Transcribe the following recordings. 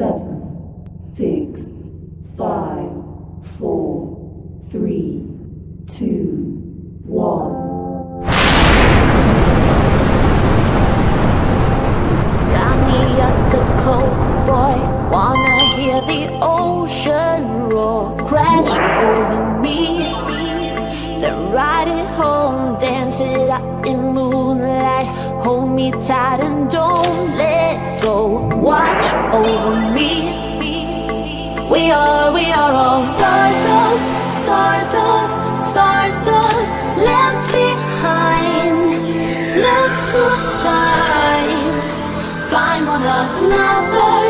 7, 6, 5, 4, 3, 2, 1. Got me up the coast, boy. Wanna hear the ocean roar, crash over me. Then ride it home, dance it out in moonlight. Hold me tight and don't let go. Watch over me. We are all stardust, stardust, stardust. Left behind, left to find. Find one another,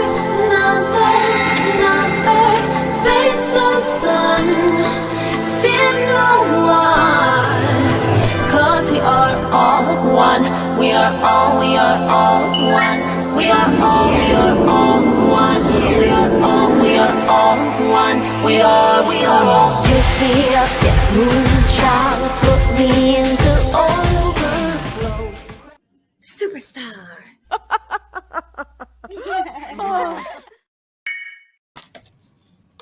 face the sun, fear no one, 'cause we are all one, we are all one, we are all, we are all one, we are all one, we are all. Pick me up, yeah, moonchild, put me into overflow. Superstar.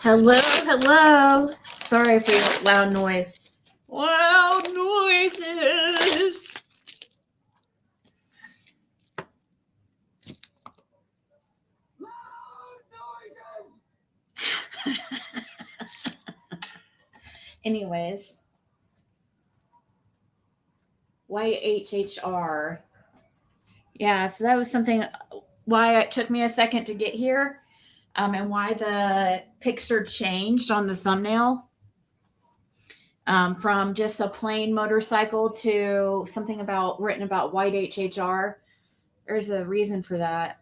Hello. Sorry for the loud noise. Loud noises. Anyways, YHHR. Yeah, so that was something why it took me a second to get here, and why the picture changed on the thumbnail, from just a plain motorcycle to something written about white HHR. There's a reason for that.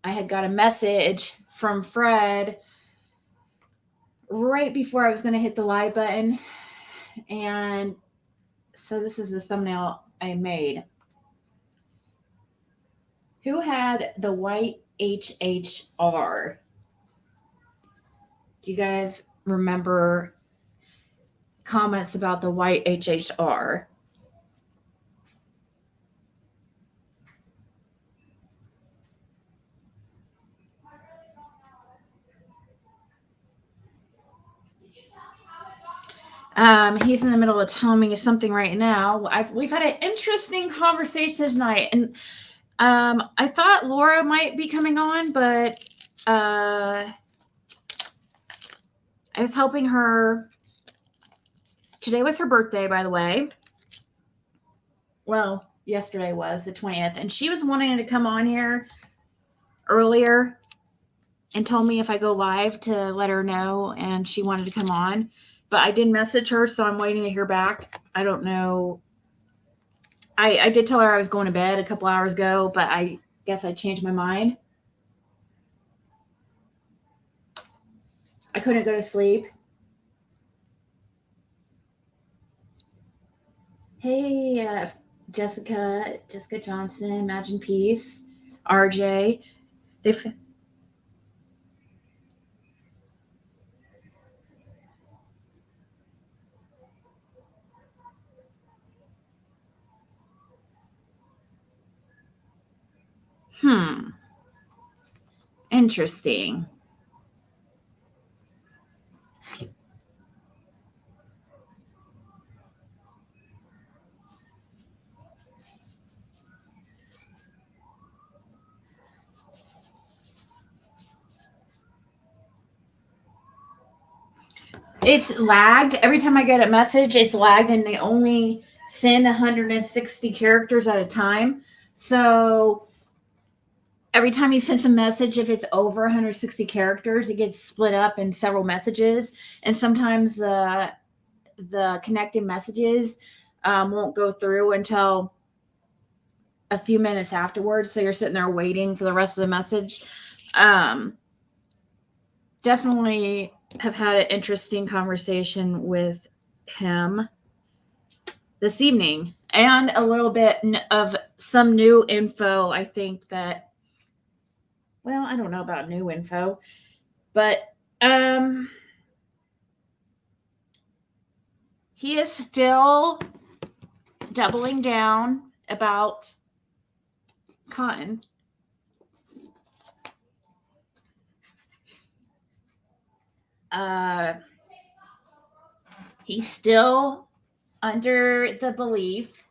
I had got a message from Fred right before I was going to hit the live button, and so this is the thumbnail I made. Who had the white HHR? Do you guys remember comments about the white HHR? He's in the middle of telling me something right now. We've had an interesting conversation tonight, and I thought Laura might be coming on, but I was helping her. Today was her birthday, by the way. Well, yesterday was the 20th, and she was wanting to come on here earlier and told me if I go live to let her know, and she wanted to come on. But I did message her, so I'm waiting to hear back. I don't know. I did tell her I was going to bed a couple hours ago, but I guess I changed my mind. I couldn't go to sleep. Hey, Jessica Johnson, Imagine Peace, RJ. Interesting. It's lagged. Every time I get a message, it's lagged, and they only send 160 characters at a time. So every time he sends a message, if it's over 160 characters, it gets split up in several messages. And sometimes the connected messages won't go through until a few minutes afterwards. So you're sitting there waiting for the rest of the message. Definitely have had an interesting conversation with him this evening, and a little bit of some new info. I think that, well, I don't know about new info, but he is still doubling down about cotton. He's still under the belief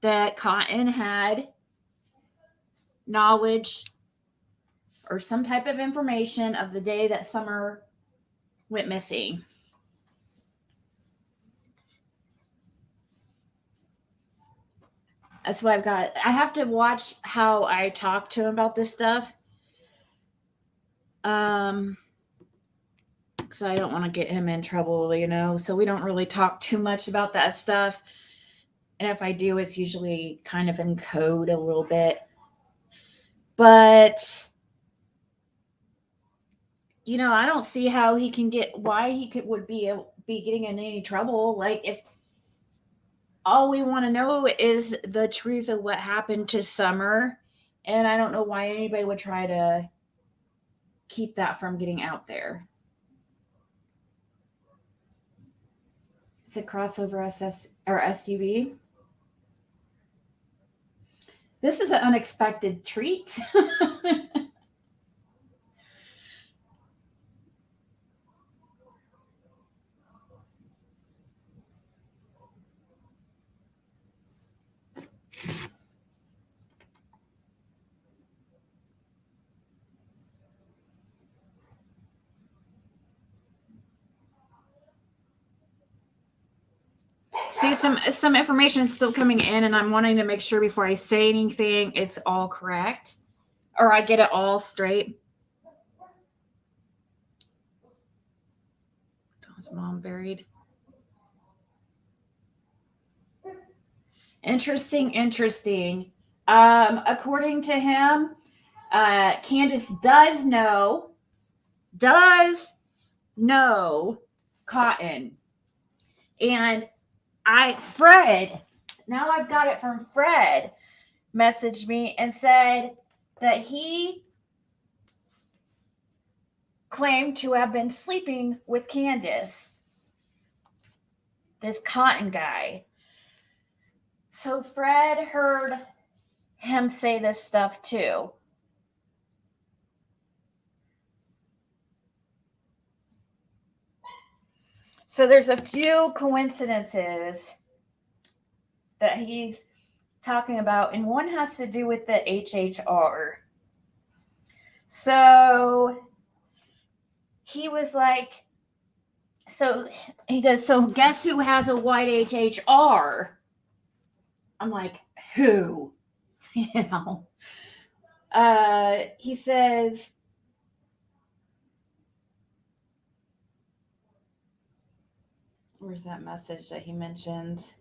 that Cotton had knowledge or some type of information of the day that Summer went missing. That's what I've got. I have to watch how I talk to him about this stuff. Because I don't want to get him in trouble, so we don't really talk too much about that stuff. And if I do, it's usually kind of in code a little bit. But I don't see how he can why he would be getting in any trouble. Like, if all we want to know is the truth of what happened to Summer, and I don't know why anybody would try to keep that from getting out there. It's a crossover SUV. This is an unexpected treat. See, some information is still coming in, and I'm wanting to make sure before I say anything, it's all correct, or I get it all straight. Don's mom buried. Interesting. According to him, Candace does know Cotton, and Fred, now I've got it from Fred, messaged me and said that he claimed to have been sleeping with Candace, this Cotton guy. So Fred heard him say this stuff too. So there's a few coincidences that he's talking about, and one has to do with the HHR. So he was like, he goes, so guess who has a white HHR? I'm like, who? He says, where's that message that he mentions?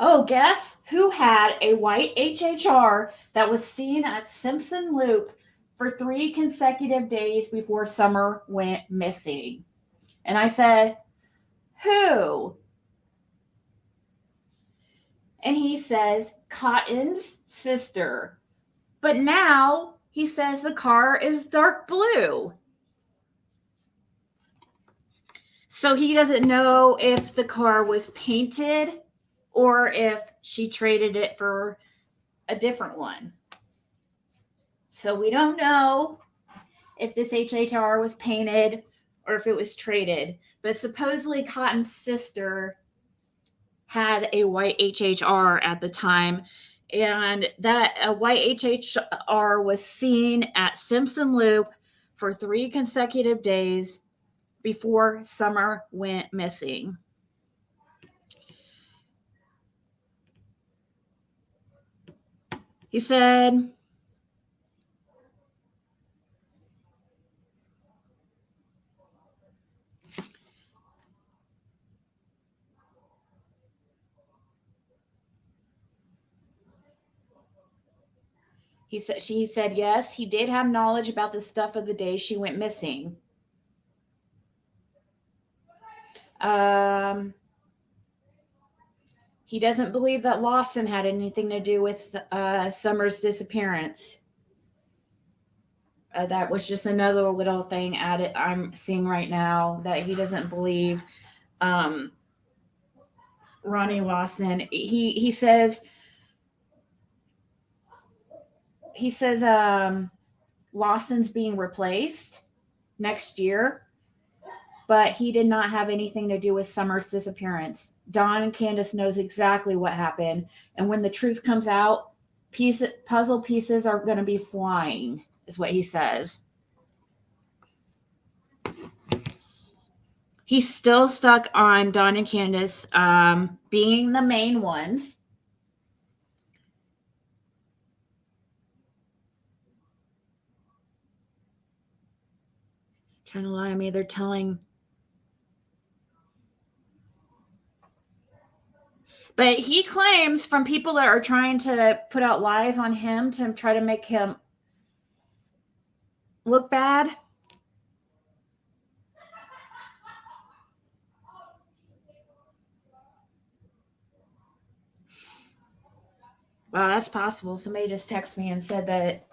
Oh, guess who had a white HHR that was seen at Simpson Loop for 3 consecutive days before Summer went missing? And I said, who? And he says, Cotton's sister. But now he says the car is dark blue. So he doesn't know if the car was painted or if she traded it for a different one. So we don't know if this HHR was painted or if it was traded. But supposedly Cotton's sister had a white HHR at the time, and that a white HHR was seen at Simpson Loop for 3 consecutive days before Summer went missing. He said, she said, yes, he did have knowledge about the stuff of the day she went missing. He doesn't believe that Lawson had anything to do with Summer's disappearance. That was just another little thing added I'm seeing right now, that he doesn't believe Ronnie Lawson. He says he says Lawson's being replaced next year, but he did not have anything to do with Summer's disappearance. Dawn and Candace knows exactly what happened, and when the truth comes out, puzzle pieces are going to be flying, is what he says. He's still stuck on Dawn and Candace being the main ones. Trying to lie to me, they're telling. But he claims from people that are trying to put out lies on him to try to make him look bad. Well, that's possible. Somebody just texted me and said that.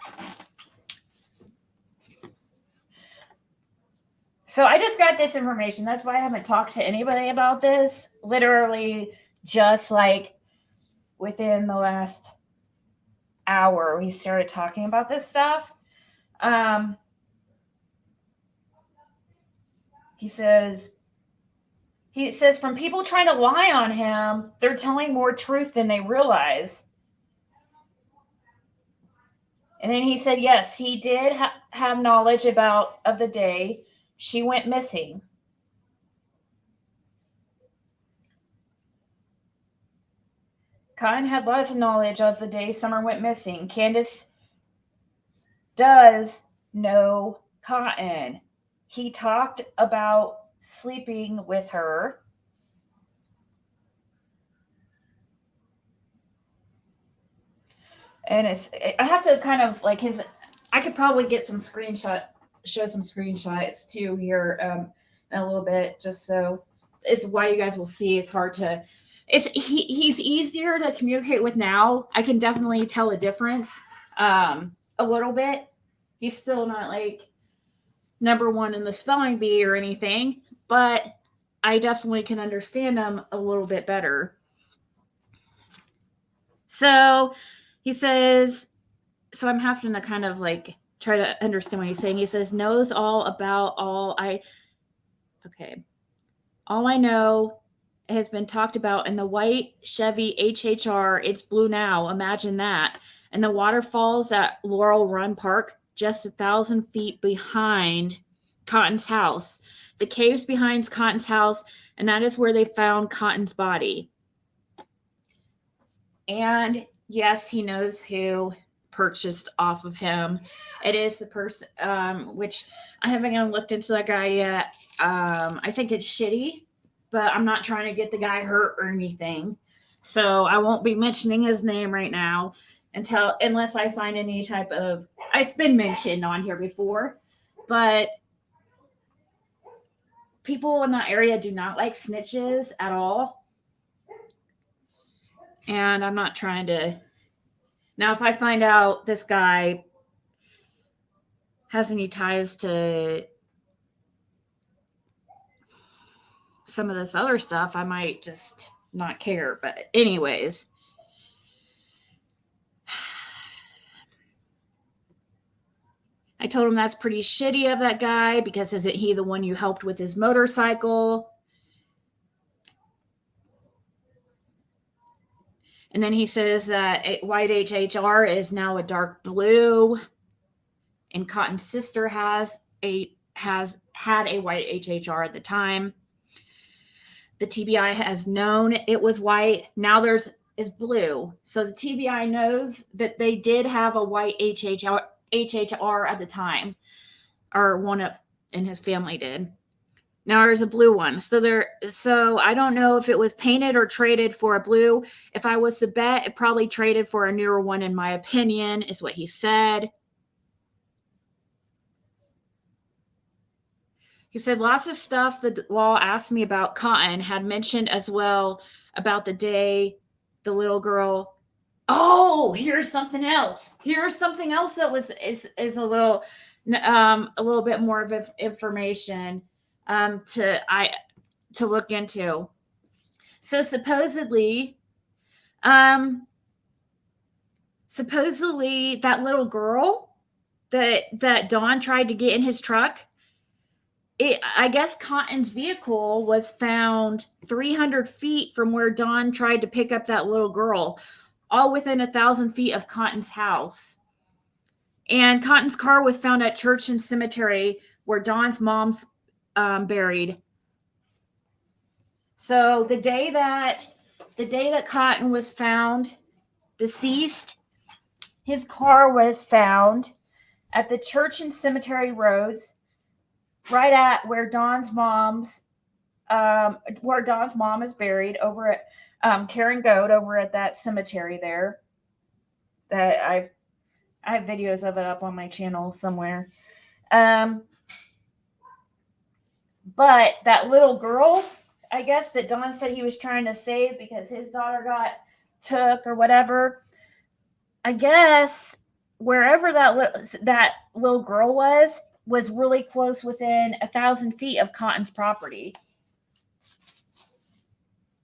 So I just got this information. That's why I haven't talked to anybody about this. Literally, just like within the last hour, we started talking about this stuff. He says from people trying to lie on him, they're telling more truth than they realize. And then he said, yes, he did have knowledge of the day she went missing. Cotton had lots of knowledge of the day Summer went missing. Candace does know Cotton. He talked about sleeping with her. And I have to kind of like I could probably get show some screenshots too here in a little bit, just so it's why you guys will see. It's hard to, he's easier to communicate with now. I can definitely tell a difference a little bit. He's still not like number one in the spelling bee or anything, but I definitely can understand him a little bit better. So he says, so I'm having to kind of like try to understand what he's saying. He says, knows all about all I know has been talked about in the white Chevy HHR. It's blue now. Imagine that. And the waterfalls at Laurel Run Park, just 1,000 feet behind Cotton's house. The caves behind Cotton's house, and that is where they found Cotton's body. And yes, he knows who purchased off of him. It is the person, which I haven't even looked into that guy yet. I think it's shitty, but I'm not trying to get the guy hurt or anything. So I won't be mentioning his name right now unless I find any type of, it's been mentioned on here before, but people in that area do not like snitches at all. And I'm not trying to. Now, if I find out this guy has any ties to some of this other stuff, I might just not care. But anyways, I told him that's pretty shitty of that guy because isn't he the one you helped with his motorcycle? And then he says that white HHR is now a dark blue, and Cotton's sister has had a white HHR at the time. The TBI has known it was white. Now is blue. So the TBI knows that they did have a white HHR at the time, or one in his family did. Now there's a blue one. So I don't know if it was painted or traded for a blue. If I was to bet, it probably traded for a newer one, in my opinion, is what he said. He said lots of stuff the law asked me about Cotton had mentioned as well about the day the little girl. Oh, here's something else. Here's something else that is a little bit more of information to look into. So supposedly supposedly that little girl that Don tried to get in his truck, I guess Cotton's vehicle was found 300 feet from where Don tried to pick up that little girl, all within 1,000 feet of Cotton's house. And Cotton's car was found at church and cemetery where Don's mom's buried. So the day that Cotton was found deceased, his car was found at the church and cemetery roads, right at where Don's mom is buried, over at Karen Goad, over at that cemetery there. That I have videos of it up on my channel somewhere. But that little girl, I guess, that Don said he was trying to save because his daughter got took or whatever, I guess wherever that little girl was really close, within 1,000 feet of Cotton's property.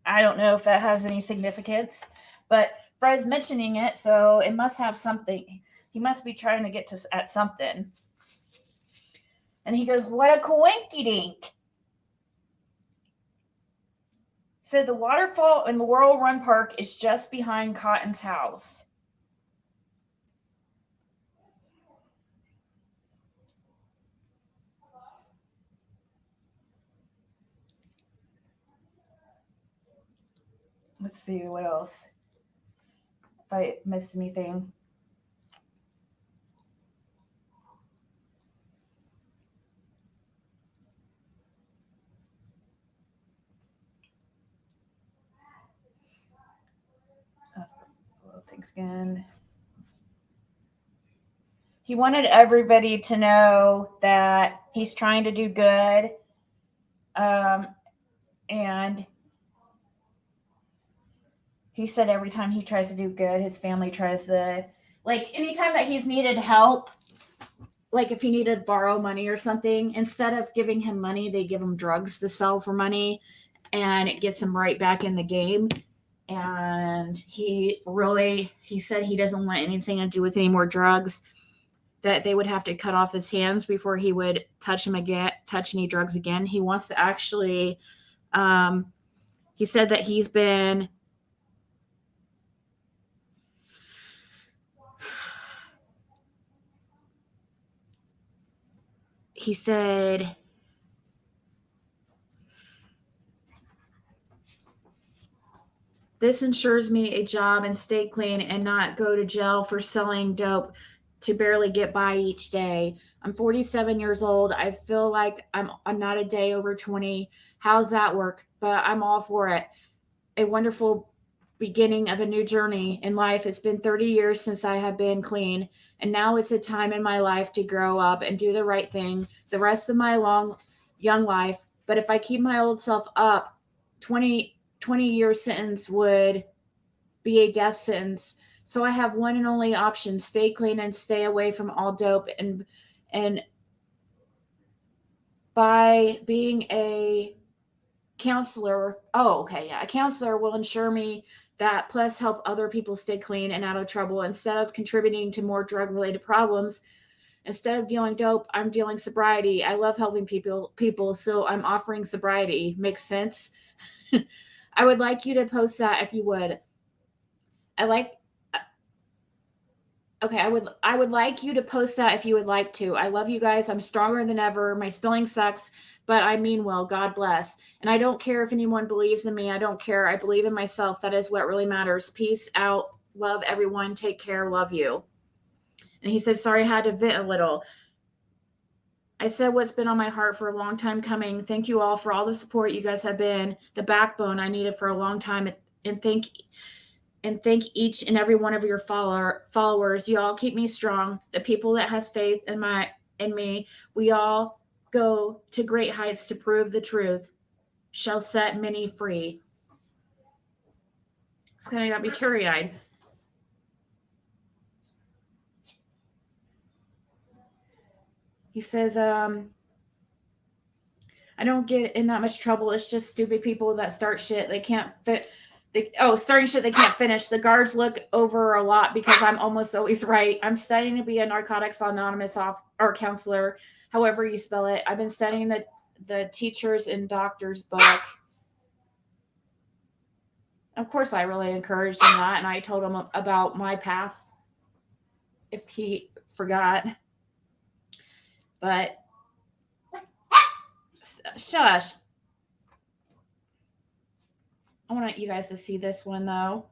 I don't know if that has any significance, but Fred's mentioning it, so it must have something. He must be trying to get at something. And he goes, "What a coinky-dink." So the waterfall in Laurel Run Park is just behind Cotton's house. Let's see what else. If I missed anything. Thanks again. He wanted everybody to know that he's trying to do good. And he said every time he tries to do good, his family tries to, like, anytime that he's needed help, like if he needed to borrow money or something, instead of giving him money, they give him drugs to sell for money, and it gets him right back in the game. And he said he doesn't want anything to do with any more drugs, that they would have to cut off his hands before he would touch any drugs again. He wants to actually, he said that he said this ensures me a job and stay clean and not go to jail for selling dope to barely get by each day. I'm 47 years old. I feel like I'm not a day over 20. How's that work? But I'm all for it. A wonderful beginning of a new journey in life. It's been 30 years since I have been clean, and now it's a time in my life to grow up and do the right thing the rest of my young life. But if I keep my old self up, 20-year sentence would be a death sentence. So I have one and only option: stay clean and stay away from all dope. And by being a counselor, a counselor will ensure me that, plus help other people stay clean and out of trouble instead of contributing to more drug related problems. Instead of dealing dope, I'm dealing sobriety. I love helping people, so I'm offering sobriety. Makes sense? I would like you to post that if you would. I would like you to post that if you would like to. I love you guys. I'm stronger than ever. My spelling sucks, but I mean well. God bless. And I don't care if anyone believes in me. I don't care. I believe in myself. That is what really matters. Peace out. Love everyone. Take care. Love you. And he said, sorry, I had to vent a little. I said what's been on my heart for a long time coming. Thank you all for all the support. You guys have been the backbone I needed for a long time. And thank each and every one of your followers. You all keep me strong. The people that has faith in me, we all go to great heights to prove the truth. Shall set many free. It's kind of got me teary-eyed. He says, I don't get in that much trouble. It's just stupid people that start shit. They Starting shit they can't finish. The guards look over a lot because I'm almost always right. I'm studying to be a Narcotics Anonymous or counselor, however you spell it. I've been studying the teachers and doctors book. Of course, I really encouraged him that, and I told him about my past if he forgot. But shush. I want you guys to see this one though.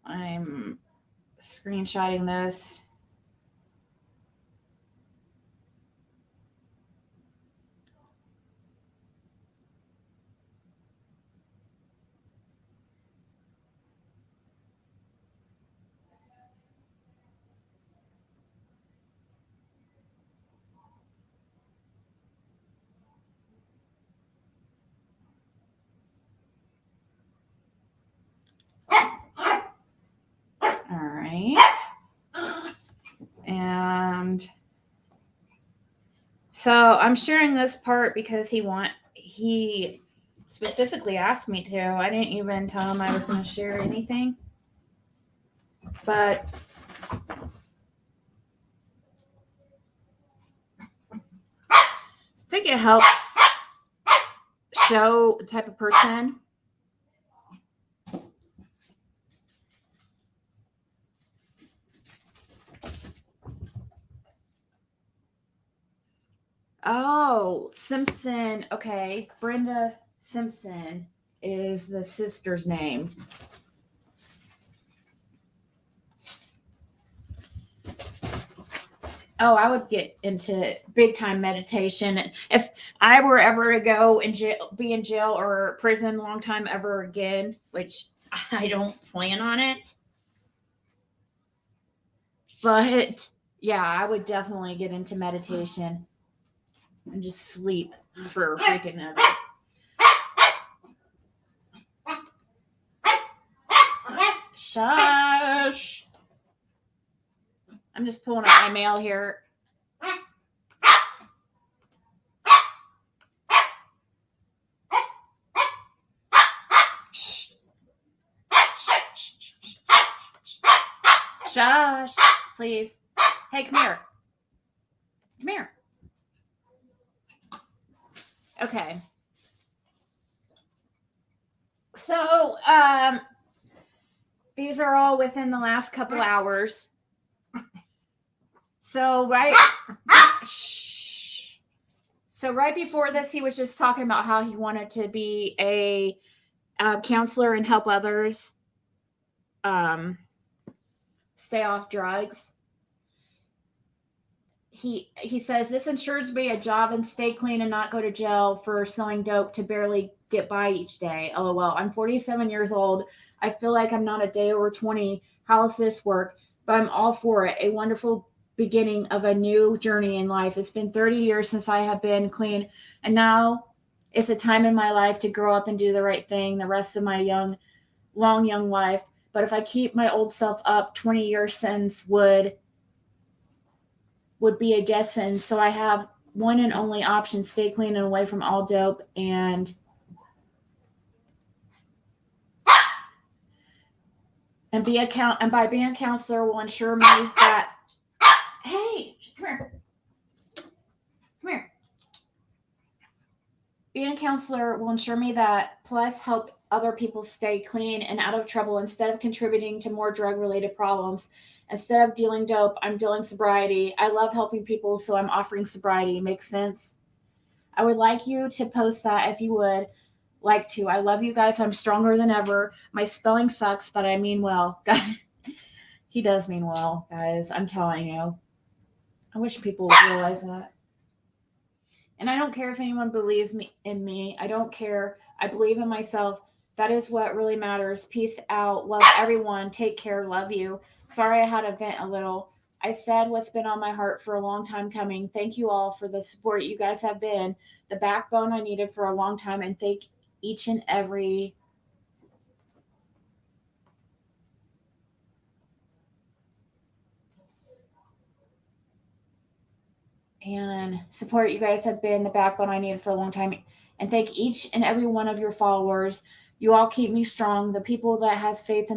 I'm screenshotting this. All right. And so I'm sharing this part because he specifically asked me to. I didn't even tell him I was going to share anything. But I think it helps show the type of person Simpson. Okay. Brenda Simpson is the sister's name. Oh, I would get into big time meditation. If I were ever to go in jail, be in jail or prison long time ever again, which I don't plan on it. But yeah, I would definitely get into meditation and just sleep for freaking ever. Shush. I'm just pulling up my mail here. Shh. Shush, please. Hey, come here. Come here. Okay. So, these are all within the last couple hours. So, right. So, right before this, he was just talking about how he wanted to be a counselor and help others stay off drugs. He says this ensures me a job and stay clean and not go to jail for selling dope to barely get by each day. LOL. I'm 47 years old. I feel like I'm not a day over 20. How does this work? But I'm all for it. A wonderful beginning of a new journey in life. It's been 30 years since I have been clean, and now it's a time in my life to grow up and do the right thing the rest of my young life. But if I keep my old self up, 20-year sentence would be a death sentence. So I have one and only option: stay clean and away from all dope, and by being a counselor will ensure me that, hey, come here. Being a counselor will ensure me that, plus help other people stay clean and out of trouble instead of contributing to more drug-related problems. Instead of dealing dope, I'm dealing sobriety. I love helping people, so I'm offering sobriety. Makes sense? I would like you to post that if you would like to. I love you guys. I'm stronger than ever. My spelling sucks, but I mean well. He does mean well, guys. I'm telling you. I wish people would realize that. And I don't care if anyone believes in me. I don't care. I believe in myself. That is what really matters. Peace out. Love everyone. Take care. Love you. Sorry I had to vent a little. I said what's been on my heart for a long time coming. Thank you all for the support you guys have been. The backbone I needed for a long time. And thank each and every and support. You guys have been the backbone I needed for a long time. And thank each and every one of your followers. You all keep me strong. The people that has faith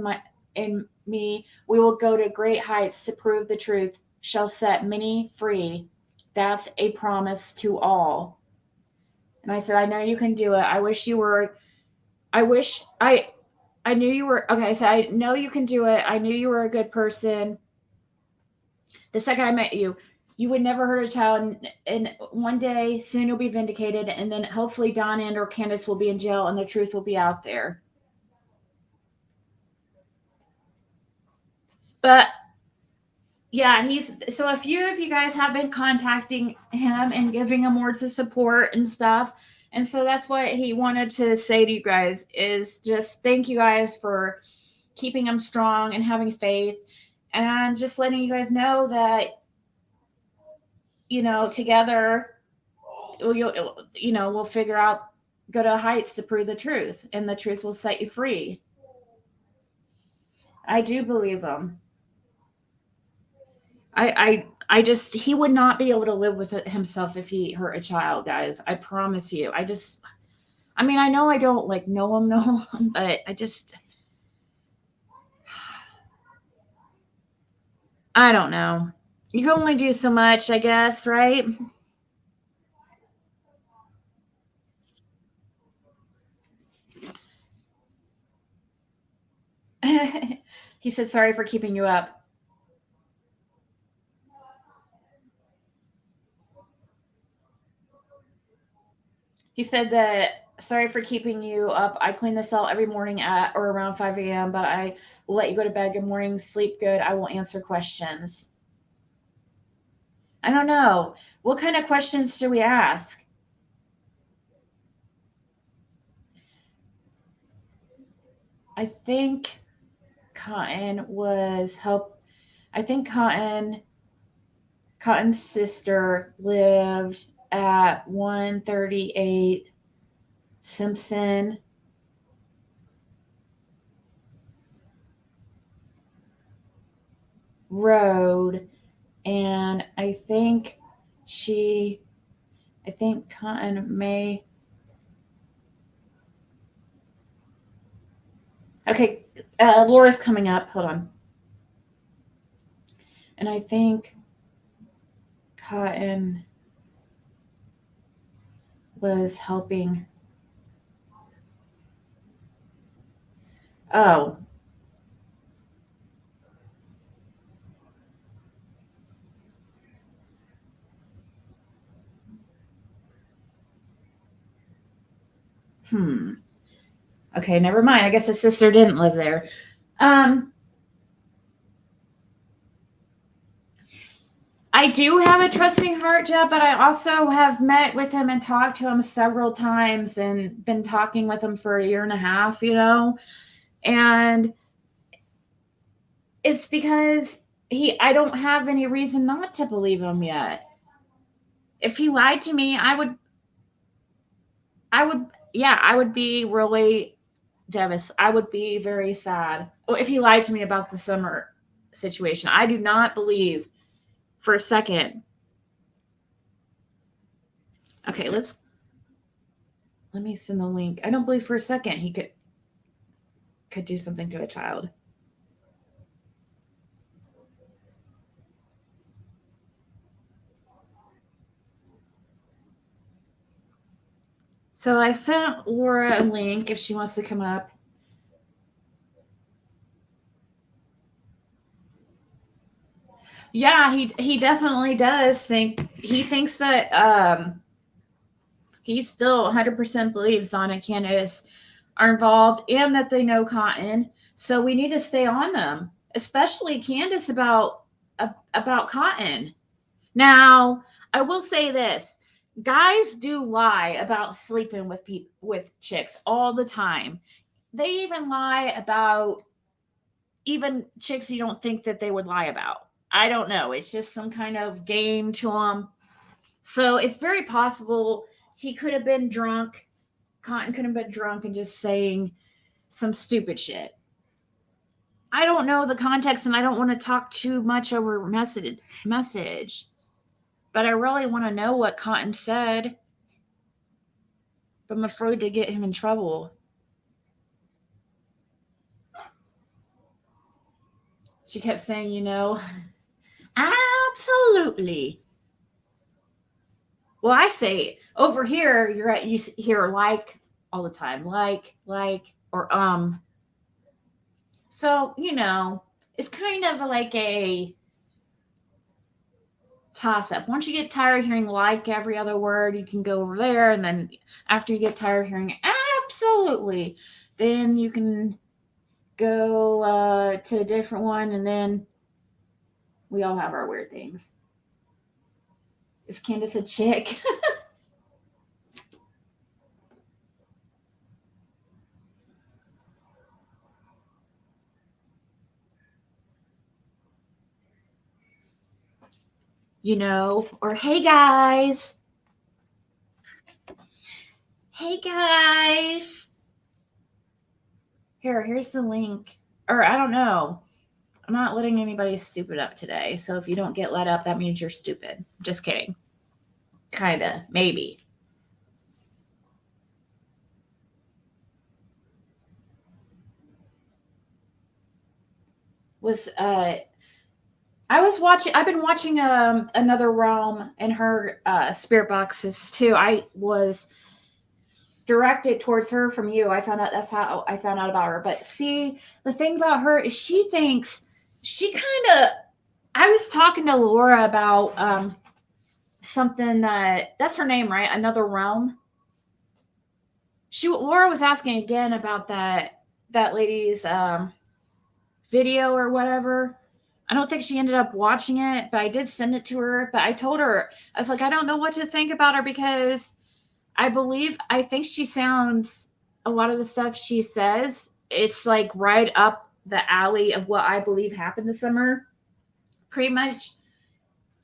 in me, we will go to great heights to prove the truth, shall set many free. That's a promise to all. And I said, I know you can do it. I wish you were, I wish I knew you were, okay. I said, I know you can do it. I knew you were a good person. The second I met you, you would never hurt a child. And one day soon you'll be vindicated. And then hopefully Don and or Candace will be in jail and the truth will be out there. But yeah, so a few of you guys have been contacting him and giving him words of support and stuff. And so that's what he wanted to say to you guys is just thank you guys for keeping him strong and having faith and just letting you guys know that, together, we'll figure out, go to heights to prove the truth, and the truth will set you free. I do believe him. I just, he would not be able to live with it himself if he hurt a child, guys. I promise you. I mean, I know I don't like know him, but I don't know. You can only do so much, I guess, right? He said, sorry for keeping you up. He said that, sorry for keeping you up. I clean the cell every morning at or around 5 a.m., but I will let you go to bed. Good morning. Sleep good. I will answer questions. I don't know. What kind of questions should we ask? I think Cotton's sister lived at 138 Simpson Road, and I think Cotton may. Okay, Laura's coming up. Hold on. And I think Cotton was helping. Oh. Okay, never mind. I guess his sister didn't live there. I do have a trusting heart, Jeb, but I also have met with him and talked to him several times and been talking with him for a year and a half, and it's because I don't have any reason not to believe him yet. If he lied to me, I would be really devastated. I would be very sad. If he lied to me about the summer situation, I do not believe for a second. Okay, let me send the link. I don't believe for a second he could do something to a child. So I sent Laura a link if she wants to come up. Yeah, he definitely does think. He thinks that he still 100% believes Don and Candace are involved and that they know Cotton. So we need to stay on them, especially Candace about Cotton. Now, I will say this. Guys do lie about sleeping with chicks all the time. They even lie about even chicks you don't think that they would lie about. I don't know. It's just some kind of game to them. So it's very possible he could have been drunk. Cotton could have been drunk and just saying some stupid shit. I don't know the context and I don't want to talk too much over message. but I really want to know what Cotton said. But I'm afraid to get him in trouble. She kept saying, absolutely. Well, I say over here, you hear like all the time, like, or So, it's kind of like a toss up. Once you get tired of hearing like every other word, you can go over there. And then after you get tired of hearing absolutely, then you can go to a different one. And then we all have our weird things. Is Candace a chick? Or hey guys. Hey guys. Here's the link. Or I don't know. I'm not letting anybody stupid up today. So if you don't get let up, that means you're stupid. Just kidding. Kinda. Maybe. I've been watching Another Realm and her spirit boxes too. I was directed towards her from you. That's how I found out about her. But see, the thing about her is she thinks I was talking to Laura about something that's her name, right? Another Realm. Laura was asking again about that lady's video or whatever. I don't think she ended up watching it, but I did send it to her. But I told her, I was like, I don't know what to think about her because I think she sounds, a lot of the stuff she says, it's like right up the alley of what I believe happened to Summer. Pretty much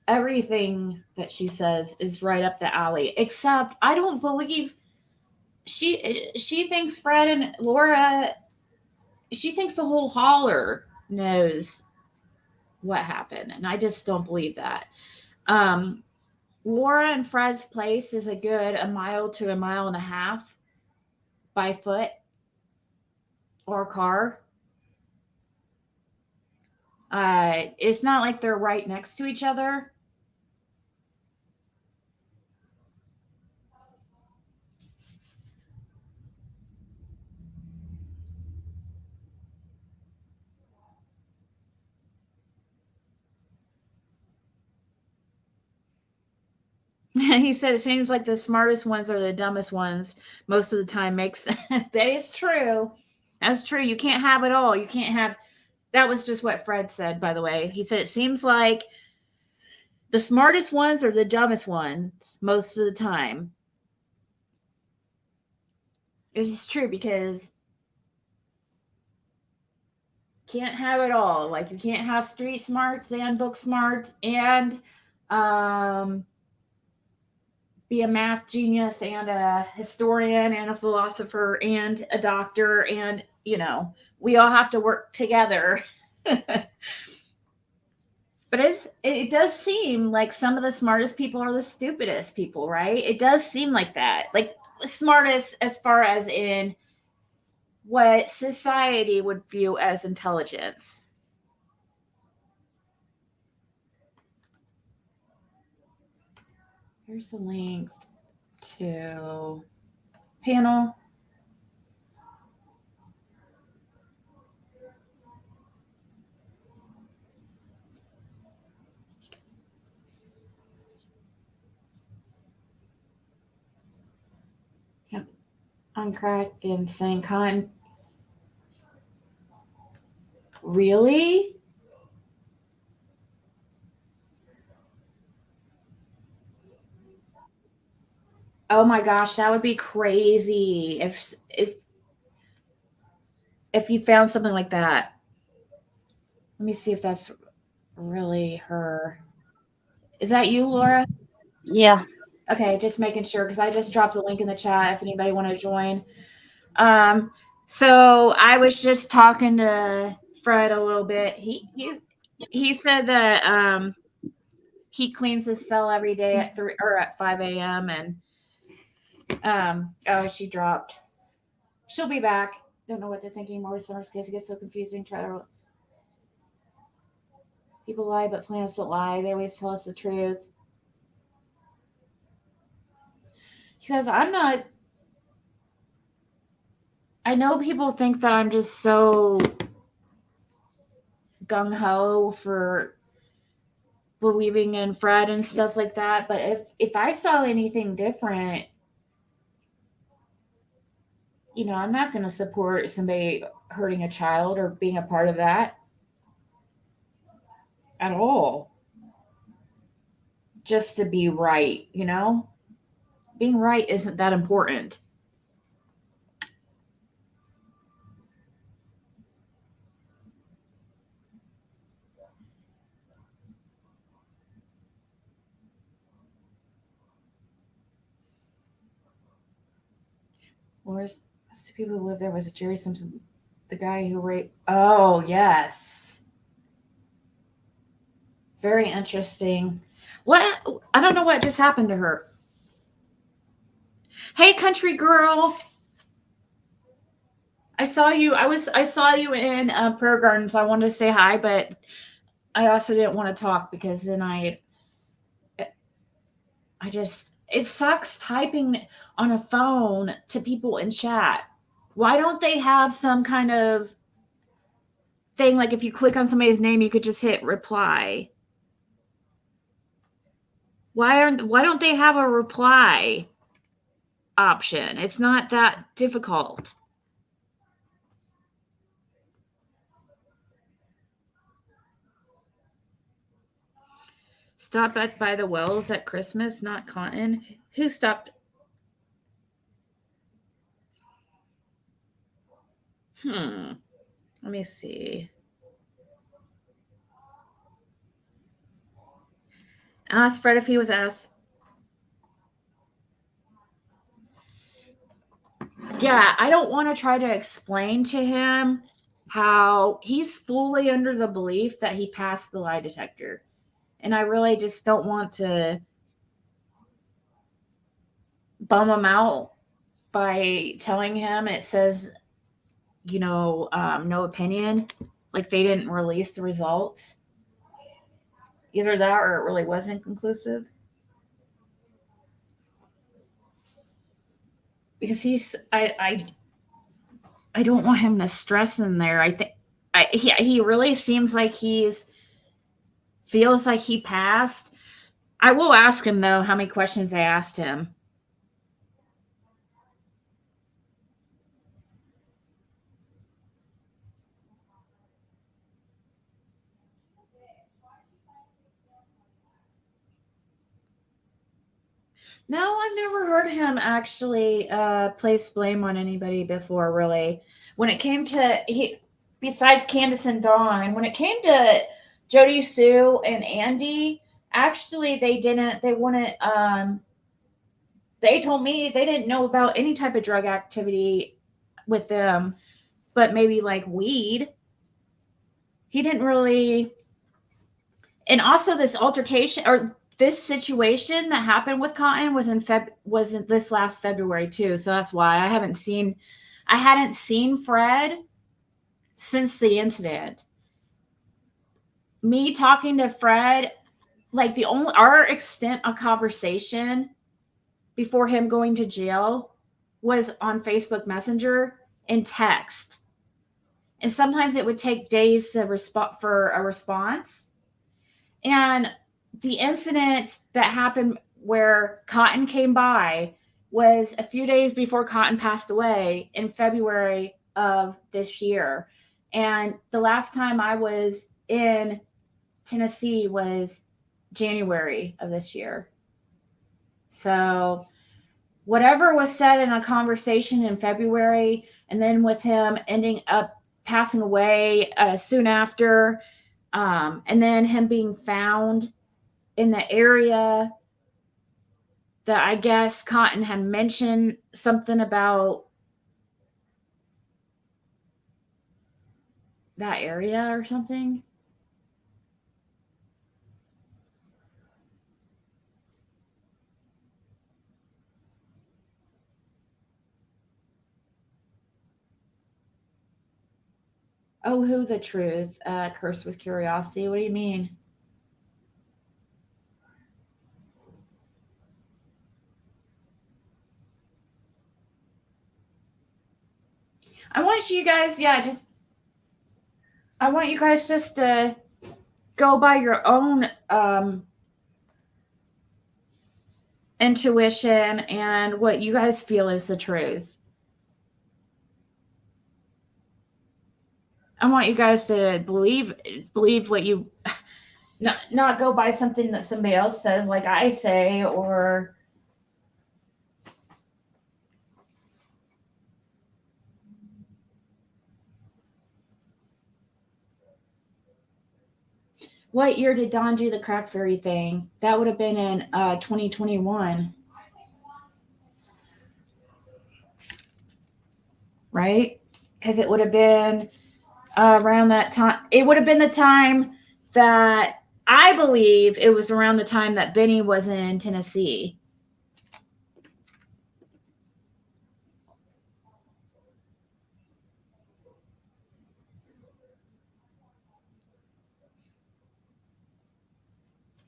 everything that she says is right up the alley, except I don't believe she thinks Fred and Laura, she thinks the whole holler knows what happened, and I just don't believe that. Laura and Fred's place is a mile to a mile and a half by foot or car. It's not like they're right next to each other. He said it seems like the smartest ones are the dumbest ones most of the time. Makes that is true. That's true. You can't have it all. You can't have. That was just what Fred said, by the way. He said it seems like the smartest ones are the dumbest ones most of the time. It's true because you can't have it all. Like you can't have street smarts and book smarts and be a math genius and a historian and a philosopher and a doctor, and we all have to work together. But it does seem like some of the smartest people are the stupidest people, right? It does seem like that. Like smartest as far as in what society would view as intelligence. Here's the link to panel. Yep. On crack and saying con. Really? Oh my gosh, that would be crazy if you found something like that. Let me see if that's really her. Is that you, Laura? Yeah. Okay, just making sure because I just dropped the link in the chat if anybody want to join. So I was just talking to Fred a little bit. He said that he cleans his cell every day at 3 or at 5 a.m. And oh, she dropped. She'll be back. Don't know what to think anymore with summer's case. It gets so confusing. Try to people lie, but plants don't lie. They always tell us the truth. Because I'm not. I know people think that I'm just so gung ho for believing in Fred and stuff like that. But if I saw anything different, you know, I'm not going to support somebody hurting a child or being a part of that at all. Just to be right, you know? Being right isn't that important. Where's the people who lived there? Was it Jerry Simpson, the guy who raped? Oh, yes. Very interesting. What? I don't know what just happened to her. Hey, country girl. I saw you. I saw you in Prayer Gardens. I wanted to say hi, but I also didn't want to talk because then I just it sucks typing on a phone to people in chat. Why don't they have some kind of thing like if you click on somebody's name you could just hit reply? Why don't they have a reply option? It's not that difficult. Stop by the wells at Christmas, not Cotton. Who stopped? Let me see. Ask Fred if he was asked. Yeah, I don't want to try to explain to him how he's fully under the belief that he passed the lie detector. And I really just don't want to bum him out by telling him it says, no opinion, like they didn't release the results. Either that or it really wasn't conclusive. Because I don't want him to stress in there. I think he really seems like feels like he passed. I will ask him though how many questions I asked him. No, I've never heard him actually place blame on anybody before, really. When it came to besides Candace and Dawn, when it came to Jody Sue and Andy, actually they didn't. They wouldn't. They told me they didn't know about any type of drug activity with them, but maybe like weed. He didn't really. And also, this altercation or this situation that happened with Cotton was in this last February too. So that's why I hadn't seen Fred since the incident. Me talking to Fred, like our extent of conversation before him going to jail was on Facebook Messenger and text. And sometimes it would take days for a response. And the incident that happened where Cotton came by was a few days before Cotton passed away in February of this year. And the last time I was in Tennessee was January of this year. So whatever was said in a conversation in February, and then with him ending up passing away soon after, and then him being found in the area that I guess Cotton had mentioned something about that area or something. Oh, who the truth? Cursed with curiosity. What do you mean? I want you guys, yeah, just I want you guys just to go by your own intuition and what you guys feel is the truth. I want you guys to believe what you not go by something that somebody else says like I say or what year did Don do the crack fairy thing? That would have been in 2021, right? Because it would have been around that time. It would have been the time that I believe it was around the time that Benny was in Tennessee.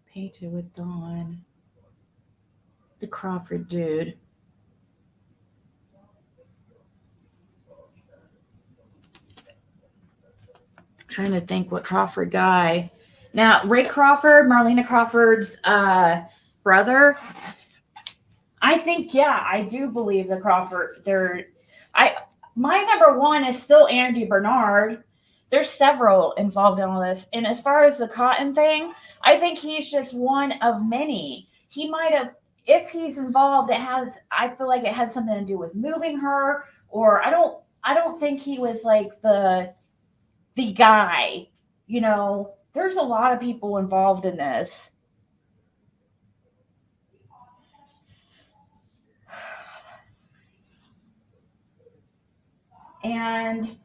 Painted with Dawn. The Crawford dude. Trying to think what Crawford guy. Now, Rick Crawford, Marlena Crawford's brother. I think, yeah, I do believe the Crawford. My number one is still Andy Bernard. There's several involved in all this. And as far as the Cotton thing, I think he's just one of many. He might have, if he's involved, I feel like it had something to do with moving her, or I don't think he was like the guy. There's a lot of people involved in this. And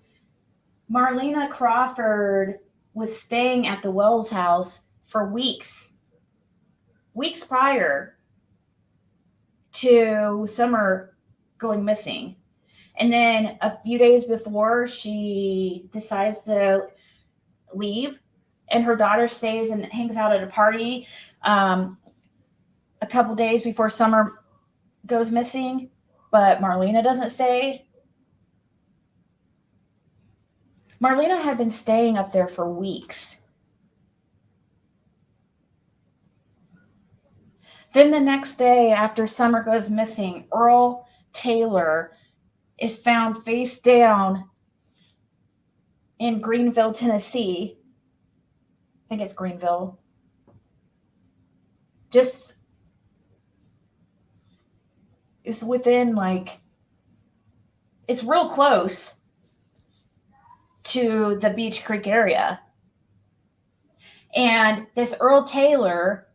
Marlena Crawford was staying at the Wells house for weeks prior to Summer going missing. And then a few days before, she decides to leave, and her daughter stays and hangs out at a party a couple days before Summer goes missing, but Marlena doesn't stay. Marlena had been staying up there for weeks. Then the next day after Summer goes missing, Earl Taylor is found face down in Greenville, Tennessee. I think it's Greenville. Just, it's within it's real close to the Beech Creek area. And this Earl Taylor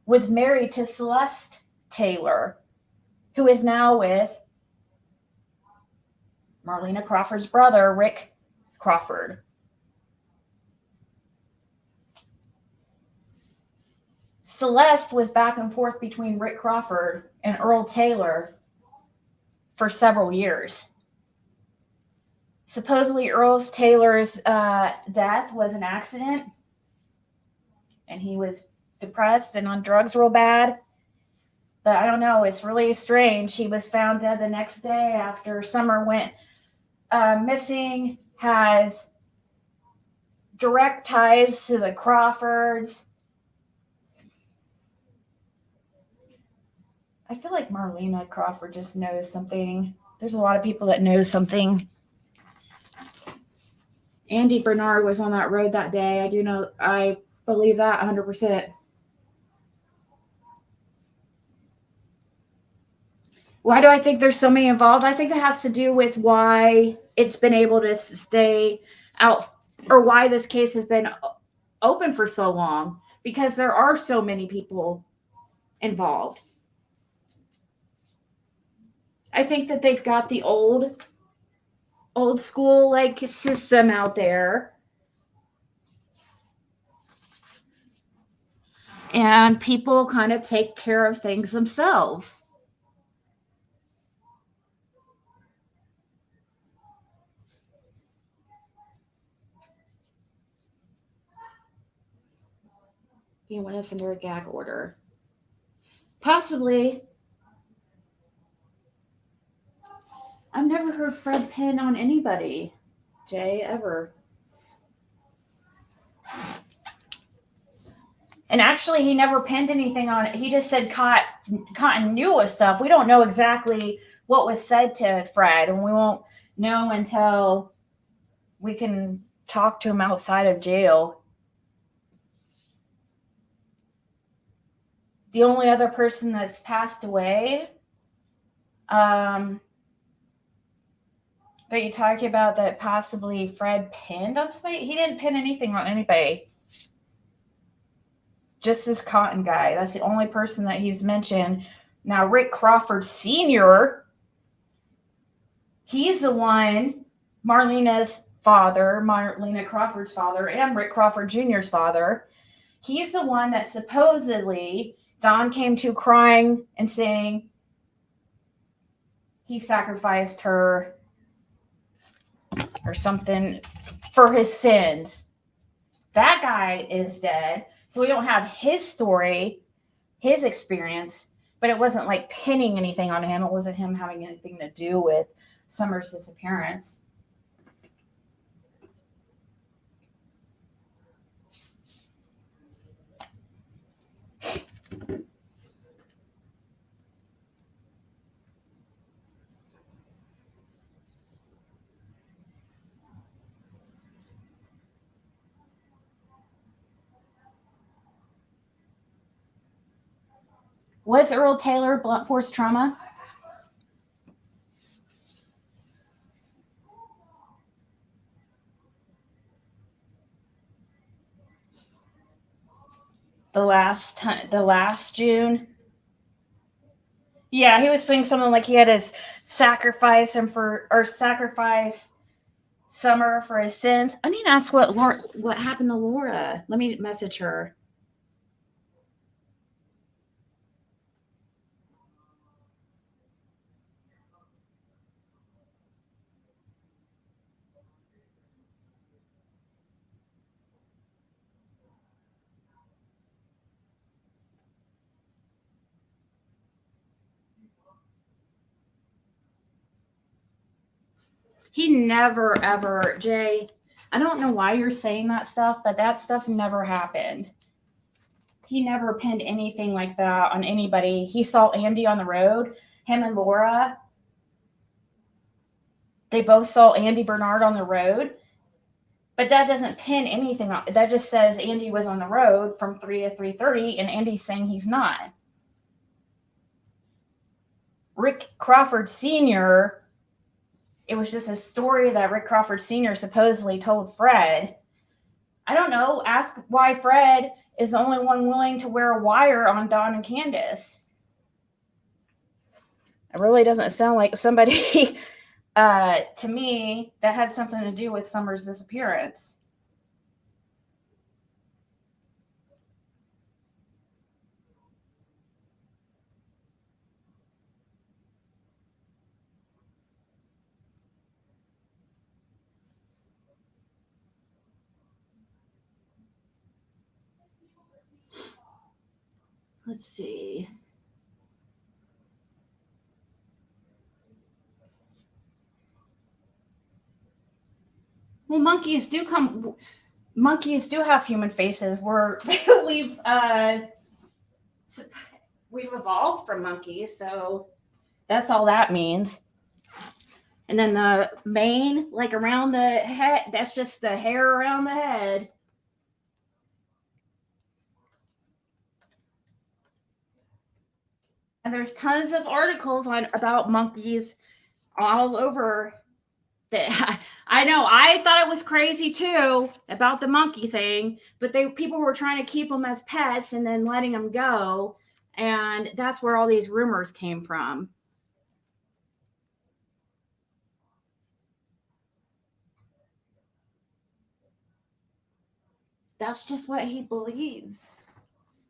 was married to Celeste Taylor, who is now with Marlena Crawford's brother, Rick Crawford. Celeste was back and forth between Rick Crawford and Earl Taylor for several years. Supposedly, Earl Taylor's death was an accident, and he was depressed and on drugs real bad. But I don't know. It's really strange. He was found dead the next day after Summer went missing, has direct ties to the Crawfords. I feel like Marlena Crawford just knows something. There's a lot of people that know something. Andy Bernard was on that road that day. I believe that 100%. Why do I think there's so many involved? I think it has to do with why it's been able to stay out, or why this case has been open for so long, because there are so many people involved. I think that they've got the old school system out there, and people kind of take care of things themselves. You want us under a gag order. Possibly. I've never heard Fred pin on anybody, Jay, ever. And actually, he never pinned anything on it. He just said Cotton knew of stuff. We don't know exactly what was said to Fred, and we won't know until we can talk to him outside of jail. The only other person that's passed away that you talk about that possibly Fred pinned on somebody, he didn't pin anything on anybody. Just this Cotton guy. That's the only person that he's mentioned. Now, Rick Crawford Sr., he's the one, Marlena's father, Marlena Crawford's father, and Rick Crawford Jr.'s father. He's the one that supposedly Don came to crying and saying he sacrificed her or something for his sins. That guy is dead. So we don't have his story, his experience, but it wasn't like pinning anything on him. It wasn't him having anything to do with Summer's disappearance. Was Earl Taylor blunt force trauma? The last June. Yeah, he was saying something like he had to sacrifice Summer for his sins. I need to ask what happened to Laura. Let me message her. He never, ever, Jay, I don't know why you're saying that stuff, but that stuff never happened. He never pinned anything like that on anybody. He saw Andy on the road, him and Laura. They both saw Andy Bernard on the road, but that doesn't pin anything on. That just says Andy was on the road from 3 to 3:30, and Andy's saying he's not. Rick Crawford Sr., it was just a story that Rick Crawford Sr. supposedly told Fred. I don't know. Ask why Fred is the only one willing to wear a wire on Don and Candace. It really doesn't sound like somebody, to me, that had something to do with Summer's disappearance. Let's see. Well, monkeys do have human faces. We've evolved from monkeys, so that's all that means. And then the mane, like around the head, that's just the hair around the head. And there's tons of articles about monkeys all over. That I know. I thought it was crazy too about the monkey thing, but people were trying to keep them as pets and then letting them go, and that's where all these rumors came from. That's just what he believes.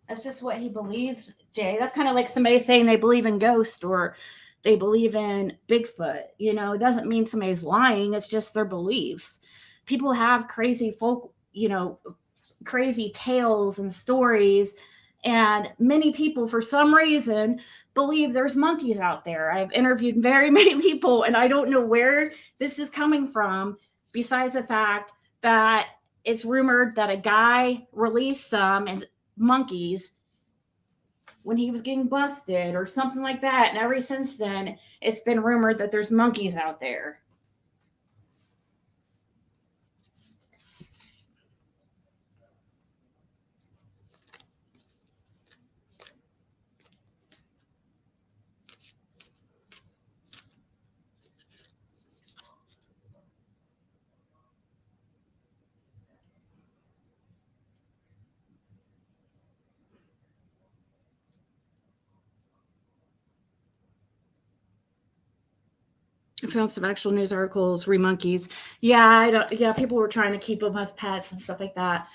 That's just what he believes, Jay. That's kind of like somebody saying they believe in ghosts or they believe in Bigfoot. You know, it doesn't mean somebody's lying. It's just their beliefs. People have crazy crazy tales and stories. And many people, for some reason, believe there's monkeys out there. I've interviewed very many people, and I don't know where this is coming from, besides the fact that it's rumored that a guy released some monkeys when he was getting busted or something like that. And ever since then, it's been rumored that there's monkeys out there. I found some actual news articles, monkeys. Yeah, people were trying to keep them as pets and stuff like that.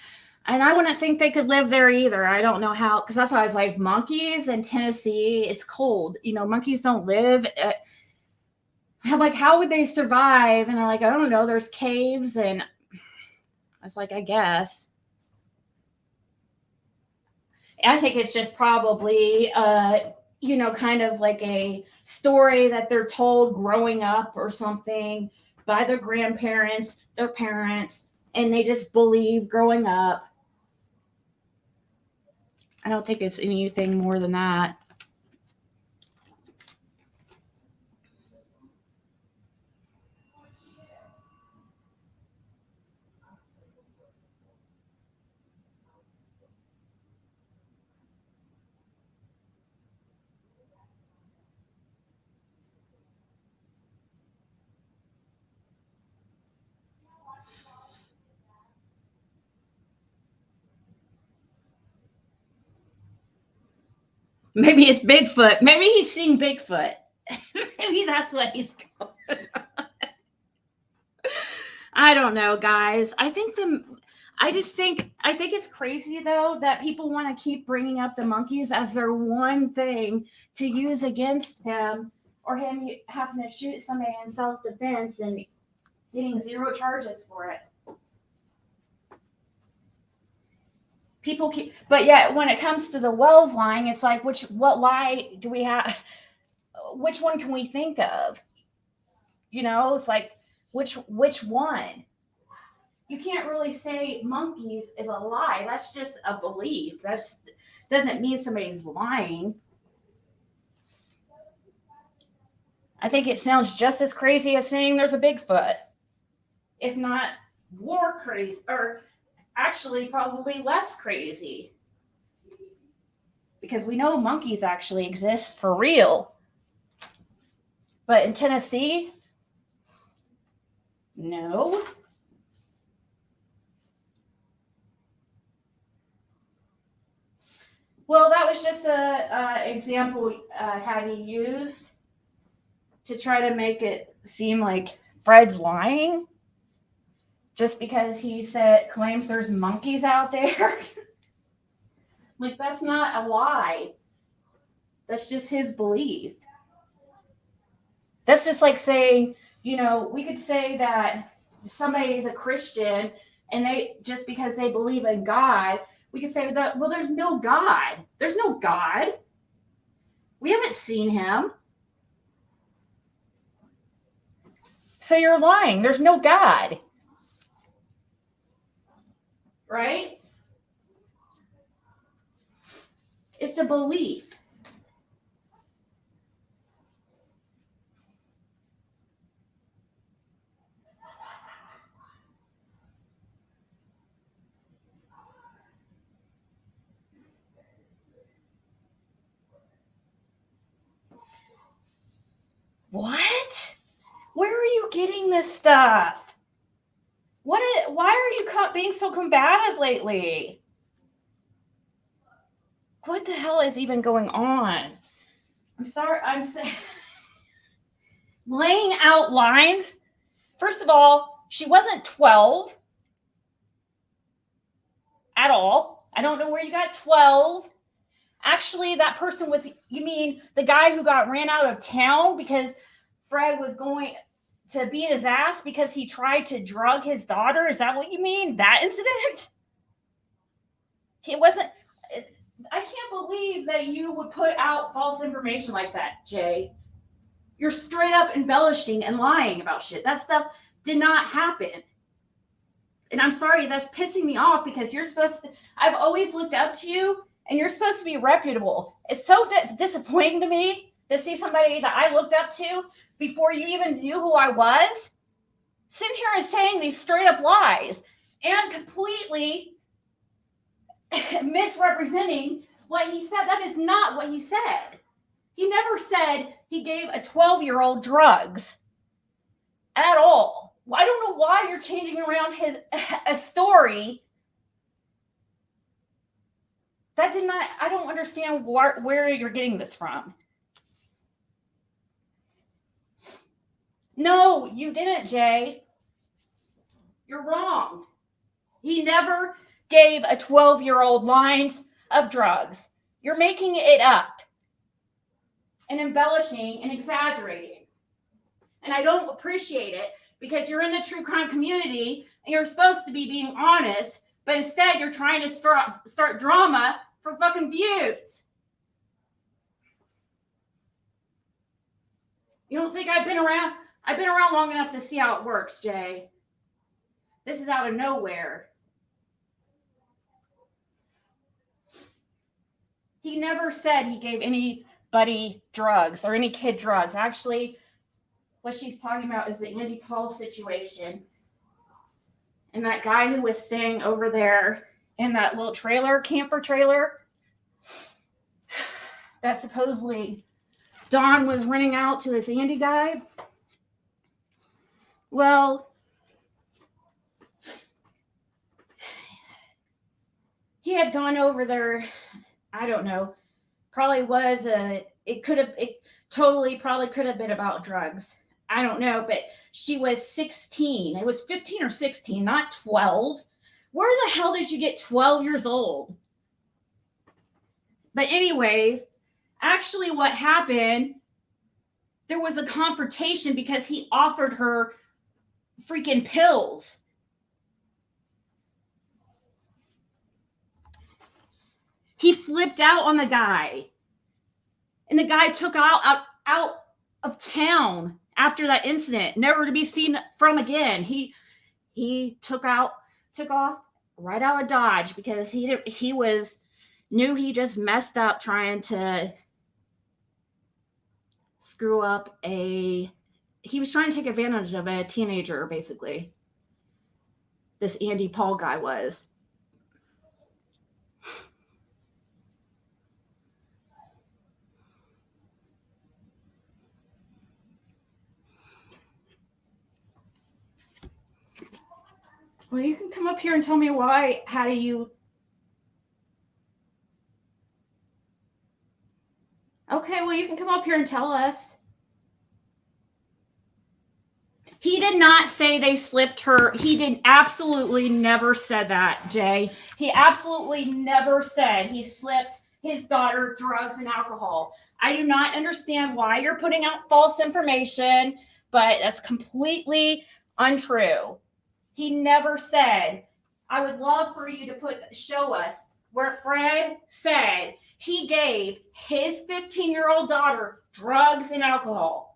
And I wouldn't think they could live there either. I don't know how, because that's why I was like, monkeys in Tennessee, it's cold. Monkeys don't live. I'm like, how would they survive? And they're like, I don't know. There's caves. And I was like, I guess. I think it's just probably, kind of like a story that they're told growing up or something by their grandparents, their parents, and they just believe growing up. I don't think it's anything more than that. Maybe it's Bigfoot. Maybe he's seen Bigfoot. Maybe that's what he's going. I don't know, guys. I think it's crazy though that people want to keep bringing up the monkeys as their one thing to use against him, or him having to shoot somebody in self-defense and getting 0 charges for it. People keep, but yet when it comes to the Wells lying, it's like, what lie do we have? Which one can we think of? It's like, which one? You can't really say monkeys is a lie. That's just a belief. That doesn't mean somebody's lying. I think it sounds just as crazy as saying there's a Bigfoot, if not more crazy, or actually probably less crazy, because we know monkeys actually exist for real. But in Tennessee, no. Well, that was just a example Hattie used to try to make it seem like Fred's lying, just because he claims there's monkeys out there. Like, that's not a lie. That's just his belief. That's just like saying, we could say that somebody is a Christian and they, just because they believe in God, we could say that, well, there's no God. There's no God. We haven't seen him. So you're lying. There's no God. Right? It's a belief. What? Where are you getting this stuff? Why are you being so combative lately? What the hell is even going on? I'm sorry. I'm saying laying out lines. First of all, she wasn't 12 at all. I don't know where you got 12. Actually, that person was, you mean the guy who got ran out of town because Fred was going to beat his ass because he tried to drug his daughter? Is that what you mean? That incident? He wasn't. I can't believe that you would put out false information like that, Jay. You're straight up embellishing and lying about shit. That stuff did not happen. And I'm sorry, that's pissing me off because you're supposed to. I've always looked up to you and you're supposed to be reputable. It's so disappointing to me to see somebody that I looked up to before you even knew who I was sitting here and saying these straight up lies and completely misrepresenting what he said. That is not what he said. He never said he gave a 12-year-old drugs at all. I don't know why you're changing around a story. That did not, I don't understand where you're getting this from. No, you didn't, Jay. You're wrong. He never gave a 12-year-old lines of drugs. You're making it up and embellishing and exaggerating. And I don't appreciate it because you're in the true crime community and you're supposed to be being honest, but instead you're trying to start drama for fucking views. You don't think I've been around? I've been around long enough to see how it works, Jay. This is out of nowhere. He never said he gave anybody drugs or any kid drugs. Actually, what she's talking about is the Andy Paul situation. And that guy who was staying over there in that little camper trailer, that supposedly Dawn was renting out to this Andy guy. Well, he had gone over there, I don't know, it totally probably could have been about drugs. I don't know, but she was 16. It was 15 or 16, not 12. Where the hell did you get 12 years old? But anyways, actually what happened, there was a confrontation because he offered her freaking pills. He flipped out on the guy. And the guy took out of town after that incident, never to be seen from again. He took off right out of Dodge because he knew he just messed up trying to screw up he was trying to take advantage of a teenager, basically. This Andy Paul guy was. Well, you can come up here and tell me why. How do you? Okay, well, you can come up here and tell us. He did not say they slipped her. He did absolutely never said that, Jay. He absolutely never said he slipped his daughter drugs and alcohol. I do not understand why you're putting out false information, but that's completely untrue. He never said. I would love for you to show us where Fred said he gave his 15-year-old daughter drugs and alcohol.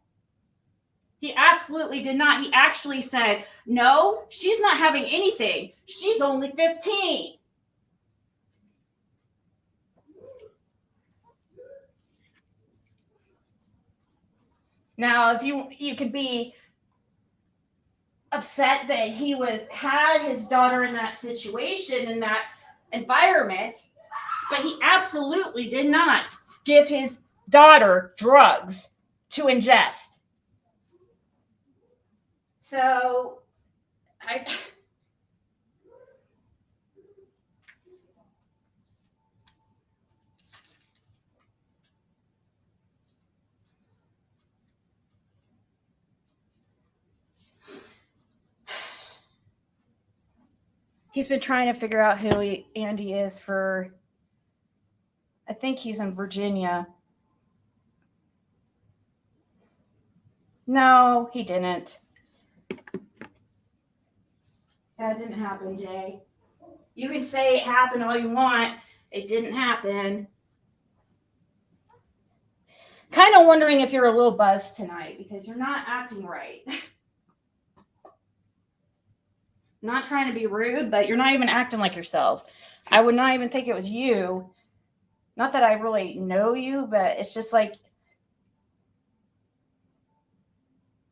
He absolutely did not. He actually said, no, she's not having anything. She's only 15. Now, if you could be upset that he had his daughter in that situation, in that environment, but he absolutely did not give his daughter drugs to ingest. So he's been trying to figure out who Andy is for, I think he's in Virginia. No, he didn't. That didn't happen, Jay. You can say it happened all you want. It didn't happen. Kind of wondering if you're a little buzzed tonight because you're not acting right. Not trying to be rude, but you're not even acting like yourself. I would not even think it was you. Not that I really know you, but it's just like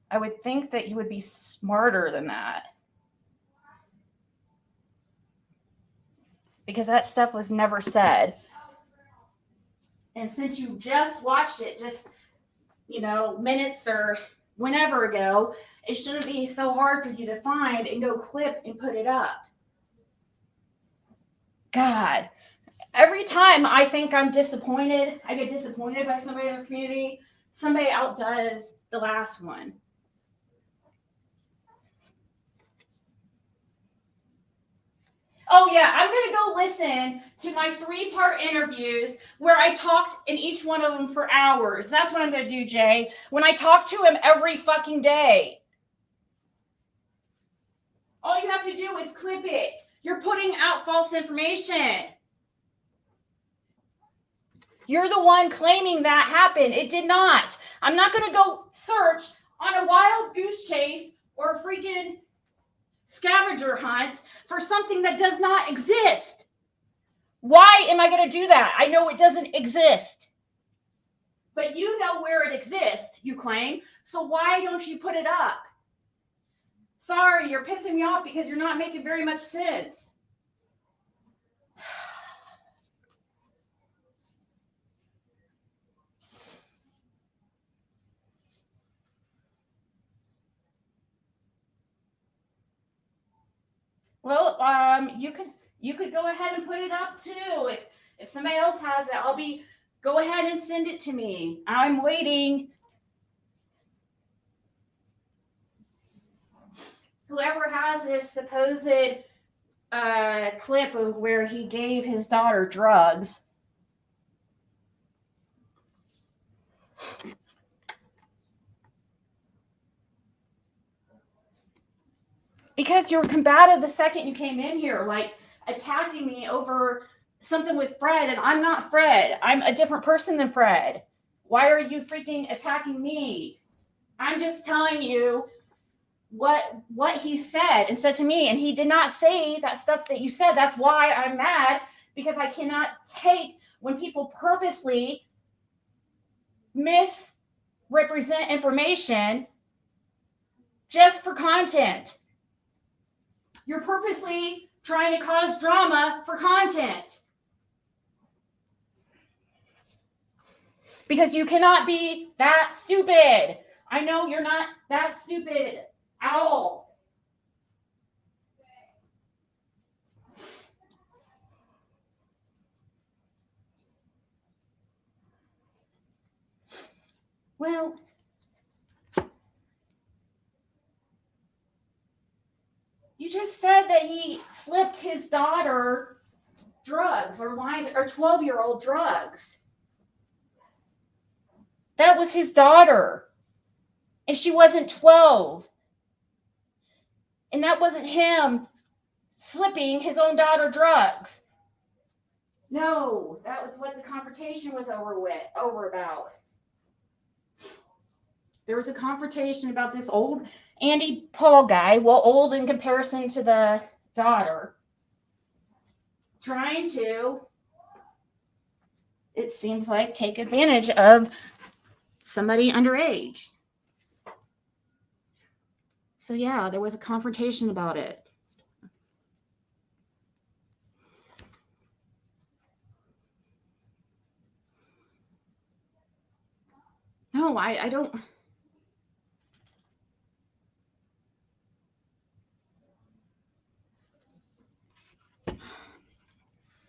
I would think that you would be smarter than that. Because that stuff was never said. And since you just watched it just, minutes or whenever ago, it shouldn't be so hard for you to find and go clip and put it up. God, every time I think I'm disappointed, I get disappointed by somebody in this community, somebody outdoes the last one. Oh, yeah, I'm going to go listen to my 3-part interviews where I talked in each one of them for hours. That's what I'm going to do, Jay. When I talk to him every fucking day. All you have to do is clip it. You're putting out false information. You're the one claiming that happened. It did not. I'm not going to go search on a wild goose chase or a freaking scavenger hunt for something that does not exist. Why am I going to do that? I know it doesn't exist. But you know where it exists, you claim. So why don't you put it up? Sorry, you're pissing me off because you're not making very much sense. Well, you could go ahead and put it up too. If somebody else has it, go ahead and send it to me. I'm waiting. Whoever has this supposed clip of where he gave his daughter drugs. Because you were combative the second you came in here, like attacking me over something with Fred, and I'm not Fred. I'm a different person than Fred. Why are you freaking attacking me? I'm just telling you what he said and said to me, and he did not say that stuff that you said. That's why I'm mad, because I cannot take when people purposely misrepresent information just for content. You're purposely trying to cause drama for content. Because you cannot be that stupid. I know you're not that stupid at all. Well, you just said that he slipped his daughter drugs or 12-year-old drugs. That was his daughter. And she wasn't 12. And that wasn't him slipping his own daughter drugs. No, that was what the confrontation was over about. There was a confrontation about this old Andy Paul guy, well, old in comparison to the daughter, trying to, it seems like, take advantage of somebody underage. So yeah, there was a confrontation about it. No, I don't.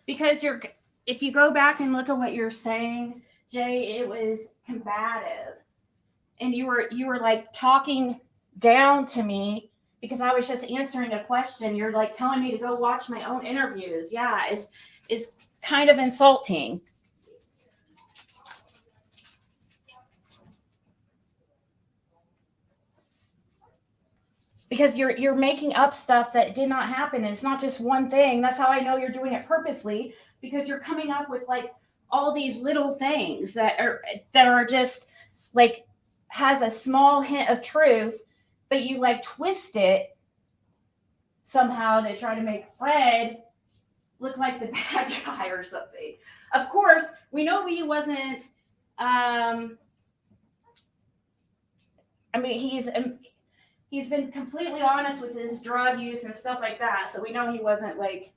Because if you go back and look at what you're saying, Jay, it was combative. And you were like talking down to me because I was just answering a question. You're like telling me to go watch my own interviews. Yeah, it's kind of insulting. because you're making up stuff that did not happen. And it's not just one thing. That's how I know you're doing it purposely, because you're coming up with like all these little things that are just like has a small hint of truth, but you like twist it somehow to try to make Fred look like the bad guy or something. Of course, we know he wasn't. I mean, he's been completely honest with his drug use and stuff like that, so we know he wasn't like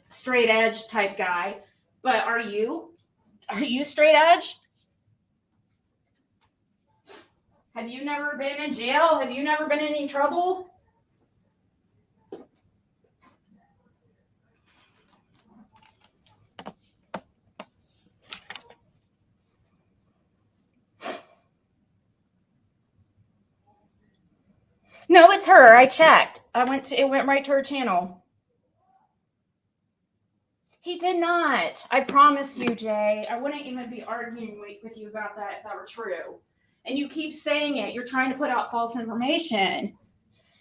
straight edge type guy. But are you straight edge? Have you never been in jail? Have you never been in any trouble? No, it's her. I checked. It went right to her channel. He did not. I promise you, Jay. I wouldn't even be arguing with you about that if that were true. And you keep saying it. You're trying to put out false information.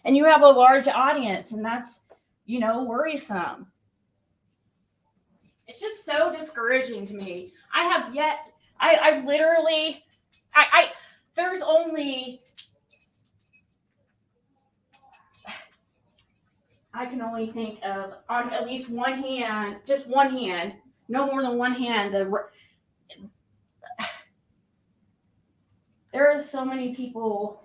And you have a large audience, and that's, worrisome. It's just so discouraging to me. There's only, I can only think of on at least one hand, just one hand, no more than one hand. There are so many people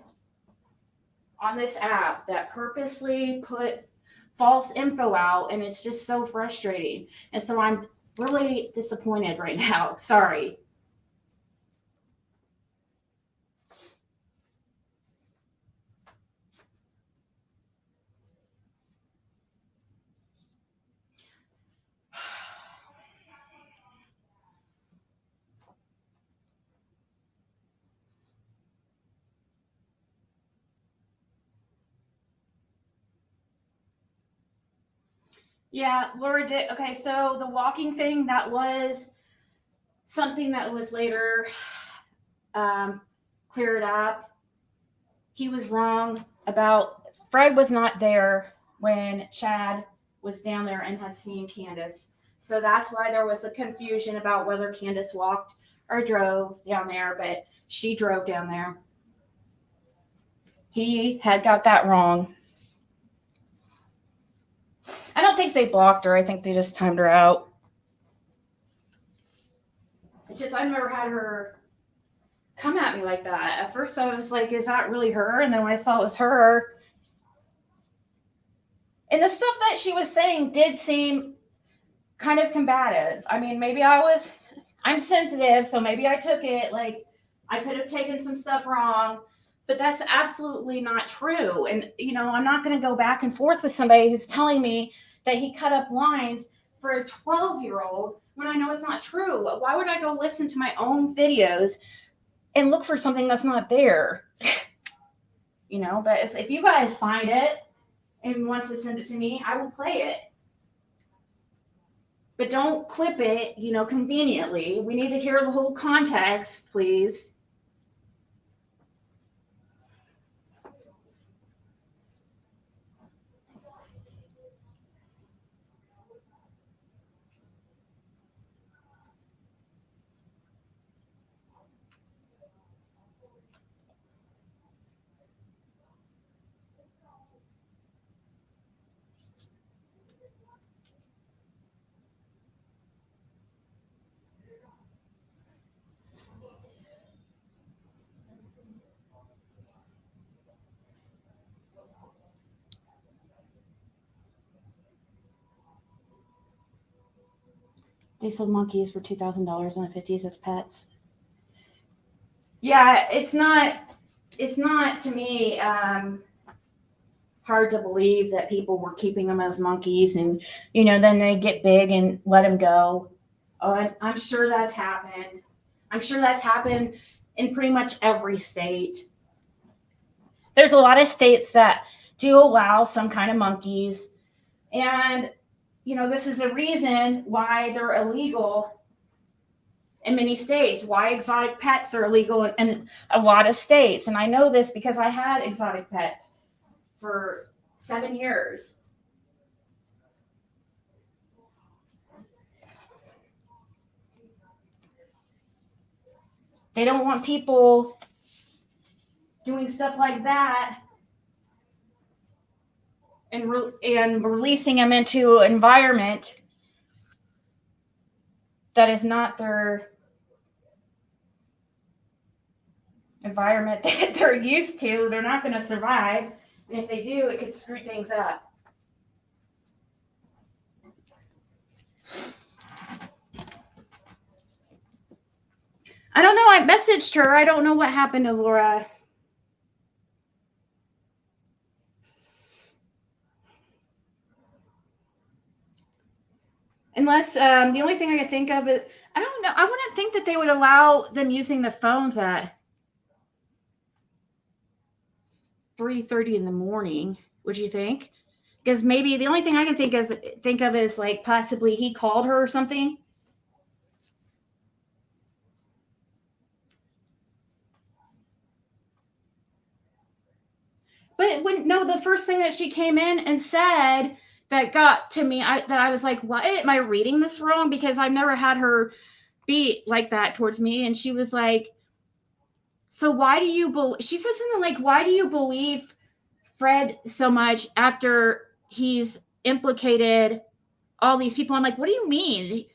on this app that purposely put false info out, and it's just so frustrating. And so I'm really disappointed right now. Sorry. Yeah, Laura did. Okay, so the walking thing, that was something that was later cleared up. He was wrong about, Fred was not there when Chad was down there and had seen Candace. So that's why there was a confusion about whether Candace walked or drove down there, but she drove down there. He had got that wrong. I don't think they blocked her. I think they just timed her out. It's just, I've never had her come at me like that. At first I was like, is that really her? And then when I saw it was her, and the stuff that she was saying did seem kind of combative. I mean, maybe I'm sensitive, so maybe I took it like I could have taken some stuff wrong, but that's absolutely not true. And, I'm not going to go back and forth with somebody who's telling me that he cut up lines for a 12-year-old when I know it's not true. Why would I go listen to my own videos and look for something that's not there? But if you guys find it and want to send it to me, I will play it. But don't clip it, conveniently. We need to hear the whole context, please. They sold monkeys for $2,000 in the 50s as pets. Yeah, it's not to me hard to believe that people were keeping them as monkeys, and then they get big and let them go. Oh, I'm sure that's happened. I'm sure that's happened in pretty much every state. There's a lot of states that do allow some kind of monkeys, and this is a reason why they're illegal in many states, why exotic pets are illegal in a lot of states. And I know this because I had exotic pets for 7 years. They don't want people doing stuff like that and releasing them into an environment that is not their environment that they're used to. They're not going to survive. And if they do, it could screw things up. I don't know. I messaged her. I don't know what happened to Laura. Unless the only thing I can think of is, I don't know. I wouldn't think that they would allow them using the phones at 3:30 in the morning. Would you think? Because maybe the only thing I can think of is like possibly he called her or something. But the first thing that she came in and said that got to me, I was like, what? Am I reading this wrong? Because I've never had her be like that towards me. And she was like, so why do you believe, she said something like, why do you believe Fred so much after he's implicated all these people? I'm like, what do you mean?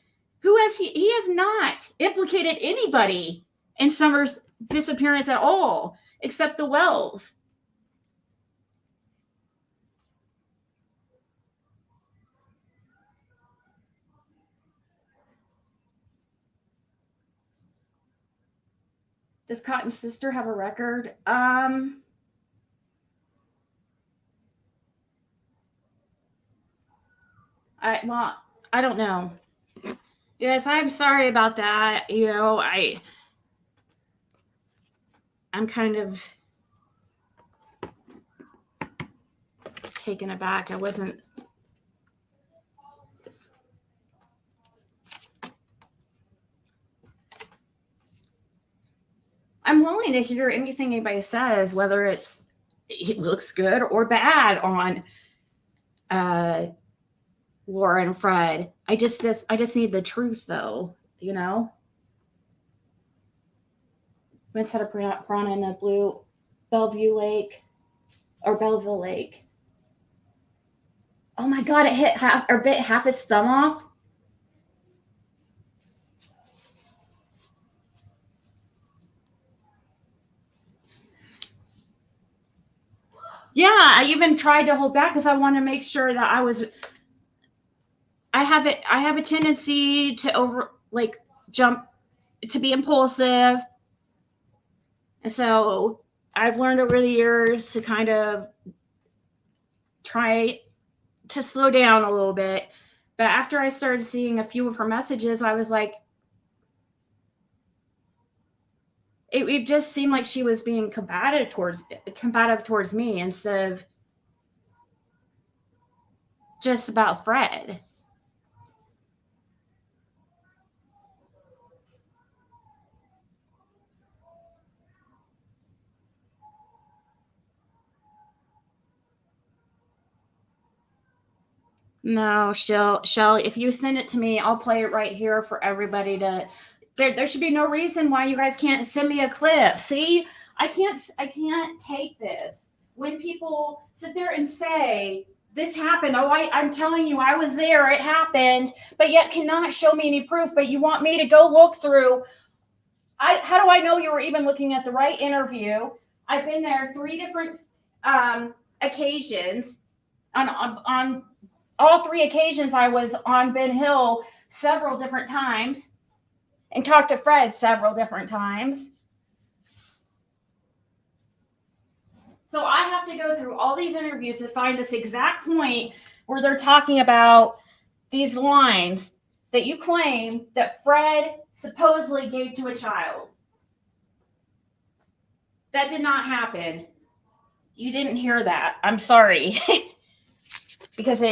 He has not implicated anybody in Summer's disappearance at all, except the Wells. Does Cotton's sister have a record? I don't know. Yes, I'm sorry about that. I'm kind of taken aback. I'm willing to hear anything anybody says, whether it looks good or bad on Laura and Fred. I just need the truth, though. Vince had a piranha in the blue Belleville Lake. Oh my God! It bit half his thumb off. Yeah, I even tried to hold back because I want to make sure that I have a tendency to jump, to be impulsive. And so I've learned over the years to kind of try to slow down a little bit. But after I started seeing a few of her messages, I was like, it just seemed like she was being combative towards me instead of just about Fred. No, Shell, if you send it to me, I'll play it right here for everybody to. There should be no reason why you guys can't send me a clip. See, I can't take this when people sit there and say this happened. Oh, I'm telling you, I was there. It happened, but yet cannot show me any proof. But you want me to go look through. How do I know you were even looking at the right interview? I've been there 3 different occasions. On all 3 occasions, I was on Ben Hill several different times and talked to Fred several different times. So I have to go through all these interviews to find this exact point where they're talking about these lines that you claim that Fred supposedly gave to a child. That did not happen. You didn't hear that. I'm sorry. Because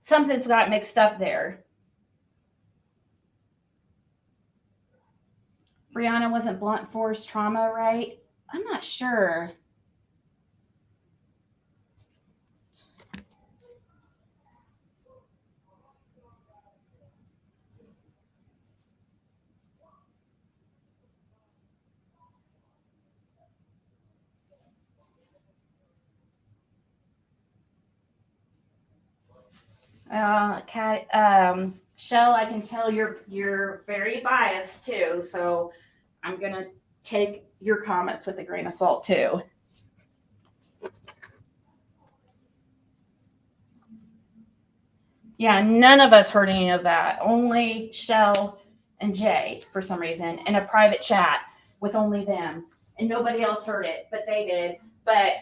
something's got mixed up there. Brianna wasn't blunt force trauma, right? I'm not sure. Shell, I can tell you're very biased too, so I'm gonna take your comments with a grain of salt too. Yeah, none of us heard any of that. Only Shell and Jay for some reason in a private chat with only them, and nobody else heard it, but they did. But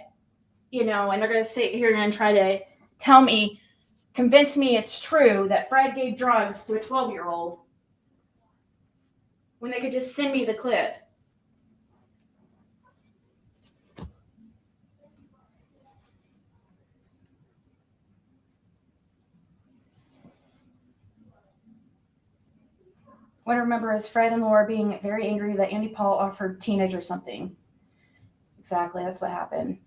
and they're gonna sit here and try to tell me, convince me it's true that Fred gave drugs to a 12-year-old when they could just send me the clip. What I remember is Fred and Laura being very angry that Andy Paul offered teenager something. Exactly, that's what happened.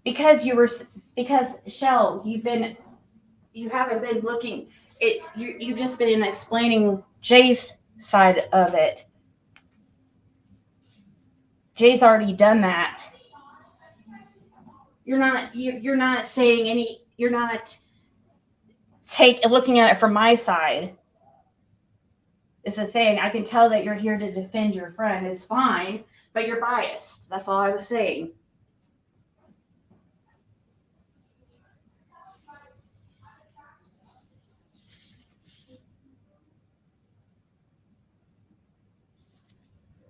Because Shell, you haven't been looking. You've just been explaining Jay's side of it. Jay's already done that. You're not saying any. You're not looking at it from my side. It's a thing. I can tell that you're here to defend your friend. It's fine, but you're biased. That's all I was saying.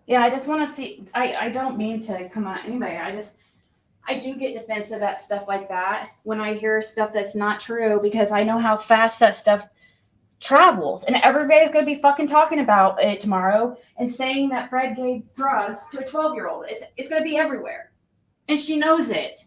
Yeah, I just want to see. I don't mean to come at anybody. I do get defensive at stuff like that when I hear stuff that's not true, because I know how fast that stuff travels, and everybody's going to be fucking talking about it tomorrow and saying that Fred gave drugs to a 12-year-old. It's going to be everywhere, and she knows it.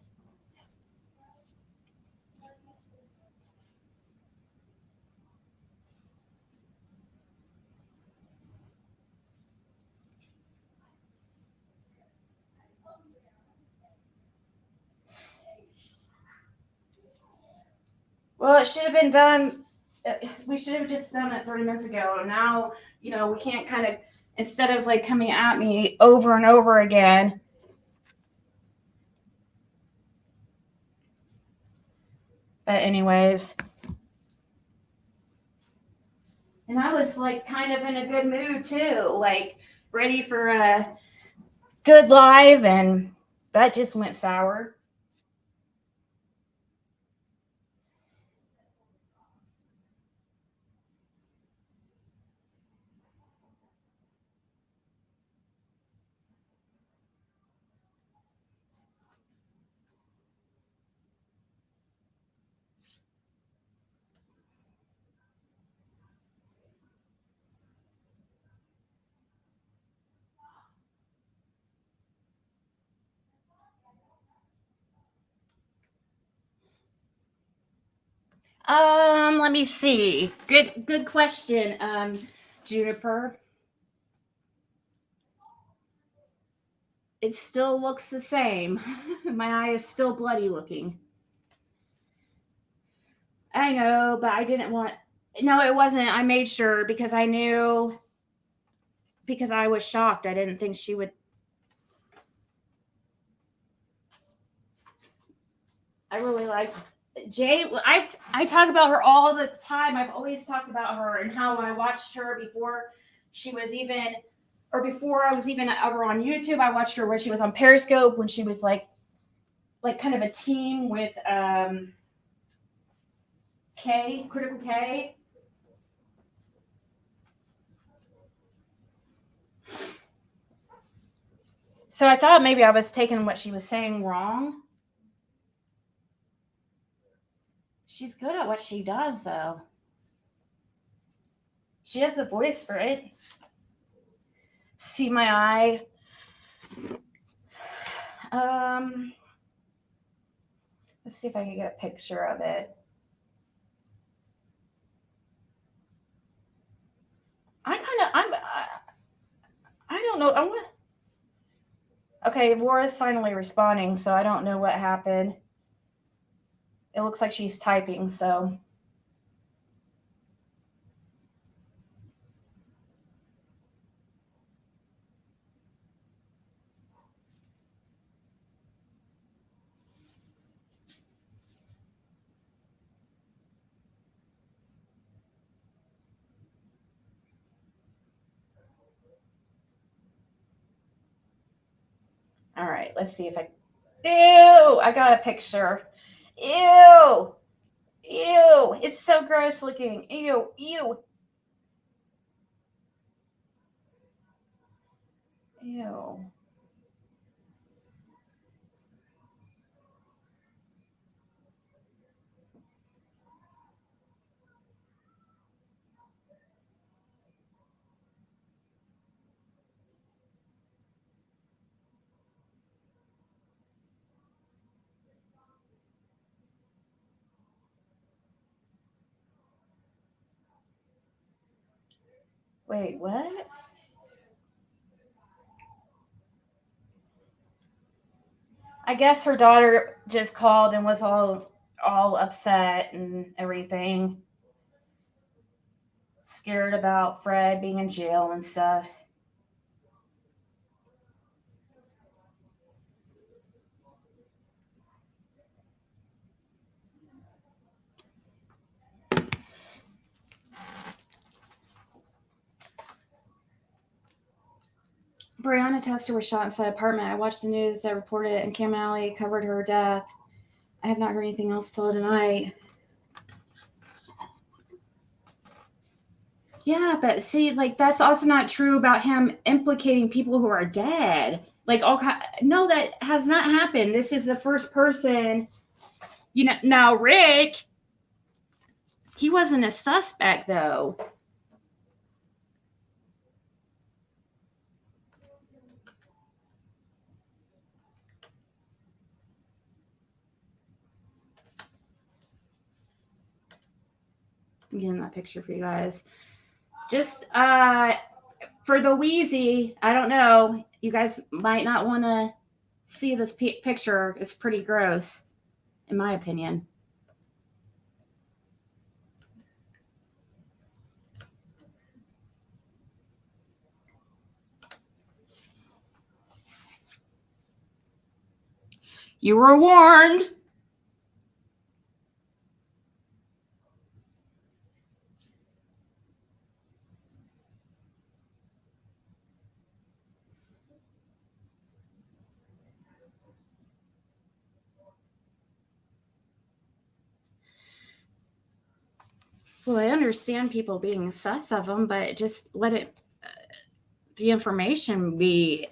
Well, it should have been done. We should have just done it 30 minutes ago. And now, we can't kind of, instead of like coming at me over and over again. But anyways. And I was like kind of in a good mood too, like ready for a good live, and that just went sour. Let me see. Good question, Juniper. It still looks the same. My eye is still bloody looking. I know, but I didn't want. No, it wasn't. I made sure because I knew. Because I was shocked. I didn't think she would. I really like Jay. I talk about her all the time. I've always talked about her and how I watched her before she was even, or before I was even ever on YouTube. I watched her when she was on Periscope, when she was like kind of a team with Critical K. So I thought maybe I was taking what she was saying wrong. She's good at what she does, though. She has a voice for it. See my eye. Let's see if I can get a picture of it. I don't know. Okay, Laura's finally responding, so I don't know what happened. It looks like she's typing, so. All right, let's see if I. Ew! I got a picture. Ew! Ew! It's so gross looking. Ew! Ew! Ew. Wait, what? I guess her daughter just called and was all upset and everything. Scared about Fred being in jail and stuff. Breonna Tester was shot inside an apartment. I watched the news that reported it, and Cam Alley covered her death. I have not heard anything else till tonight. Yeah, but see, like that's also not true about him implicating people who are dead. Like no, that has not happened. This is the first person. You know, now Rick, he wasn't a suspect though. I'm getting that picture for you guys. Just for the Wheezy, I don't know. You guys might not want to see this picture. It's pretty gross, in my opinion. You were warned. Well, I understand people being sus of them, but just let it, the information be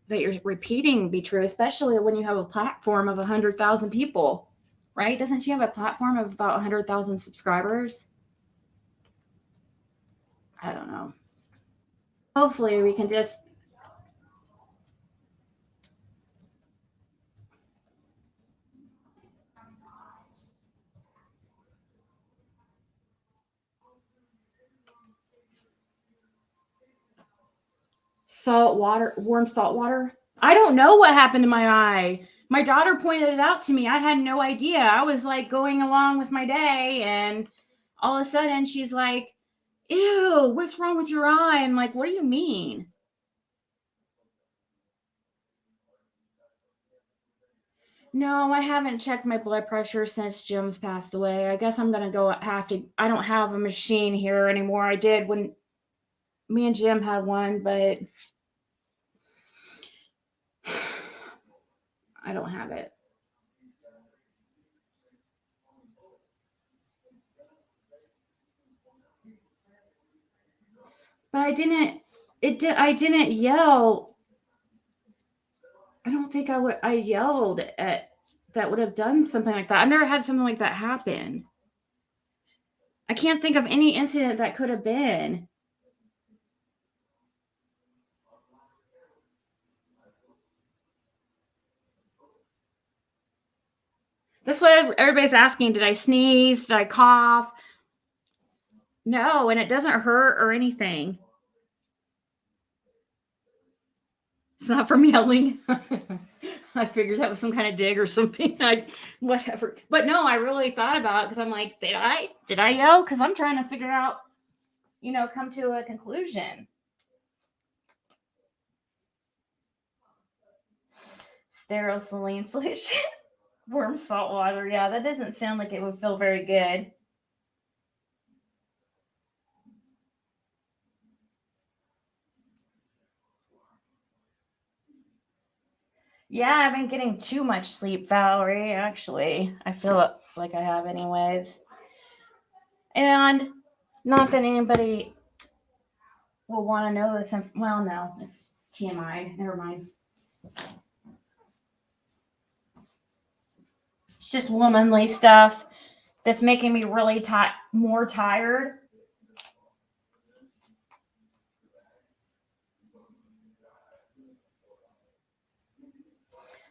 that you're repeating be true, especially when you have a platform of 100,000 people, right? Doesn't she have a platform of about 100,000 subscribers? I don't know. Hopefully we can just warm salt water. I don't know what happened to my eye. My daughter pointed it out to me. I had no idea. I was like going along with my day, and all of a sudden she's like, ew, what's wrong with your eye? I'm like, what do you mean? No, I haven't checked my blood pressure since Jim's passed away. I guess I'm gonna I don't have a machine here anymore. I did when me and Jim had one, but I don't have it. But I didn't yell. I don't think I yelled at that would have done something like that. I've never had something like that happen. I can't think of any incident that could have been. That's what everybody's asking. Did I sneeze? Did I cough? No, and it doesn't hurt or anything. It's not from yelling. I figured that was some kind of dig or something. Whatever. But no, I really thought about it because I'm like, did I yell? Because I'm trying to figure out, come to a conclusion. Sterile saline solution. Warm salt water. Yeah, that doesn't sound like it would feel very good. Yeah, I've been getting too much sleep, Valerie, actually. I feel like I have anyways. And not that anybody will want to know this. Well, no, it's TMI. Never mind. It's just womanly stuff that's making me really more tired.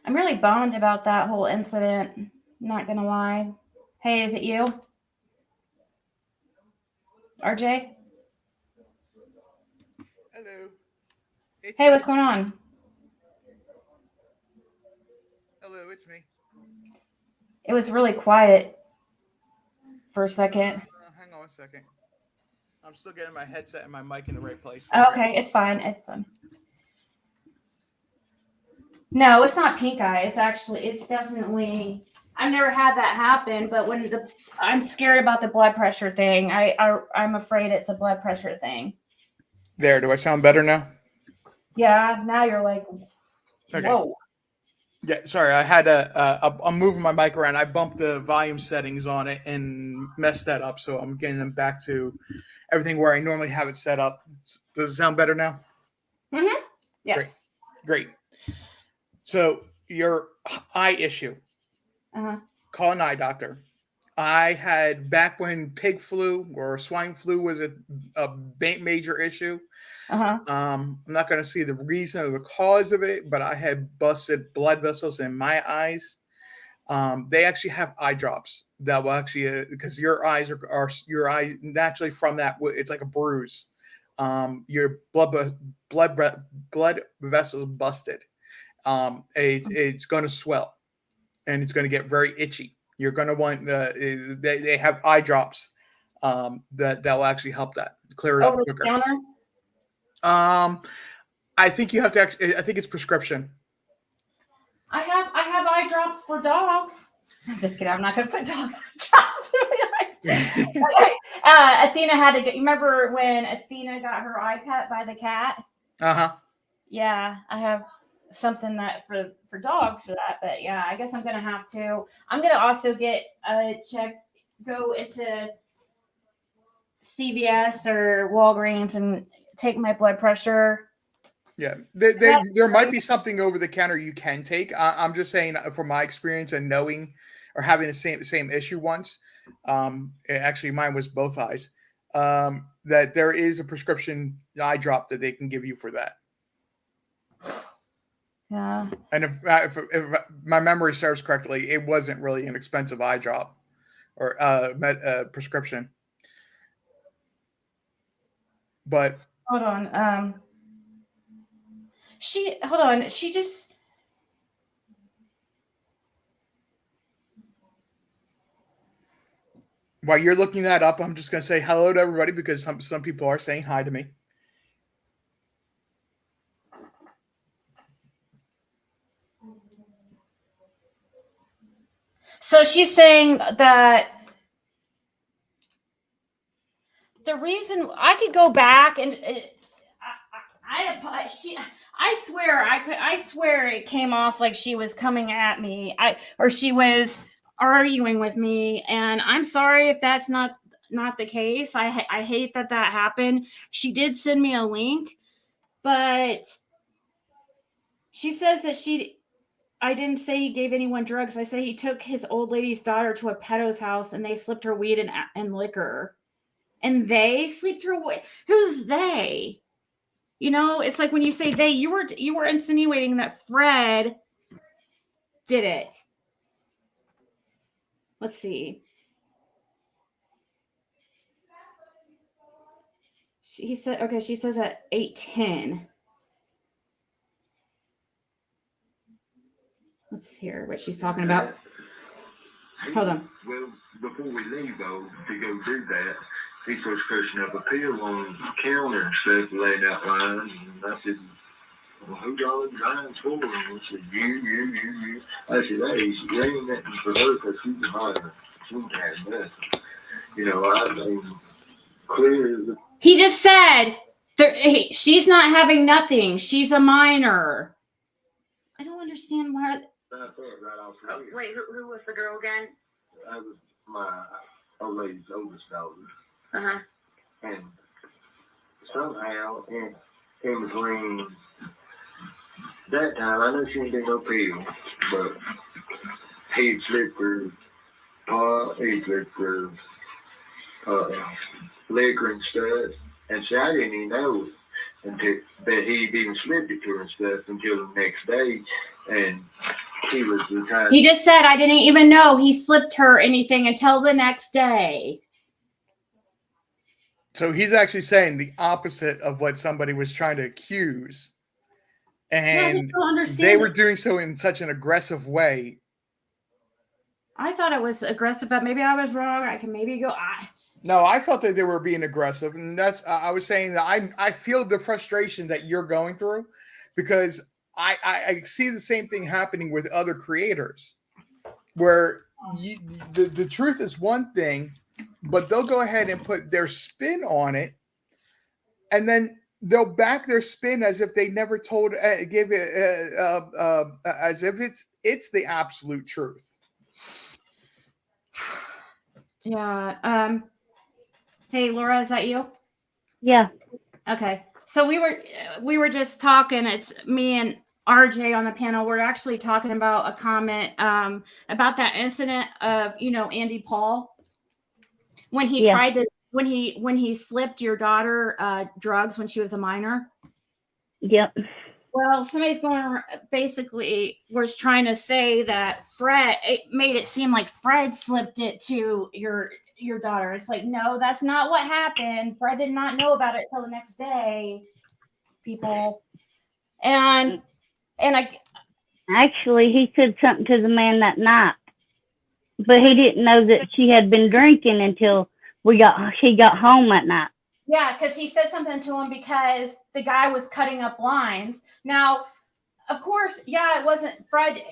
I'm really bummed about that whole incident. Not gonna lie. Hey, is it you? RJ? Hello. Hey, what's going on? Hello, it's me. It was really quiet for a second. Hang on a second. I'm still getting my headset and my mic in the right place. Okay, it's fine. It's fine. No, it's not pink eye. It's definitely. I've never had that happen, but I'm scared about the blood pressure thing. I'm afraid it's a blood pressure thing. There, do I sound better now? Yeah, now you're like, Okay. whoa. Yeah, sorry, I had I'm moving my mic around. I bumped the volume settings on it and messed that up, so I'm getting them back to everything where I normally have it set up. Does it sound better now? Mm-hmm. Yes. Great. So your eye issue. Uh-huh. Call an eye doctor. I had back when pig flu or swine flu was a major issue. Uh-huh. I'm not going to see the reason or the cause of it, but I had busted blood vessels in my eyes. They actually have eye drops that will actually, because your eyes are your eye naturally from that, it's like a bruise. Your blood vessels busted. It's going to swell and it's going to get very itchy. You're going to want they have eye drops that will actually help that clear it up quicker. Counter? I think you have to actually. I think it's prescription. I have eye drops for dogs. I'm just kidding. I'm not going to put dog drops in my eyes. Athena had to get. You remember when Athena got her eye cut by the cat? Yeah, I have something that for dogs for that. But yeah, I guess I'm going to have to. I'm going to also get checked. Go into CVS or Walgreens and take my blood pressure. Yeah, there might be something over the counter you can take. I'm just saying from my experience and knowing or having the same issue once. Actually, mine was both eyes. That there is a prescription eye drop that they can give you for that. Yeah. And if my memory serves correctly, it wasn't really an expensive eye drop or prescription. But hold on. Hold on. She just. While you're looking that up, I'm just going to say hello to everybody because some people are saying hi to me. So she's saying that the reason I could go back and I swear it came off like she was coming at me. Or she was arguing with me, and I'm sorry if that's not the case. I hate that happened. She did send me a link, but she says that I didn't say he gave anyone drugs. I say he took his old lady's daughter to a pedo's house and they slipped her weed and liquor. And they slipped her away. Who's they? It's like when you say they, you were insinuating that Fred did it. let's see. She said, okay, she says at 8:10. Let's hear what she's talking about. Hold on. Well, before we leave, though, to go do that, he starts cursing up a pill on the counter and stuff, laying out lines. And I said, well, who y'all in lines for? And he said, you. I said, hey, there ain't nothing for her because she's a minor. She ain't had nothing. You know, I mean, clear as the He just said she's not having nothing. She's a minor. I don't understand why. right off the head. Wait, who was the girl again? That was my old lady's oldest daughter. Uh-huh. And somehow, in between that time, I know she didn't do no pill, but he'd slipped her pot, he'd slipped her liquor and stuff. And see, I didn't even know until that he'd even slipped it to her and stuff until the next day. And he was the kind. He just said I didn't even know he slipped her anything until the next day. So he's actually saying the opposite of what somebody was trying to accuse. I just And don't understand. they were doing so in such an aggressive way. I thought it was aggressive, but maybe I was wrong. I can maybe go. No, I felt that they were being aggressive. And that's, I was saying that I feel the frustration that you're going through because I see the same thing happening with other creators where the truth is one thing, but they'll go ahead and put their spin on it, and then they'll back their spin as if they never told, give it, as if it's the absolute truth. Yeah. Hey, Laura, is that you? Yeah. Okay. So we were just talking. It's me and RJ on the panel. We're actually talking about a comment about that incident of Andy Paul when he tried to when he slipped your daughter drugs when she was a minor. Yep. Well, somebody's was trying to say that it made it seem like Fred slipped it to your daughter. It's like, no, that's not what happened. Fred did not know about it till the next day, people. And actually, he said something to the man that night, but he didn't know that she had been drinking until she got home that night. Yeah, because he said something to him because the guy was cutting up lines. Now, of course, yeah, it wasn't Fred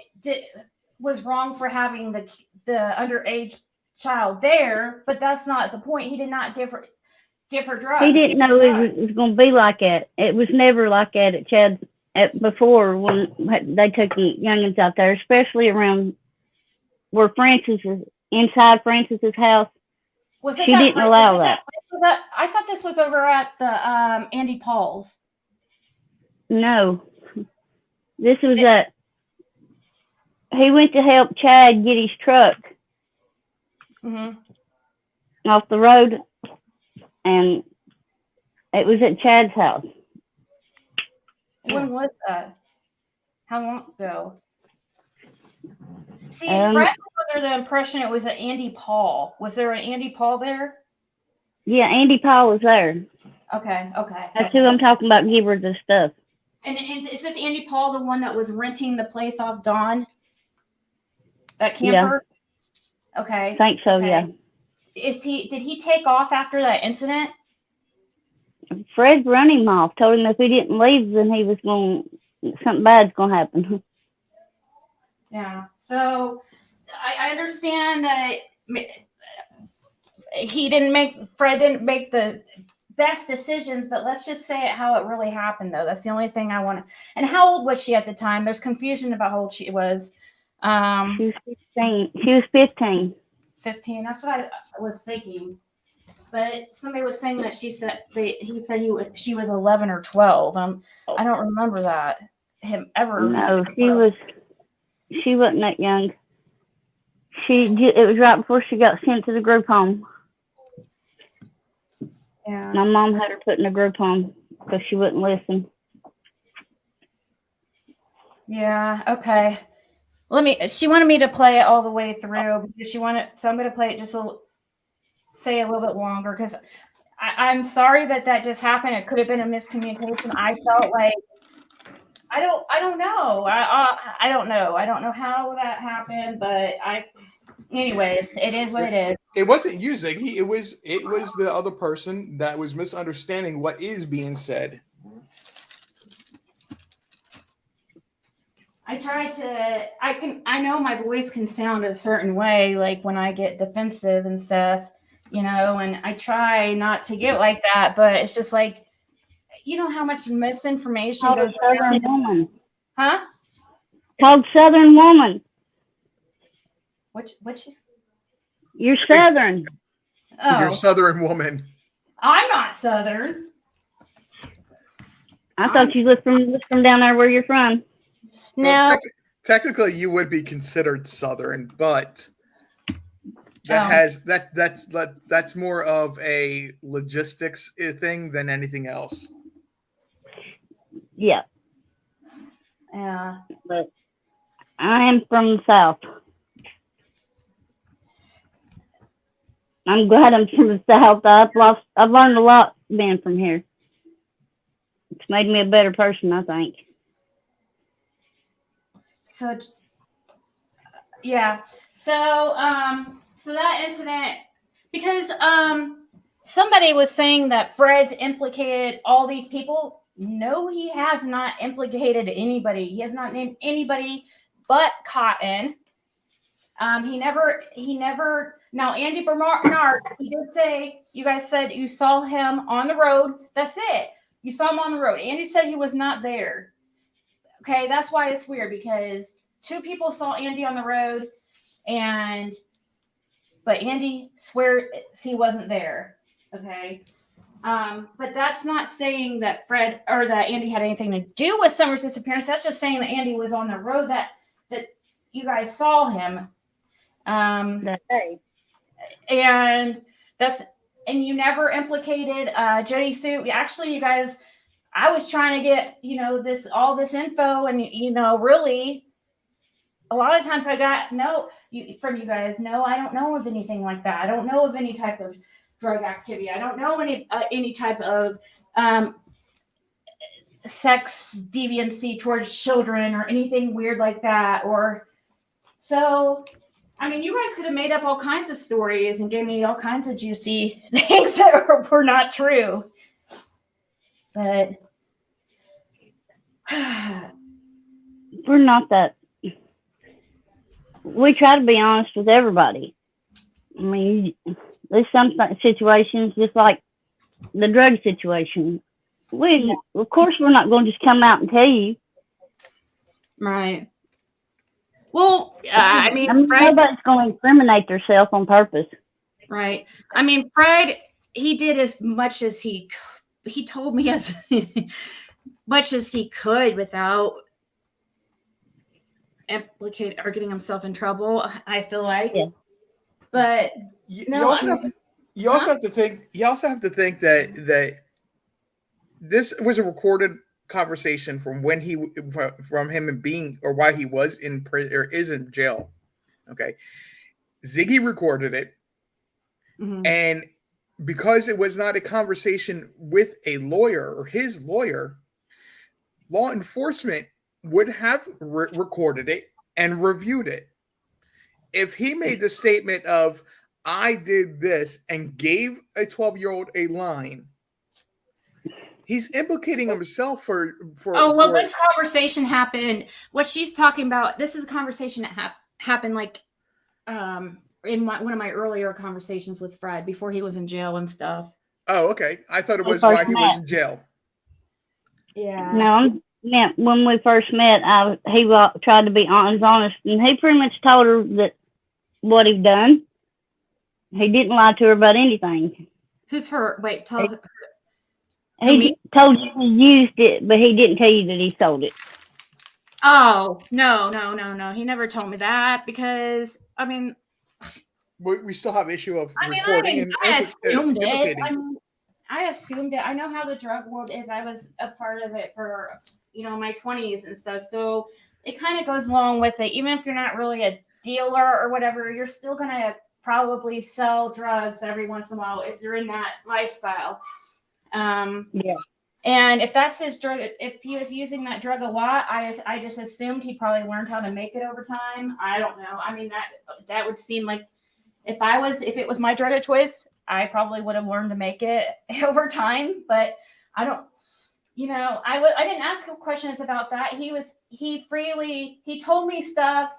was wrong for having the underage child there, but that's not the point. He did not give her drugs. He didn't know it was going to be like that. It was never like that at Chad's before when they took the youngins out there, especially around where Francis is inside Francis's house. He didn't allow that. I thought this was over at the Andy Paul's. No, this was he went to help Chad get his truck off the road, and it was at Chad's house. When was that? How long ago? See, Fred was under the impression it was an Andy Paul. Was there an Andy Paul there? Yeah, Andy Paul was there. Okay. That's who I'm talking about. Give her the stuff. And is this Andy Paul the one that was renting the place off Dawn? That camper? Yeah. Okay. I think so, yeah. Did he take off after that incident? Fred run him off, told him if he didn't leave, then something bad's going to happen. Yeah. So I understand that Fred didn't make the best decisions, but let's just say it how it really happened, though. That's the only thing I want to. And how old was she at the time? There's confusion about how old she was. She was 15. She was 15. 15. That's what I was thinking. But somebody was saying that he said she was 11 or 12. I don't remember that him ever. No, she wasn't that young. It was right before she got sent to the group home. Yeah. My mom had her put in a group home because she wouldn't listen. Yeah. Okay. She wanted me to play it all the way through because she wanted, so I'm going to play it say a little bit longer because I'm sorry that just happened. It could have been a miscommunication. I felt like, I don't know. I don't know. I don't know how that happened, but anyways, it is what it is. It wasn't you, Ziggy. It was the other person that was misunderstanding what is being said. I know my voice can sound a certain way, like when I get defensive and stuff, and I try not to get like that, but it's just like, you know how much misinformation Called a goes Southern around. woman. Huh? Called Southern woman. What she's? You're Southern. Oh, You're a Southern woman. I'm not Southern. I thought you lived from down there where you're from. No, Well, technically, you would be considered Southern, but that's more of a logistics thing than anything else. Yeah, yeah. but I am from the South. I'm glad I'm from the South. I've learned a lot being from here. It's made me a better person, I think. So, yeah. So that incident, because somebody was saying that Fred's implicated all these people. No, he has not implicated anybody. He has not named anybody but Cotton. He never. Now, Andy Bernard, he did say, you guys said you saw him on the road. That's it. You saw him on the road. Andy said he was not there. Okay, that's why it's weird, because 2 people saw Andy on the road, but Andy swears he wasn't there. Okay. But that's not saying that Fred or that Andy had anything to do with Summer's disappearance. That's just saying that Andy was on the road that you guys saw him. That day. And you never implicated Jody Sue. Actually, you guys, I was trying to get all this info, and really, a lot of times I got from you guys. No, I don't know of anything like that. I don't know of any type of drug activity. I don't know any type of sex deviancy towards children or anything weird like that. Or so. I mean, you guys could have made up all kinds of stories and gave me all kinds of juicy things that were not true. But We're not that. We try to be honest with everybody. I mean, there's some situations, just like the drug situation. Of course, we're not going to just come out and tell you. right. Well, I mean, Fred, nobody's going to incriminate themselves on purpose. right. I mean, Fred, he did as much as he told me as much as he could without implicating or getting himself in trouble, I feel like. Yeah. But you also have to think that this was a recorded conversation from him and being, or why he was in prison or is in jail. Okay. Ziggy recorded it. Mm-hmm. And because it was not a conversation with a lawyer or his lawyer, law enforcement would have recorded it and reviewed it. If he made the statement of, I did this, and gave a 12-year-old a line, he's implicating himself for. This conversation happened. What she's talking about, this is a conversation that happened like in one of my earlier conversations with Fred before he was in jail and stuff. Oh, okay. I thought it was why he was in jail. Yeah. No, when we first met, he tried to be honest, and he pretty much told her that what he'd done. He didn't lie to her about anything. Who's her? Wait, tell her. He told you he used it, but he didn't tell you that he sold it. Oh, no. He never told me that because, I mean... We still have issue of recording. I assumed it. I assumed it. I know how the drug world is. I was a part of it for, my 20s and stuff. So it kind of goes along with it. Even if you're not really a dealer or whatever, you're still gonna probably sell drugs every once in a while if you're in that lifestyle. Yeah. And if that's his drug, if he was using that drug a lot, I just assumed he probably learned how to make it over time. I don't know. I mean, that would seem like if it was my drug of choice, I probably would have learned to make it over time. But I don't, I didn't ask him questions about that. He told me stuff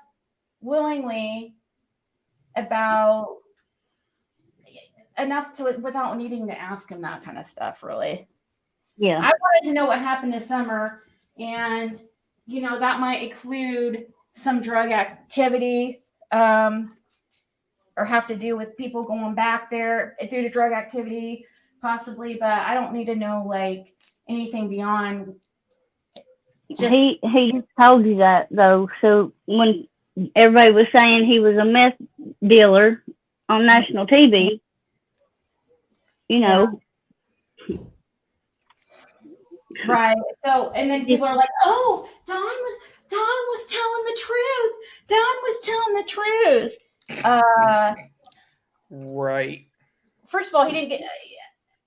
willingly about enough to without needing to ask him that kind of stuff, really. Yeah. I wanted to know what happened this summer, and that might include some drug activity, or have to do with people going back there due to drug activity, possibly. But I don't need to know like anything beyond. He just told you that though. So when everybody was saying he was a meth dealer on national TV, Right. So, and then people are like, "Oh, Don was telling the truth. Don was telling the truth." Right. First of all, he didn't get.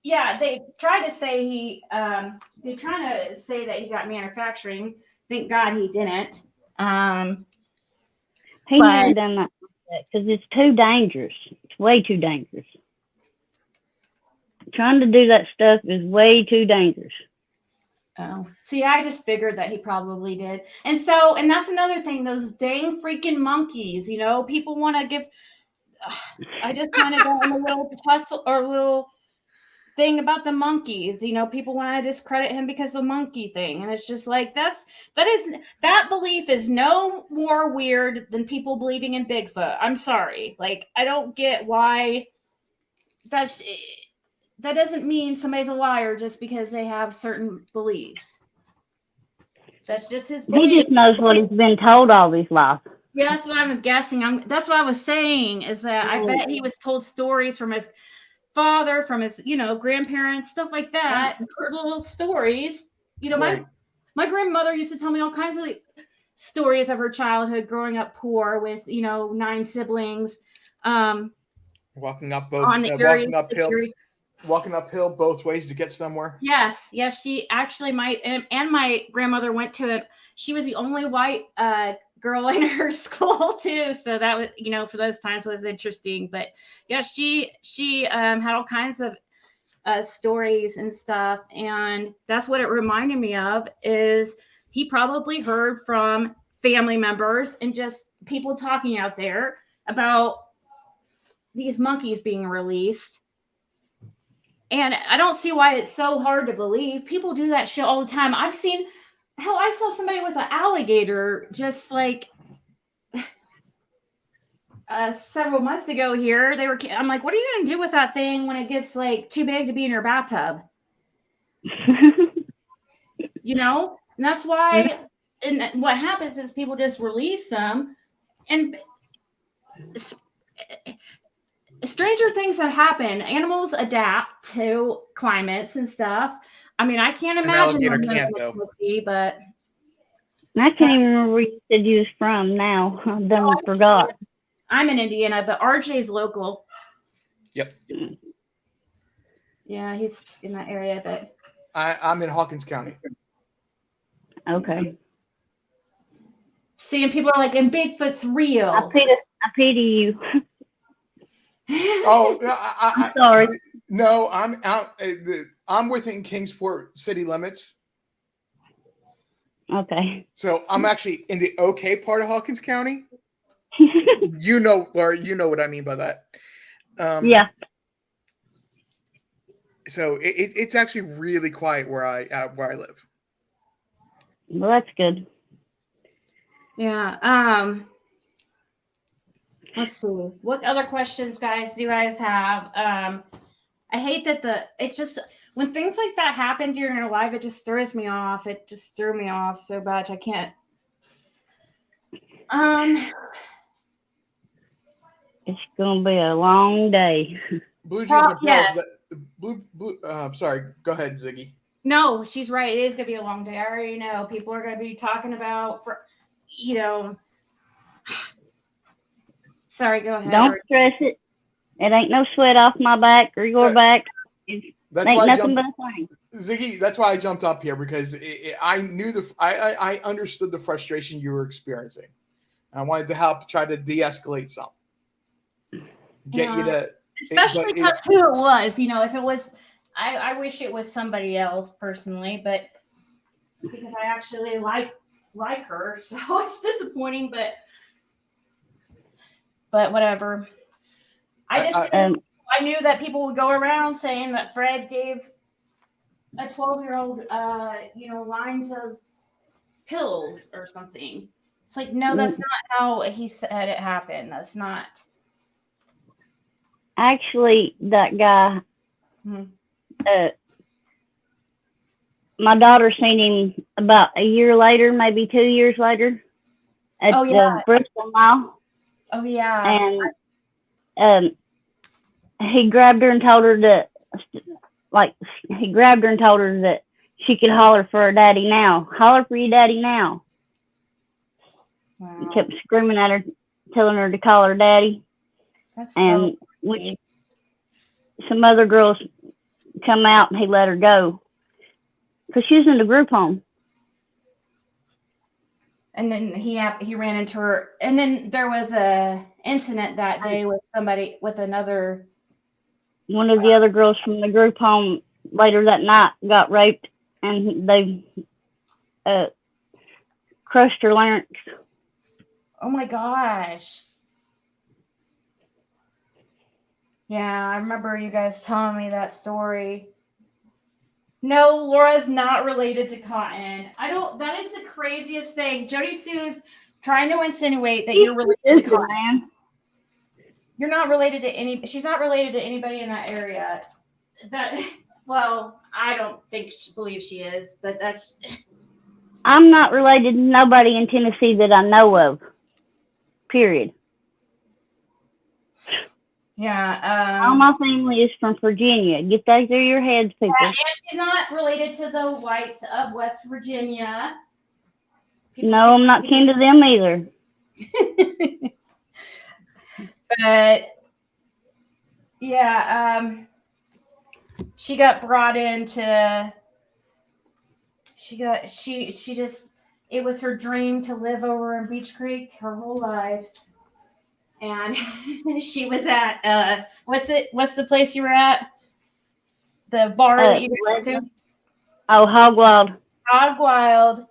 Yeah, they tried to say they're trying to say that he got manufacturing. Thank God he didn't. He never done that because it's too dangerous. It's way too dangerous. Trying to do that stuff is way too dangerous. Oh, see, I just figured that he probably did. And that's another thing, those dang freaking monkeys, people want to give, I just kind of got in a little tussle or a little thing about the monkeys, people want to discredit him because of the monkey thing. And it's just like, that belief is no more weird than people believing in Bigfoot. I'm sorry. Like, I don't get why that doesn't mean somebody's a liar just because they have certain beliefs. That's just his belief. He just knows what he's been told all his life. Yeah, that's what I'm guessing. That's what I was saying is that I bet he was told stories from his father, from his, grandparents, stuff like that, little stories. Right. My grandmother used to tell me all kinds of stories of her childhood growing up poor with, 9 siblings. Walking uphill both ways to get somewhere. Yes, she actually and my grandmother went to it. She was the only white girl in her school too, so that was for those times was interesting. But yeah, she had all kinds of stories and stuff, and that's what it reminded me of. Is he probably heard from family members and just people talking out there about these monkeys being released. And I don't see why it's so hard to believe. People do that shit all the time. I saw somebody with an alligator just like several months ago here. I'm like, what are you going to do with that thing when it gets like too big to be in your bathtub? And that's why, and what happens is people just release them, and stranger things have happened. Animals adapt to climates and stuff. I mean, I can't imagine. An alligator can't, though. But I can't even remember where you said you was from now. I forgot. I'm in Indiana, but RJ's local. Yep. Yeah, he's in that area, but I'm in Hawkins County. Okay. See, and people are like, and Bigfoot's real. I pity you. Oh, I'm sorry. No, I'm out. I'm within Kingsport city limits. Okay. So I'm actually in the okay part of Hawkins County. Laura, you know what I mean by that. Yeah. So it's actually really quiet where I live. Well, that's good. Yeah. Let's see. What other questions, guys, do you guys have? I hate that when things like that happen during our life, it just throws me off. It just threw me off so much. I can't. It's gonna be a long day. Blue Jays and yes. Blue. Sorry, go ahead, Ziggy. No, she's right. It is gonna be a long day. I already know. People are gonna be talking about you know, sorry, go ahead. Don't stress it. It ain't no sweat off my back or your back. It That's ain't why nothing but a thing. Ziggy, that's why I jumped up here because I knew I understood the frustration you were experiencing. I wanted to help try to de-escalate some. Get you to, especially because who it was, you know, if it was, I wish it was somebody else personally, but because I actually like her, so it's disappointing, but whatever. I knew that people would go around saying that Fred gave a 12-year-old, lines of pills or something. It's like, no, that's not how he said it happened. That's not. Actually, that guy, my daughter seen him about a year later, maybe 2 years later, at the Bristol Mall. Oh yeah. And he grabbed her and told her that, she could holler for her daddy now. Holler for your daddy now. Wow. He kept screaming at her, telling her to call her daddy. That's And so when some other girls come out, and he let her go because she was in the group home. And then he ran into her, and then there was a incident that day with somebody, with another. One of the other girls from the group home later that night got raped, and they crushed her larynx. Oh my gosh. Yeah, I remember you guys telling me that story. No, Laura's not related to Cotton. That is the craziest thing. Jody Sue's trying to insinuate that you're related to Cotton. Man. You're not related to she's not related to anybody in that area. Well, I don't think she believes she is, but that's. I'm not related to nobody in Tennessee that I know of. Period. Yeah. All my family is from Virginia. Get that through your heads, people. Yeah, and she's not related to the whites of West Virginia. No, I'm not kin to them either. But yeah, she got brought into. It was her dream to live over in Beach Creek her whole life. And she was at what's the place you were at? The bar that you went to? Oh, Hog Wild. Hog Wild.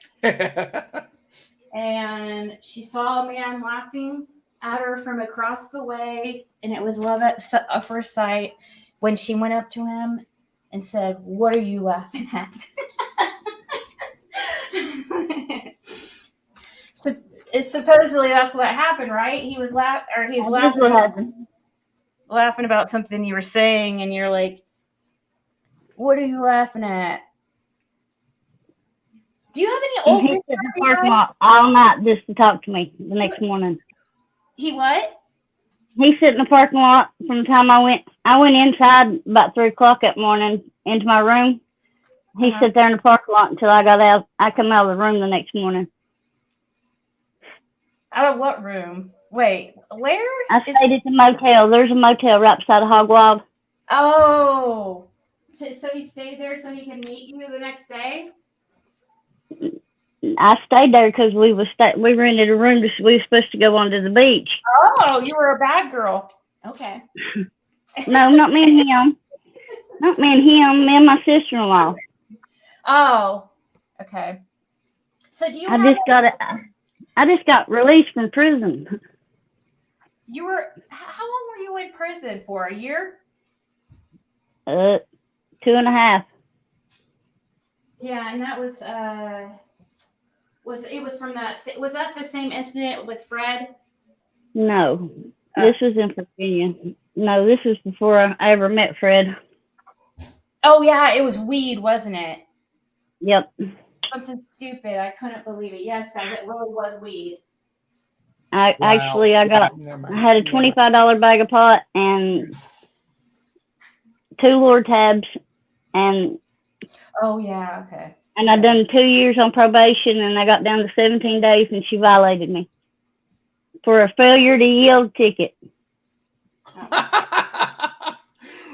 And she saw a man laughing at her from across the way, and it was love at first sight when she went up to him and said, "What are you laughing at?" So supposedly that's what happened, right? He was laughing about something you were saying, and you're like, "What are you laughing at?" Do you have any old He pictures? sat in the parking lot all night just to talk to me the next morning. He what? He sat in the parking lot from the time I went inside about 3 o'clock that morning into my room. He sat there in the parking lot until I got out. I come out of the room the next morning. Out of what room? Wait, where? I stayed at the motel. There's a motel right beside of Hog Wild. Oh, so he stayed there so he can meet you the next day? I stayed there because we rented a room. We were supposed to go onto the beach. Oh, you were a bad girl. Okay. No, not me and him. Not me and him. Me and my sister-in-law. Oh, okay. So do you? I just got released from prison. How long were you in prison for? A year? 2.5. Yeah, and that was from that? Was that the same incident with Fred? No, this was in Virginia. No, this was before I ever met Fred. Oh yeah, it was weed, wasn't it? Yep. Something stupid. I couldn't believe it. Yes, guys, it really was weed. I had a $25 bag of pot and 2 Lord tabs and. Oh yeah, okay. And I done 2 years on probation, and I got down to 17 days, and she violated me for a failure to yield ticket.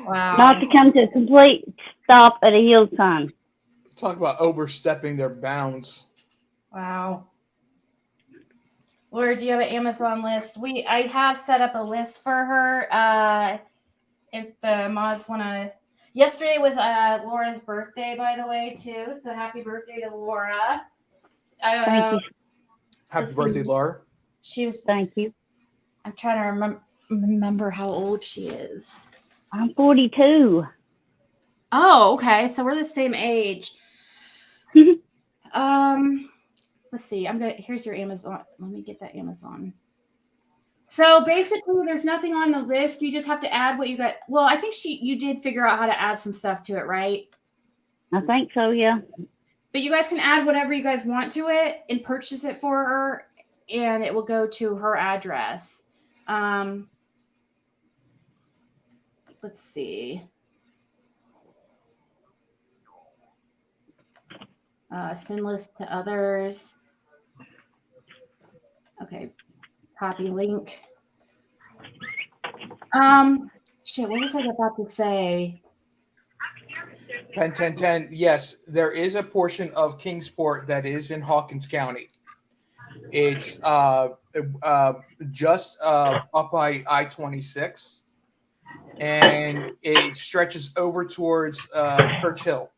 Wow. Not to come to a complete stop at a yield sign. Talk about overstepping their bounds. Wow. Laura, do you have an Amazon list? I have set up a list for her. If the mods want to. Yesterday was Laura's birthday, by the way, too. So happy birthday to Laura. Thank you. Happy Let's birthday, see. Laura. She was. Thank you. I'm trying to remember how old she is. I'm 42. Oh, okay. So we're the same age. Let's see. Here's your Amazon. Let me get that Amazon. So basically there's nothing on the list. You just have to add what you got. Well, I think you did figure out how to add some stuff to it, right? I think so, yeah. But you guys can add whatever you guys want to it and purchase it for her, and it will go to her address. Let's see. Send list to others. Okay. Copy link. Shit, what was I about to say? Pen 1010. Yes, there is a portion of Kingsport that is in Hawkins County. It's just up by I-26, and it stretches over towards Perch Hill.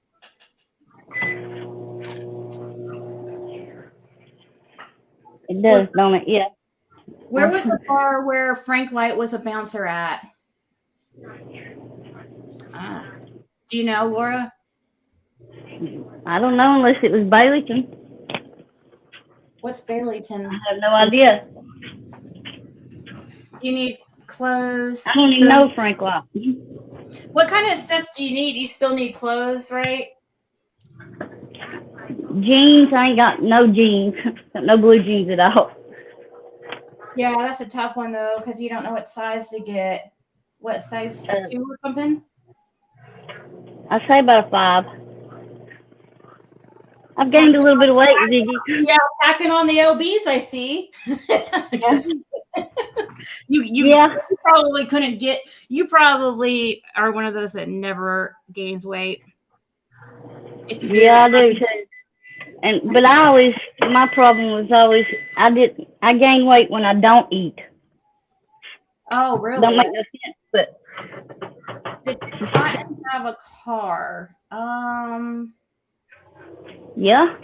It does, don't it? Yeah. Where was the bar where Frank Light was a bouncer at? Do you know, Laura? I don't know unless it was Baileyton. What's Baileyton? I have no idea. Do you need clothes? I don't even know Frank Locke. What kind of stuff do you need? You still need clothes, right? Jeans, I ain't got no jeans. Got no blue jeans at all. Yeah, that's a tough one though, because you don't know what size to get. What size 2 or something? I'd say about a 5. I've gained a little bit of weight, Ziggy. Yeah, packing on the LBs, I see. You Yeah. probably couldn't get. You probably are one of those that never gains weight. If you do, Yeah, I do too. But my problem was always I gain weight when I don't eat. Oh, really? Don't make no sense, but Did Cotton have a car? yeah,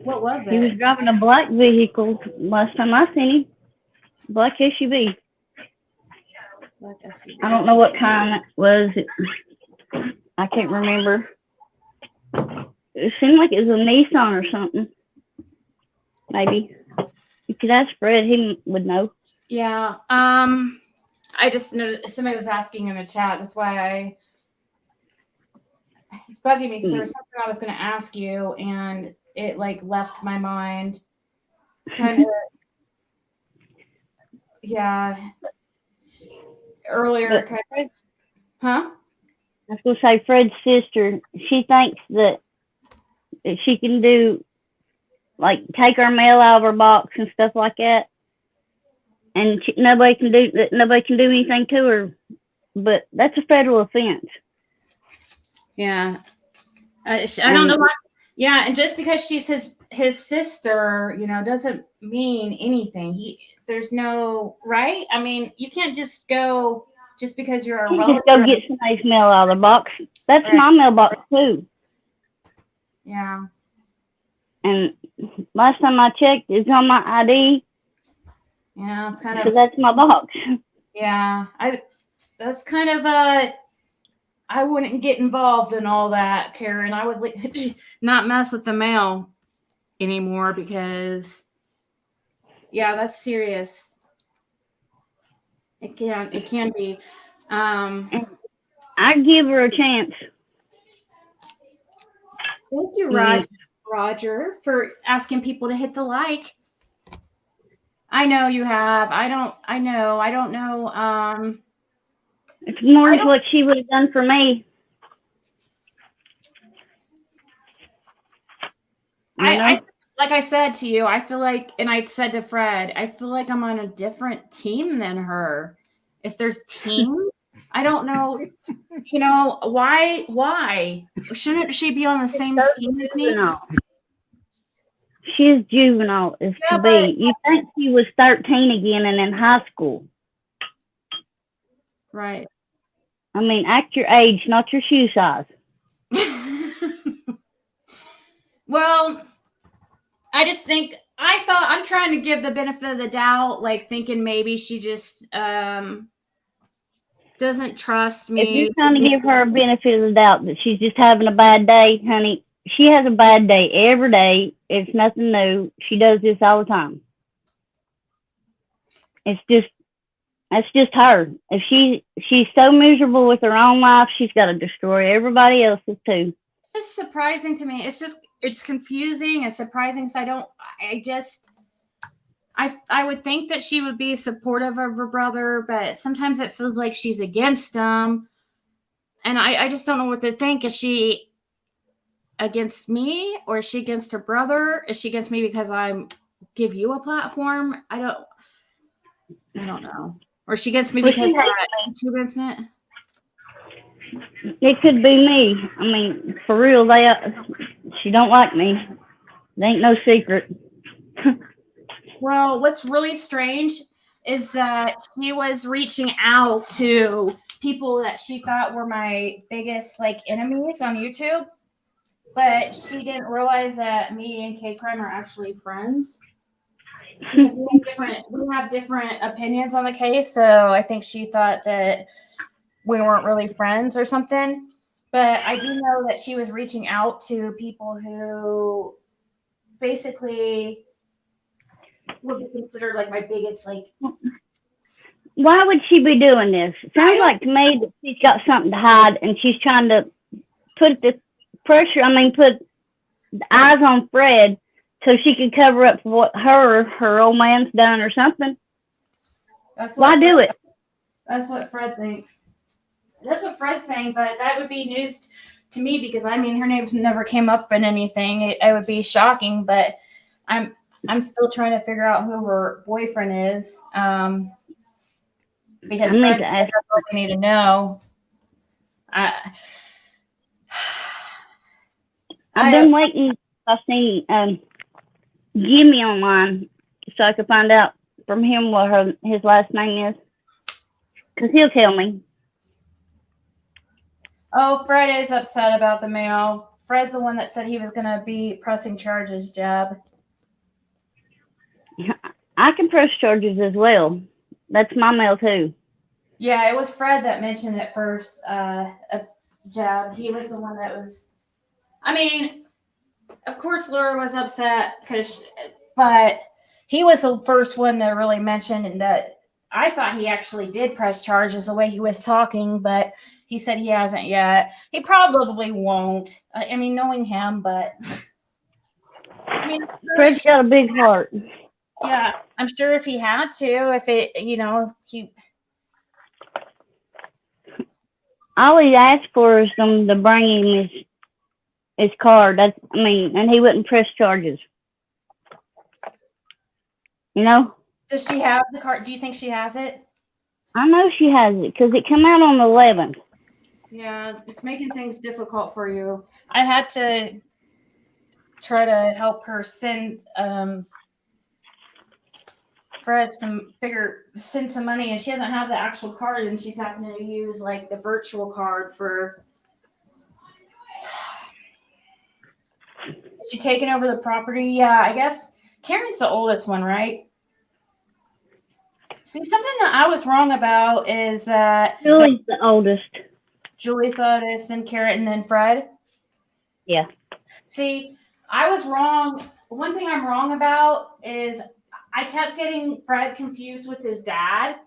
What was he was it? driving a black vehicle last time I seen him. Black SUV. Black SUV. I don't know what kind it was. I can't remember. It seemed like it was a Nissan or something. Maybe. You could ask Fred, he would know. Yeah. I just noticed somebody was asking in the chat. That's why it's bugging me because there was something I was going to ask you and it like left my mind. It's kind of, yeah. Earlier, But kind of, huh? I was going to say Fred's sister, she thinks that she can do, like, take our mail out of our box and stuff like that. And nobody can do anything to her. But that's a federal offense. Yeah. I don't know why. Yeah, and just because she's his sister, doesn't mean anything. There's no right. I mean, you can't just go just because you're a You relative. just go get somebody's mail out of the box. That's Right. my mailbox too. Yeah. And last time I checked, it's on my ID, Yeah, it's kind so of. that's my box. Yeah, that's kind of I wouldn't get involved in all that, Karen. I would not mess with the mail anymore because, yeah, that's serious. It can be. I give her a chance. Thank you, Roger, for asking people to hit the like. I know you have. I don't know. It's more than what she would have done for me. You know? I like I said to you, I feel like, and I said to Fred, I feel like I'm on a different team than her. If there's teams, I don't know. You know why? Why shouldn't she be on the same So team as me? juvenile. She's juvenile as Yeah, to be. You think she was 13 again and in high school. Right. I mean, act your age, not your shoe size. Well, I just think I'm trying to give the benefit of the doubt, like thinking maybe she just doesn't trust If me. you're trying to give her a benefit of the doubt that she's just having a bad day, honey, she has a bad day every day. It's nothing new. She does this all the time. That's just her. If she's so miserable with her own life, she's got to destroy everybody else's too. It's surprising to me. It's confusing and surprising. So I would think that she would be supportive of her brother, but sometimes it feels like she's against him. And I just don't know what to think. Is she against me, or is she against her brother? Is she against me because I give you a platform? I don't know. Or is she against me Well, because she of that YouTube incident? It could be me. I mean, for real, she don't like me. It ain't no secret. Well, what's really strange is that she was reaching out to people that she thought were my biggest enemies on YouTube, but she didn't realize that me and K Crime are actually friends. Because we have different opinions on the case, so I think she thought that we weren't really friends or something. But I do know that she was reaching out to people who basically would be considered my biggest Why would she be doing this? It sounds like to me that she's got something to hide and she's trying to put the eyes on Fred so she can cover up for what her old man's done or something. Why do it? That's what Fred thinks. That's what Fred's saying, but that would be news to me because her name's never came up in anything. It would be shocking, but I'm still trying to figure out who her boyfriend is. Because Fred, that's what we need to know. I've been waiting. I've seen Jimmy online so I could find out from him what his last name is, because he'll tell me. Oh, Fred is upset about the mail. Fred's the one that said he was going to be pressing charges, Jeb. I can press charges as well. That's my mail too. Yeah, it was Fred that mentioned it first, Jeb. He was the one that was, of course Laura was upset, but he was the first one to really mention that. I thought he actually did press charges the way he was talking, but he said he hasn't yet. He probably won't. Knowing him, but Fred's got a big heart. Yeah, I'm sure if he had to, he. All he asked for is them to bring him his card. And he wouldn't press charges. You know? Does she have the card? Do you think she has it? I know she has it because it came out on the 11th. Yeah, it's making things difficult for you. I had to try to help her send Fred send some money, and she doesn't have the actual card, and she's having to use the virtual card for. Is she taking over the property? Yeah, I guess Karen's the oldest one, right? See, something that I was wrong about is that Julie's the oldest. Julie's the oldest, and Karen, and then Fred. Yeah. See, I was wrong. One thing I'm wrong about is I kept getting Fred confused with his dad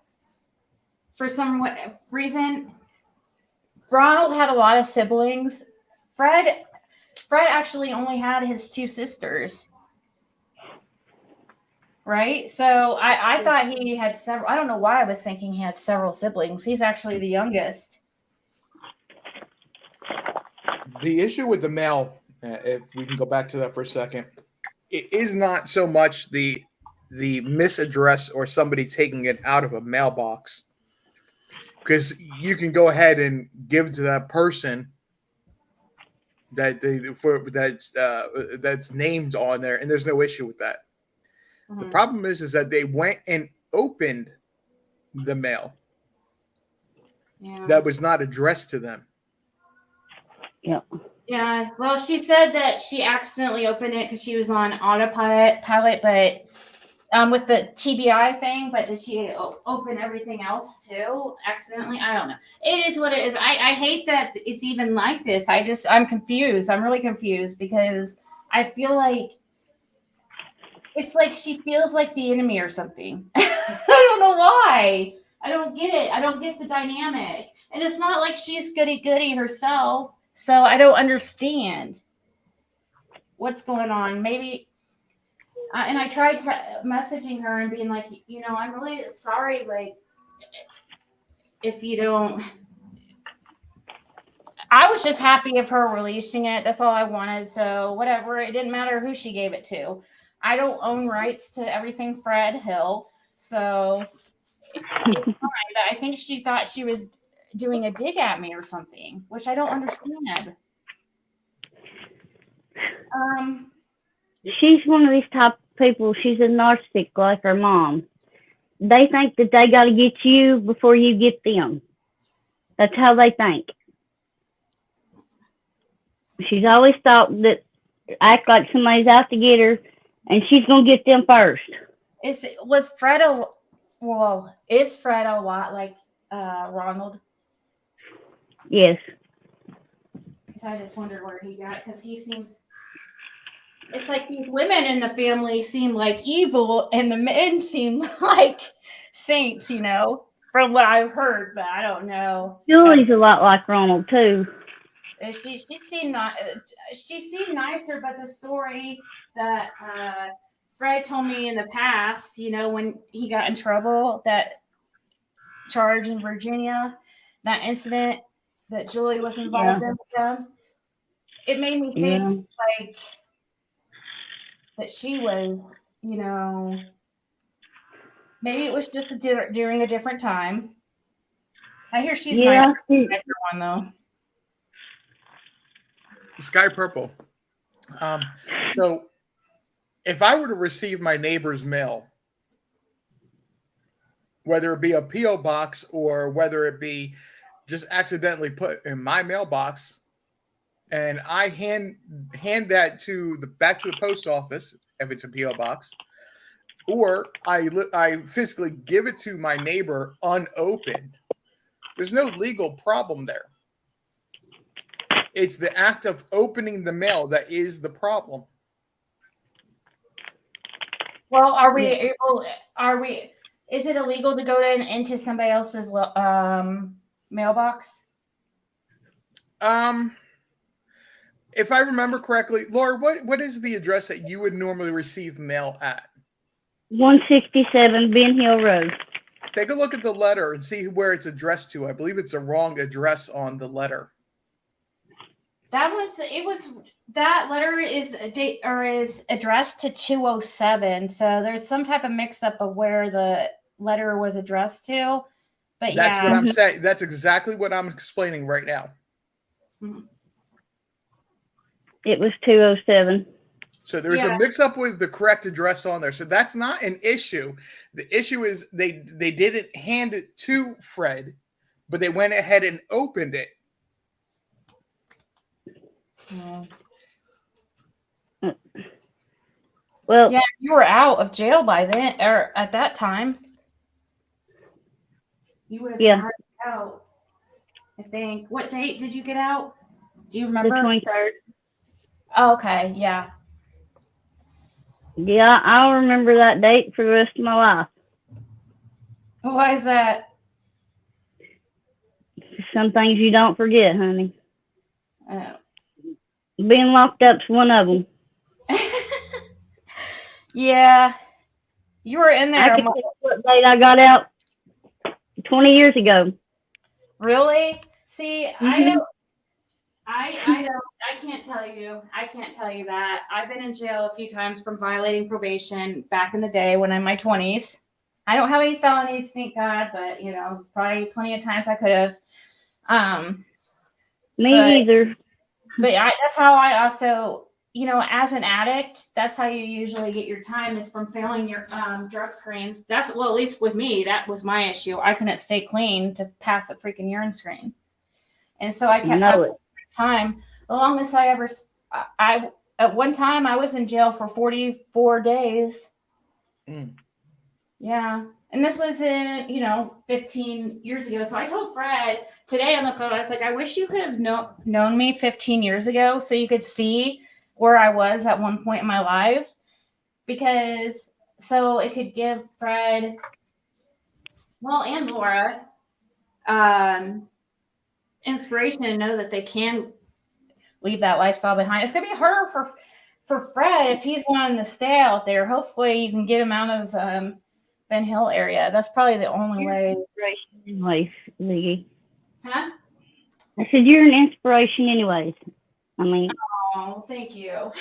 for some reason. Ronald had a lot of siblings. Fred actually only had his two sisters. Right? So I thought he had several. I don't know why I was thinking he had several siblings. He's actually the youngest. The issue with the mail, if we can go back to that for a second, it is not so much the misaddress or somebody taking it out of a mailbox, because you can go ahead and give it to that person that that's named on there, and there's no issue with that. The problem is that they went and opened the mail that was not addressed to them. Yep. Yeah. Well, she said that she accidentally opened it because she was on autopilot, but with the TBI thing. But did she open everything else too accidentally? I don't know. It is what it is. I hate that it's even like this. I'm confused. I'm really confused because I feel like it's like she feels like the enemy or something. I don't know why. I don't get it. I don't get the dynamic. And it's not like she's goody herself. So I don't understand what's going on. Maybe, and I tried messaging her and being like, I'm really sorry. Like, if you don't, I was just happy of her releasing it. That's all I wanted. So whatever. It didn't matter who she gave it to. I don't own rights to everything Fred Hill. So it's fine. But I think she thought she was doing a dig at me or something, which I don't understand. She's one of these type of people. She's a narcissist like her mom. They think that they got to get you before you get them. That's how they think. She's always thought that act like somebody's out to get her, and she's gonna get them first. Is Fred a lot like Ronald? Yes. Because I just wondered where he got, because he seems. It's like these women in the family seem like evil, and the men seem like saints. From what I've heard, but I don't know. Julie's a lot like Ronald too. She seemed nicer, but the story that Fred told me in the past, when he got in trouble, that charge in Virginia, that incident that Julie was involved in with them, it made me think like that she was, maybe it was just during a different time. I hear she's nicer one though. Sky Purple. So if I were to receive my neighbor's mail, whether it be a P.O. box or whether it be just accidentally put in my mailbox, and I hand that back to the post office if it's a P.O. box, or I physically give it to my neighbor unopened, there's no legal problem there. It's the act of opening the mail that is the problem. Well, is it illegal to go into somebody else's mailbox? If I remember correctly, Laura, what is the address that you would normally receive mail at? 167 Ben Hill Road. Take a look at the letter and see where it's addressed to. I believe it's a wrong address on the letter. That letter is addressed to 207. So there's some type of mix up of where the letter was addressed to. But that's what I'm saying. That's exactly what I'm explaining right now. It was 207. So there's a mix up with the correct address on there. So that's not an issue. The issue is they didn't hand it to Fred, but they went ahead and opened it. Well, yeah, you were out of jail by then, or at that time. You would have been out. I think. What date did you get out? Do you remember? The 23rd. Oh, okay, yeah. Yeah, I'll remember that date for the rest of my life. Why is that? Some things you don't forget, honey. Oh. Being locked up's one of them. Yeah. You were in there. I can tell you what date I got out 20 years ago. Really? See, I can't tell you. I can't tell you that. I've been in jail a few times from violating probation back in the day when I'm in my 20s. I don't have any felonies, thank God, but you know, probably plenty of times I could have. Me But either. that's how I also, you know, as an addict, that's how you usually get your time is from failing your drug screens. That's well, at least with me, that was my issue. I couldn't stay clean to pass a freaking urine screen, and so I kept Know it. time. The longest I ever, I at one time I was in jail for 44 days. Mm. Yeah. And this was in, 15 years ago. So I told Fred today on the phone, I was like, I wish you could have known me 15 years ago so you could see where I was at one point in my life. Because so it could give Fred, well, and Laura, inspiration to know that they can leave that lifestyle behind. It's going to be harder for Fred if he's wanting to stay out there. Hopefully you can get him out of Ben Hill area. That's probably the only way. Anyways, Ziggy. Huh? I said you're an inspiration, anyways. I mean, Oh, thank you.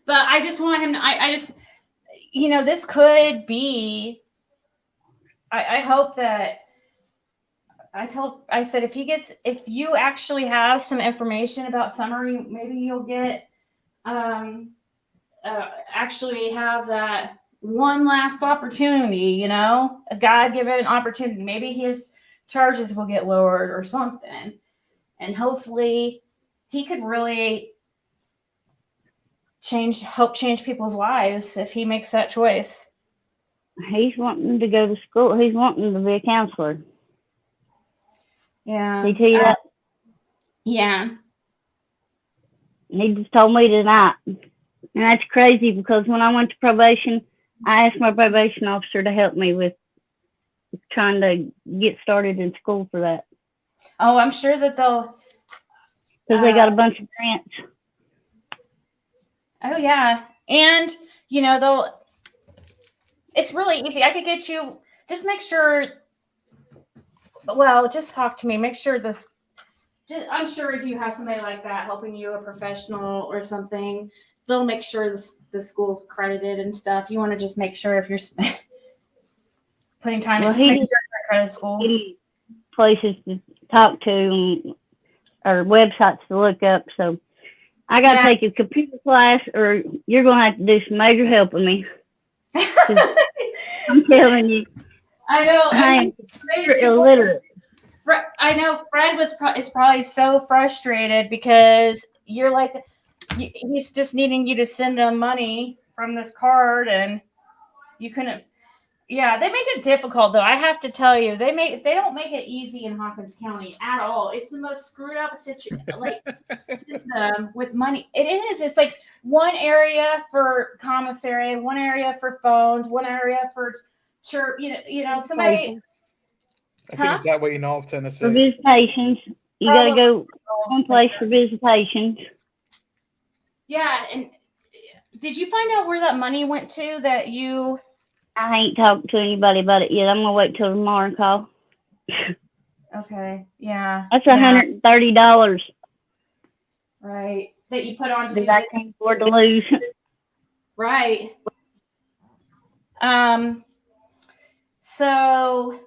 But I just want him to, I just, this could be, I hope that, I said, if you actually have some information about Summer, maybe you'll get, actually have that one last opportunity, a God given opportunity. Maybe his charges will get lowered or something. And hopefully he could really help change people's lives if he makes that choice. he's wanting to go to school. He's wanting to be a counselor. Yeah. Did he tell you that? Yeah. He just told me tonight. And that's crazy because when I went to probation, I asked my probation officer to help me with trying to get started in school for that. Oh, I'm sure that they'll. Because they got a bunch of grants. Oh, yeah. And, it's really easy. I could get you, just make sure, just talk to me. Make sure I'm sure if you have somebody like that helping you, a professional or something, they'll make sure the school's accredited and stuff. You want to just make sure if you're putting time into make sure it's accredited school. Places to talk to or websites to look up. So I got to take a computer class or you're going to have to do some major helping me. I'm telling you. I know. I'm illiterate. I know Fred is probably so frustrated because you're like, he's just needing you to send him money from this card and you couldn't. Yeah, they make it difficult though. I have to tell you, they don't make it easy in Hawkins County at all. It's the most screwed up system with money. It is. It's like one area for commissary, one area for phones, one area for church. Somebody. I think it's that way in all of Tennessee. For visitations, you got to go one place for visitations. Yeah, and did you find out where that money went to that you? I ain't talked to anybody about it yet. I'm going to wait till tomorrow and call. Okay, yeah. That's $130. Right, that you put on that I can't afford to lose. Right. So,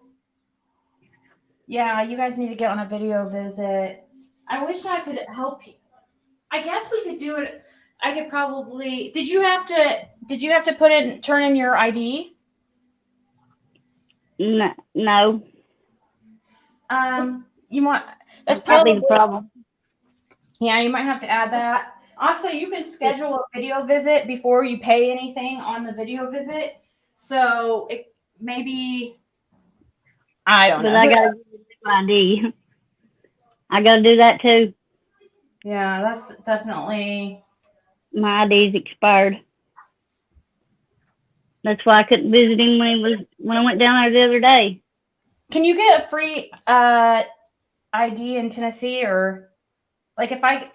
yeah, you guys need to get on a video visit. I wish I could help you. I guess we could do it. I could probably. Did you have to turn in your ID? No. You want. That's probably the problem. Yeah, you might have to add that. Also, you can schedule a video visit before you pay anything on the video visit. So it maybe. I don't know. But I got to do ID. I got to do that too. Yeah, that's definitely. My ID's expired. That's why I couldn't visit him when I went down there the other day. Can you get a free ID in Tennessee or like if I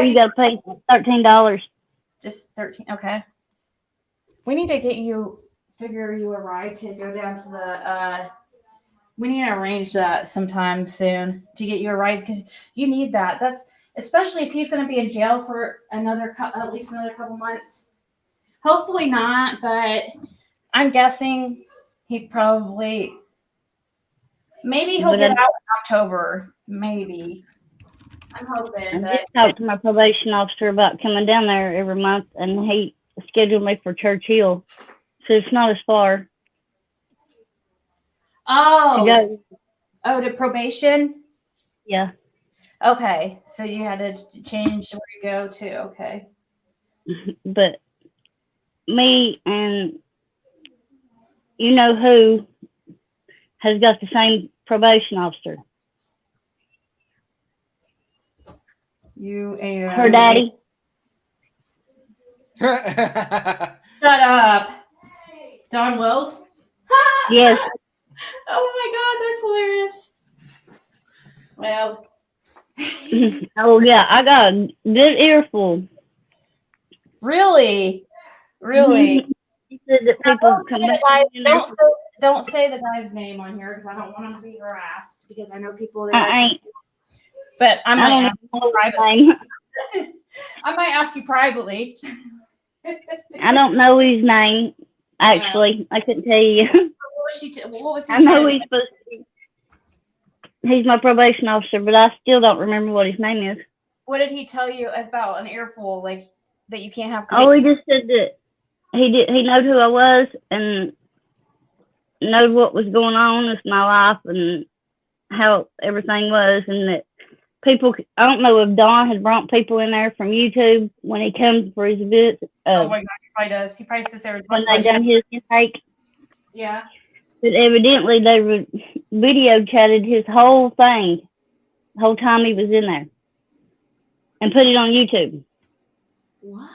you got to pay $13. Just 13. Okay. We need to figure you a ride to go down to We need to arrange that sometime soon to get you a ride because you need that. That's especially if he's going to be in jail for at least another couple months. Hopefully not, but I'm guessing he probably maybe he'll But get out in October. Maybe. I'm I hoping, but just talked to my probation officer about coming down there every month, and he scheduled me for Churchill, so it's not as far to go. to probation. Yeah, Okay, so you had to change where you go to. Okay. but me and you know who has got the same probation officer? You and Her daddy. Shut up. Don Wills? Yes. Oh my god, that's hilarious. Well, Oh yeah, I got a good earful. really? Really? He said that people come back in there. Don't say the guy's name on here because I don't want him to be harassed because I know people that I ain't. but I I might don't ask know you his privately. name. I might ask you privately. I don't know his name. Actually, I couldn't tell you. What was he I know trying he's supposed to be. He's my probation officer, but I still don't remember what his name is. What did he tell you about an earful, like that you can't have? Oh, he just said that he knowed who I was and knowed what was going on with my life and how everything was, and that people. I don't know if Don has brought people in there from YouTube when he comes for his visits. Oh my god, he probably does. He probably sits there and When talks they about done his intake. Yeah. But evidently they video chatted his whole thing, the whole time he was in there, and put it on YouTube. What?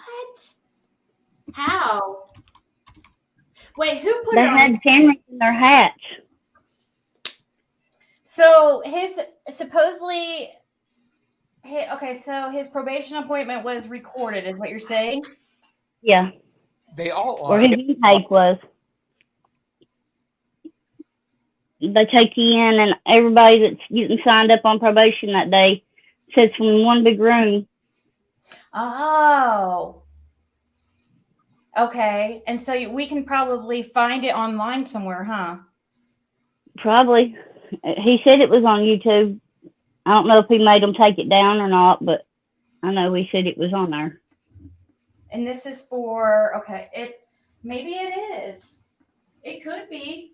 How? Wait, who put They it on? had cameras in their hats. So his supposedly. Okay, so his probation appointment was recorded, is what you're saying? Yeah, They all or are. his intake was. They take you in, and everybody that's getting signed up on probation that day sits in one big room. Oh. Okay, and so we can probably find it online somewhere, huh? Probably. He said it was on YouTube. I don't know if he made them take it down or not, but I know he said it was on there. And this is for maybe it is. It could be.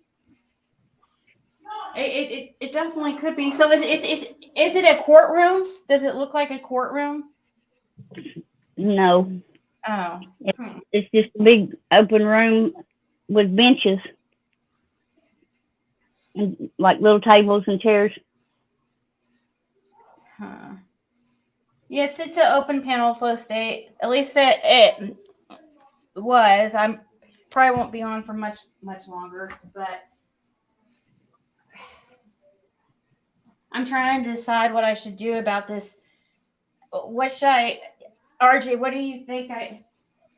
It definitely could be. So is it a courtroom? Does it look like a courtroom? No, Oh. it's just a big open room with benches and like little tables and chairs. Huh. Yes, it's an open panel flow state. At least it was. I'm probably won't be on for much longer, but I'm trying to decide what I should do about this. What should RJ, what do you think?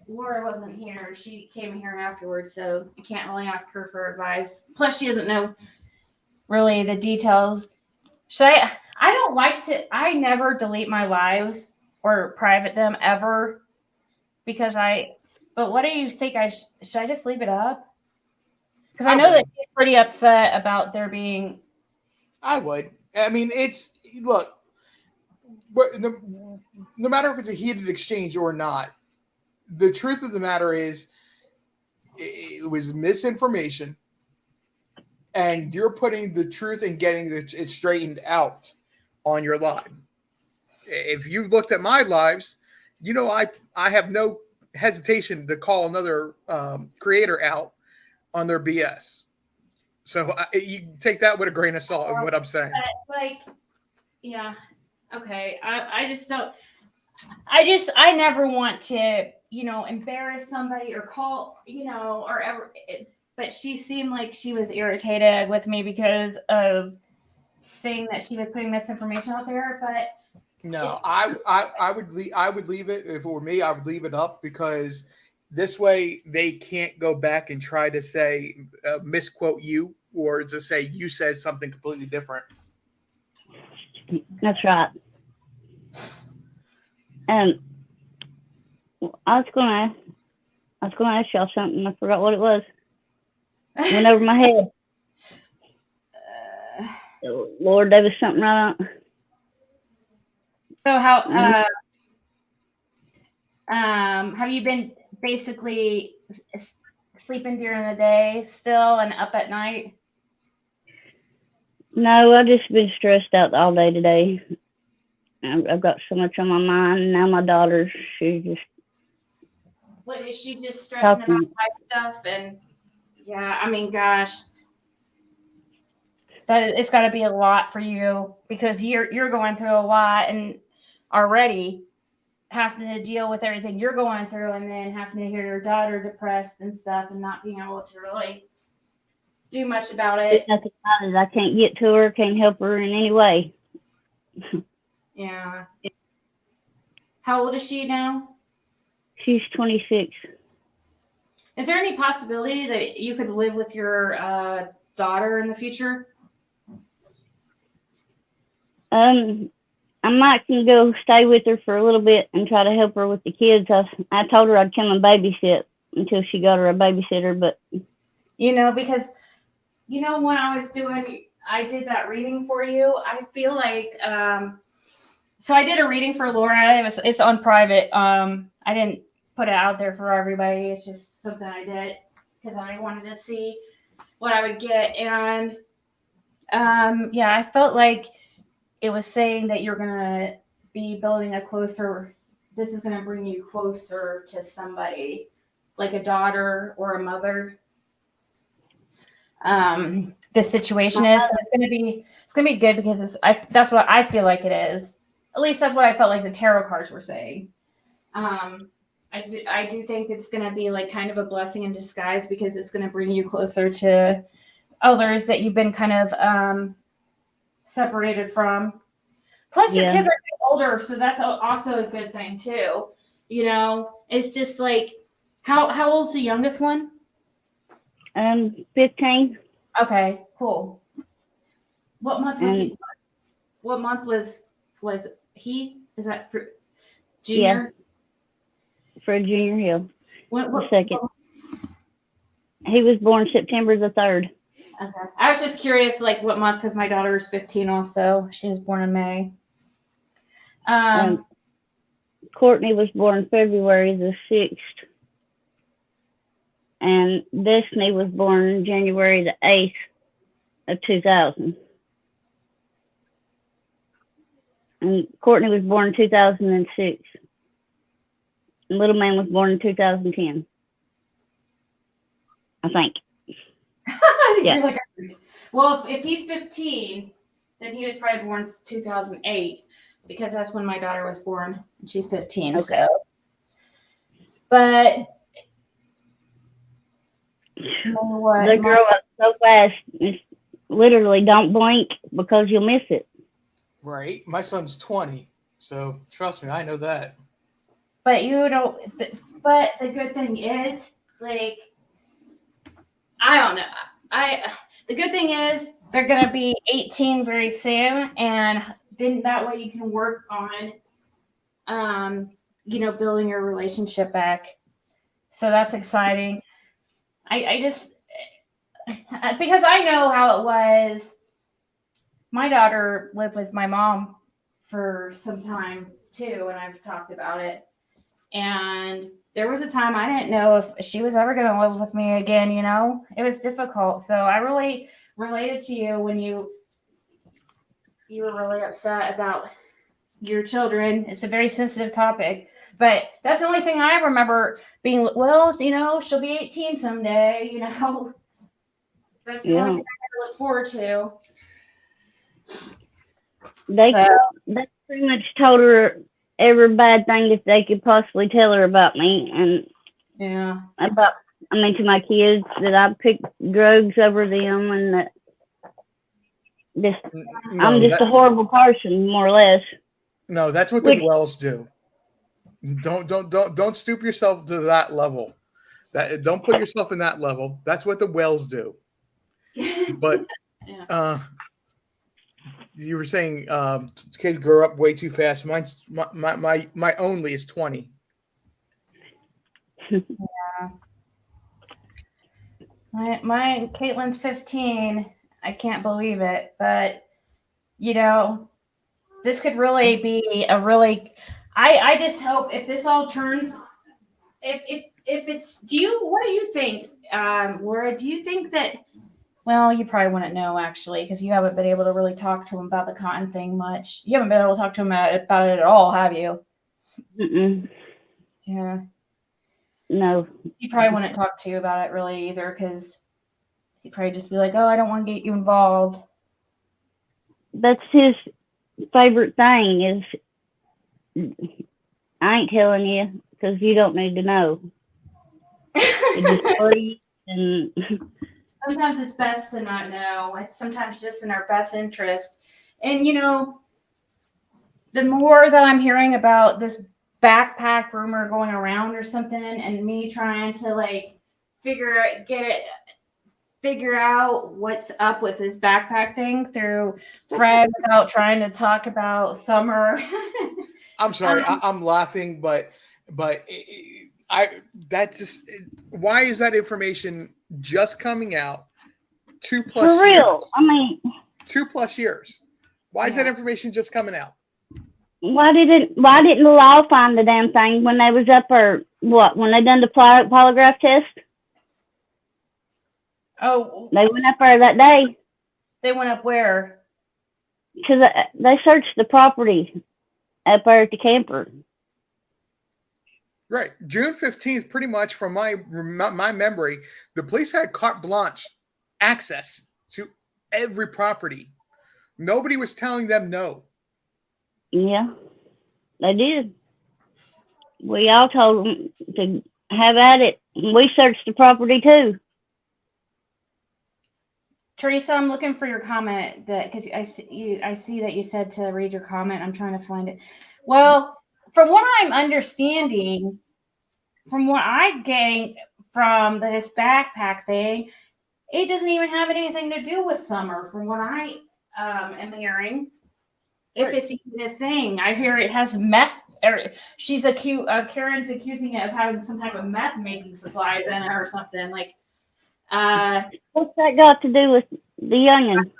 Laura wasn't here. She came here afterwards, so I can't really ask her for advice. Plus, she doesn't know really the details. Should I don't like to. I never delete my lives or private them ever because But what do you think? Should I just leave it up? Because I know that she's pretty upset about there being. I would. I mean, look. No matter if it's a heated exchange or not, the truth of the matter is, it was misinformation, and you're putting the truth and getting it straightened out on your live. If you've looked at my lives, you know I have no hesitation to call another creator out on their BS. So you take that with a grain of salt in what I'm saying. Yeah. Okay. I just don't. I never want to, embarrass somebody or call, or ever. But she seemed like she was irritated with me because of saying that she was putting misinformation out there. But no, I would leave it. If it were me, I would leave it up because this way they can't go back and try to say misquote you words to say you said something completely different. That's right. I was gonna ask y'all something. I forgot what it was. Went over my head. Lord, there was something right on. So how have you been basically sleeping during the day still and up at night? No, I've just been stressed out all day today. I've got so much on my mind. Now my daughter, she's just What is she just stressing talking. about life stuff? And yeah, I mean, gosh, that it's got to be a lot for you because you're going through a lot and already having to deal with everything you're going through, and then having to hear your daughter depressed and stuff, and not being able to really do much about it. Nothing about it. I can't get to her, can't help her in any way. Yeah. How old is she now? She's 26. Is there any possibility that you could live with your daughter in the future? I might can go stay with her for a little bit and try to help her with the kids. I told her I'd come and babysit until she got her a babysitter, but Because when I did that reading for you. I feel like so I did a reading for Laura. It's on private. I didn't put it out there for everybody. It's just something I did because I wanted to see what I would get. And I felt like it was saying that you're gonna be building this is gonna bring you closer to somebody, like a daughter or a mother. This situation is. So it's gonna be good because that's what I feel like it is. At least that's what I felt like the tarot cards were saying. I do think it's gonna be like kind of a blessing in disguise because it's gonna bring you closer to others that you've been kind of separated from. Plus, your kids are getting older, so that's also a good thing too. It's just like how old's the youngest one? 15. Okay, cool. What month was he? What month was he? Is that for junior? Yeah, for Junior Hill. What The second. He was born September the 3rd. Okay. I was just curious, like what month, because my daughter is 15 also. She was born in May. Courtney was born February the 6th. And Destiny was born January the 8th of 2000. And Courtney was born 2006. And Little Man was born in 2010. I think. Yeah. Well, if he's 15, then he was probably born 2008 because that's when my daughter was born. And she's 15. Okay. So, but they grow up so fast. It's literally don't blink because you'll miss it. Right. My son's 20, so trust me, I know that. But you don't. But the good thing is, like, I don't know. The good thing is they're gonna be 18 very soon, and then that way you can work on, building your relationship back. So that's exciting. I just because I know how it was. My daughter lived with my mom for some time too, and I've talked about it. And there was a time I didn't know if she was ever going to live with me again. It was difficult. So I really related to you when you were really upset about your children. It's a very sensitive topic, but that's the only thing I remember being, well, she'll be 18 someday, That's the only thing I look forward to. They pretty much told her every bad thing that they could possibly tell her about me, and to my kids, that I picked drugs over them, and that I'm just a horrible person, more or less. No, that's what the Wells do. Don't stoop yourself to that level. Don't put yourself in that level. That's what the Wells do. But Yeah. you were saying kids grow up way too fast. My only is 20. My Caitlin's 15. I can't believe it, but you know, this could really be a really. I just hope if this all turns, if it's. What do you think, Laura? Do you think that? Well, you probably wouldn't know actually, because you haven't been able to really talk to him about the cotton thing much. You haven't been able to talk to him about it at all, have you? Mm-mm. Yeah. No. He probably wouldn't talk to you about it really either, because he'd probably just be like, "Oh, I don't want to get you involved." That's his favorite thing is I ain't telling you because you don't need to know. It just please and Sometimes it's best to not know. It's sometimes just in our best interest. And you know, the more that I'm hearing about this backpack rumor going around or something, and me trying to like figure out what's up with this backpack thing through Fred without trying to talk about Summer. I'm sorry, I'm laughing, but why is that information just coming out 2+ for real. years? I mean, 2+ years. Why is that information just coming out? why didn't the law find the damn thing when they was up or what? When they done the polygraph test? Oh, They went up there that day they went up where? because they searched the property up there at the camper. Right, June 15th. Pretty much, from my memory, the police had carte blanche access to every property. Nobody was telling them no. Yeah, they did. We all told them to have at it. We searched the property too. Teresa, I'm looking for your comment because I see that you said to read your comment. I'm trying to find it. Well, from what I'm understanding, from what I gained from this backpack thing, it doesn't even have anything to do with Summer. From what I am hearing, if it's even a thing, I hear it has meth. Or Karen's accusing it of having some type of meth making supplies in it or something like. What's that got to do with the youngin?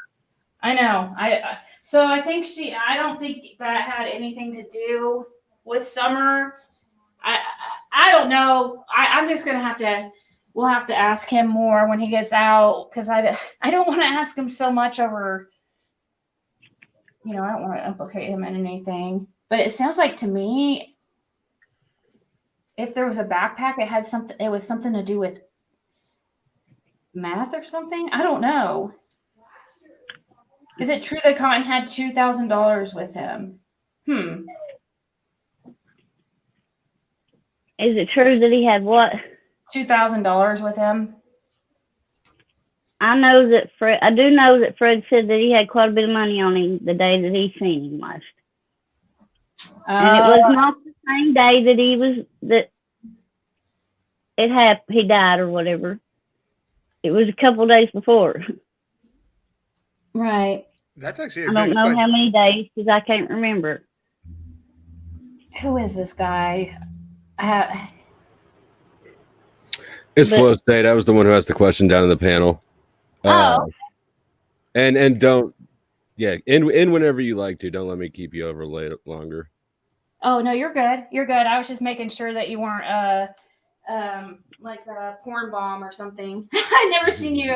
I know. So I think I don't think that had anything to do with Summer. I don't know. I'm just gonna we'll have to ask him more when he gets out, because I don't want to ask him so much over. I don't want to implicate him in anything. But it sounds like to me, if there was a backpack, it had something. It was something to do with math or something. I don't know. Is it true that Cotton had $2,000 with him? Is it true that he had what? $2,000 with him. I do know that Fred said that he had quite a bit of money on him the day that he seen him last. And it was not the same day that he died or whatever. It was a couple days before. Right. That's actually I don't know how many days because I can't remember. Who is this guy? It's Flow State. I was the one who asked the question down in the panel. Oh. And don't, in whenever you like to. Don't let me keep you over longer. Oh no, you're good. You're good. I was just making sure that you weren't like a porn bomb or something. I've never seen you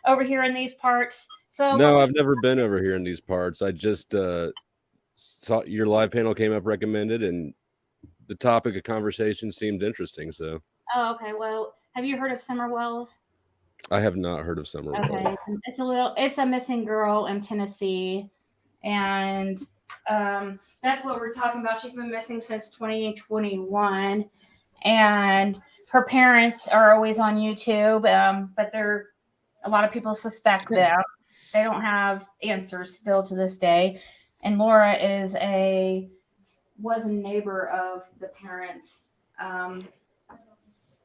over here in these parts. So no, I've never been over here in these parts. I just saw your live panel came up recommended, and the topic of conversation seemed interesting. So. Oh, okay. Well, have you heard of Summer Wells? I have not heard of Summer Wells. Okay, it's a missing girl in Tennessee, and that's what we're talking about. She's been missing since 2021, and her parents are always on YouTube, but a lot of people suspect them. They don't have answers still to this day. And Laura was a neighbor of the parents.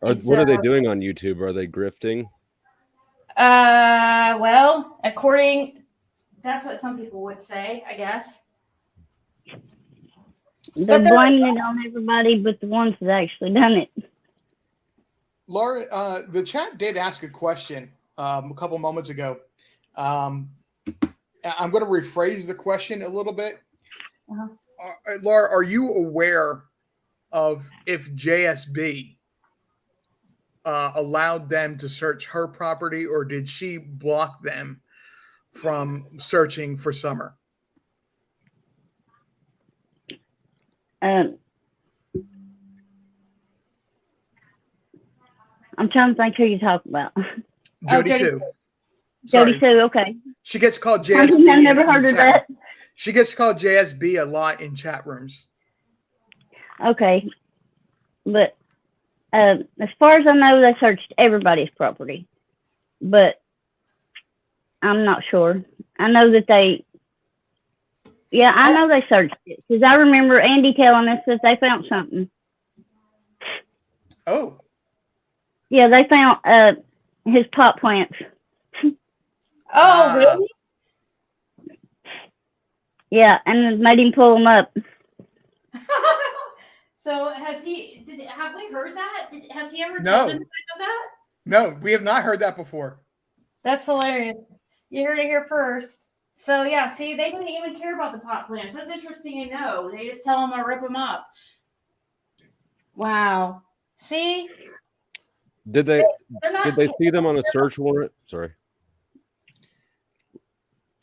What are they doing on YouTube? Are they grifting? Well, that's what some people would say, I guess. They're they're- blaming it on everybody but the ones that actually done it. Laura, the chat did ask a question a couple moments ago. I'm going to rephrase the question a little bit. Uh-huh. Laura, are you aware of if JSB allowed them to search her property, or did she block them from searching for Summer? I'm trying to think who you're talking about. Jody Jody Sue. Jody Sorry. Sue, okay. She gets called JSB. I've never in heard of chat. that. She gets called JSB a lot in chat rooms. Okay. But as far as I know, they searched everybody's property. But I'm not sure. I know that I know they searched it. Because I remember Andy telling us that they found something. Oh. Yeah, they found his pot plants. Oh, really? Yeah, and it made him pull them up. So have we heard that? Has he ever No. told anybody about that? No, we have not heard that before. That's hilarious. You heard it here first. So yeah, see, they didn't even care about the pot plants. That's interesting to know. They just tell them to rip them up. Wow. See, Did they they're not. did they see them on a search warrant? Sorry.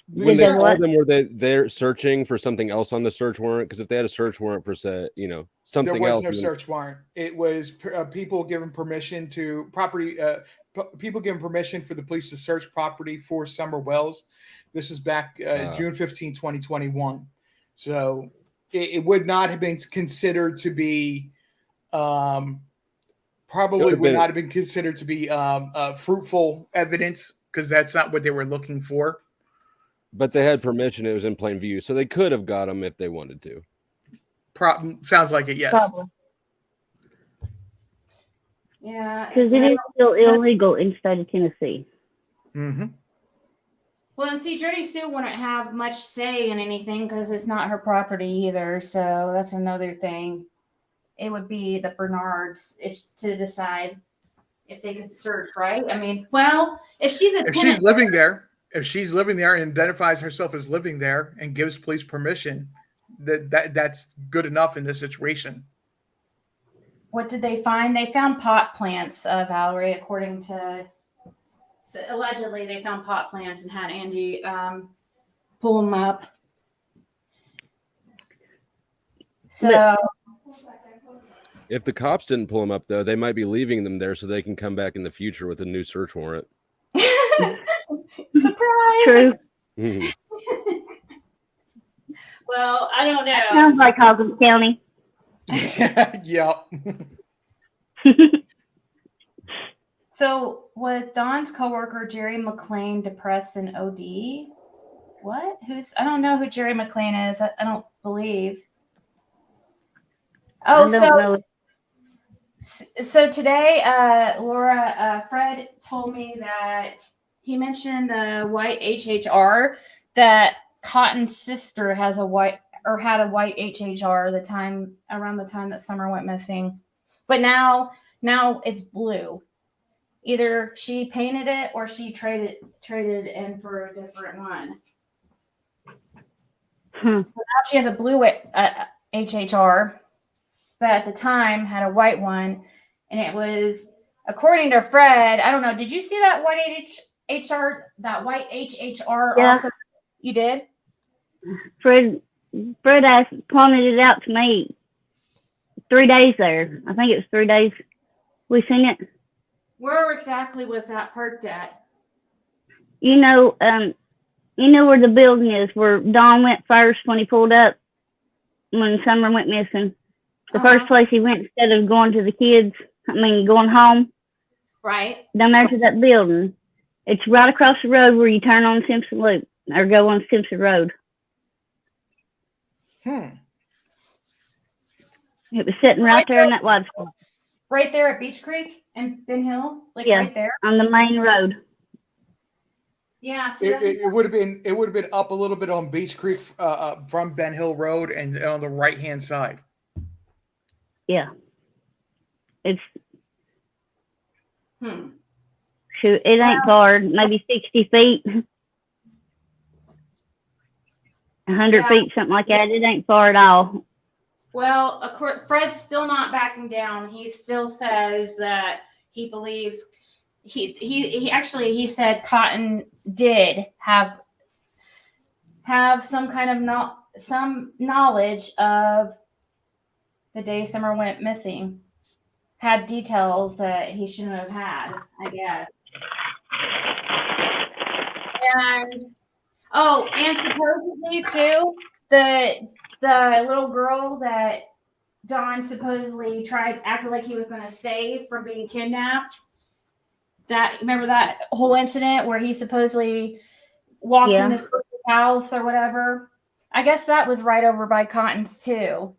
When Did they they saw what? them, were they're searching for something else on the search warrant? Because if they had a search warrant for say, something There was else, no then- search warrant. It was people given permission to people given permission for the police to search property for Summer Wells. This is back June 15, 2021. So it would not have been considered to be probably would not have been considered to be fruitful evidence, because that's not what they were looking for. But they had permission. It was in plain view, so they could have got them if they wanted to. Sounds like it, yes. Probably. Yeah. Because it is still illegal in the state of Tennessee. Mm-hmm. Well, and see, Jody Sue wouldn't have much say in anything because it's not her property either. So that's another thing. It would be the Bernards to decide if they could search, right? I mean, well, if she's a If tenant, she's living there and identifies herself as living there and gives police permission, that's good enough in this situation. what did they find? They found pot plants, Valerie, according to. So allegedly, they found pot plants and had Andy pull them up. So. If the cops didn't pull them up, though, they might be leaving them there so they can come back in the future with a new search warrant. Surprise! True. Mhm. Well, I don't know. Sounds like Hawkins County. Yeah. So was Dawn's coworker Jerry McLean depressed and OD? What? I don't know who Jerry McLean is. I don't believe. Oh, I don't know. so today, Laura, Fred told me that he mentioned the white HHR, that Cotton's sister had a white HHR around the time that Summer went missing, but now it's blue. Either she painted it or she traded in for a different one. So now she has a blue HHR, but at the time had a white one, and it was, according to Fred, I don't know. Did you see that white HHR? That white HHR Yeah. also? You did? Fred pointed it out to me 3 days there. I think it was 3 days we seen it. Where exactly was that parked at? You know where the building is, where Don went first when he pulled up when Summer went missing. The first place he went instead of going home. Right. Down there to that building. It's right across the road where you turn on Simpson Loop or go on Simpson Road. It was sitting right there in that wide spot. Right there at Beach Creek and Ben Hill? Like Yeah. right there? On the main road. Yeah, see, It would have been up a little bit on Beach Creek from Ben Hill Road and on the right hand side. Yeah. It's shoot, it ain't far, maybe 60 feet. 100 Yeah. feet, something like that. It ain't far at all. Well, of course, Fred's still not backing down. He still says that he believes he actually he said Cotton did have some kind of some knowledge of the day Summer went missing. Had details that he shouldn't have had, I guess. And supposedly too, the little girl that Don supposedly acted like he was going to save from being kidnapped. Remember that whole incident where he supposedly walked in this person's house or whatever? I guess that was right over by Cotton's too.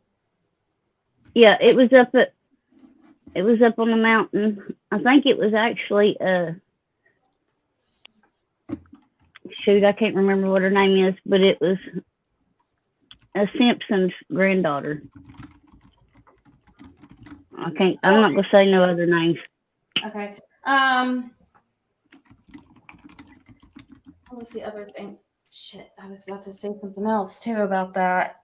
Yeah, it was up on the mountain. I think it was actually shoot, I can't remember what her name is, but it was a Simpson's granddaughter. I'm not gonna say no other names. Okay. What was the other thing? Shit, I was about to say something else too about that.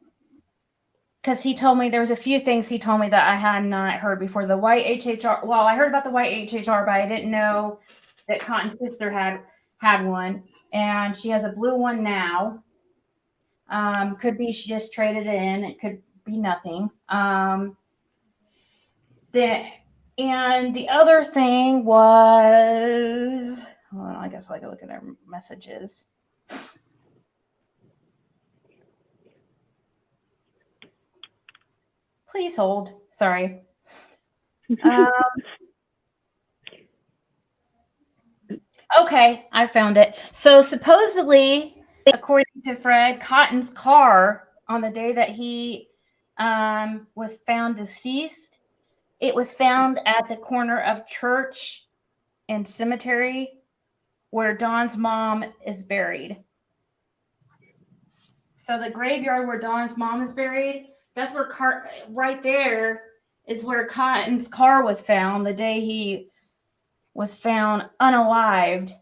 Because he told me there was a few things he told me that I had not heard before. The white HHR. Well, I heard about the white HHR, but I didn't know that Cotton's sister had one, and she has a blue one now. Could be she just traded it in. It could be nothing. And the other thing was, well, I guess I could look at our messages. Please hold. Sorry. Okay, I found it. So supposedly, according to Fred, Cotton's car on the day that he was found deceased, it was found at the corner of Church and Cemetery where Don's mom is buried. So the graveyard where Don's mom is buried, that's where right there is where Cotton's car was found the day he was found unalived.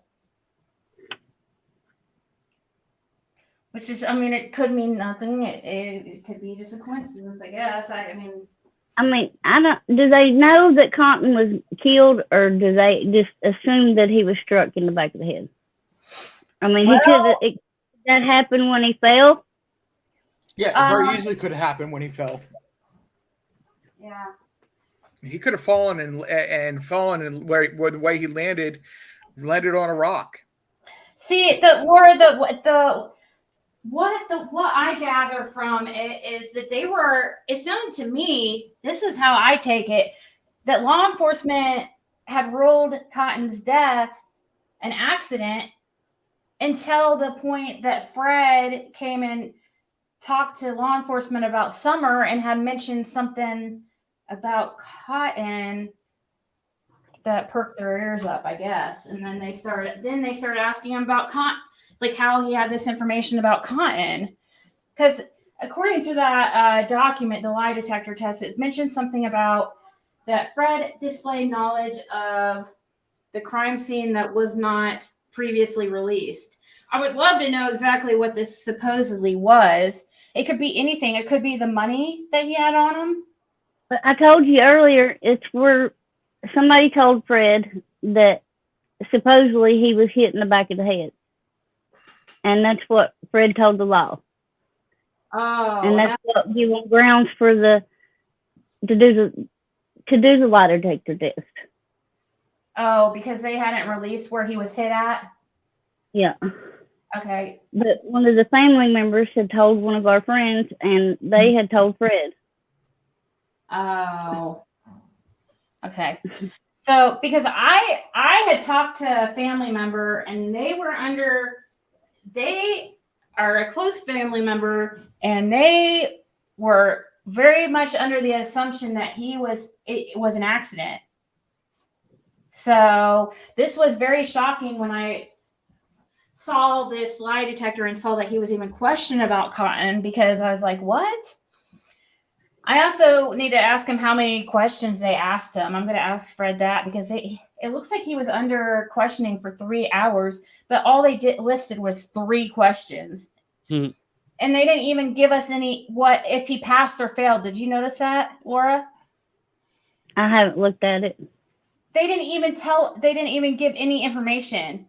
Which is, I mean, it could mean nothing. It could be just a coincidence, I guess. I don't. Do they know that Cotton was killed, or do they just assume that he was struck in the back of the head? I mean, that happened when he fell. Yeah, it very easily could have happened when he fell. Yeah. He could have fallen and fallen, and where the way he landed on a rock. See, what I gather from it is that it sounded to me, this is how I take it, that law enforcement had ruled Cotton's death an accident until the point that Fred came and talked to law enforcement about Summer and had mentioned something about Cotton that perked their ears up, I guess. And then they started asking him about Cotton, like how he had this information about Cotton. Because according to that document, the lie detector test, it mentioned something about that Fred displayed knowledge of the crime scene that was not previously released. I would love to know exactly what this supposedly was. It could be anything. It could be the money that he had on him. But I told you earlier, it's where somebody told Fred that supposedly he was hit in the back of the head. And that's what Fred told the law. Oh. And that's what gave him grounds for to do the lie detector test. Oh, because they hadn't released where he was hit at? Yeah. Okay. But one of the family members had told one of our friends, and they had told Fred. Oh. Okay. So, because I had talked to a family member, and they are a close family member, and they were very much under the assumption that it was an accident. So this was very shocking when saw this lie detector and saw that he was even questioned about Cotton, because I was like, what? I also need to ask him how many questions they asked him. I'm going to ask Fred that, because it looks like he was under questioning for 3 hours, but all they listed was 3 questions. Hmm. And they didn't even give us what if he passed or failed. Did you notice that, Laura? I haven't looked at it. They didn't even give any information.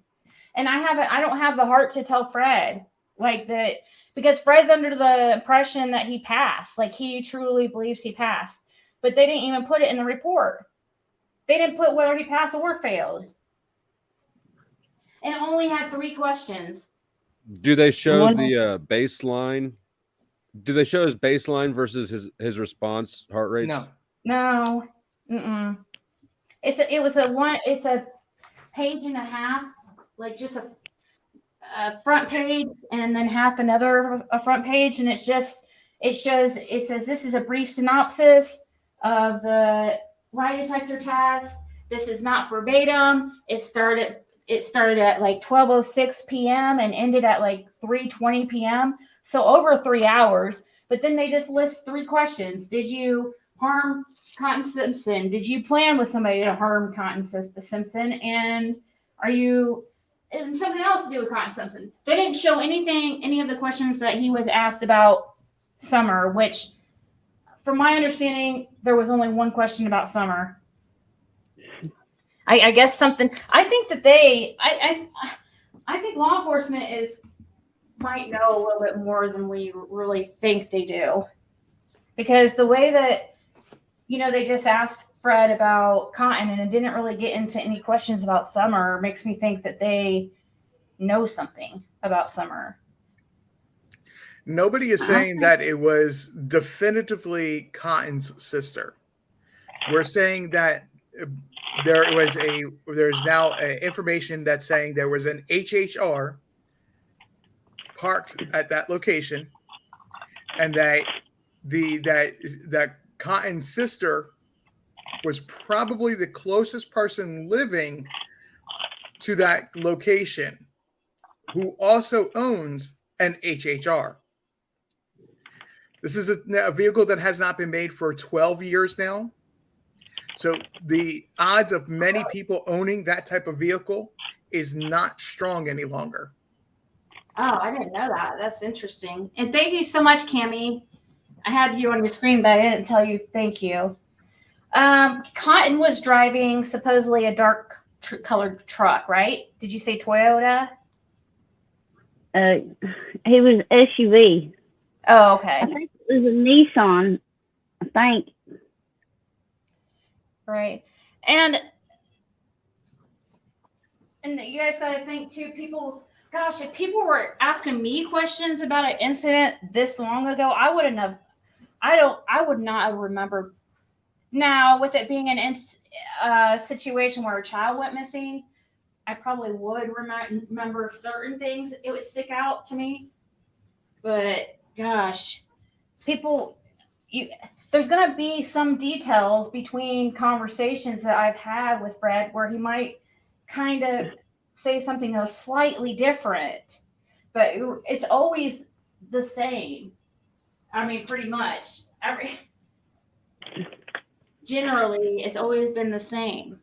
And I don't have the heart to tell Fred like that, because Fred's under the impression that he passed. Like, he truly believes he passed, but they didn't even put it in the report. They didn't put whether he passed or failed. And it only had 3 questions. Do they show the baseline? Do they show his baseline versus his response heart rates? No. Mm-mm. It's a page and a half, like just a front page, and then half a front page, and it says this is a brief synopsis of the lie detector test. This is not verbatim. It started at like 12:06 p.m. and ended at like 3:20 p.m. So over 3 hours. But then they just list 3 questions. Did you harm Cotton Simpson? Did you plan with somebody to harm Cotton Simpson? And something else to do with Cotton Simpson? They didn't show any of the questions that he was asked about Summer, which, from my understanding, there was only 1 question about Summer. I guess something. I think that I think law enforcement might know a little bit more than we really think they do, because the way that they just asked Fred about Cotton and it didn't really get into any questions about Summer makes me think that they know something about Summer. Nobody is saying that it was definitively Cotton's sister. We're saying that there's now information that's saying there was an HHR parked at that location, and that that Cotton's sister was probably the closest person living to that location, who also owns an HHR. This is a vehicle that has not been made for 12 years now. So the odds of many people owning that type of vehicle is not strong any longer. Oh, I didn't know that. That's interesting. And thank you so much, Cammie. I had you on your screen, but I didn't tell you thank you. Cotton was driving supposedly a dark colored truck, right? Did you say Toyota? He was SUV. Oh, okay. I think it was a Nissan. I think. Right. And you guys got to think too, if people were asking me questions about an incident this long ago, I would not have remembered. Now, with it being an situation where a child went missing, I probably would remember certain things. It would stick out to me. But gosh, there's going to be some details between conversations that I've had with Fred where he might kind of say something else slightly different, but it's always the same. I mean, pretty much generally it's always been the same.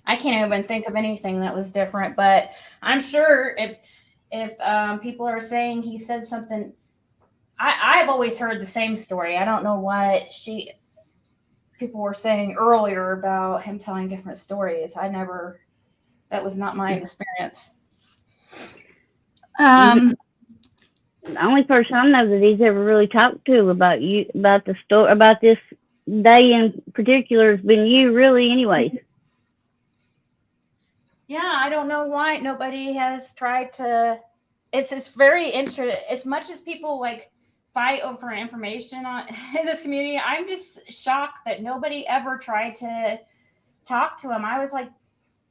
I can't even think of anything that was different, but I'm sure if people are saying he said something, I've always heard the same story. I don't know what people were saying earlier about him telling different stories. That was not my experience. The only person I know that he's ever really talked to about the story, about this day in particular, has been you, really, anyways. Yeah, I don't know why nobody has tried to. It's very interesting. As much as people like fight over information in this community, I'm just shocked that nobody ever tried to talk to him. I was like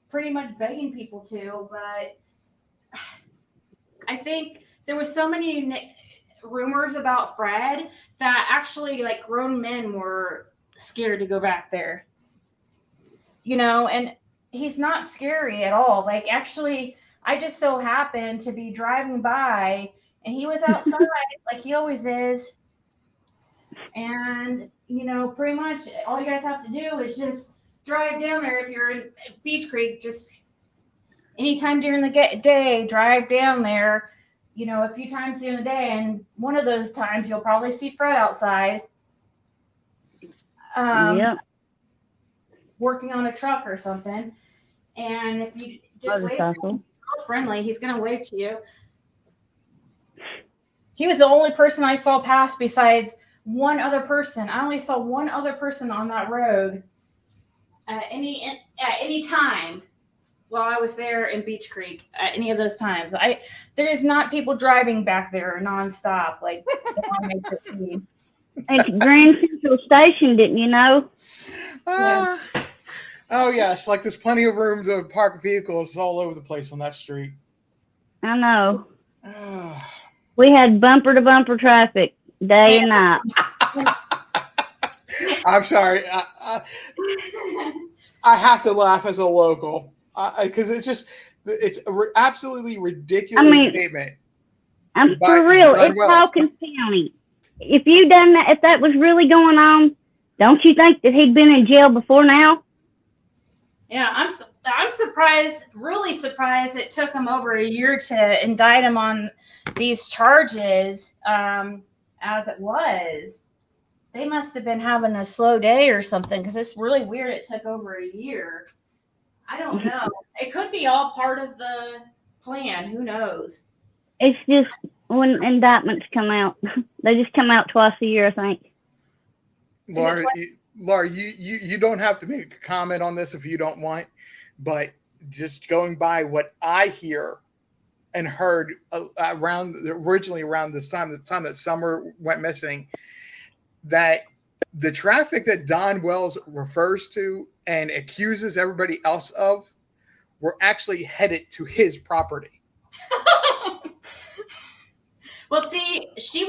pretty much begging people to, but I think there was so many rumors about Fred that actually like grown men were scared to go back there. And he's not scary at all. Like, actually, I just so happened to be driving by and he was outside like he always is. And, pretty much all you guys have to do is just drive down there if you're in Beach Creek, just anytime during the day, drive down there, a few times during the day. And one of those times you'll probably see Fred outside. Yeah. Working on a truck or something. And if you just wave, Motorcycle. he's so friendly, he's going to wave to you. He was the only person I saw pass besides one other person. I only saw one other person on that road at any time while I was there in Beach Creek at any of those times. There is not people driving back there nonstop like Dawn makes it seem. It's Grand Central Station, didn't you know? Ah. Oh yes, like there's plenty of room to park vehicles all over the place on that street. I know. Ah. We had bumper to bumper traffic day and night. I'm sorry. I have to laugh as a local because it's absolutely ridiculous statement. I'm for real. It's Hawkins County. If you done that, if that was really going on, don't you think that he'd been in jail before now? Yeah, I'm surprised, really surprised it took him over a year to indict him on these charges as it was. They must have been having a slow day or something because it's really weird it took over a year. I don't know. It could be all part of the plan. Who knows? It's just when indictments come out. They just come out twice a year, I think. Laura, you don't have to make a comment on this if you don't want, but just going by what I hear and heard originally around this time, the time that Summer went missing, that the traffic that Don Wells refers to and accuses everybody else of were actually headed to his property. Well, see, she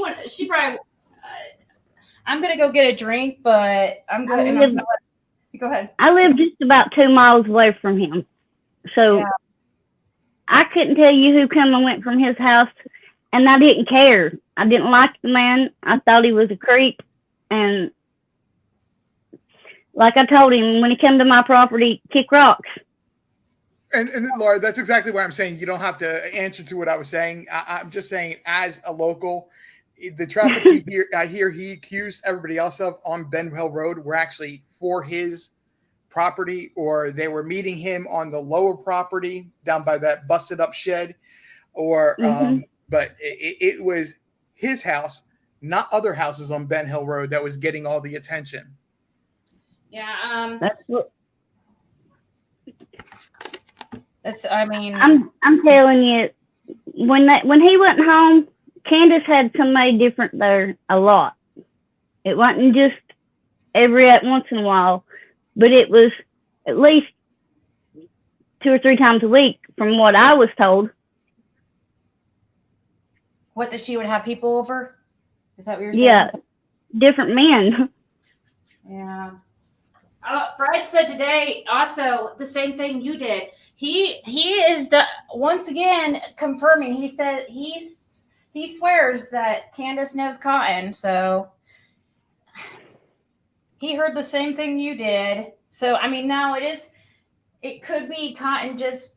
probably. I'm gonna go get a drink, but go ahead. I live just about 2 miles away from him, so yeah. I couldn't tell you who come and went from his house, and I didn't care. I didn't like the man. I thought he was a creep, and like I told him, when he came to my property, kick rocks. And Laura, that's exactly what I'm saying. You don't have to answer to what I was saying. I'm just saying, as a local, the traffic I hear he accused everybody else of on Ben Hill Road were actually for his property, or they were meeting him on the lower property down by that busted up shed, or but it was his house, not other houses on Ben Hill Road, that was getting all the attention. Yeah, I'm telling you, when he went home, Candace had somebody different there a lot. It wasn't just every once in a while, but it was at least 2 or 3 times a week, from what I was told. What, that she would have people over? Is that what you're saying? Yeah, different men. Yeah. Fred said today also the same thing you did. He is once again confirming. He said he swears that Candace knows Cotton, so he heard the same thing you did. So I mean, now it could be Cotton just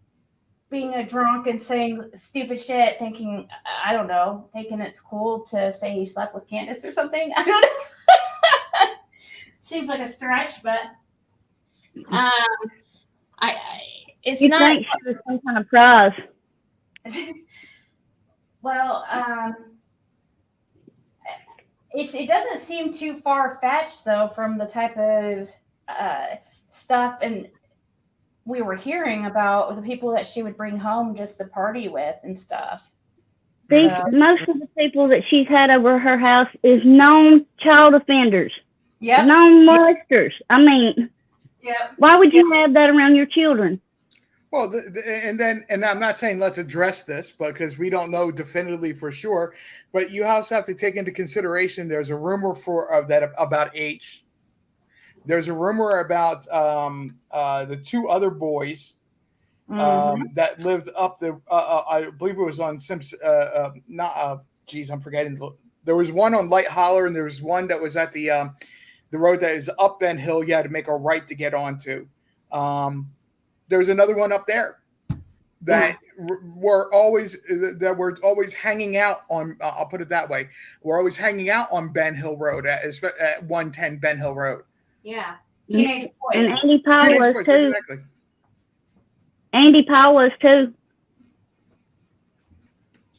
being a drunk and saying stupid shit, thinking, I don't know, thinking it's cool to say he slept with Candace or something. I don't know. Seems like a stretch, but it's you not. Think she was some kind of prize. Well, it doesn't seem too far fetched though, from the type of stuff and we were hearing about the people that she would bring home just to party with and stuff. Most of the people that she's had over her house is known child offenders. Yeah. Known molesters. I mean, yeah. Why would you have that around your children? Well, and I'm not saying let's address this because we don't know definitively for sure, but you also have to take into consideration there's a rumor about H. There's a rumor about the 2 other boys that lived up the. I believe it was on Simpson. Geez, I'm forgetting. There was one on Light Holler, and there was one that was at the road that is up Ben Hill. You had to make a right to get onto. There was another one up there that were always hanging out on. I'll put it that way. We're always hanging out on Ben Hill Road at 110 Ben Hill Road. Yeah. Teenage And boys. Andy Powell Teenage was boys, too. exactly. Andy Powell was too.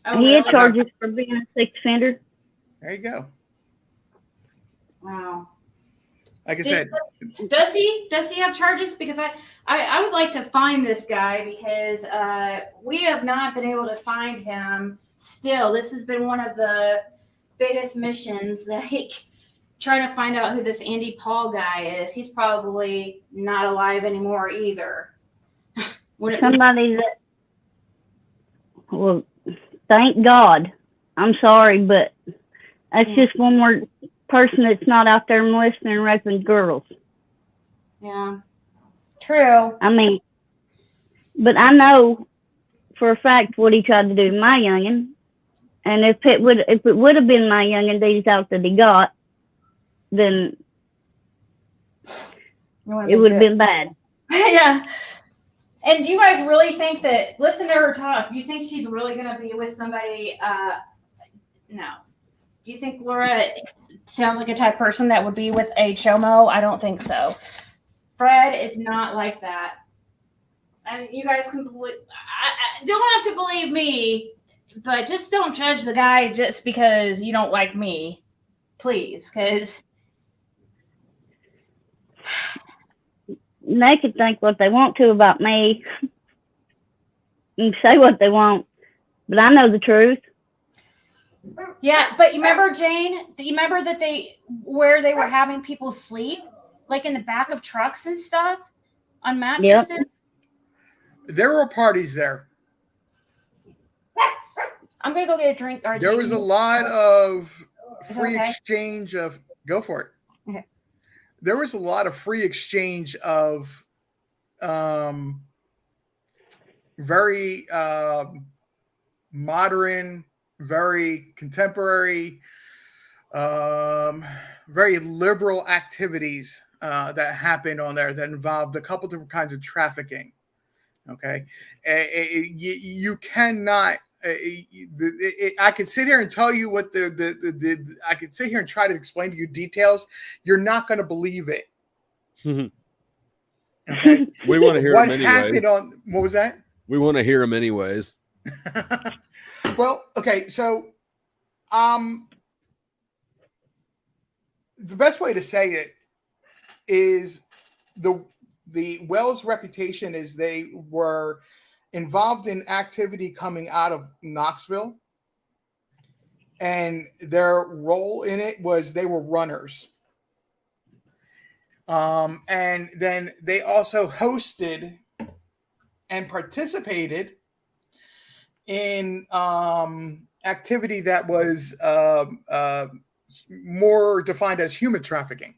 Oh, He had really? charges for being a sex offender. There you go. Wow. Like I said, Does he have charges? Because I would like to find this guy because we have not been able to find him still. This has been one of the biggest missions, like trying to find out who this Andy Paul guy is. He's probably not alive anymore either. Somebody that, well, thank God. I'm sorry, but that's just one more person that's not out there molesting and raping girls. Yeah. True. I mean, but I know for a fact what he tried to do to my youngin', and if it would have been my youngin' these out that he got, then it would have been bad. Yeah. And do you guys really think that, listen to her talk, you think she's really going to be with somebody? No. Do you think Laura sounds like a type of person that would be with a chomo? I don't think so. Fred is not like that. And you guys can don't have to believe me, but just don't judge the guy just because you don't like me. Please, because They could think what they want to about me and say what they want, but I know the truth. yeah, but you remember, Jane? You remember that where they were having people sleep, like in the back of trucks and stuff, on mattresses? Yep. there were parties there. I'm gonna go get a drink. RJ. There was a lot of Is it free okay? exchange of. Go for it. Okay. There was a lot of free exchange of very modern, very contemporary, very liberal activities that happened on there that involved a couple different kinds of trafficking. Okay, you cannot. I could sit here and tell you what I could sit here and try to explain to you details. You're not going to believe it. Okay, We want to hear what them happened anyways. on? What was that? We want to hear them anyways. Well, okay, so the best way to say it is the Wells reputation is they were involved in activity coming out of Knoxville, and their role in it was they were runners. And then they also hosted and participated in activity that was more defined as human trafficking.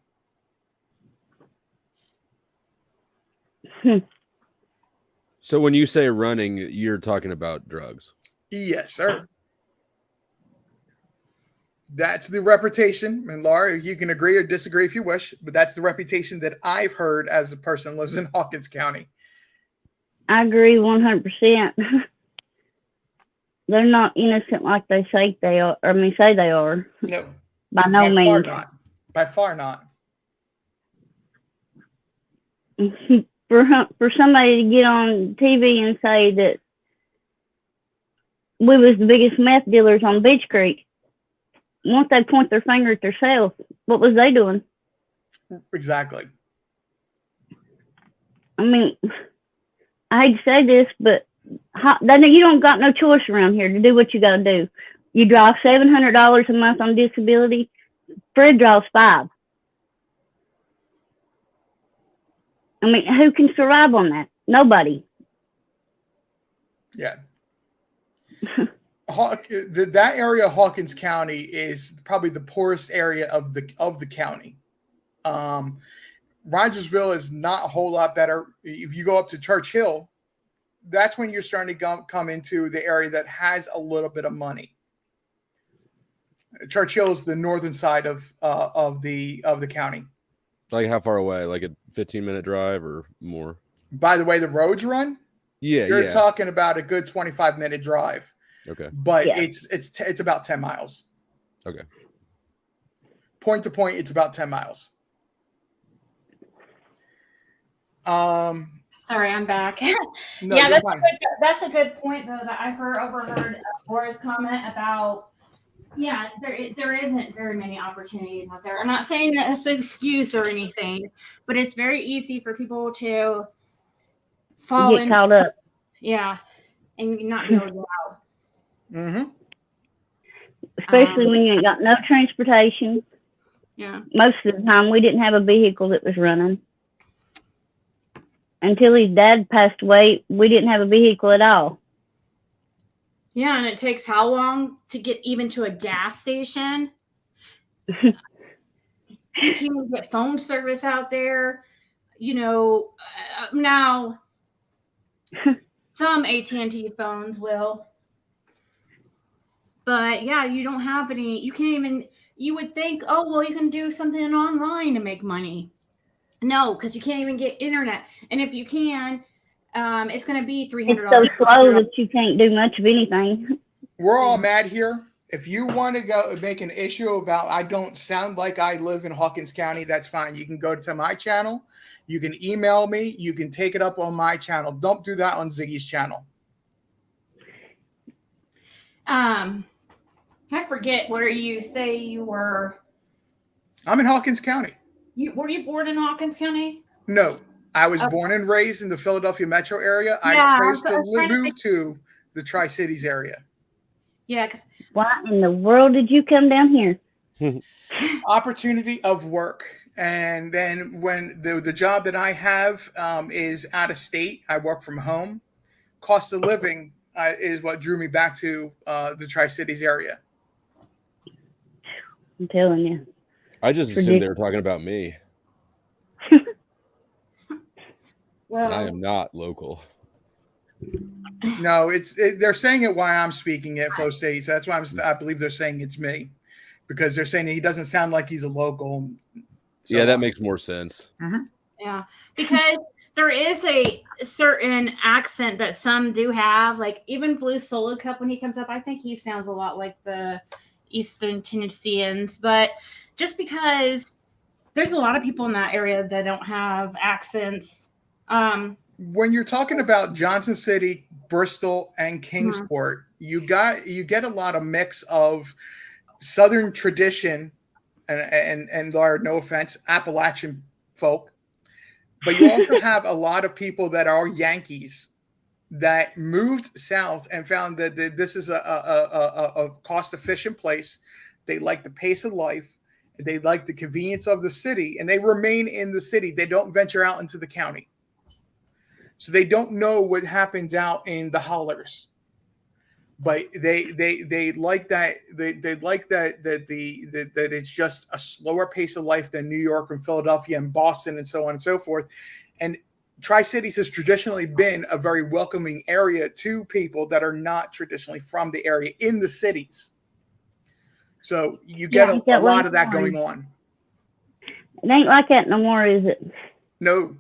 So when you say running, you're talking about drugs. Yes, sir. That's the reputation. And Laura, you can agree or disagree if you wish, but that's the reputation that I've heard as a person who lives in Hawkins County. I agree 100%. They're not innocent like they say they are. Say they are. No, By no by far means. not. By far not. For somebody to get on TV and say that we was the biggest meth dealers on Beach Creek, once they point their finger at themselves, what was they doing? Exactly. I mean, I hate to say this, but you don't got no choice around here to do what you got to do. You draw $700 a month on disability. Fred draws $5. I mean, who can survive on that? Nobody. Yeah. That area of Hawkins County is probably the poorest area of the county. Rogersville is not a whole lot better. If you go up to Church Hill, that's when you're starting to come into the area that has a little bit of money. Churchill is the northern side of the county. Like how far away? Like a 15-minute drive or more? By the way the roads run, Yeah, you're yeah. talking about a good 25-minute drive. Okay. But Yeah. it's about 10 miles. Okay. Point to point, it's about 10 miles. Sorry, I'm back. No, yeah, you're fine. that's a good point though that I overheard Laura's comment about. Yeah, there isn't very many opportunities out there. I'm not saying that it's an excuse or anything, but it's very easy for people to fall Get in. caught up. Yeah, and not be able to get out. Mm-hmm. Especially when you ain't got no transportation. Yeah. Most of the time, we didn't have a vehicle that was running. Until his dad passed away, we didn't have a vehicle at all. Yeah, and it takes how long to get even to a gas station? You can't even get phone service out there. You know, now some AT&T phones will. But yeah, you don't have any. You can't even. You would think, oh well, you can do something online to make money. No, because you can't even get internet. And if you can, it's going to be It's $300. so slow that you can't do much of anything. We're all mad here. If you want to go make an issue about I don't sound like I live in Hawkins County, that's fine. You can go to my channel. You can email me. You can take it up on my channel. Don't do that on Ziggy's channel. I forget where you say you were. I'm in Hawkins County. Were you born in Hawkins County? No, I was Okay. born and raised in the Philadelphia metro area. Yeah, I chose I to was trying to move to the Tri-Cities area. Yeah, because Why in the world did you come down here? Opportunity of work. And then when the job that I have is out of state, I work from home. Cost of living is what drew me back to the Tri-Cities area. I'm telling you. I just assumed they were talking about me. well, I am not local. No, they're saying it while I'm speaking at Flow States. That's why I believe they're saying it's me, because they're saying he doesn't sound like he's a local. So, Yeah, that makes more sense. yeah, because there is a certain accent that some do have. Like even Blue Solo Cup, when he comes up, I think he sounds a lot like the Eastern Tennesseans. But just because there's a lot of people in that area that don't have accents. When you're talking about Johnson City, Bristol, and Kingsport, you get a lot of mix of Southern tradition and no offense, Appalachian folk, but you also have a lot of people that are Yankees that moved south and found that this is a cost-efficient place. They like the pace of life. They like the convenience of the city, and they remain in the city. They don't venture out into the county. So they don't know what happens out in the hollers, but they like that. They like that it's just a slower pace of life than New York and Philadelphia and Boston and so on and so forth. And Tri-Cities has traditionally been a very welcoming area to people that are not traditionally from the area in the cities. So you get a lot of that going on. It ain't like that no more, is it? No.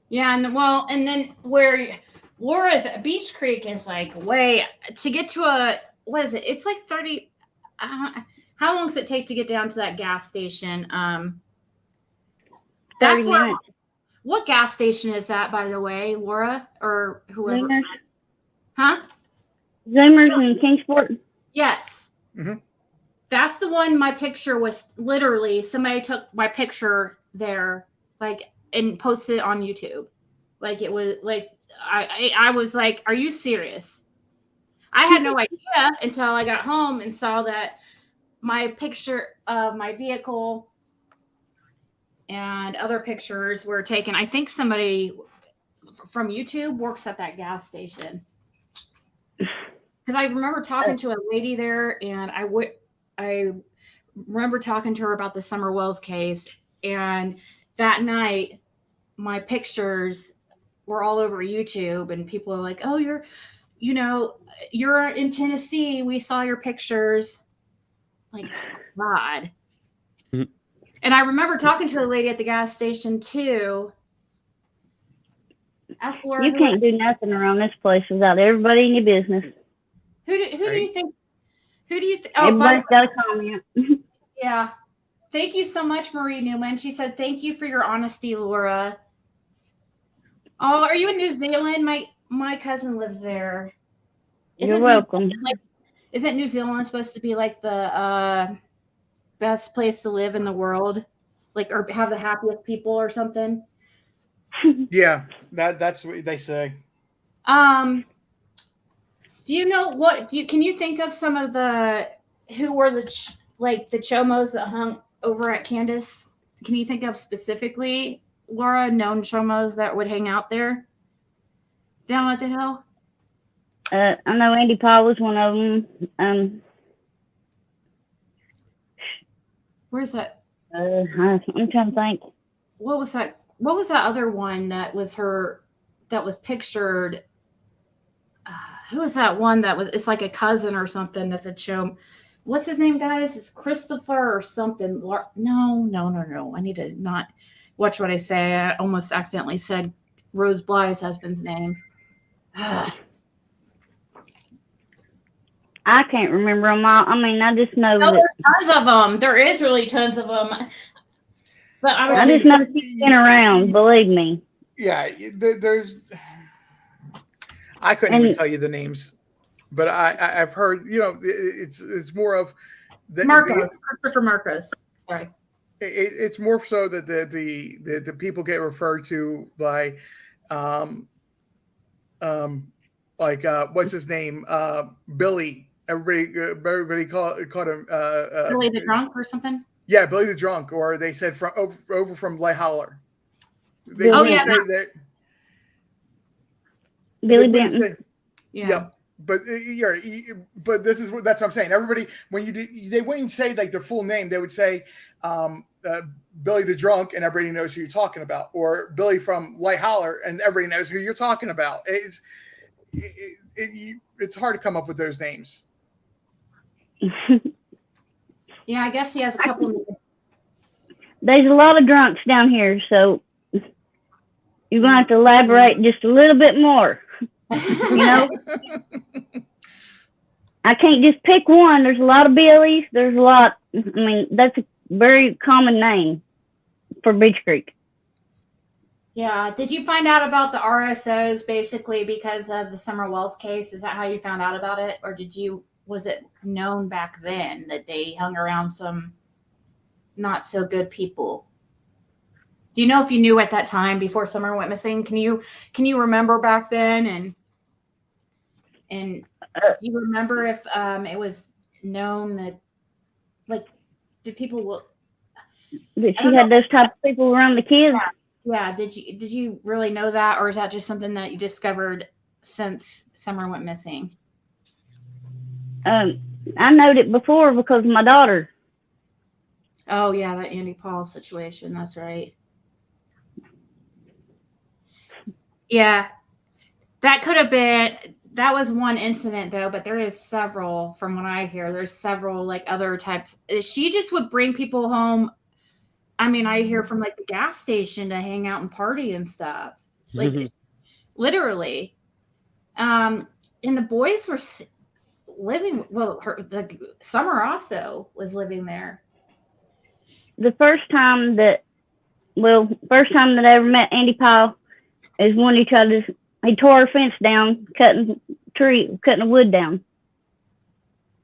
Yeah, and then where Laura's Beach Creek is like way to get to what is it? It's like 30. How long does it take to get down to that gas station? That's where. Minutes. What gas station is that, by the way, Laura or whoever? Zoomers. Huh? Zoomers in Kingsport. Yes. Mm-hmm. That's the one. My picture was literally somebody took my picture there, like. And posted it on YouTube. Like it was like I was like, are you serious? I had no idea until I got home and saw that my picture of my vehicle and other pictures were taken. I think somebody from YouTube works at that gas station. Because I remember talking to a lady there, and I remember talking to her about the Summer Wells case, and that night my pictures were all over YouTube, and people are like, "Oh, you're in Tennessee. We saw your pictures." Like, God. Mhm. And I remember talking to a lady at the gas station too. Ask Laura. You can't do nothing around this place without everybody in your business. Who do you Right. think? Who do you think? Oh, Everybody's got a comment. yeah. Thank you so much, Marie Newman. She said, "Thank you for your honesty, Laura." Oh, are you in New Zealand? My cousin lives there. You're welcome. Isn't New Zealand supposed to be like the best place to live in the world? Like, or have the happiest people or something? Yeah, that's what they say. Do you know can you think of some of who were the chomos that hung over at Candace? Can you think of specifically, Laura, known chomos that would hang out there down at the hill? I know Andy Paul was one of them. Where's that? I'm trying to think. What was that? What was that other one that was pictured? Who was that one that was? It's like a cousin or something. That's a chom. What's his name, guys? It's Christopher or something. No. I need to not watch what I say. I almost accidentally said Rose Bly's husband's name. I can't remember them all. I mean, I just know No, that. there's tons of them. There is really tons of them. But I just know she's been around. Believe me. Yeah, there's. I couldn't even tell you the names, but I've heard. It's more of Marcos, Christopher Marcos. Sorry. It's more so that the people get referred to by, what's his name, Billy. Everybody called him Billy the Drunk or something. Yeah, Billy the Drunk, or they said from over from Lay Holler. Billy Benton. Yeah. But but that's what I'm saying. Everybody, when they wouldn't say like their full name, they would say Billy the Drunk, and everybody knows who you're talking about, or Billy from Lay Holler, and everybody knows who you're talking about. It's hard to come up with those names. Yeah, I guess he has a couple. There's a lot of drunks down here, so you're going to have to elaborate just a little bit more. I can't just pick one. There's a lot of Billies. There's a lot. I mean, that's a very common name for Beach Creek. Yeah. Did you find out about the RSOs basically because of the Summer Wells case? Is that how you found out about it? Or was it known back then that they hung around some not so good people? Do you know if you knew at that time before Summer went missing? Can you remember back then? And do you remember if it was known that, like, did people that she had those type of people around the kids? Yeah. Did you really know that, or is that just something that you discovered since Summer went missing? I knowed it before because of my daughter. Oh yeah, that Andy Paul situation. That's right. Yeah, that could have been. That was one incident though, but there is several. From what I hear, there's several like other types. She just would bring people home. I mean, I hear from like the gas station to hang out and party and stuff. Like literally. And the boys were living. Well, the Summer also was living there. The first time that I ever met Andy Powell is when he tore our fence down, cutting the wood down.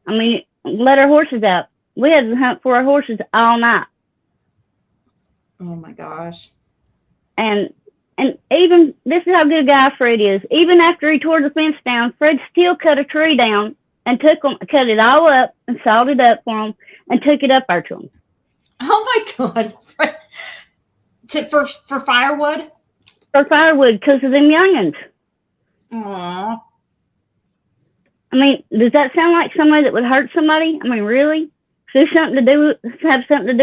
I mean, let our horses out. We had to hunt for our horses all night. Oh my gosh. And even, this is how good a guy Fred is. Even after he tore the fence down, Fred still cut a tree down and cut it all up and sawed it up for him and took it up there to him. Oh my God. For firewood? For firewood, because of them youngins. Aww. I mean, does that sound like somebody that would hurt somebody? I mean, really? Have something to do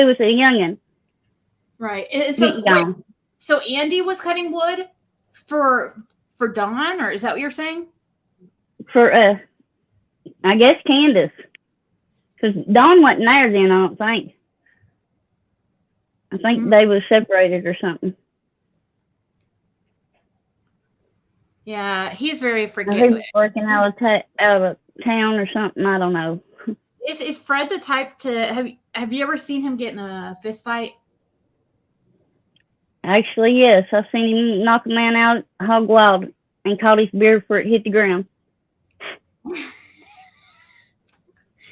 with a youngin. Right. So Andy was cutting wood For Dawn, or is that what you're saying? For I guess Candace, because Dawn wasn't there then. I don't think. I think they was separated or something. Yeah, he's very He forgiving. was working out of town or something. I don't know. Is Fred the type to have you ever seen him get in a fist fight? Actually, yes, I've seen him knock a man out hog wild and caught his beard before it hit the ground.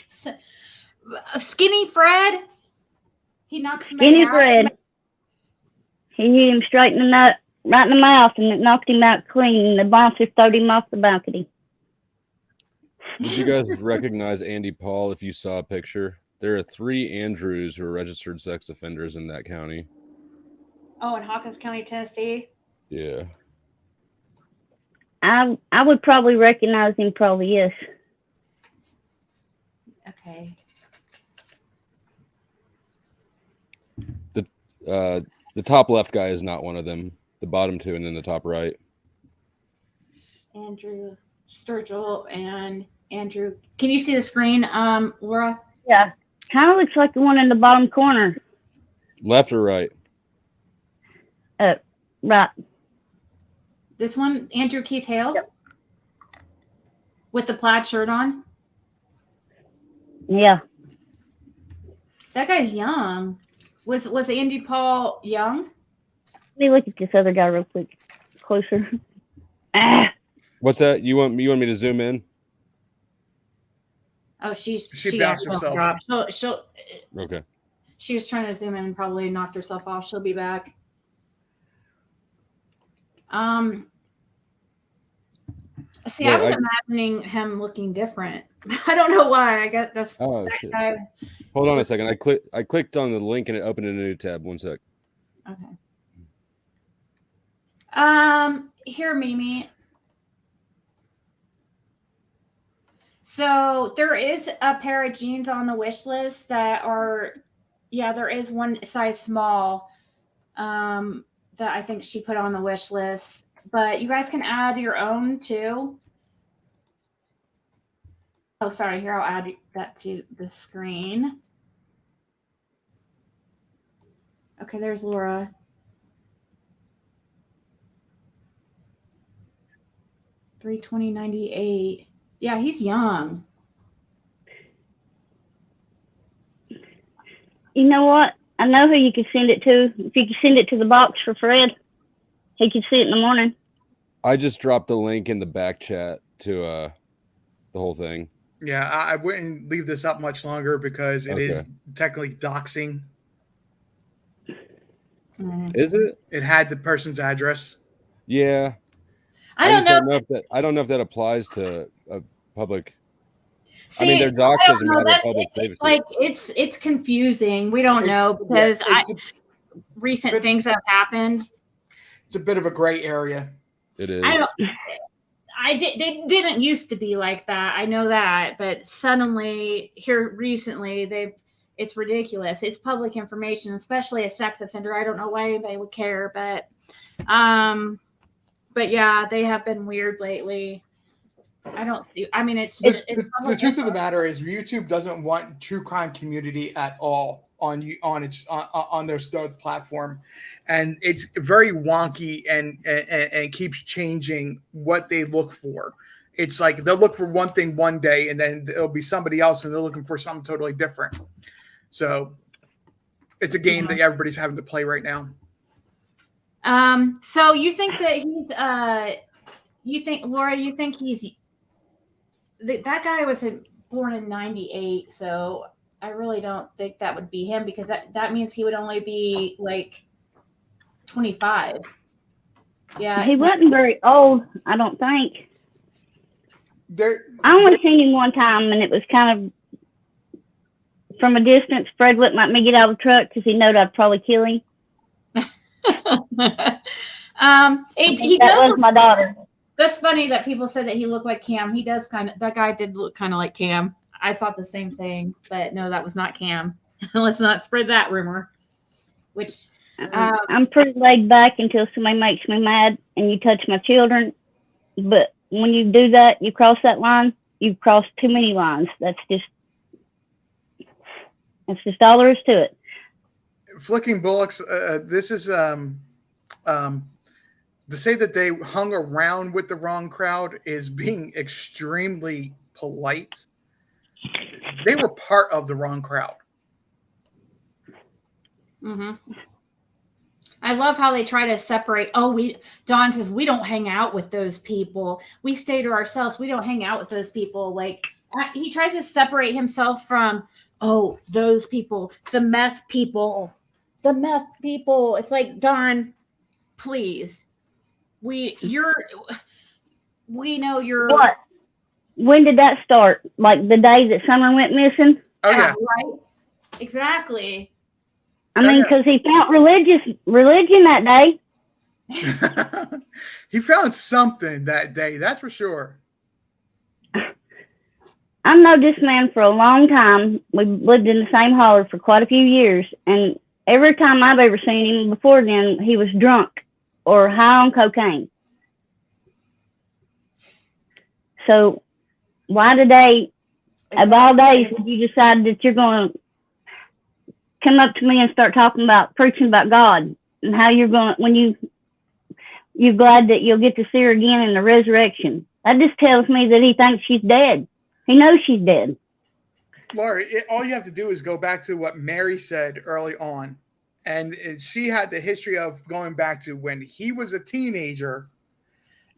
So, Skinny Fred, he knocks somebody Skinny out. Fred. He hit him straight in the nut, right in the mouth, and it knocked him out clean. And the bouncer throwed him off the balcony. Did you guys recognize Andy Paul if you saw a picture? There are 3 Andrews who are registered sex offenders in that county. Oh, in Hawkins County, Tennessee. Yeah. I would probably recognize him, probably, yes. Okay. The top left guy is not one of them. The bottom 2 and then the top right. Andrew Sturgill and Andrew. Can you see the screen, Laura? Yeah. Kind of looks like the one in the bottom corner. Left or right? Right. This one, Andrew Keith Hale? Yep. With the plaid shirt on? Yeah. That guy's young. Was Andy Paul young? Let me look at this other guy real quick. Closer. What's that? You want me to zoom in? Oh, She she bounced actually herself. dropped. She'll Okay. she was trying to zoom in and probably knocked herself off. She'll be back. See, I Well, was imagining him looking different. I don't know why. I guess that's Oh that shit. guy. Hold on a second. I clicked on the link and it opened a new tab. One sec. Okay. Here, Mimi. So there is a pair of jeans on the wish list that are, yeah, there is one size small that I think she put on the wish list, but you guys can add your own too. Oh, sorry. Here, I'll add that to the screen. Okay, there's Laura. $320.98. Yeah, he's young. You know what? I know who you could send it to. If you could send it to the box for Fred, he could see it in the morning. I just dropped the link in the back chat to the whole thing. Yeah, I wouldn't leave this up much longer because it is Okay. technically doxing. Is it? It had the person's address. Yeah. I don't just know. I don't know if that applies to a public. See, I mean, their docs I don't doesn't know. matter. That's Public it's safety. like it's confusing. We don't know because recent things have happened. It's a bit of a gray area. It is. They didn't used to be like that. I know that, but suddenly here recently it's ridiculous. It's public information, especially a sex offender. I don't know why anybody would care, but yeah, they have been weird lately. It's The truth of the matter is YouTube doesn't want true crime community at all on their platform, and it's very wonky and keeps changing what they look for. It's like they'll look for one thing one day and then there'll be somebody else and they're looking for something totally different. So it's a game that everybody's having to play right now. So you think that Laura, you think that guy was born in 98, so I really don't think that would be him because that means he would only be like 25. Yeah. He wasn't very old, I don't think. I only seen him one time, and it was kind of from a distance. Fred wouldn't let me get out of the truck because he knowed I'd probably kill him. That was my daughter. That's funny that people said that he looked like Cam. He does that guy did look kind of like Cam. I thought the same thing, but no, that was not Cam. Let's not spread that rumor. Which I'm pretty laid back until somebody makes me mad. and you touch my children. But when you do that, you cross that line, you've crossed too many lines. That's just all there is to it. Flicking bullocks. This is to say that they hung around with the wrong crowd is being extremely polite. They were part of the wrong crowd. Mm-hmm. I love how they try to separate. Don says, we don't hang out with those people. We stay to ourselves. We don't hang out with those people. Like, he tries to separate himself from, those people, the meth people. It's like, Don, please. We know you're. What? When did that start? Like the day that Summer went missing? Oh yeah, right. Exactly. I mean, because he found religion that day. He found something that day, that's for sure. I've known this man for a long time. We've lived in the same holler for quite a few years, and every time I've ever seen him before then, he was drunk or high on cocaine. So why today, of all days, would you decide that you're going to come up to me and start preaching about God and how you're going to, when you're glad that you'll get to see her again in the resurrection? That just tells me that he thinks she's dead. He knows she's dead. Laura, all you have to do is go back to what Mary said early on. And she had the history of going back to when he was a teenager.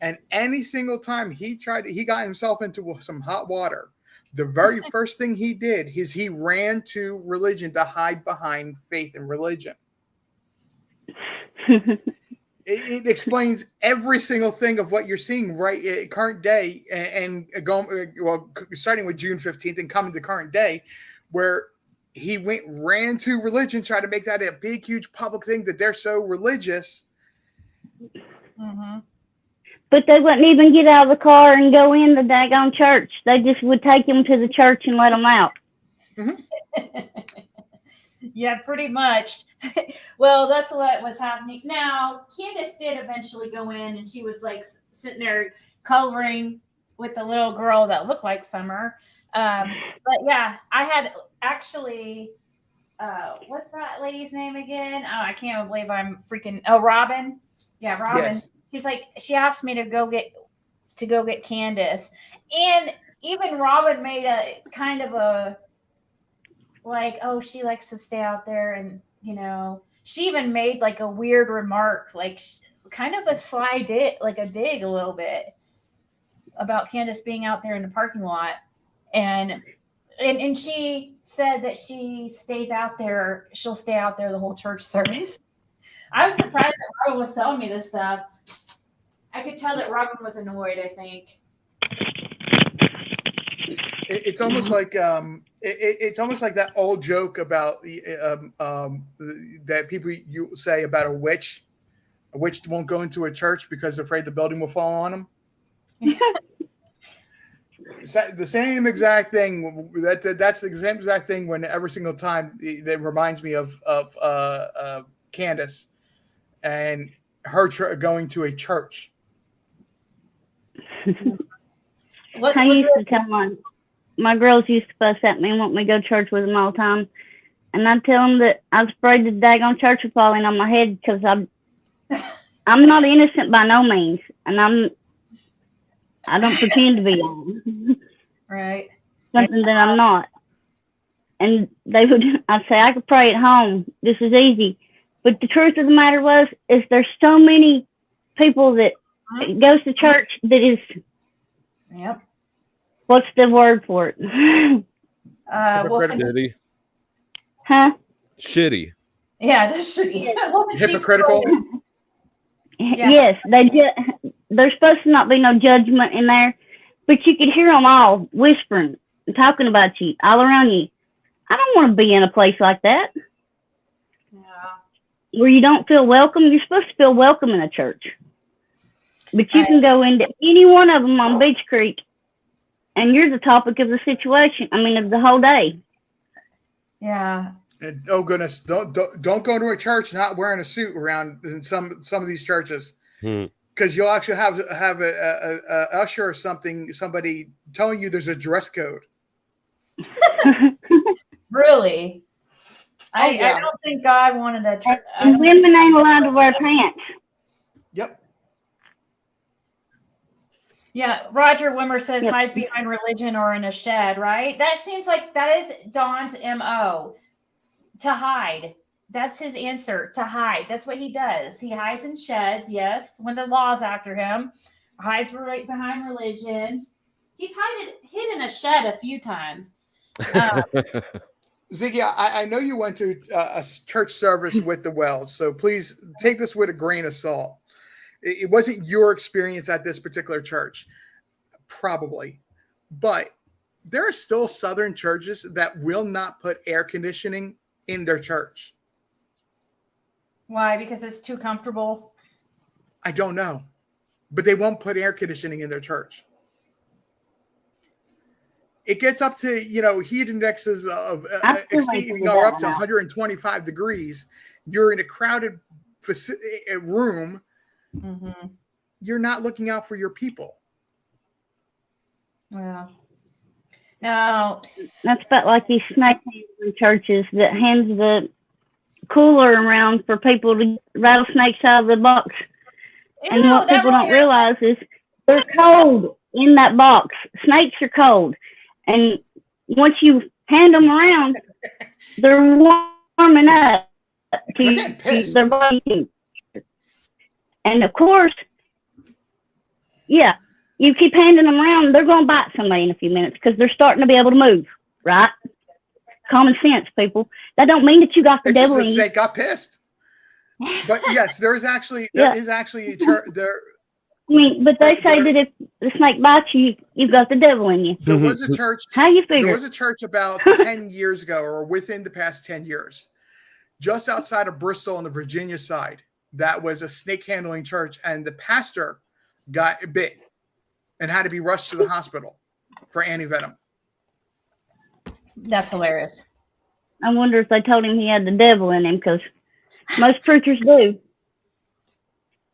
And any single time he got himself into some hot water, the very first thing he did is he ran to religion to hide behind faith and religion. It explains every single thing of what you're seeing right current day and going, starting with June 15th and coming to current day, where he ran to religion, tried to make that a big, huge public thing that they're so religious. Mm-hmm. But they wouldn't even get out of the car and go in the daggone church. They just would take him to the church and let him out. Mm-hmm. Yeah, pretty much. Well, that's what was happening. Now, Candace did eventually go in, and she was like sitting there coloring with the little girl that looked like Summer. But yeah, I had actually, what's that lady's name again? Oh, I can't believe I'm freaking. Oh, Robin. Yeah, Robin. Yes. She's like, she asked me to go get Candace, and even Robin made a kind of a like, oh, she likes to stay out there, and she even made like a weird remark, like kind of a sly dig, like a dig a little bit about Candace being out there in the parking lot, and she said that she stays out there. She'll stay out there the whole church service. I was surprised that Robin was telling me this stuff. I could tell that Robin was annoyed, I think. It's almost like it's almost like that old joke about that people you say about a witch. A witch won't go into a church because they're afraid the building will fall on them. It's the same exact thing. That's the same exact thing. When every single time that reminds me of Candace and her going to a church. I used to tell my girls used to fuss at me and want me to go to church with them all the time. And I'd tell them that I was afraid the daggone church would fall in on my head because I'm not innocent by no means. And I don't pretend to be on. Right. Something that I'm not. And I'd say, I could pray at home. This is easy. But the truth of the matter is there's so many people that goes to church that is, yep. What's the word for it? Shitty. Huh? Shitty. Yeah, that's shitty. Hypocritical. Yeah. Yes, there's supposed to not be no judgment in there, but you could hear them all whispering and talking about you all around you. I don't want to be in a place like that. Yeah. Where you don't feel welcome. You're supposed to feel welcome in a church. But you can go into any one of them on Beach Creek, and you're the topic of the situation. I mean, of the whole day. Yeah. And, oh goodness! Don't go to a church not wearing a suit around in some of these churches, because you'll actually have a usher or somebody telling you there's a dress code. Really? Oh, yeah. I don't think God wanted a. And women ain't allowed to wear pants. Yep. Yeah, Roger Wimmer says Yep. hides behind religion or in a shed, right? That seems like that is Don's MO. To hide. That's his answer. To hide. That's what he does. He hides in sheds, yes, when the law's after him. Hides right behind religion. He's hid in a shed a few times. Ziggy, I know you went to a church service with the Wells, so please take this with a grain of salt. It wasn't your experience at this particular church, probably, but there are still Southern churches that will not put air conditioning in their church. Why? Because it's too comfortable. I don't know, but they won't put air conditioning in their church. It gets up to, heat indexes of exceeding or up to 125 degrees. You're in a crowded room. Mm-hmm. You're not looking out for your people. Yeah. No. That's about like these snake handling churches that hands the cooler around for people to get rattlesnakes out of the box. And No, what people don't realize is they're cold in that box. Snakes are cold. And once you hand them around, they're warming up to their body heat. And of course, yeah, you keep handing them around, they're going to bite somebody in a few minutes because they're starting to be able to move, right? Common sense, people. That don't mean that you got the It's devil just in the you. snake got pissed. But yes, there is actually a church there. I mean, but they say that if the snake bites you, you've got the devil in you. There was a church. How you figure? There was a church about 10 years ago, or within the past 10 years, just outside of Bristol on the Virginia side. That was a snake handling church, and the pastor got bit and had to be rushed to the hospital for antivenom. That's hilarious. I wonder if they told him he had the devil in him, because most preachers do.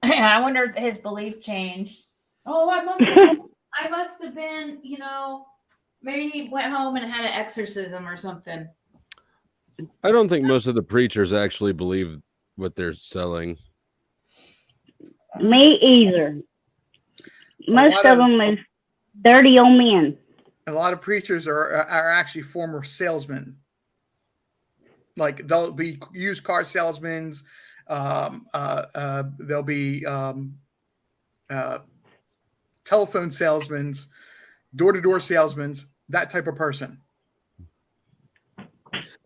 I wonder if his belief changed. Oh, I must have been, maybe he went home and had an exorcism or something. I don't think most of the preachers actually believe what they're selling. Me either. Most of them is dirty old men. A lot of preachers are actually former salesmen. Like they'll be used car salesmen. They'll be telephone salesmen, door-to-door salesmen, that type of person.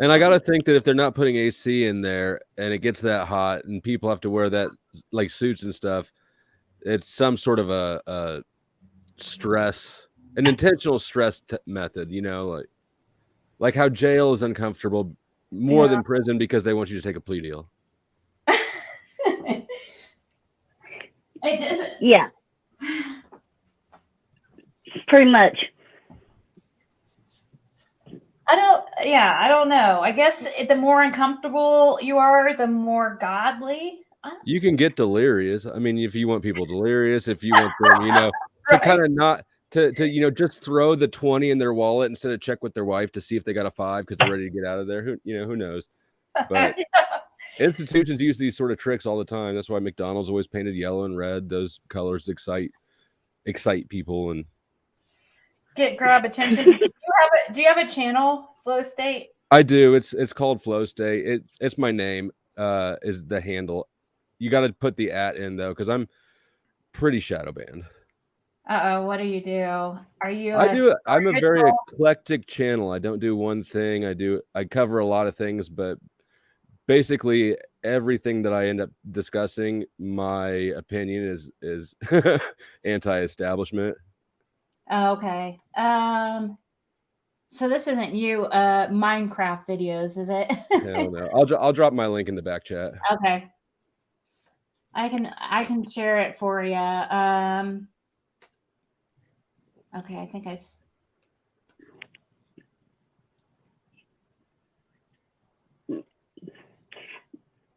And I got to think that if they're not putting AC in there and it gets that hot and people have to wear that like suits and stuff, it's some sort of a stress, an intentional stress method, like how jail is uncomfortable more than prison because they want you to take a plea deal. It doesn't. Yeah. Pretty much. I don't know. I guess the more uncomfortable you are, the more godly. You can get delirious. I mean, if you want people delirious, if you want them, to kind of not to just throw the 20 in their wallet instead of check with their wife to see if they got a 5 because they're ready to get out of there. Who knows? But institutions use these sort of tricks all the time. That's why McDonald's always painted yellow and red. Those colors excite people and grab attention. Do you have a channel, Flow State? I do. It's called Flow State. It's my name. Is the handle. You got to put the @ in though, because I'm pretty shadow banned. What do you do? I'm a very eclectic channel. I don't do one thing. I cover a lot of things, but basically everything that I end up discussing, my opinion is anti-establishment. Okay. So this isn't you Minecraft videos, is it? Hell no. I'll drop my link in the back chat. Okay. I can share it for you. Okay, I think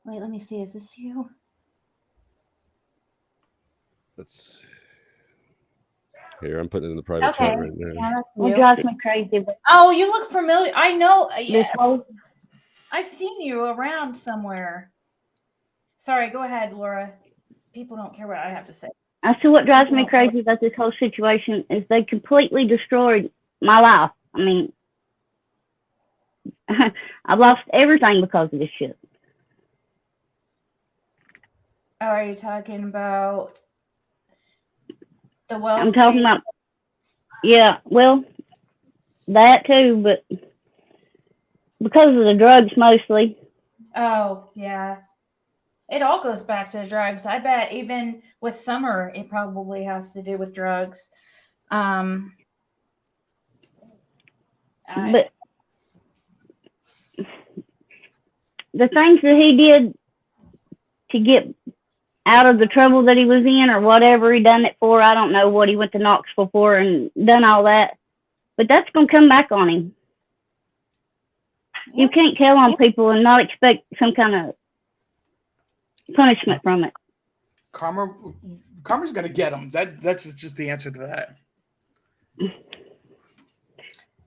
Wait, let me see. Is this you? Let's. Here, I'm putting it in the private Okay. chat right now. Yeah, that's What you. drives me crazy with Oh, you look familiar. I know. this Yeah, whole I've seen you around somewhere. Sorry, go ahead, Laura. People don't care what I have to say. I see what drives me crazy about this whole situation is they completely destroyed my life. I mean, I've lost everything because of this shit. Oh, are you talking about the well? I'm talking about, yeah, well, that too, but because of the drugs mostly. Oh, yeah. It all goes back to drugs. I bet even with Summer, it probably has to do with drugs. But the things that he did to get out of the trouble that he was in or whatever he done it for, I don't know what he went to Knoxville for and done all that. But that's going to come back on him. You can't tell on people and not expect some kind of punishment from it. Karma's gonna get him. That's just the answer to that.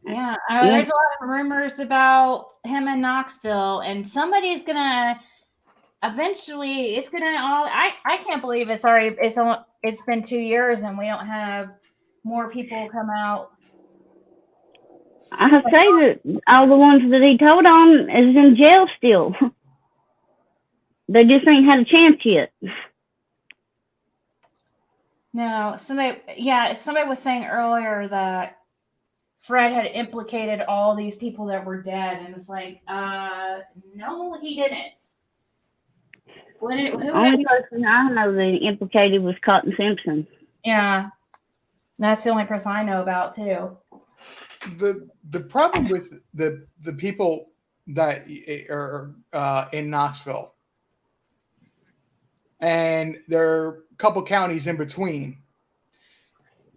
Yeah, there's a lot of rumors about him in Knoxville, and somebody's gonna eventually. It's gonna all. I can't believe it's already. It's been 2 years and we don't have more people come out. I say that all the ones that he told on is in jail still. They just ain't had a chance yet. No, somebody was saying earlier that Fred had implicated all these people that were dead, and it's like, no, he didn't. The only person I know that implicated was Cotton Simpson. Yeah, that's the only person I know about too. The problem with the people that are in Knoxville, and there are a couple counties in between,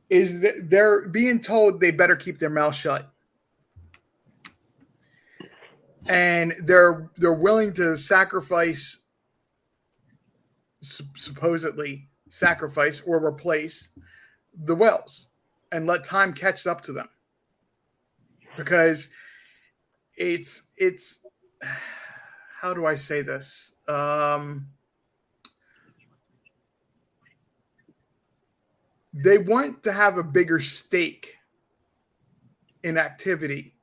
is that they're being told they better keep their mouth shut, and they're willing to supposedly sacrifice or replace the wells and let time catch up to them, because it's how do I say this? They want to have a bigger stake in activity,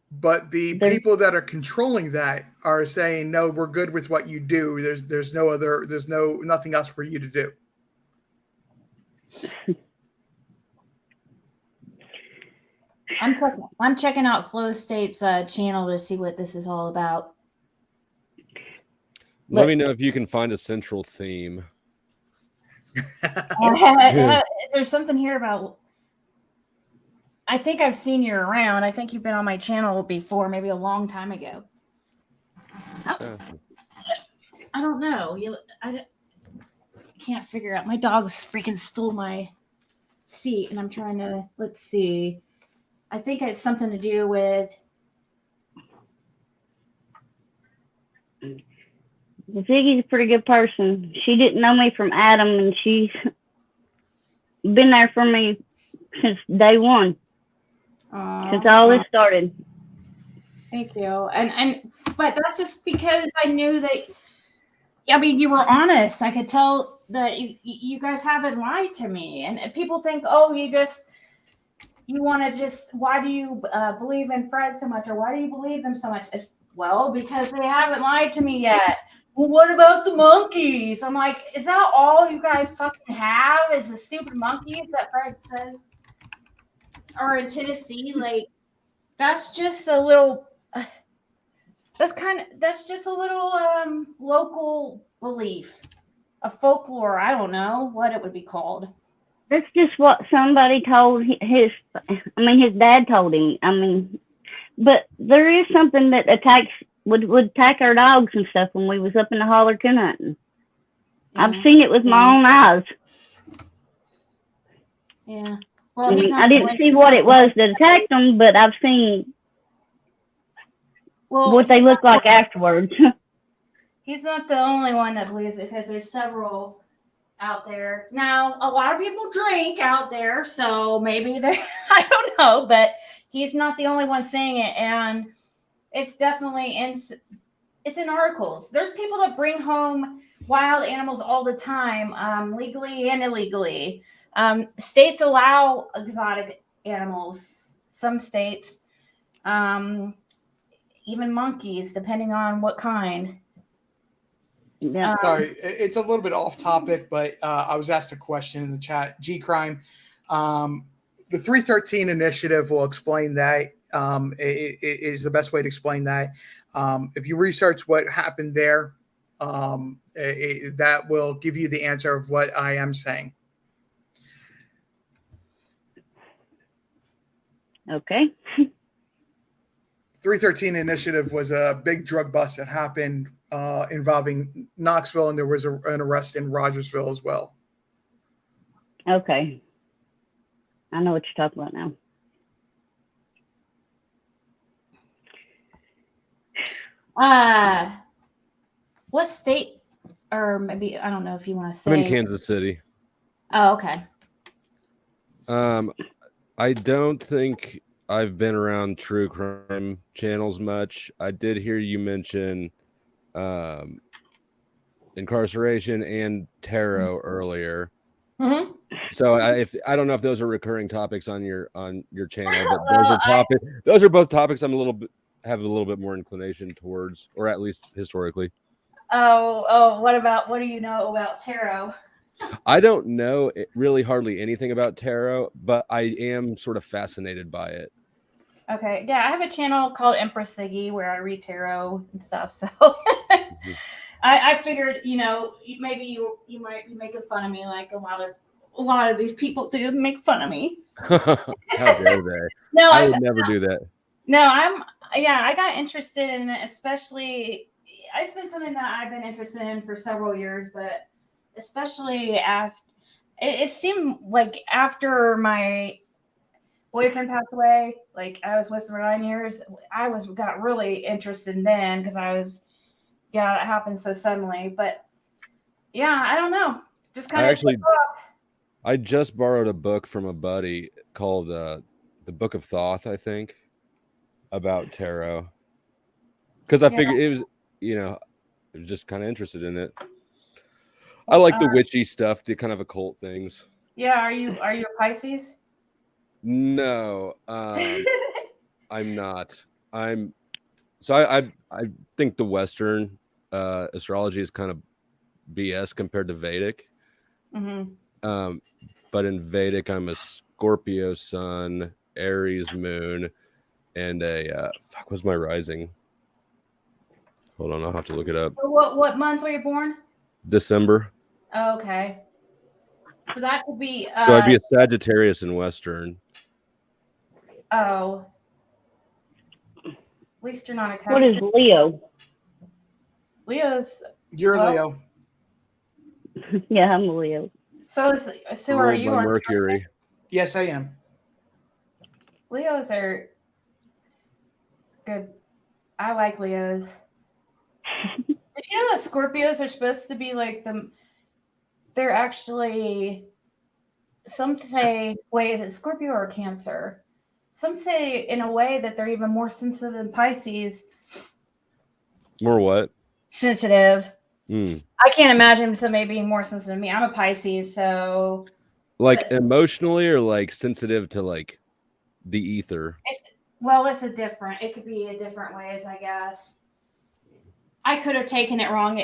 but the people that are controlling that are saying, no, we're good with what you do. There's nothing else for you to do. I'm checking out Flow State's channel to see what this is all about. Let me know if you can find a central theme. There's something here about. I think I've seen you around. I think you've been on my channel before, maybe a long time ago. I don't know. I can't figure out. My dog's freaking stole my seat, and I'm trying to. Let's see. I think it's something to do with. Ziggy's a pretty good person. She didn't know me from Adam, and she's been there for me since day one. Since all this started. Thank you. But that's just because I knew that. I mean, you were honest. I could tell that you guys haven't lied to me, and people think, oh, you want to just. Why do you believe in Fred so much, or why do you believe them so much? Well, because they haven't lied to me yet. Well, what about the monkeys? I'm like, is that all you guys fucking have? Is the stupid monkeys that Fred says are in Tennessee? Like, that's just a little. That's just a little local belief, a folklore. I don't know what it would be called. That's just what somebody told his dad told him. But there is something that would attack our dogs and stuff when we was up in the holler coon hunting. Yeah. I've seen it with my own eyes. Yeah. Well, I didn't see what it was that attacked them, but I've seen what they look like afterwards. He's not the only one that believes it, because there's several out there. Now, a lot of people drink out there, so maybe they're, I don't know, but he's not the only one saying it. And it's definitely it's in articles. There's people that bring home wild animals all the time, legally and illegally. States allow exotic animals, some states, even monkeys, depending on what kind. Yeah. Sorry, it's a little bit off topic, but I was asked a question in the chat. G Crime, the 313 initiative will explain that. It is the best way to explain that. If you research what happened there, that will give you the answer of what I am saying. Okay. 313 initiative was a big drug bust that happened involving Knoxville, and there was an arrest in Rogersville as well. Okay. I know what you're talking about now. What state, or maybe I don't know if you want to say. I'm in Kansas City. Oh, okay. I don't think I've been around true crime channels much. I did hear you mention incarceration and tarot earlier. Mm-hmm. So I don't know if those are recurring topics on your channel, but those are both topics I'm have a little bit more inclination towards, or at least historically. Oh, what do you know about tarot? I don't know really hardly anything about tarot, but I am sort of fascinated by it. Okay, yeah, I have a channel called Empress Siggy where I read tarot and stuff. So I figured, maybe you might be making fun of me, like a lot of these people do make fun of me. How dare they? No, I would never do that. No, I got interested in it, especially. It's been something that I've been interested in for several years, but especially after it seemed like after my boyfriend passed away, like I was with for 9 years, got really interested then because it happened so suddenly. But yeah, I don't know, just kind of took off. I just borrowed a book from a buddy called The Book of Thoth, I think, about tarot, because I figured it was, I was just kind of interested in it. I like the witchy stuff, the kind of occult things. Yeah, are you a Pisces? No, I'm not. I think the Western astrology is kind of BS compared to Vedic. Mm-hmm. But in Vedic, I'm a Scorpio sun, Aries moon, and a what's my rising? Hold on, I'll have to look it up. So what month were you born? December. Oh, okay. So that could be. So I'd be a Sagittarius in Western. Oh. At least you're not a Capricorn. What is Leo? Leo's. You're Leo. Yeah, I'm a Leo. So are you? Mercury. Yes, I am. Leos are good. I like Leos. Did you know that Scorpios are supposed to be like they're actually, some say, wait, is it Scorpio or Cancer? Some say in a way that they're even more sensitive than Pisces. More what? Sensitive. Mm. I can't imagine somebody being more sensitive than me. I'm a Pisces, so. Like emotionally or like sensitive to like the ether? It could be in different ways, I guess. I could have taken it wrong.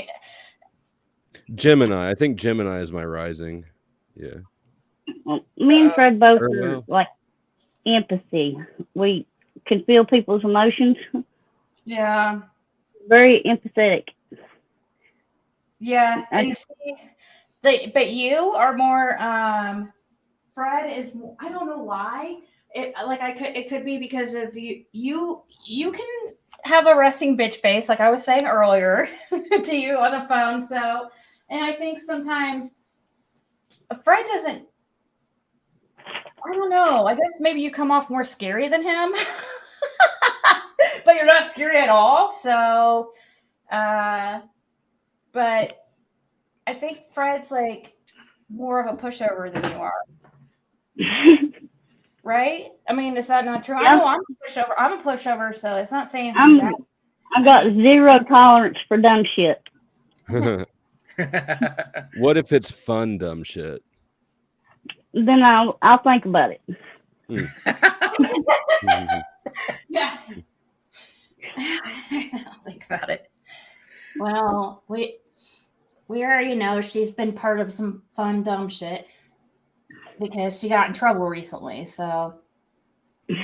Gemini. I think Gemini is my rising. Yeah. Well, me and Fred both are like empathy. We can feel people's emotions. Yeah. Very empathetic. Yeah. And see, but you are more. Fred is. I don't know why. It could be because of you. You can have a resting bitch face, like I was saying earlier to you on the phone. So, and I think sometimes Fred doesn't. I don't know. I guess maybe you come off more scary than him, but you're not scary at all. So, but I think Fred's like more of a pushover than you are, right? I mean, is that not true? I Yeah. know I'm a pushover. I'm a pushover, so it's not saying anything bad. I got zero tolerance for dumb shit. What if it's fun dumb shit? Then I'll think about it. Yeah. I'll think about it. Well, we already know she's been part of some fun dumb shit because she got in trouble recently. So,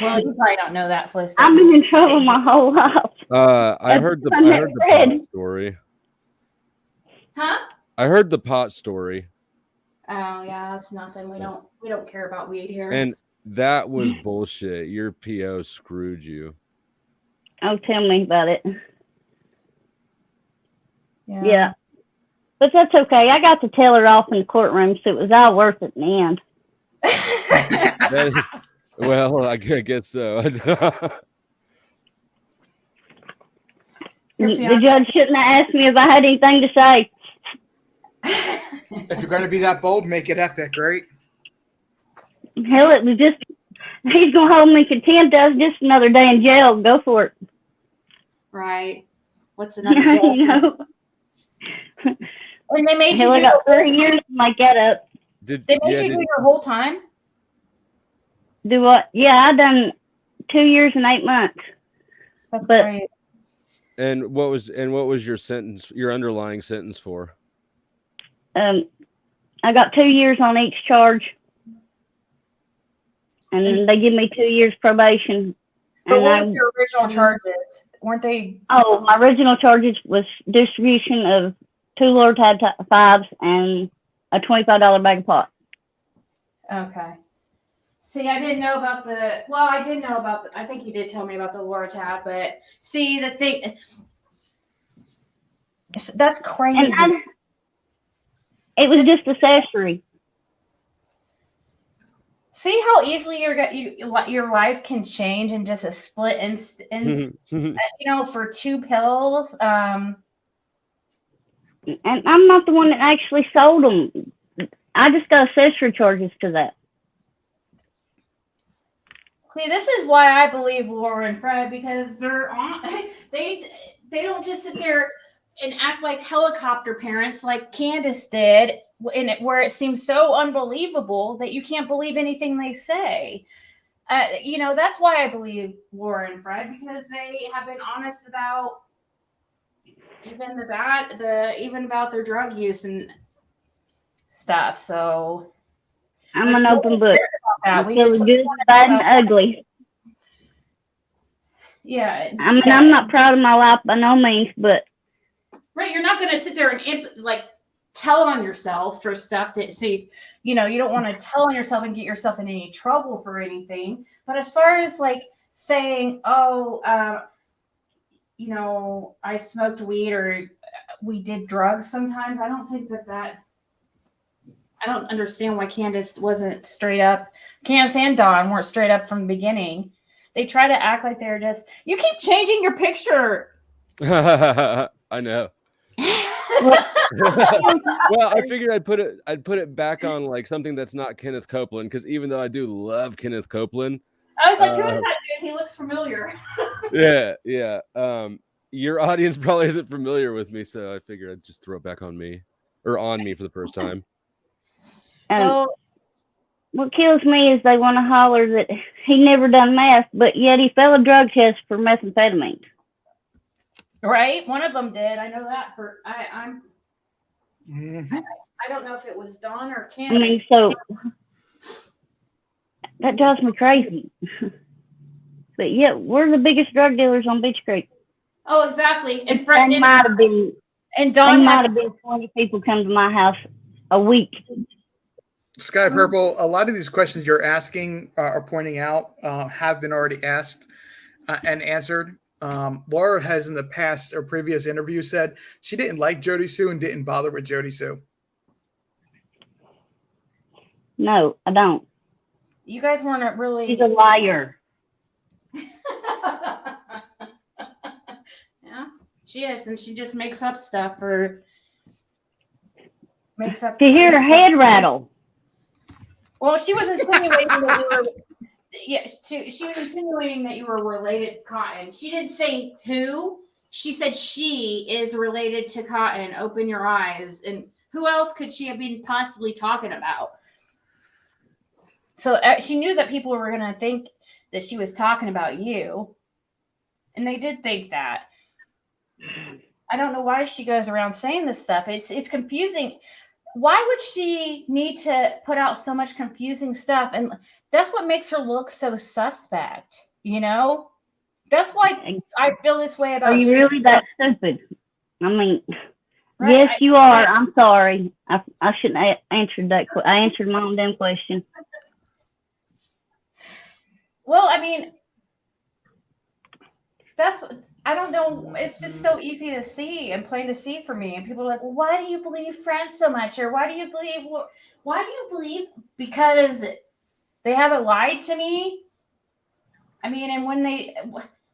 well, you probably don't know that, Felicity. I've been in trouble my whole life. I heard the pot story. Huh? I heard the pot story, Oh yeah, that's nothing. We don't care about weed here. and that was bullshit. Your PO screwed you. Oh, tell me about it. Yeah. But that's okay. I got to tell her off in the courtroom, so it was all worth it in the end. Well, I guess so. The judge shouldn't have asked me if I had anything to say. If you're going to be that bold, make it epic, right? Hell, it was just, he's going to hold me contempt. That was just another day in jail. Go for it. Right. What's another day? You know? And they made Hell, I you got 30 years to make that up. they made you do your whole time? Do what? Yeah, I done 2 years and 8 months. That's But- great. And what was your sentence? Your underlying sentence for? I got 2 years on each charge. And they give me 2 years probation. But And what were your original charges? Weren't they? Oh, my original charges was distribution of 2 Lortab 5s and a $25 bag of pot. Okay. See, I didn't know about the. Well, I did know about. I think you did tell me about the Lortab, but see, the thing. That's crazy. And it was just accessory. See how easily your life can change in just a split for 2 pills. And I'm not the one that actually sold them. I just got accessory charges to that. See, this is why I believe Laura and Fred, because they're on. They don't just sit there and act like helicopter parents like Candace did, where it seems so unbelievable that you can't believe anything they say. That's why I believe Laura and Fred, because they have been honest about even about their drug use and stuff. So I'm an open book. that. I feel good, bad, and ugly. Yeah. I mean, I'm not proud of my life by no means, but Right, you're not going to sit there and tell on yourself for stuff to see. You don't want to tell on yourself and get yourself in any trouble for anything. But as far as saying, I smoked weed or we did drugs sometimes, I don't think that. I don't understand why Candace wasn't straight up. Candace and Dawn weren't straight up from the beginning. They try to act like they're just. You keep changing your picture. I know. Well, I figured I'd put it back on something that's not Kenneth Copeland, because even though I do love Kenneth Copeland, I was like, who is that dude? He looks familiar. yeah. Your audience probably isn't familiar with me, so I figured I'd just throw it back on me for the first time. What kills me is they want to holler that he never done meth, but yet he failed a drug test for methamphetamine. Right? One of them did. I know that. I I don't know if it was Dawn or I Candace. mean, so that drives me crazy. But yeah, we're the biggest drug dealers on Beach Creek. Oh, exactly. And They might have been, and Dawn there might had have been 20 people come to my house a week. Sky Purple, a lot of these questions you're asking or pointing out have been already asked and answered. Laura has in the past or previous interview said she didn't like Jody Sue and didn't bother with Jody Sue. No, I don't. You guys weren't really. He's a liar. Yeah, she is, and she just makes up stuff for. makes up. To hear her head rattle. Well, she was insinuating that you were. Yeah, she was insinuating that you were related to Cotton. She didn't say who. She said she is related to Cotton. Open your eyes. And who else could she have been possibly talking about? So she knew that people were going to think that she was talking about you. And they did think that. I don't know why she goes around saying this stuff. It's confusing. Why would she need to put out so much confusing stuff? And that's what makes her look so suspect, you know? That's why I feel this way about Are you Judy. really that stupid? I mean, Right, yes, you are. I'm sorry. I shouldn't have answered that. I answered my own damn question. Well, I mean, I don't know. It's just so easy to see and plain to see for me. And people are like, well, why do you believe friends so much? Or why do you believe? Because they haven't lied to me. I mean, and when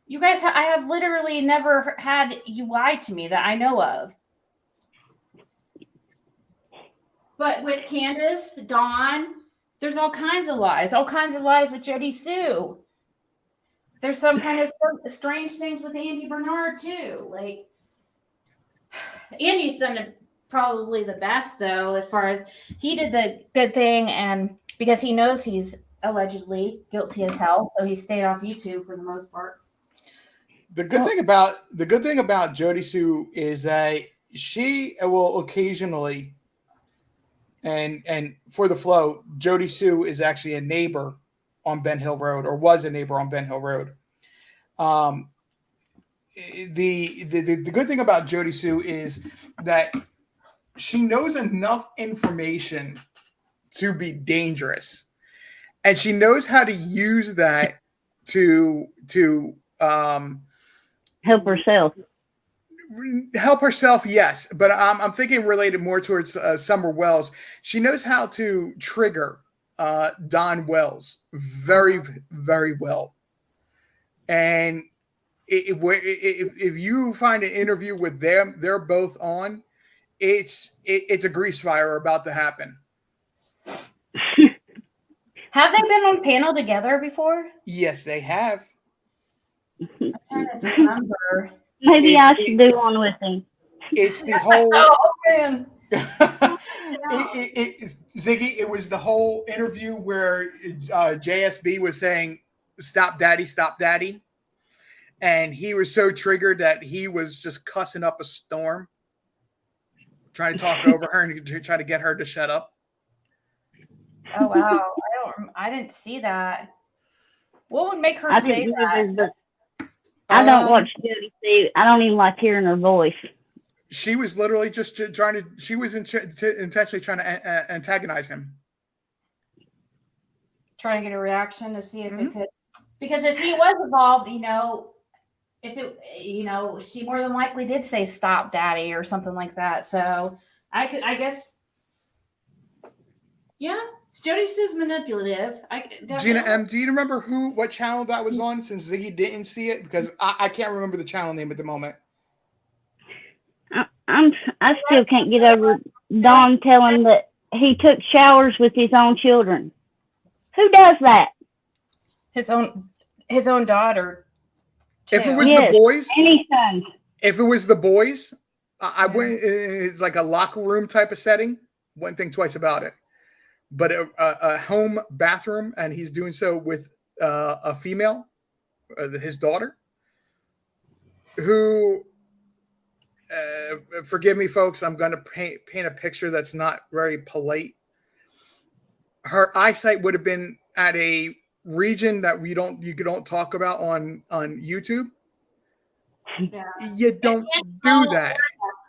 you guys, I have literally never had you lie to me that I know of. But with Candace, Dawn, there's all kinds of lies with Jody Sue. There's some kind of strange things with Andy Bernard too. Like, Andy's done probably the best though, as far as he did the good thing, and because he knows he's allegedly guilty as hell, so he stayed off YouTube for the most part. The good thing about Jody Sue is that she will occasionally, and for the flow, Jody Sue is actually a neighbor on Ben Hill Road, or was a neighbor on Ben Hill Road. The good thing about Jody Sue is that she knows enough information to be dangerous, and she knows how to use that to Help herself. Help herself, yes, but I'm thinking related more towards Summer Wells. She knows how to trigger Don Wells very, very well. And if you find an interview with them, they're both on. It's a grease fire about to happen. Have they been on panel together before? Yes, they have. I'm trying to remember. Maybe I should do one with him. It's the whole. Oh man. Ziggy, it was the whole interview where JSB was saying, "Stop, daddy, stop, daddy," and he was so triggered that he was just cussing up a storm, trying to talk over her and try to get her to shut up. Oh wow, I didn't see that. What would make her I say didn't that? either, but I don't watch Jody Sue. I don't even like hearing her voice. She was literally just trying to. She was intentionally trying to antagonize him, Trying to get a reaction to see if it could. Because if he was involved, she more than likely did say "stop, daddy" or something like that. So I guess, yeah, Jody Sue's manipulative. Gina M, do you remember what channel that was on? Since Ziggy didn't see it, because I can't remember the channel name at the moment. I still can't get over Don telling that he took showers with his own children. Who does that? His own daughter. If it was the boys, any sons. If it was the boys, I went. It's like a locker room type of setting. Wouldn't think twice about it. But a home bathroom, and he's doing so with a female, his daughter, who. Forgive me, folks. I'm going to paint a picture that's not very polite. Her eyesight would have been at a region that you don't talk about on YouTube. Yeah. You don't do that.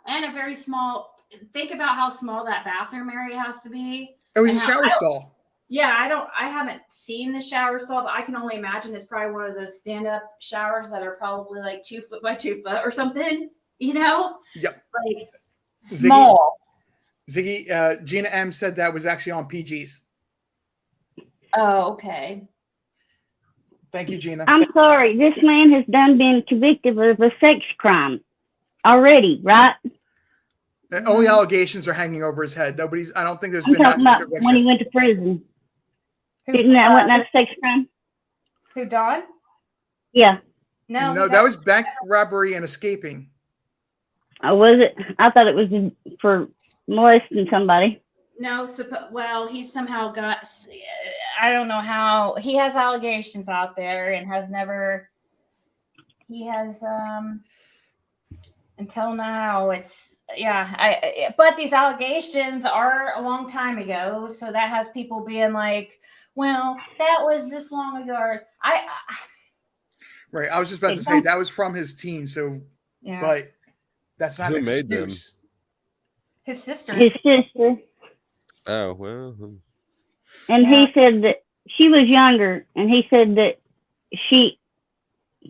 And a very small. Think about how small that bathroom area has to be. It was a shower stall. Yeah, I haven't seen the shower stall, but I can only imagine it's probably one of those stand-up showers that are probably like 2 foot by 2 foot or something. Yep. Like small. Ziggy, Gina M said that was actually on PG's. Oh, okay. Thank you, Gina. I'm sorry. This man has been convicted of a sex crime already, right? The only allegations are hanging over his head. I don't think there's I'm been talking actual about when he conviction. went to prison. Who, Didn't that wasn't that a sex crime? who Don? Yeah. No, No, he's that was bank robbery and escaping. Was it? I thought it was for molesting somebody. no. Well, he somehow got. I don't know how he has allegations out there and has never. He has until now. It's but these allegations are a long time ago, so that has people being like, well, that was this long ago. Or Right. I was just about to say that was from his teen. So, yeah, but that's not Who an made them? excuse. his sisters. His sister. Oh well. And Yeah. he said that she was younger, and he said that she,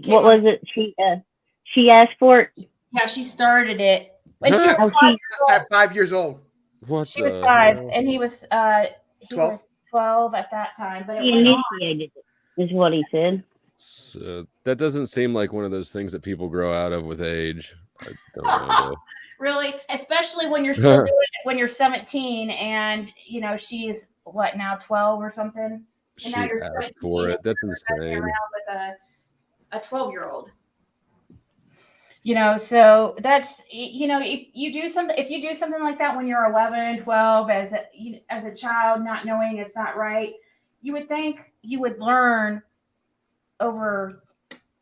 what was it? She asked for it. Yeah, she started it when she was Oh, 5 she, At 5 years old. What? She was the 5, hell? and he was 12? was 12 at that time. But it he went on. initiated it, is what he said. So, that doesn't seem like one of those things that people grow out of with age. I don't know. Really, especially when you're still doing it when you're 17, and she's what now 12 or something. She now you're asked 17, for it. That's messing insane. around with a 12-year-old. So that's if you do something like that when you're 11, 12 as a child, not knowing it's not right, you would think you would learn over.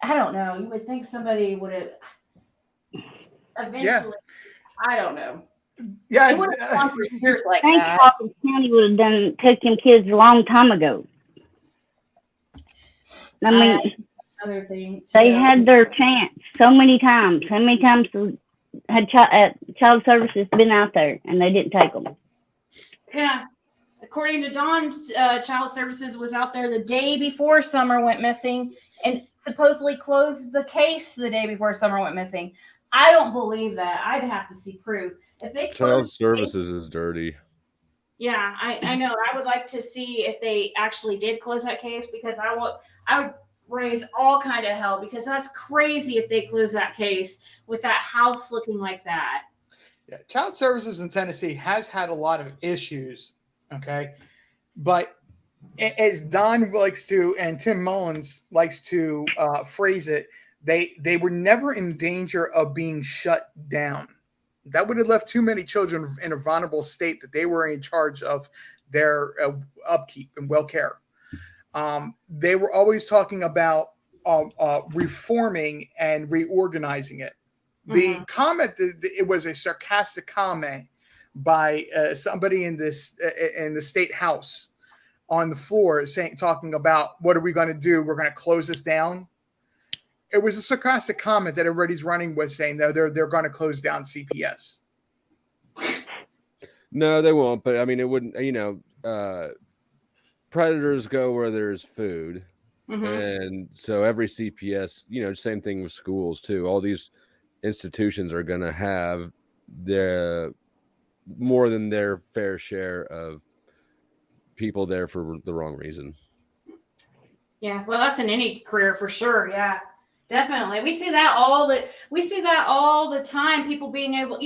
I don't know. You would think somebody would have eventually. Yeah. I don't know. Yeah. It would have gone for years like I think that. Hawkins County would have took them kids a long time ago. I mean, Other thing. they too. had their chance so many times. How many times had child services been out there and they didn't take them? Yeah. According to Dawn, Child Services was out there the day before Summer went missing and supposedly closed the case the day before Summer went missing. I don't believe that. I'd have to see proof. If they Child closed the case- services is dirty. yeah, I know. I would like to see if they actually did close that case because I would raise all kind of hell because that's crazy if they close that case with that house looking like that. Yeah, Child Services in Tennessee has had a lot of issues, okay? But as Don likes to, and Tim Mullins likes to phrase it, they were never in danger of being shut down. That would have left too many children in a vulnerable state that they were in charge of their upkeep and well-care. They were always talking about reforming and reorganizing it. The comment, it was a sarcastic comment by somebody in the state house on the floor talking about what are we going to do? We're going to close this down. It was a sarcastic comment that everybody's running with, saying that they're going to close down CPS. No, they won't. But I mean, it wouldn't. Predators go where there's food. And so every CPS, same thing with schools too. All these institutions are going to have more than their fair share of people there for the wrong reason. Yeah, well, that's in any career for sure. Yeah, definitely. We see that all the time. People being able,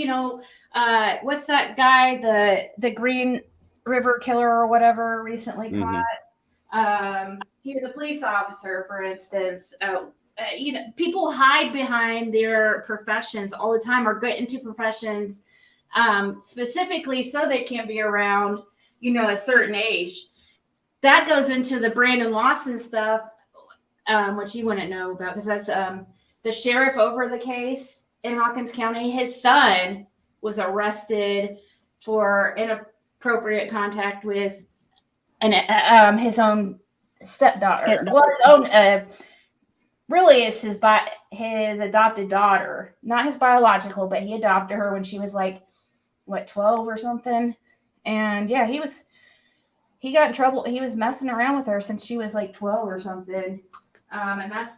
what's that guy, the Green River Killer or whatever, recently caught. He was a police officer, for instance. People hide behind their professions all the time, or get into professions specifically so they can't be around, a certain age. That goes into the Brandon Lawson stuff, which you wouldn't know about because that's the sheriff over the case in Hawkins County. His son was arrested for inappropriate contact with his own stepdaughter. Well, his own. Really, it's his adopted daughter, not his biological, but he adopted her when she was 12 or something. And yeah, he got in trouble. He was messing around with her since she was 12 or something. And that's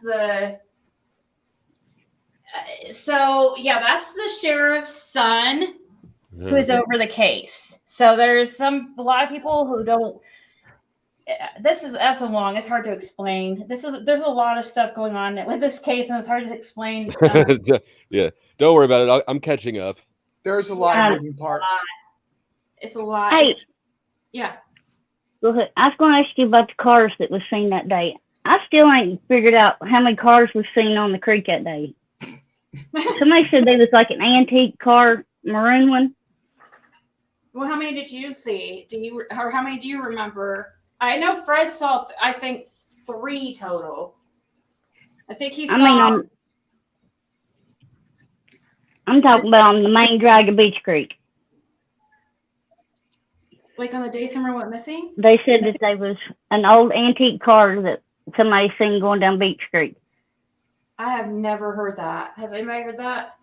that's the sheriff's son who is over the case. So there's a lot of people who don't. It's hard to explain. There's a lot of stuff going on with this case, and it's hard to explain. Yeah, don't worry about it. I'm catching up. There's a lot Yeah. of moving parts. It's a lot. Hey, Yeah. go ahead. I was going to ask you about the cars that was seen that day. I still ain't figured out how many cars was seen on the creek that day. Somebody said there was like an antique car, maroon one. Well, how many did you see? Or how many do you remember? I know Fred saw, I think, 3 total. I think he saw. I mean, I'm talking about on the main drag of Beach Creek. Like on the day summer went missing? They said that there was an old antique car that somebody seen going down Beach Creek. I have never heard that. Has anybody heard that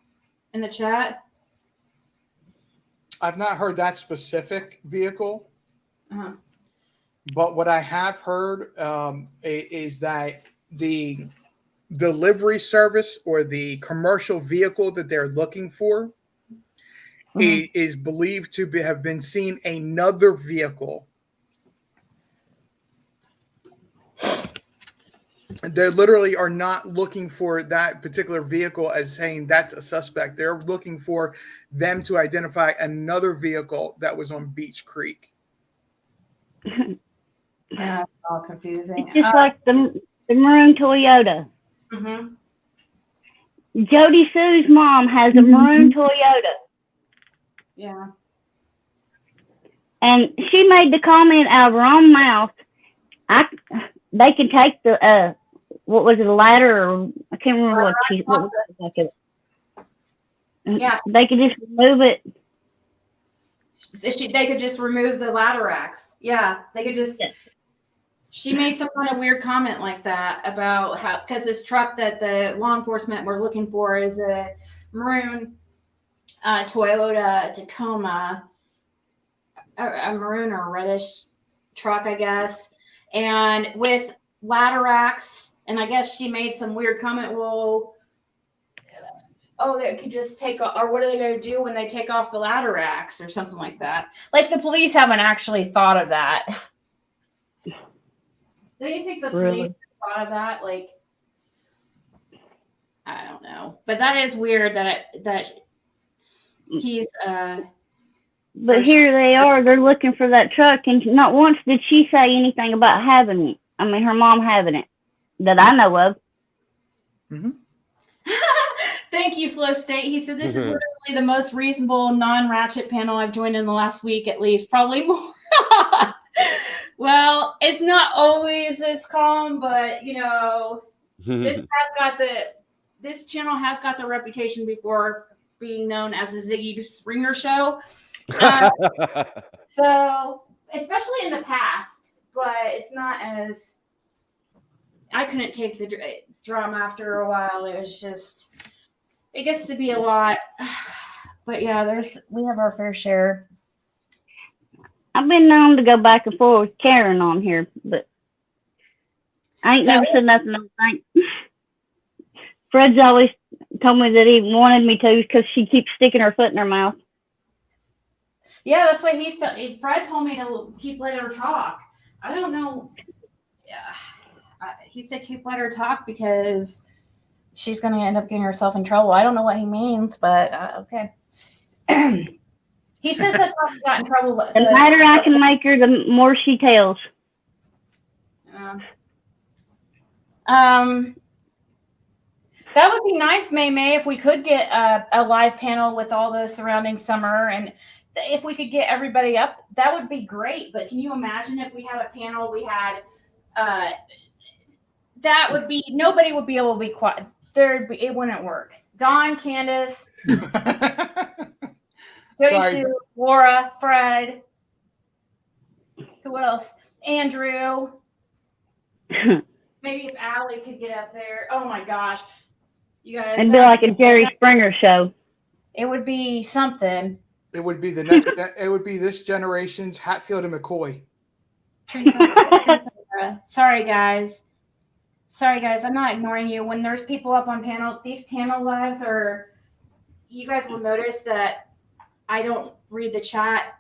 in the chat? I've not heard that specific vehicle, Uh-huh. but what I have heard is that the delivery service or the commercial vehicle that they're looking for is believed to have been seen another vehicle. They literally are not looking for that particular vehicle as saying that's a suspect. They're looking for them to identify another vehicle that was on Beach Creek. Yeah, it's all confusing. It's just like the maroon Toyota. Mhm. Jody Sue's mom has a maroon Toyota. Yeah. And she made the comment out of her own mouth. They can take the what was it, a ladder, or I can't remember what was like it. Yeah. They could just remove it. They could just remove the ladder racks. Yeah, they could just. She made some kind of weird comment like that about how, because this truck that the law enforcement were looking for is a maroon Toyota Tacoma, a maroon or reddish truck, I guess, and with ladder racks. And I guess she made some weird comment. Well, they could just take, or what are they going to do when they take off the ladder racks or something like that? Like the police haven't actually thought of that. Don't you think the police thought of that? Like, I don't know, but that is weird that he's. But here they are. They're looking for that truck, and not once did she say anything about having it. I mean, her mom having it that I know of. Mm-hmm. Thank you, Flo State. He said this is literally the most reasonable non-ratchet panel I've joined in the last week, at least, probably more. Well, it's not always this calm, but you know, this channel has got the reputation before being known as a Ziggy Springer show. So, especially in the past, but it's not as. I couldn't take the drama after a while. It was just, it gets to be a lot. But yeah, we have our fair share. I've been known to go back and forth with Karen on here, but I ain't never said nothing. I think Fred's always told me that he wanted me to because she keeps sticking her foot in her mouth. Yeah, that's what he said. Fred told me to keep letting her talk. I don't know. Yeah, he said keep letting her talk because she's going to end up getting herself in trouble. I don't know what he means, but okay. He says that's how she got in trouble. The louder I can make her, the more she tells. That would be nice, May, if we could get a live panel with all the surrounding summer, and if we could get everybody up, that would be great. But can you imagine if we had a panel, we had that would be, nobody would be able to be quiet. It wouldn't work. Dawn, Candace, Jody Sue, Laura, Fred, who else? Andrew. Maybe if Allie could get up there. Oh my gosh. You guys. It'd be like a Jerry Springer show. It would be something. It would be the next. It would be this generation's Hatfield and McCoy. Sorry, guys. I'm not ignoring you. When there's people up on panel, these panel lives are. You guys will notice that I don't read the chat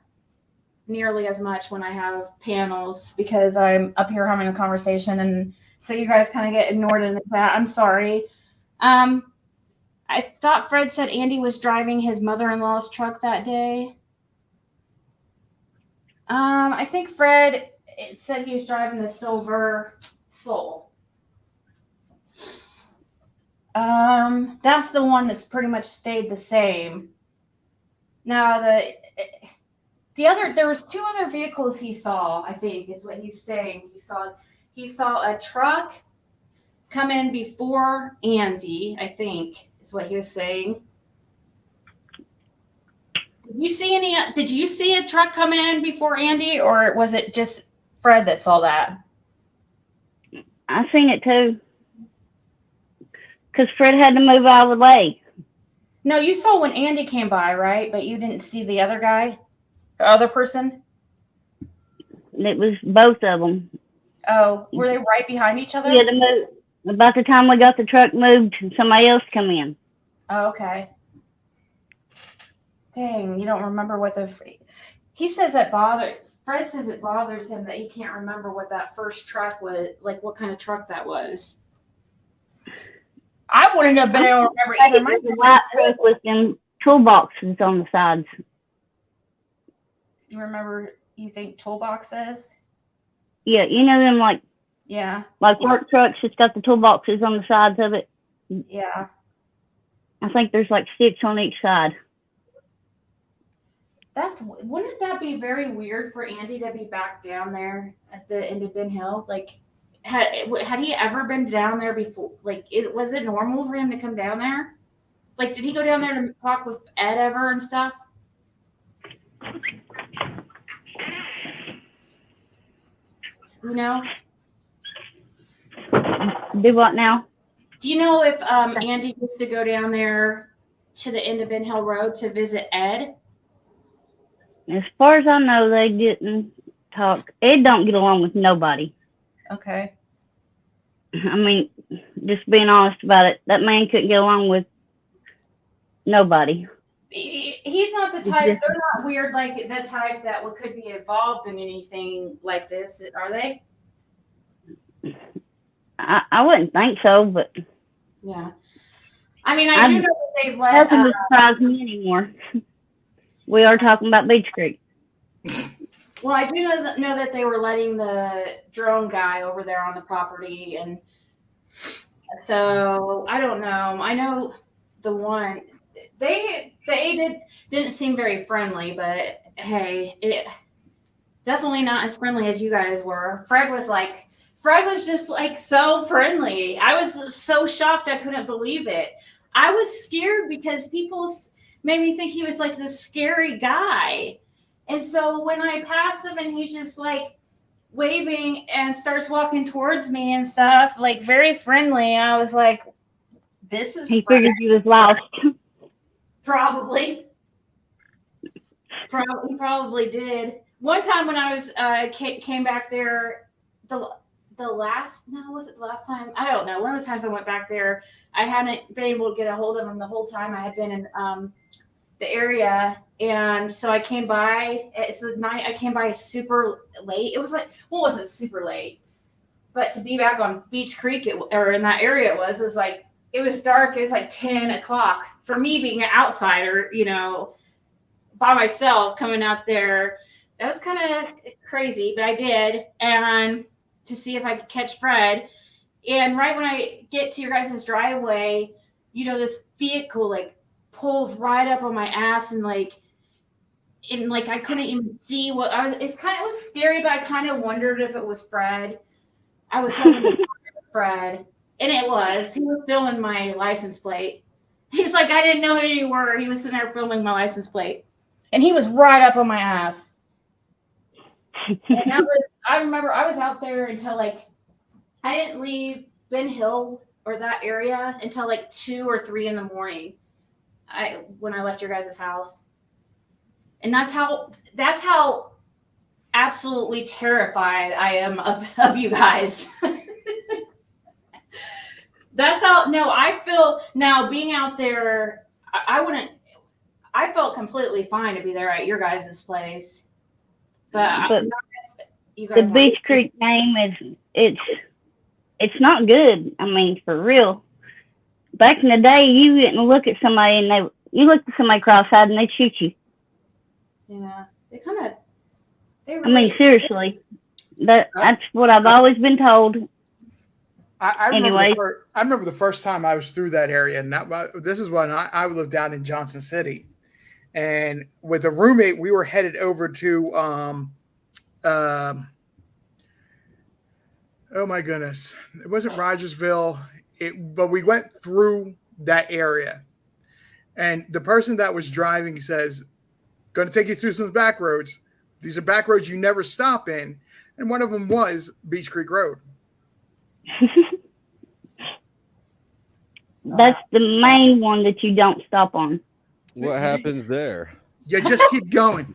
nearly as much when I have panels because I'm up here having a conversation, and so you guys kind of get ignored in the chat. I'm sorry. I I thought Fred said Andy was driving his mother-in-law's truck that day. I think Fred said he was driving the Silver Soul. That's the one that's pretty much stayed the same. Now there was 2 other vehicles he saw, I think is what he's saying. He saw a truck come in before Andy, I think is what he was saying. Did you see a truck come in before Andy, or was it just Fred that saw that? I seen it too. Because Fred had to move out of the way. No, you saw when Andy came by, right? But you didn't see the other guy, the other person? It was both of them. Oh, were they right behind each other? He had to move. About the time we got the truck moved, somebody else come in. Oh, okay. Dang, you don't remember what he says Fred says it bothers him that he can't remember what that first truck was, like what kind of truck that was. I wouldn't have been able to remember either. It was a white truck with them toolboxes on the sides. You think toolboxes? Yeah, you know them like work trucks. It's got the toolboxes on the sides of it. Yeah. I think there's like 6 on each side. Wouldn't that be very weird for Andy to be back down there at the end of Ben Hill? Like, had he ever been down there before? Like, was it normal for him to come down there? Like, did he go down there to talk with Ed ever and stuff? You know? Do what now? Do you know if Andy used to go down there to the end of Ben Hill Road to visit Ed? As far as I know, they didn't talk. Ed don't get along with nobody. Okay. I mean, just being honest about it, that man couldn't get along with nobody. He's not the type. They're not weird like the type that could be involved in anything like this, are they? I wouldn't think so, but yeah. I mean, I do know that they've let. Doesn't surprise me anymore. We are talking about Beach Creek. Well, I do know that they were letting the drone guy over there on the property, and so I don't know. I know the one they didn't seem very friendly, but hey, it definitely not as friendly as you guys were. Fred was just like so friendly. I was so shocked I couldn't believe it. I was scared because people made me think he was like this scary guy. And so when I passed him and he's just like waving and starts walking towards me and stuff, like very friendly, I was like, this is He figured you was lost. Probably. He probably did. One time when I was came back there, was it the last time? I don't know. One of the times I went back there, I hadn't been able to get a hold of him the whole time I had been in the area, and so I came by. It's the night I came by super late. It was like, well, it wasn't super late, but to be back on Beach Creek or in that area, it was like it was dark. It was like 10 o'clock for me being an outsider, you know, by myself coming out there. That was kind of crazy, but I did, and to see if I could catch Fred. And right when I get to your guys' driveway, you know, this vehicle like pulls right up on my ass and I couldn't even see what I was. It was scary, but I kind of wondered if it was Fred. I was hoping it was Fred, and it was. He was filming my license plate. He's like, I didn't know who you were. He was sitting there filming my license plate, and he was right up on my ass. And I remember I was out there until I didn't leave Ben Hill or that area until 2 or 3 in the morning. When I left your guys' house. And that's how absolutely terrified I am of you guys. That's how, no, I feel now being out there, I felt completely fine to be there at your guys' place. But you guys the Beach Creek name it's not good. I mean, for real. Back in the day, you didn't look at somebody and you looked at somebody cross-eyed and they'd shoot you. Yeah, they kind of. They I really. mean, seriously, that's what I've always been told. I remember, Anyway. I remember the first time I was through that area, and this is when I lived down in Johnson City, and with a roommate, we were headed over to, oh my goodness, it wasn't Rogersville, but we went through that area, and the person that was driving says, "Going to take you through some back roads. These are back roads you never stop in," and one of them was Beach Creek Road. That's the main one that you don't stop on. What happens there? You just keep going.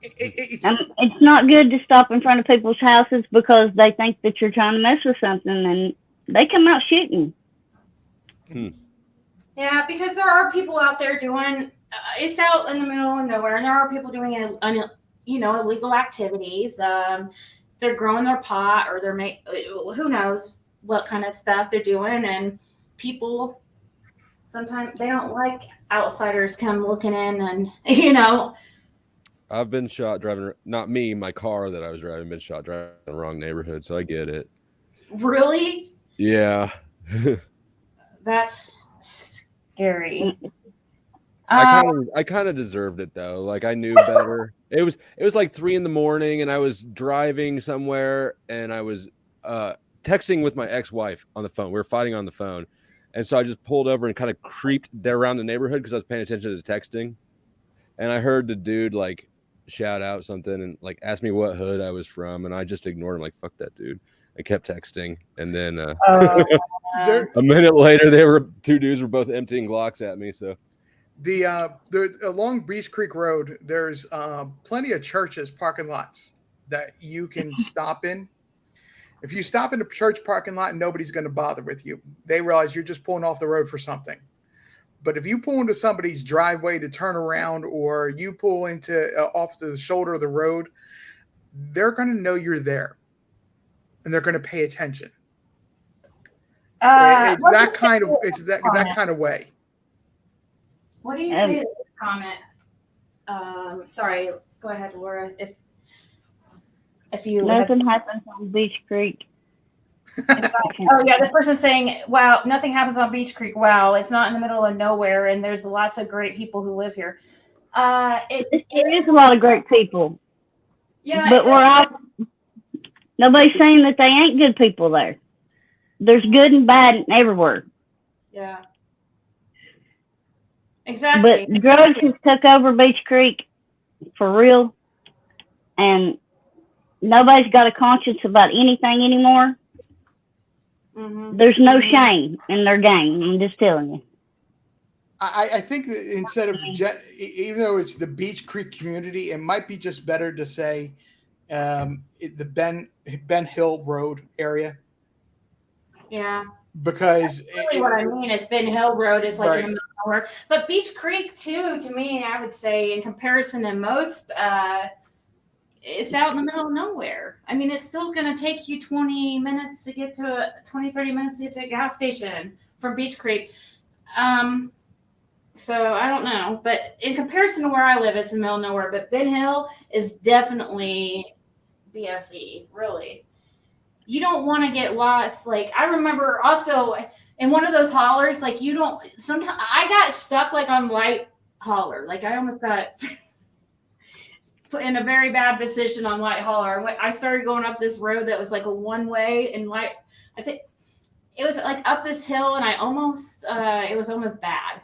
It's not good to stop in front of people's houses because they think that you're trying to mess with something and they come out shooting. Yeah, because there are people out there doing. It's out in the middle of nowhere, and there are people doing illegal activities. They're growing their pot, or they're who knows what kind of stuff they're doing, and people sometimes they don't like outsiders come looking in, and I've been shot driving, not me, my car that I was driving, been shot driving in the wrong neighborhood, so I get it. Really? Yeah. That's scary. I kind of deserved it though. Like I knew better. It was like 3 a.m. and I was driving somewhere and I was texting with my ex-wife on the phone. We were fighting on the phone. And so I just pulled over and kind of creeped there around the neighborhood because I was paying attention to the texting. And I heard the dude like shout out something and like ask me what hood I was from. And I just ignored him, like, fuck that dude. I kept texting. And then a minute later, 2 dudes were both emptying Glocks at me. So along Beach Creek Road, there's plenty of churches, parking lots that you can stop in. If you stop in a church parking lot, nobody's going to bother with you. They realize you're just pulling off the road for something. But if you pull into somebody's driveway to turn around, or you pull into off the shoulder of the road, they're going to know you're there, and they're going to pay attention. It's that kind of way. What do you say to this comment? Sorry, go ahead, Laura. If you Nothing happens on Beach Creek. Oh yeah, this person's saying, "Wow, nothing happens on Beach Creek. Wow, it's not in the middle of nowhere, and there's lots of great people who live here." There is a lot of great people. Yeah, but nobody's saying that they ain't good people there. There's good and bad everywhere. Yeah. Exactly. But drugs has took over Beach Creek for real, and nobody's got a conscience about anything anymore. Mm-hmm. There's no shame in their game. I'm just telling you. I think that instead of even though it's the Beach Creek community, it might be just better to say the Ben Hill Road area. Yeah. Because that's really what I mean is Ben Hill Road is like in the middle of nowhere. But Beach Creek too, to me, I would say in comparison to most, it's out in the middle of nowhere. I mean, it's still going to take you 30 minutes to get to a gas station from Beach Creek. So I don't know, but in comparison to where I live, it's in the middle of nowhere. But Ben Hill is definitely BFE, really. You don't want to get lost. Like I remember also in one of those hollers, like sometimes I got stuck like on Light Holler. Like I almost got in a very bad position on Light Holler. I started going up this road that was like a one-way, and I think it was like up this hill, and it was almost bad.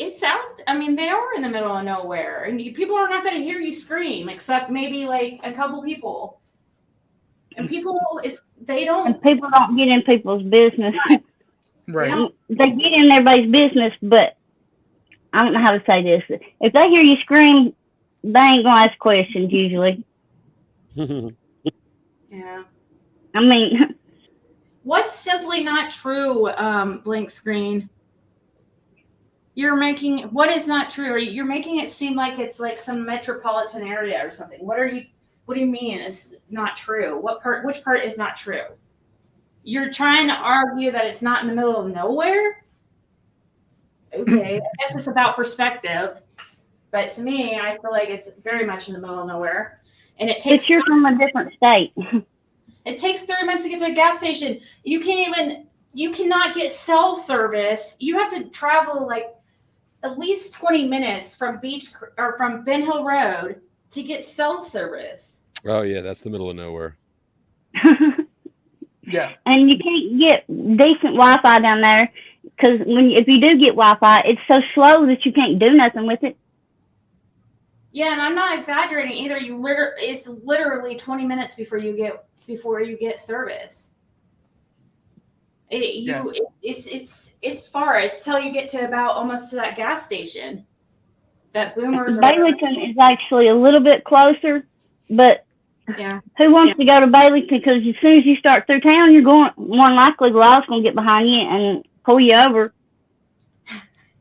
It's out. I mean, they are in the middle of nowhere, and people are not going to hear you scream, except maybe like a couple people. And people don't get in people's business. Right. They get in everybody's business, but I don't know how to say this. If they hear you scream, they ain't gonna ask questions usually. Yeah. I mean, what's simply not true, blank screen? What is not true? You're making it seem like it's like some metropolitan area or something. What do you mean is not true? Which part is not true? You're trying to argue that it's not in the middle of nowhere. Okay, I guess it's about perspective. But to me, I feel like it's very much in the middle of nowhere. And it takes But you're from a different state. It takes 30 minutes to get to a gas station. You cannot get cell service. You have to travel like at least 20 minutes from Ben Hill Road to get cell service. Oh yeah, that's the middle of nowhere. Yeah. And you can't get decent Wi-Fi down there because if you do get Wi-Fi, it's so slow that you can't do nothing with it. Yeah, and I'm not exaggerating either. It's literally 20 minutes before you get service. It's far. It's till you get to about almost to that gas station. That Boomers. Baileyton is actually a little bit closer, but yeah. Who wants to go to Baileyton? Because as soon as you start through town, you're more likely Law's going to get behind you and pull you over.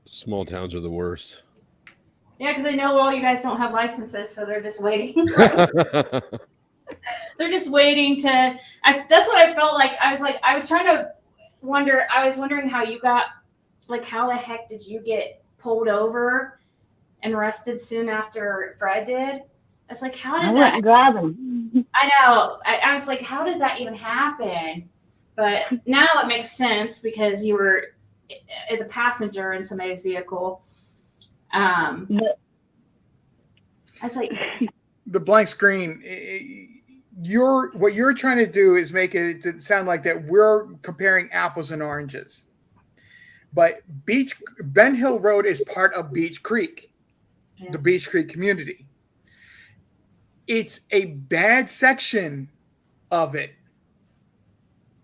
Small towns are the worst. Yeah, because they know all you guys don't have licenses, so they're just waiting. They're just waiting to. That's what I felt like. I was trying to wonder. I was wondering how you got, like, how the heck did you get pulled over and arrested soon after Fred did? It's like, how did that? Driving. I know. I was like, how did that even happen? But now it makes sense because you were the passenger in somebody's vehicle. I was like, the blank screen. What you're trying to do is make it to sound like that we're comparing apples and oranges. But Ben Hill Road is part of Beech Creek, the Beech Creek community. It's a bad section of it.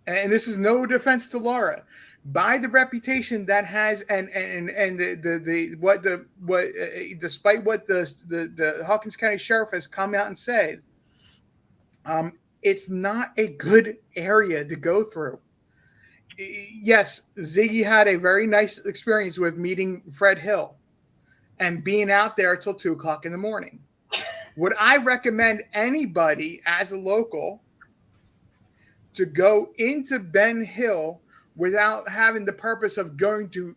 And this is no defense to Laura. By the reputation that has despite what the Hawkins County Sheriff has come out and said, it's not a good area to go through. Yes, Ziggy had a very nice experience with meeting Fred Hill and being out there till 2:00 in the morning. Would I recommend anybody as a local to go into Ben Hill without having the purpose of going to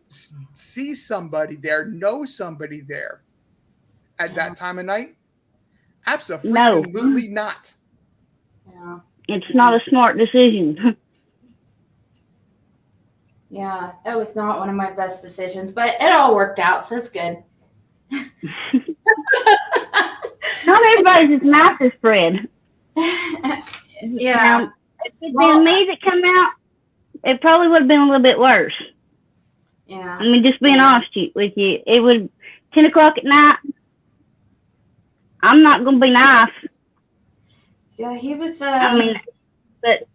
see somebody there, know somebody there at that time of night? Absolutely not. Yeah. It's not a smart decision. Yeah, that was not one of my best decisions, but it all worked out, so it's good. Not everybody's as nice as Fred. Yeah. If it had been me that come out, it probably would have been a little bit worse. Yeah. I mean, just being honest with you, it would 10:00 at night. I'm not going to be nice. Yeah, he was. I mean, but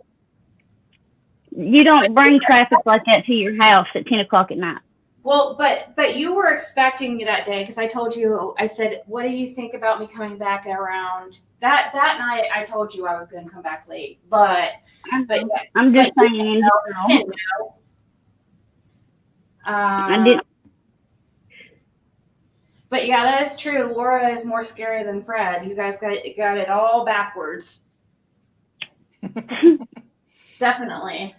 you don't bring traffic like that to your house at 10:00 at night. Well, but you were expecting me that day because I told you. I said, "What do you think about me coming back around that night?" I told you I was going to come back late, but I'm just saying. You didn't know. I didn't. But yeah, that is true. Laura is more scary than Fred. You guys got it all backwards. Definitely.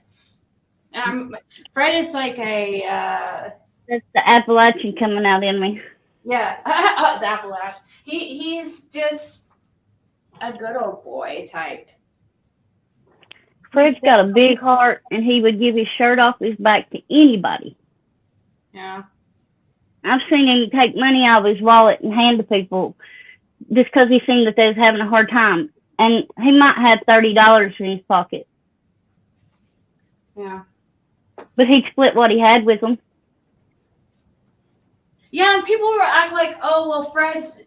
Fred is like a. That's the Appalachian coming out in me. Yeah, the Appalachian. He's just a good old boy type. Fred's got a big heart, and he would give his shirt off his back to anybody. Yeah. I've seen him take money out of his wallet and hand to people just because he seen that they was having a hard time. And he might have $30 in his pocket. Yeah. But he'd split what he had with them. Yeah, and people were acting like, oh, well, Fred's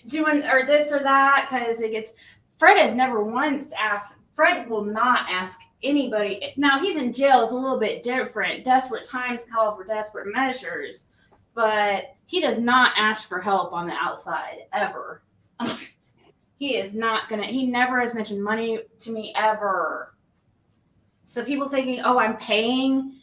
doing or this or that because it gets. Fred has never once asked. Fred will not ask anybody. Now, he's in jail. It's a little bit different. Desperate times call for desperate measures. But he does not ask for help on the outside, ever. He is not going to. He never has mentioned money to me, ever. So people thinking, oh, I'm paying.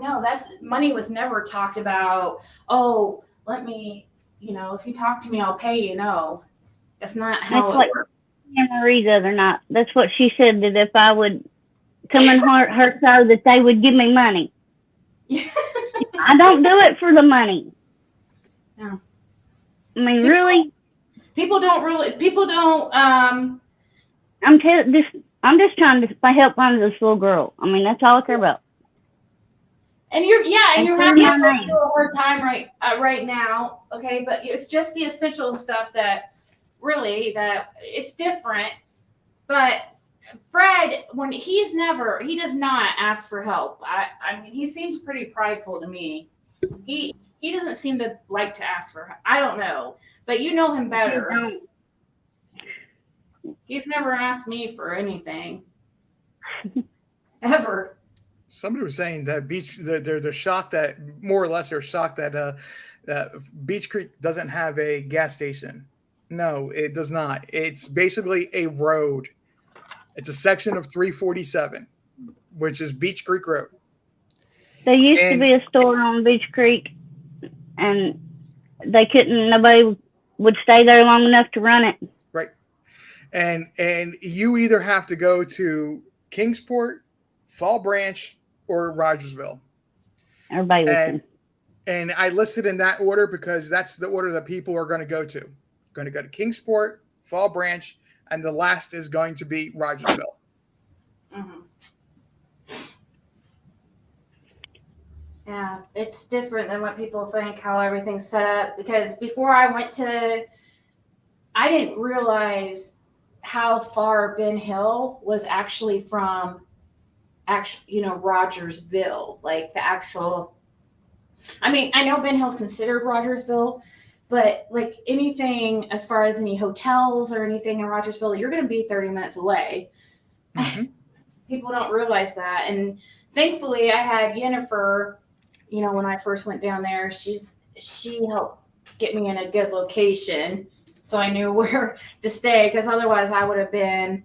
No, money was never talked about. Oh, let me, if you talk to me, I'll pay you. No, that's not how it works. Anne Marie the other night. That's what she said, that if I would come and hurt her so that they would give me money. I don't do it for the money. No. I mean, really, People don't, I'm just trying to help find this little girl. I mean, that's all I care about. and you're And having my a name. hard time right now, okay? But it's just the essential stuff that it's different. But Fred, when he does not ask for help. I mean, he seems pretty prideful to me. He doesn't seem to like to ask for help. I don't know, but you know him better. He's never asked me for anything. Ever. Somebody was saying that they're shocked that more or less they're shocked that Beach Creek doesn't have a gas station. No, it does not. It's basically a road. It's a section of 347, which is Beach Creek Road. There used to be a store on Beach Creek, and nobody would stay there long enough to run it. Right. And you either have to go to Kingsport, Fall Branch, or Rogersville. Everybody listen. And I listed in that order because that's the order that people are going to go to. Going to go to Kingsport, Fall Branch, and the last is going to be Rogersville. Mm-hmm. Yeah, it's different than what people think, how everything's set up. Because before I didn't realize how far Ben Hill was actually from Rogersville, like the actual. I mean, I know Ben Hill's considered Rogersville, but like anything as far as any hotels or anything in Rogersville, you're going to be 30 minutes away. Mm-hmm. People don't realize that. And thankfully I had Yennefer, when I first went down there, she helped get me in a good location. So I knew where to stay, because otherwise I would have been,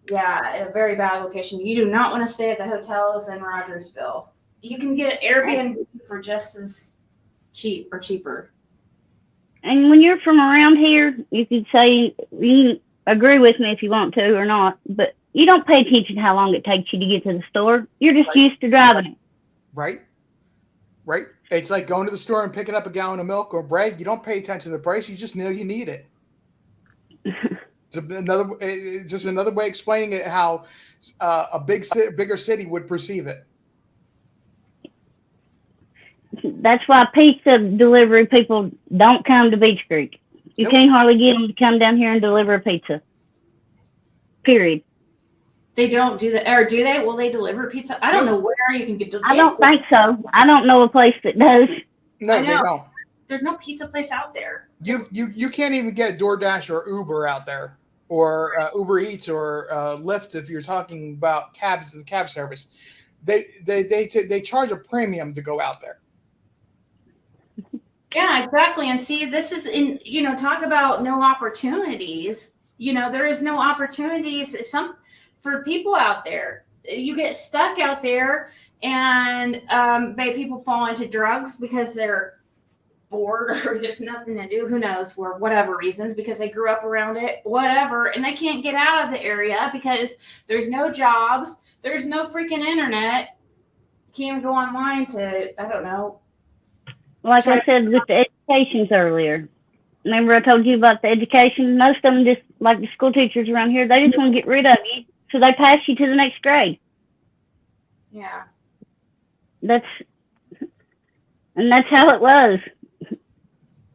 in a very bad location. You do not want to stay at the hotels in Rogersville. You can get Airbnb for just as cheap or cheaper. And when you're from around here, you could say, you can agree with me if you want to or not, but you don't pay attention to how long it takes you to get to the store. You're just used to driving it. Right. Right. It's like going to the store and picking up a gallon of milk or bread. You don't pay attention to the price. You just know you need it. It's just another way of explaining it, how a bigger city would perceive it. That's why pizza delivery people don't come to Beach Creek. You can't hardly get them to come down here and deliver a pizza. Period. They don't do that, or do they? Will they deliver pizza? I don't know where you can get. I don't think so. I don't know a place that does. No, they don't. There's no pizza place out there. You can't even get DoorDash or Uber out there, or Uber Eats or Lyft if you're talking about cabs and cab service. They charge a premium to go out there. Yeah, exactly. And see, this is talk about no opportunities. There is no opportunities. For people out there. You get stuck out there, and people fall into drugs because they're bored or there's nothing to do. Who knows, for whatever reasons, because they grew up around it, whatever, and they can't get out of the area because there's no jobs, there's no freaking internet. You can't even go online to, I don't know. Like I said with the educations earlier. Remember I told you about the education? Most of them, just like the school teachers around here, they just want to get rid of you. So they pass you to the next grade. Yeah. That's how it was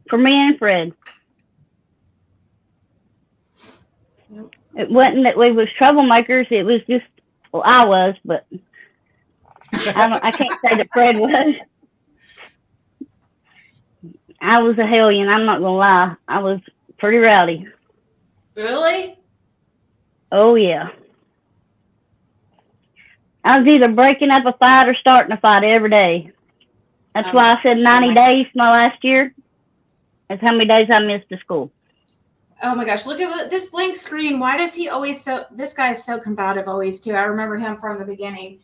for me and Fred. Yep. It wasn't that we was troublemakers. It was just, well, I was, but I can't say that Fred was. I was a hellion. I'm not gonna lie. I was pretty rowdy. Really? Oh yeah. I was either breaking up a fight or starting a fight every day. That's why I said 90 days my last year. That's how many days I missed the school. Oh my gosh, look at this blank screen. Why does he always this guy's so combative always too. I remember him from the beginning.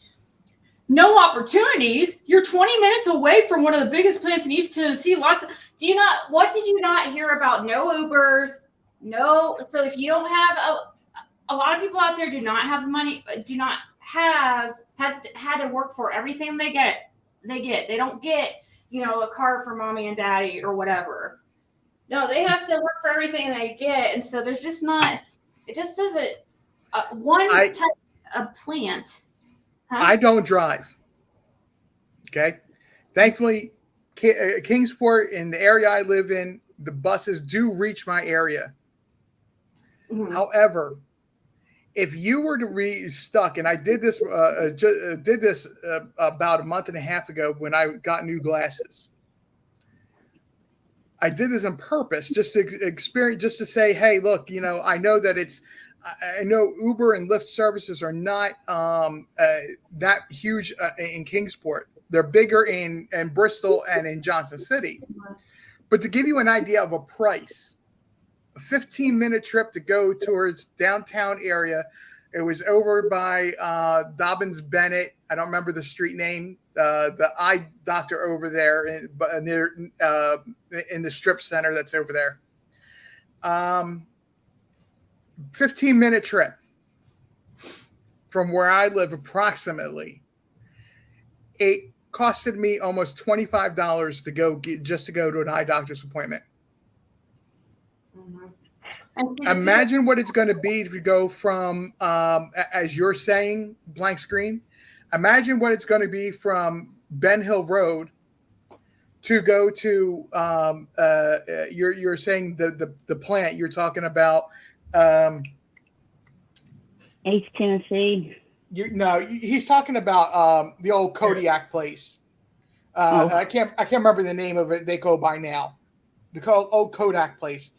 No opportunities. You're 20 minutes away from one of the biggest plants in East Tennessee. What did you not hear about no Ubers? No. So if you don't have a lot of people out there do not have money, do not have had to work for everything they get. They don't get, a car for mommy and daddy or whatever. No, they have to work for everything they get, and so there's just not. It just doesn't. One I- type of plant. Huh? I don't drive. Okay. Thankfully, Kingsport, in the area I live in, the buses do reach my area. Mhm. However, if you were to be stuck, and I did this, about a month and a half ago when I got new glasses. I did this on purpose, just to experience, just to say, hey, look, I know that I know Uber and Lyft services are not that huge in Kingsport. They're bigger in Bristol and in Johnson City. But to give you an idea of a price, a 15-minute trip to go towards downtown area. It was over by Dobbins Bennett. I don't remember the street name. The eye doctor over there in the strip center that's over there. 15-minute trip from where I live, approximately. It costed me almost $25 to go to an eye doctor's appointment. Imagine what it's going to be if you go from, as you're saying, blank screen. Imagine what it's going to be from Ben Hill Road to go to. You're saying the plant you're talking about. East Tennessee. He's talking about the old Kodiak place. I can't remember the name of it. They go by now. The old Kodak place.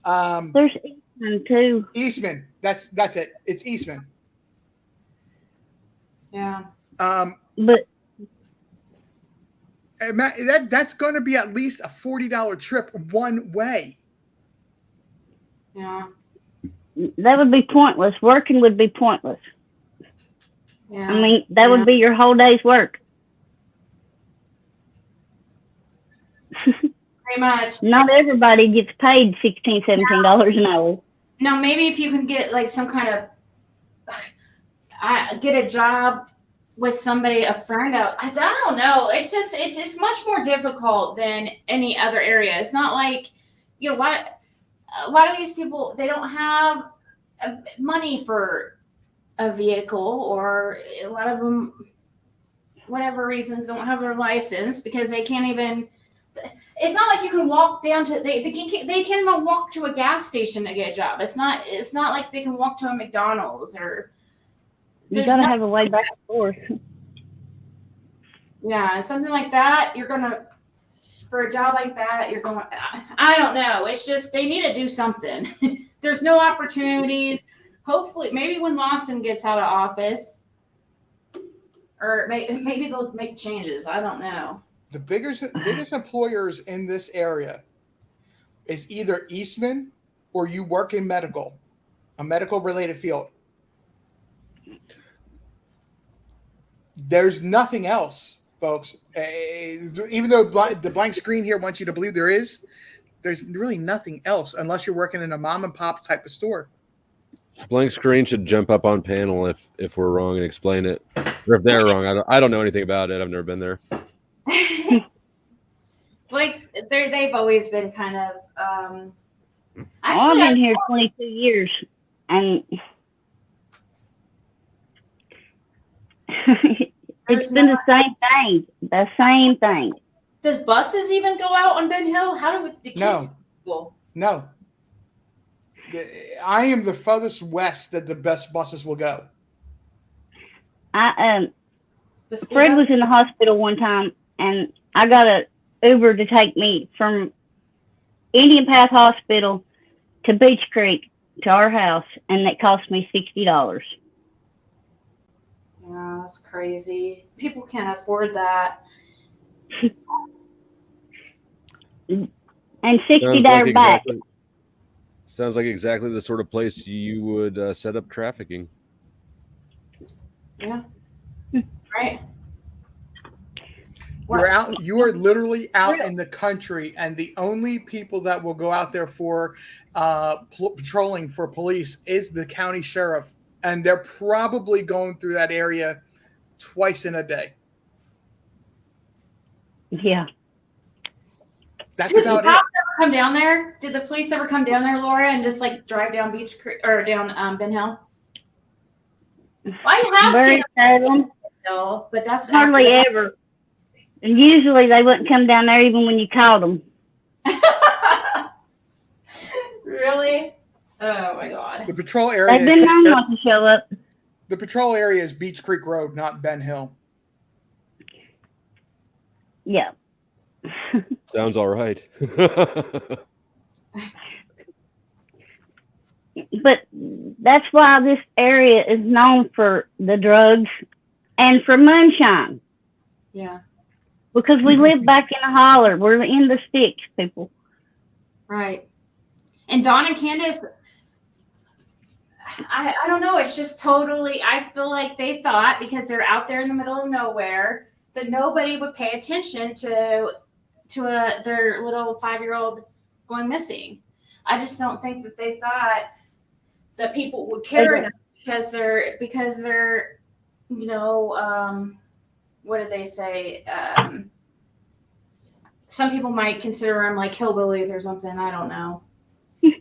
There's Eastman too. Eastman. That's it. It's Eastman. Yeah. But that's going to be at least a $40 trip one way. Yeah. that would be pointless. Working would be pointless. Yeah. I mean, that would be your whole day's work. Pretty much. Not everybody gets paid $16, $17 an hour. Now, maybe if you can get like some kind of, get a job with somebody, a friend out. I don't know. It's just, it's much more difficult than any other area. It's not like, a lot of these people, they don't have money for a vehicle, or a lot of them, whatever reasons, don't have their license because they can't even. It's not like you can walk down to they can't even walk to a gas station to get a job. It's not like they can walk to a McDonald's or. You gotta have a way back and forth. Yeah, something like that. You're gonna, for a job like that, you're going. I don't know. It's just they need to do something. There's no opportunities. Hopefully, maybe when Lawson gets out of office, or maybe they'll make changes. I don't know. The biggest employers in this area is either Eastman or you work in a medical related field. There's nothing else, folks. Even though the blank screen here wants you to believe there's really nothing else unless you're working in a mom and pop type of store. Blank screen should jump up on panel if we're wrong and explain it, or if they're wrong. I don't know anything about it. I've never been there. Blake's, they've always been kind of. I've been here 22 years, and it's been the same thing. The same thing. Does buses even go out on Ben Hill? How do the kids? No. I am the furthest west that the best buses will go. Fred was in the hospital one time, and I got a Uber to take me from Indian Path Hospital to Beach Creek to our house, and it cost me $60. Yeah, that's crazy. People can't afford that. And $60 back. Sounds like exactly the sort of place you would set up trafficking. Yeah. Right. You're out. You are literally out in the country, and the only people that will go out there for patrolling for police is the county sheriff, and they're probably going through that area twice in a day. Yeah. That's Did the about cops it. ever come down there? Did the police ever come down there, Laura, and just like drive down Beach Creek or down Ben Hill? I have Very seen seldom. Ben Hill, but that's Hardly after ever. And usually they wouldn't come down there even when you called them. Really? Oh my god. The patrol area. They've been known not to show up. The patrol area is Beach Creek Road, not Ben Hill. Yeah. Sounds all right. But that's why this area is known for the drugs and for moonshine. Yeah. Because we live back in the holler. We're in the sticks, people. Right. And Dawn and Candace, I don't know. It's just totally, I feel like they thought because they're out there in the middle of nowhere that nobody would pay attention to their little 5-year-old going missing. I just don't think that they thought that people would care enough because they're, you know, what did they say? Some people might consider them like hillbillies or something. I don't know. I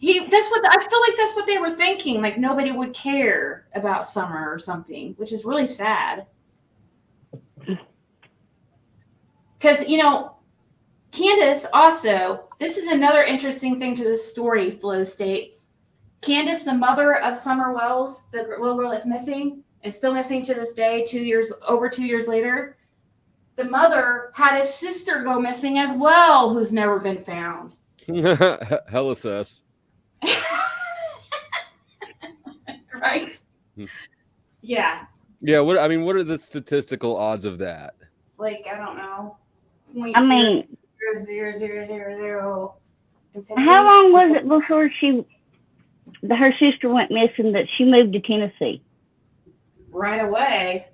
feel like that's what they were thinking. Like nobody would care about Summer or something, which is really sad. Because, you know, Candace also, this is another interesting thing to this story, Flow State. Candace, the mother of Summer Wells, the little girl that's missing, and still missing to this day, over 2 years later, the mother had a sister go missing as well, who's never been found. Hella sus. Right? Yeah. Yeah, what are the statistical odds of that? Like, I don't know. I mean, 0.00000. how long was it before her sister went missing that she moved to Tennessee? Right away.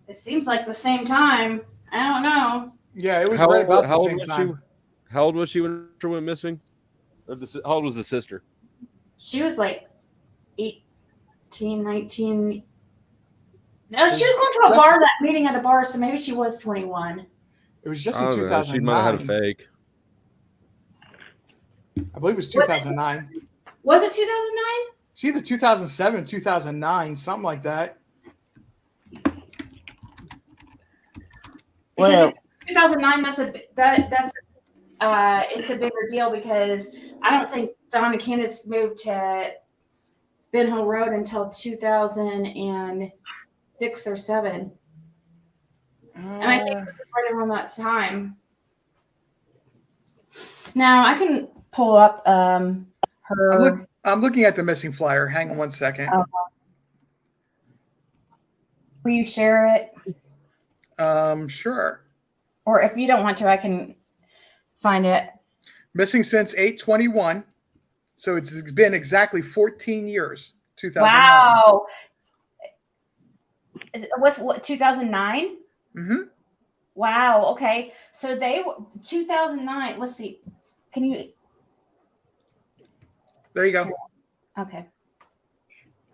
It seems like the same time. I don't know. Yeah, it was right about the old same was time. How old was she when she went missing? How old was the sister? She was like 18, 19. No, she was going to a bar, that meeting at a bar, so maybe she was 21. It was just in I don't know. 2009. She might have had a fake. I believe it was 2009. Was it 2009? It's either 2007, 2009, something like that. Because if 2009, it's a bigger deal because I don't think Dawn and Candace moved to Ben Hill Road until 2006 or 7. And I think it was right around that time. Now I can pull up her. I'm looking at the missing flyer. Hang on one second. Will you share it? Sure. Or if you don't want to, I can find it. Missing since 8/21. So it's been exactly 14 years. 2009. Wow. What 2009? Mm-hmm. Wow. Okay. So 2009. Let's see. Can you? There you go. Okay.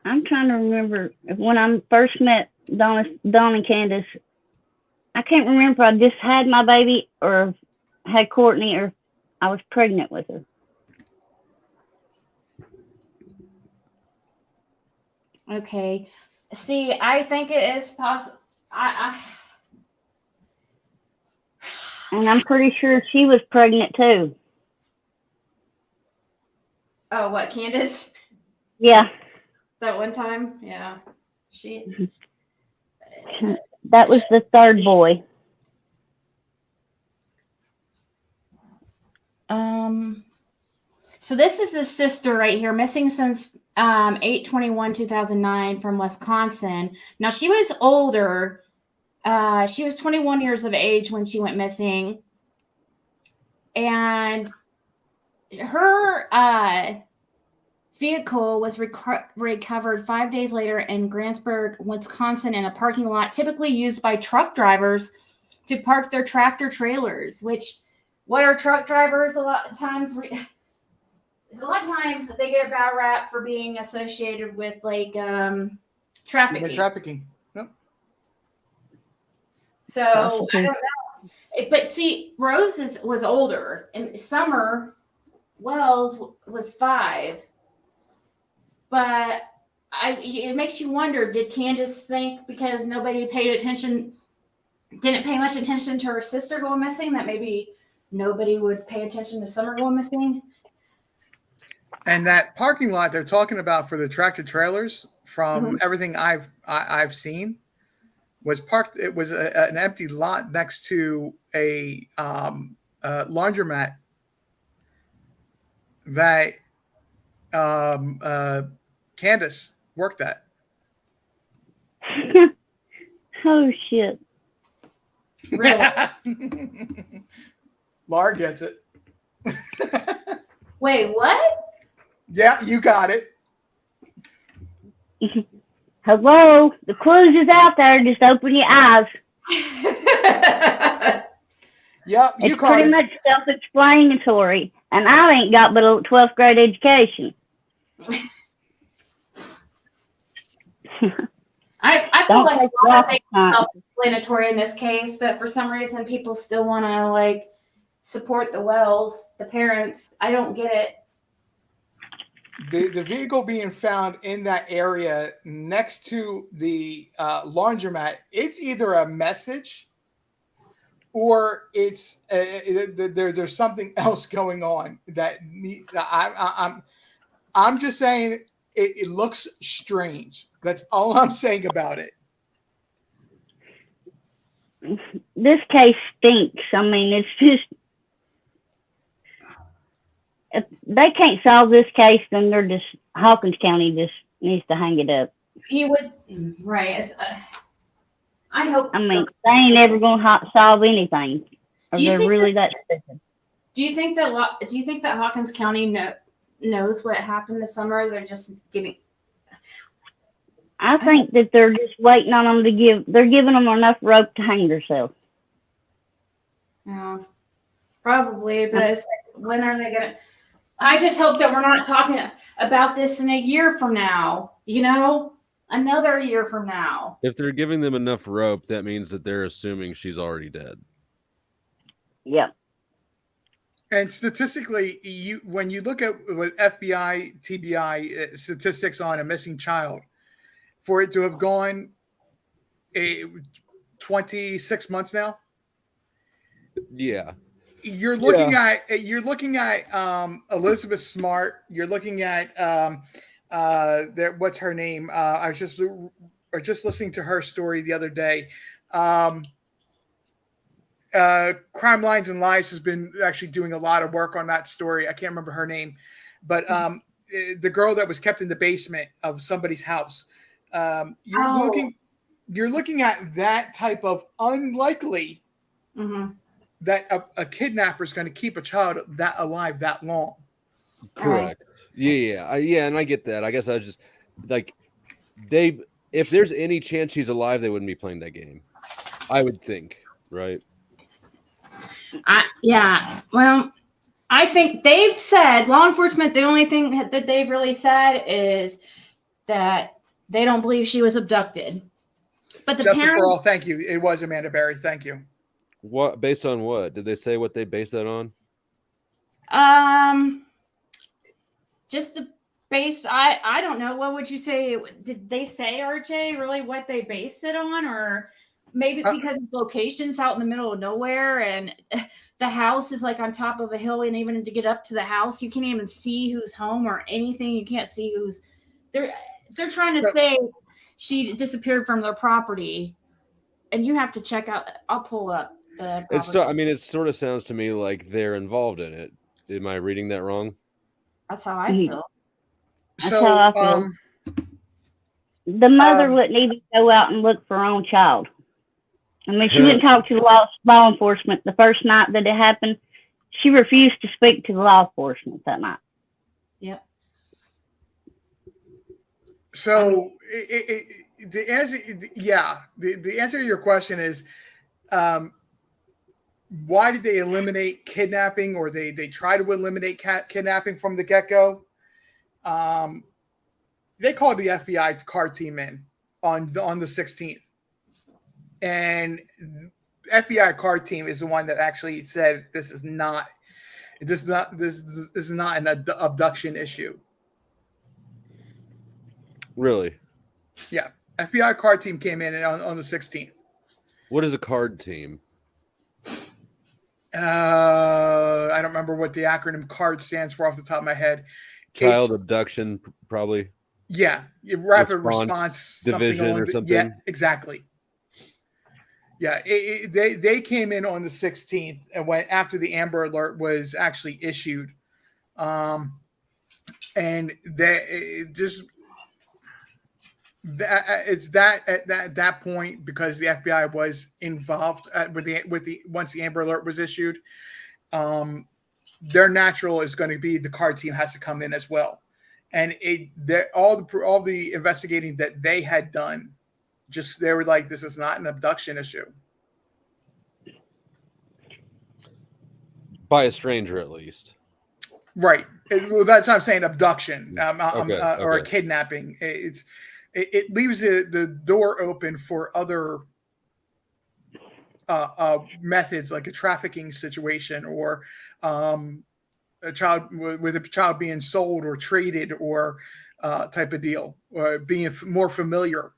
I'm trying to remember when I first met Dawn and Candace. I can't remember if I just had my baby or had Courtney or I was pregnant with her. Okay. See, I think it is possible. And I'm pretty sure she was pregnant too. Oh, what, Candace? Yeah. That one time? Yeah. She. That was the third boy. So this is his sister right here, missing since 8/21/2009 from Wisconsin. Now she was older. She was 21 years of age when she went missing. And her vehicle was recovered 5 days later in Grantsburg, Wisconsin, in a parking lot typically used by truck drivers to park their tractor trailers. Which, what are truck drivers? A lot of times that they get a bad rap for being associated with like trafficking. Trafficking. Yep. So I don't know. But see, Rose was older, and Summer Wells was 5. But it makes you wonder, did Candace think because nobody didn't pay much attention to her sister going missing, that maybe nobody would pay attention to Summer going missing? And that parking lot they're talking about for the tractor trailers, from everything I've seen, was parked. It was an empty lot next to a laundromat that Candace worked at. Oh shit. Really? Laura gets it. Wait, what? Yeah, you got it. Hello, the clues is out there. Just open your eyes. Yep, you It's caught pretty it. much self-explanatory, and I ain't got but a 12th grade education. I feel Don't like take a lot of rocket things are science. self-explanatory in this case, but for some reason people still want to like support the Wells, the parents. I don't get it. The vehicle being found in that area next to the laundromat, it's either a message or it's there's something else going on that I'm just saying it looks strange. That's all I'm saying about it. This case stinks. I mean, it's just, if they can't solve this case, then they're just, Hawkins County just needs to hang it up. You would, right? I hope. I mean, they ain't ever gonna solve anything. Or Do you they're think really that stupid. Do you think that Hawkins County knows what happened this summer? They're just giving. I think that they're just waiting on them to they're giving them enough rope to hang themselves. Yeah, probably, but it's like, when are they gonna? I just hope that we're not talking about this in a year from now. You know, another year from now. If they're giving them enough rope, that means that they're assuming she's already dead. Yep. And statistically, when you look at what FBI, TBI statistics on a missing child, for it to have gone 26 months now, Yeah. you're looking at Elizabeth Smart. You're looking at what's her name? I was just listening to her story the other day. Crime Lines and Lies has been actually doing a lot of work on that story. I can't remember her name, but the girl that was kept in the basement of somebody's house. You're looking at that type of unlikely that a kidnapper is going to keep a child that alive that long. Correct. Yeah, and I get that. I guess I was just like, if there's any chance she's alive, they wouldn't be playing that game. I would think, right? Yeah. Well, I think they've said, law enforcement, the only thing that they've really said is that they don't believe she was abducted. But the Justice parents, for all, thank you. It was Amanda Berry. Thank you. What, based on what? Did they say what they based that on? just the base. I don't know. What would you say? Did they say, RJ, really what they based it on, or maybe because it's locations out in the middle of nowhere and the house is like on top of a hill, and even to get up to the house, you can't even see who's home or anything. You can't see who's there. They're trying to say she disappeared from their property, and you have to check out. I'll pull up the property. I mean, it sort of sounds to me like they're involved in it. Am I reading that wrong? That's how I feel. That's how I feel. The mother wouldn't even go out and look for her own child. I mean, she didn't talk to the law enforcement the first night that it happened. She refused to speak to the law enforcement that night. Yep. So the answer, the answer to your question is, why did they eliminate kidnapping, or they try to eliminate kidnapping from the get-go? They called the FBI car team in on the 16th, and FBI car team is the one that actually said this is not an abduction issue. Really? Yeah, FBI car team came in on the 16th. What is a card team? I don't remember what the acronym CARD stands for off the top of my head. Child abduction, probably. Yeah, rapid response division or something. Yeah, exactly. Yeah, they came in on the 16th and went after the Amber Alert was actually issued, and it's at that point, because the FBI was involved with the once the Amber Alert was issued, their natural is going to be the car team has to come in as well, and all the investigating that they had done, they were like, this is not an abduction issue. By a stranger, at least. Right. Well, that's what I'm saying. Abduction, or a Okay. kidnapping. It leaves the door open for other methods, like a trafficking situation, or a child being sold or traded, or type of deal, or being more familiar.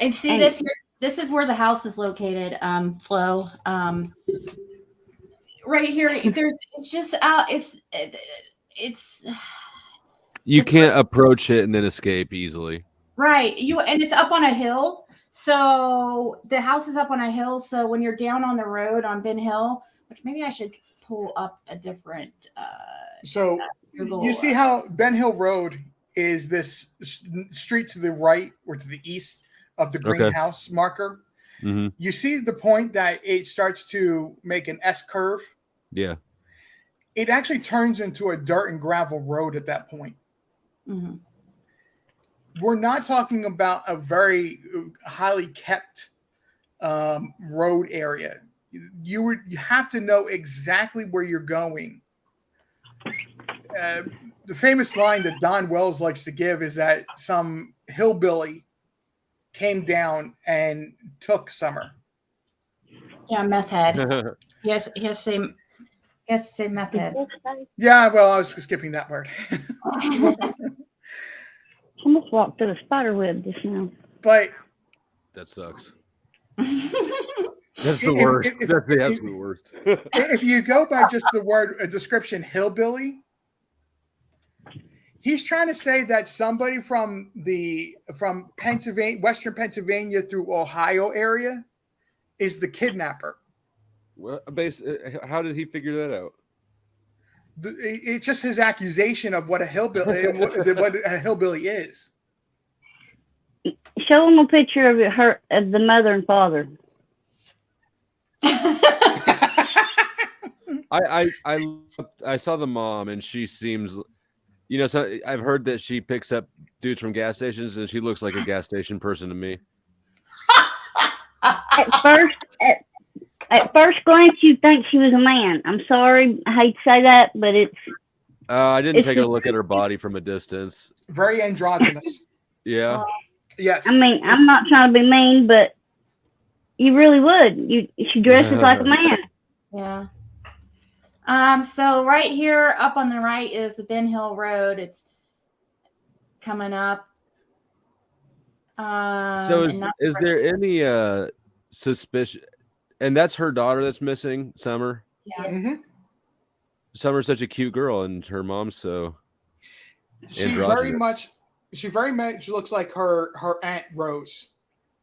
And see this here, this is where the house is located, Flo. Right here, it's just out. It's You can't approach it and then escape easily. right. And it's up on a hill. So the house is up on a hill. So when you're down on the road on Ben Hill, which maybe I should pull up a different. So Google, you see how Ben Hill Road is this street to the right or to the east of the greenhouse marker. Mm-hmm. You see the point that it starts to make an S curve. Yeah. It actually turns into a dirt and gravel road at that point. Mm-hmm. We're not talking about a very highly kept road area. You have to know exactly where you're going. The famous line that Don Wells likes to give is that some hillbilly came down and took Summer. Yeah, meth head. Yes, he has the same meth head. Yeah, well, I was skipping that word. Almost walked through a spider web just now. But that sucks. That's the worst. That's the absolute worst. If you go by just the word description, hillbilly, he's trying to say that somebody from Pennsylvania, Western Pennsylvania through Ohio area is the kidnapper. Well, how did he figure that out? It's just his accusation of what a hillbilly what a hillbilly is. Show him a picture of the mother and father. I saw the mom, and she seems, so I've heard that she picks up dudes from gas stations, and she looks like a gas station person to me. At first glance, you'd think she was a man. I'm sorry, I hate to say that, but it's. I didn't take a look at her body from a distance. Very androgynous. Yeah. Yes. I mean, I'm not trying to be mean, but you really would. She dresses like a man. Yeah. So right here, up on the right, is the Ben Hill Road. It's coming up. So is there any suspicion? And that's her daughter that's missing, Summer. Yeah. Mm-hmm. Summer's such a cute girl, and her mom's so. She very much looks like her Aunt Rose,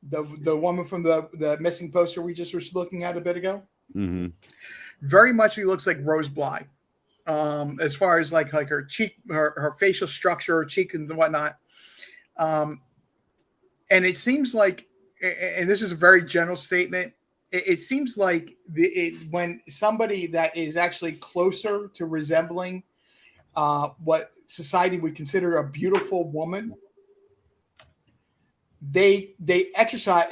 the woman from the missing poster we just were looking at a bit ago. Mm-hmm. Very much she looks like Rose Bly, as far as like her cheek, her facial structure, her cheek and whatnot. And it seems like, and this is a very general statement, it seems like when somebody that is actually closer to resembling what society would consider a beautiful woman, they exercise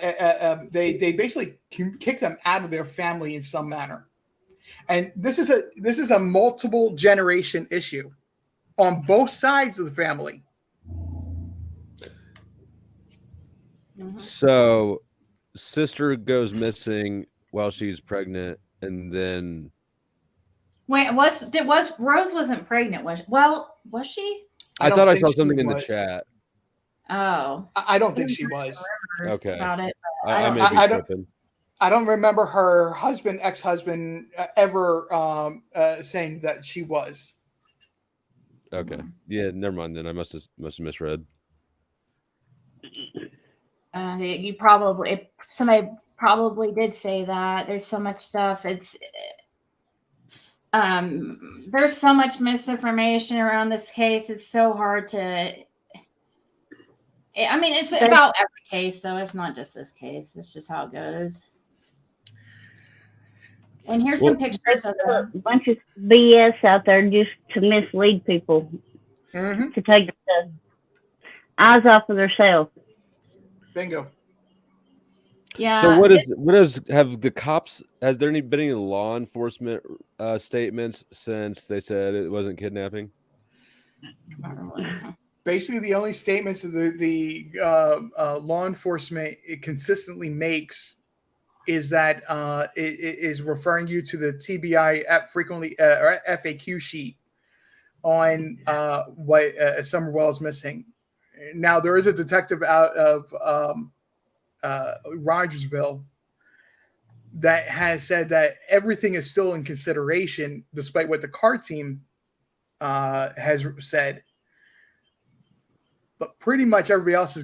they basically kick them out of their family in some manner. And this is a multiple generation issue on both sides of the family. So sister goes missing while she's pregnant, and then Wait, was Rose wasn't pregnant? Was she? I don't thought I think saw she something in the was. chat. Oh, I don't think she was. Okay. about it. I may be I don't- tripping. I don't remember her ex-husband ever saying that she was. Okay. Yeah, never mind then. I must have misread. Somebody probably did say that. There's so much stuff. There's so much misinformation around this case. It's so hard to. I mean, it's about every case, though. It's not just this case. It's just how it goes. And here's some pictures of A them. bunch of BS out there just to mislead people, Mm-hmm. to take the eyes off of themselves. Bingo. Yeah. So have the cops, has there been any law enforcement statements since they said it wasn't kidnapping? Basically, the only statements that the law enforcement consistently makes is that it is referring you to the TBI frequently or FAQ sheet on what Summer Wells missing. Now, there is a detective out of Rogersville that has said that everything is still in consideration, despite what the car team has said. But pretty much everybody else is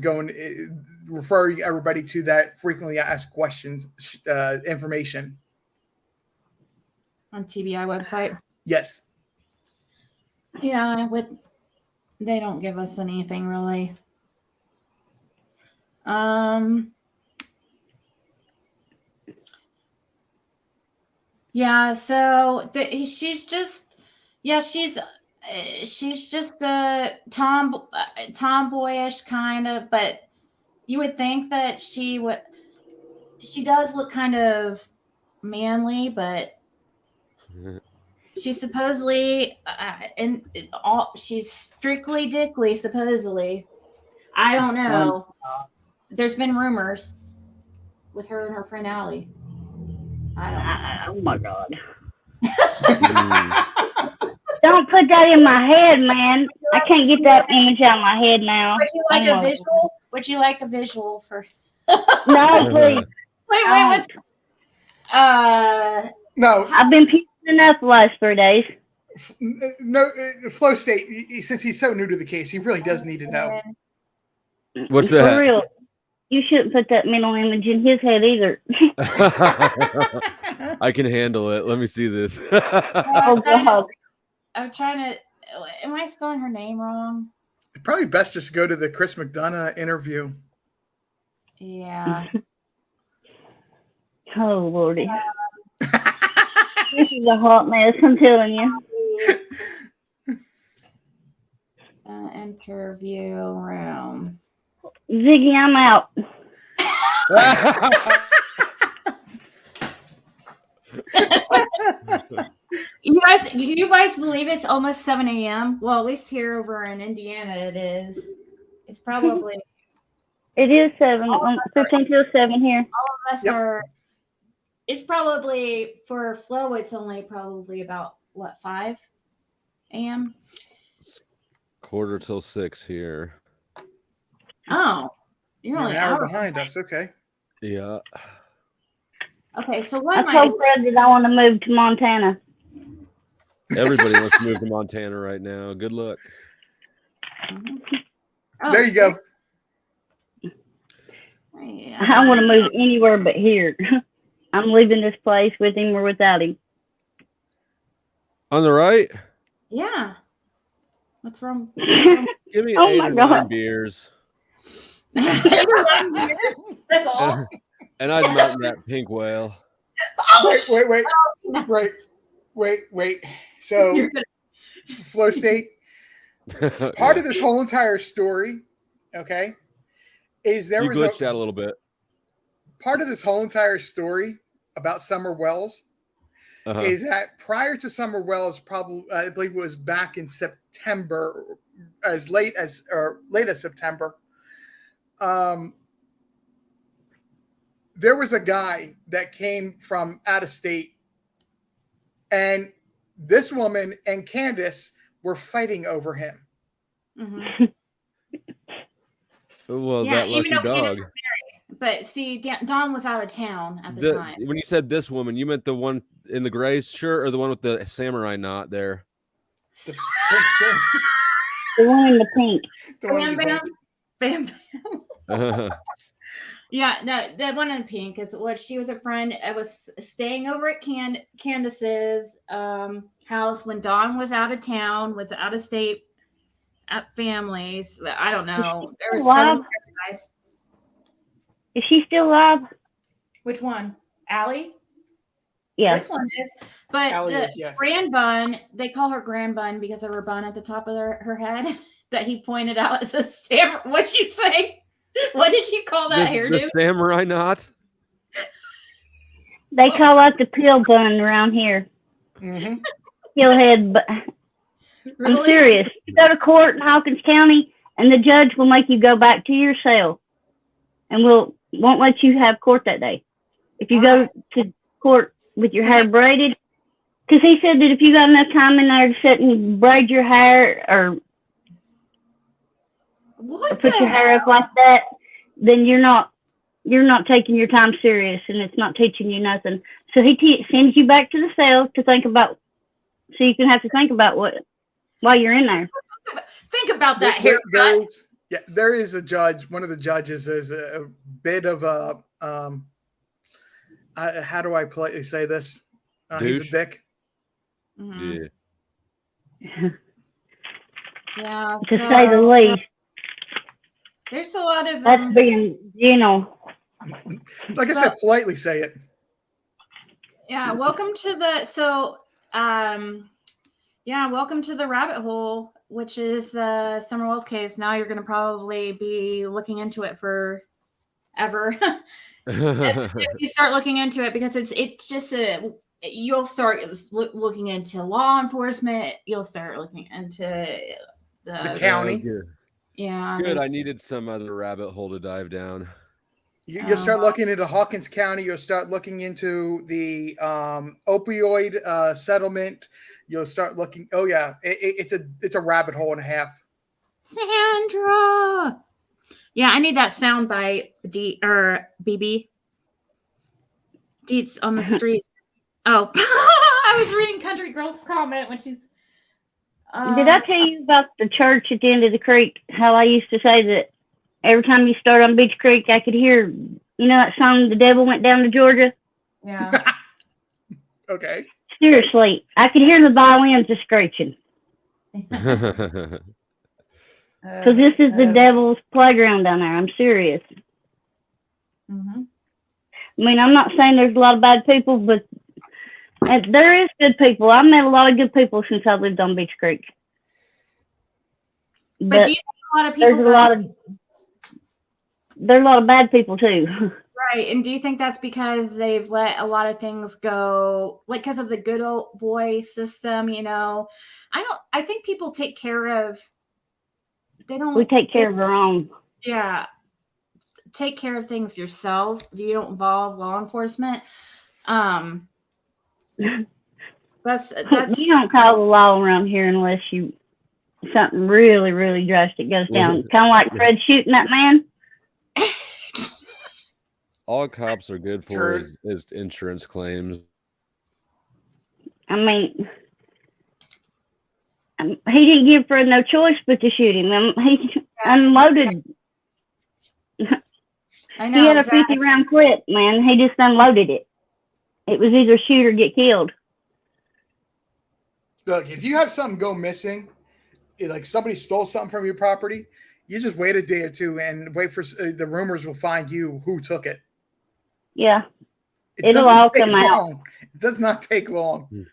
referring everybody to that frequently asked questions information on TBI website. Yes. Yeah, they don't give us anything really. Yeah, so she's just a tomboyish kind of, but you would think that she does look kind of manly, but she's supposedly she's strictly dickly, supposedly. I don't know. There's been rumors with her and her friend Allie. I don't know. Oh my God. Don't put that in my head, man. I can't get that image out of my head now. Would you like a visual? Would you like a visual for? No, please. Wait. No. I've been peeing enough the last 3 days. No, Flow State, since he's so new to the case, he really does need to know. What's For that? real. You shouldn't put that mental image in his head either. I can handle it. Let me see this. Oh, God. I'm trying to. Am I spelling her name wrong? Probably best just go to the Chris McDonough interview. Yeah. Oh, Lordy. This is a hot mess, I'm telling you. Interview room. Ziggy, I'm out. You guys believe it's almost 7 a.m.? Well, at least here over in Indiana it is. It's probably It is 15 till 7 here. all of us are. It's probably for Flo. It's only probably about 5 a.m. 5:45 here. Oh, you're only an an hour hour behind us. Okay. Yeah. Okay, so I what told Fred that I want to move to Montana. Everybody wants to move to Montana right now. Good luck. Oh, There you go. Yeah. I want to move anywhere but here. I'm leaving this place with him or without him. On the right? Yeah. What's wrong? Give me Oh 8 my or 9 God. beers. That's all. And I'd mountain that pink whale. Oh, Wait. So, You're gonna- Flow State, Part of this whole entire story, okay, is there you was glitched out a little bit. part of this whole entire story about Summer Wells Uh-huh. is that prior to Summer Wells, probably I believe it was back in September, as late as September. There was a guy that came from out of state, and this woman and Candace were fighting over him. Mm-hmm. Well, Yeah, that even lucky though Candace dog. was married. But see, Dawn was out of town at the time. When you said this woman, you meant the one in the gray shirt or the one with the samurai knot there? The pink thing. The one in the pink. The one in Bam, the bam, pink. bam. Yeah, no, the one in pink is what she was a friend. I was staying over at Candace's house when Dawn was out of town, was out of state at families. I don't know. There was alive? guys. Is she still alive? Which one? Allie? Yeah. This one is. But Allie the is, yeah. grand bun, they call her grand bun because of her bun at the top of her head that he pointed out as a samurai. What'd you say? What did you call that hairdo? The samurai knot? They call that the pill bun around here. Mm-hmm. Pill head. But I'm Really? serious. You go to court in Hawkins County, and the judge will make you go back to your cell, and won't let you have court that day. If you go to court with your hair braided, because he said that if you got enough time in there to sit and braid your hair or What put the your hair hell? up like that, then you're not taking your time serious, and it's not teaching you nothing. So he sends you back to the cell to think about, so you can have to think about while you're in there. Think about that There haircut. is, there is a judge. One of the judges is a bit of a how do I politely say this? He's a Douche? dick. Mhm. Yeah. Yeah. To say the so least. there's a lot of That's being, Like I said, politely say it. yeah. Welcome to welcome to the rabbit hole, which is the Summer Wells case. Now you're going to probably be looking into it forever. If you start looking into it, because it's just you'll start looking into law enforcement. You'll start looking into The county. Good. Yeah. Good. I there's- needed some other rabbit hole to dive down. You'll start looking into Hawkins County. You'll start looking into the opioid settlement. You'll start looking. Oh yeah, it's a rabbit hole and a half. Sandra. Yeah, I need that sound by BB. Deets on the streets. Oh, I was reading Country Girl's comment when she's. Did I tell you about the church at the end of the creek? How I used to say that every time you start on Beach Creek, I could hear, that song, "The Devil Went Down to Georgia"? Yeah. Okay. Seriously, I could hear the violins a screeching. Because this is the devil's playground down there. I'm serious. Mhm. I mean, I'm not saying there's a lot of bad people, but there is good people. I've met a lot of good people since I lived on Beach Creek. But do you think a lot of people there's a lot of bad people too. right? And do you think that's because they've let a lot of things go, like because of the good old boy system? I think people take care of. They don't. We take care of our own. Yeah. Take care of things yourself. You don't involve law enforcement. That's You don't call the law around here unless something really, really drastic goes down. Kind of like Fred shooting that man. All cops are good for True. is insurance claims. I mean, he didn't give Fred no choice but to shoot him. He unloaded. I know. He had exactly. a 50-round clip, man. He just unloaded it. It was either shoot or get killed. Look, if you have something go missing, like somebody stole something from your property, you just wait a day or two and wait for the rumors will find you who took it. Yeah. It It'll doesn't all take come out. long. It does not take long.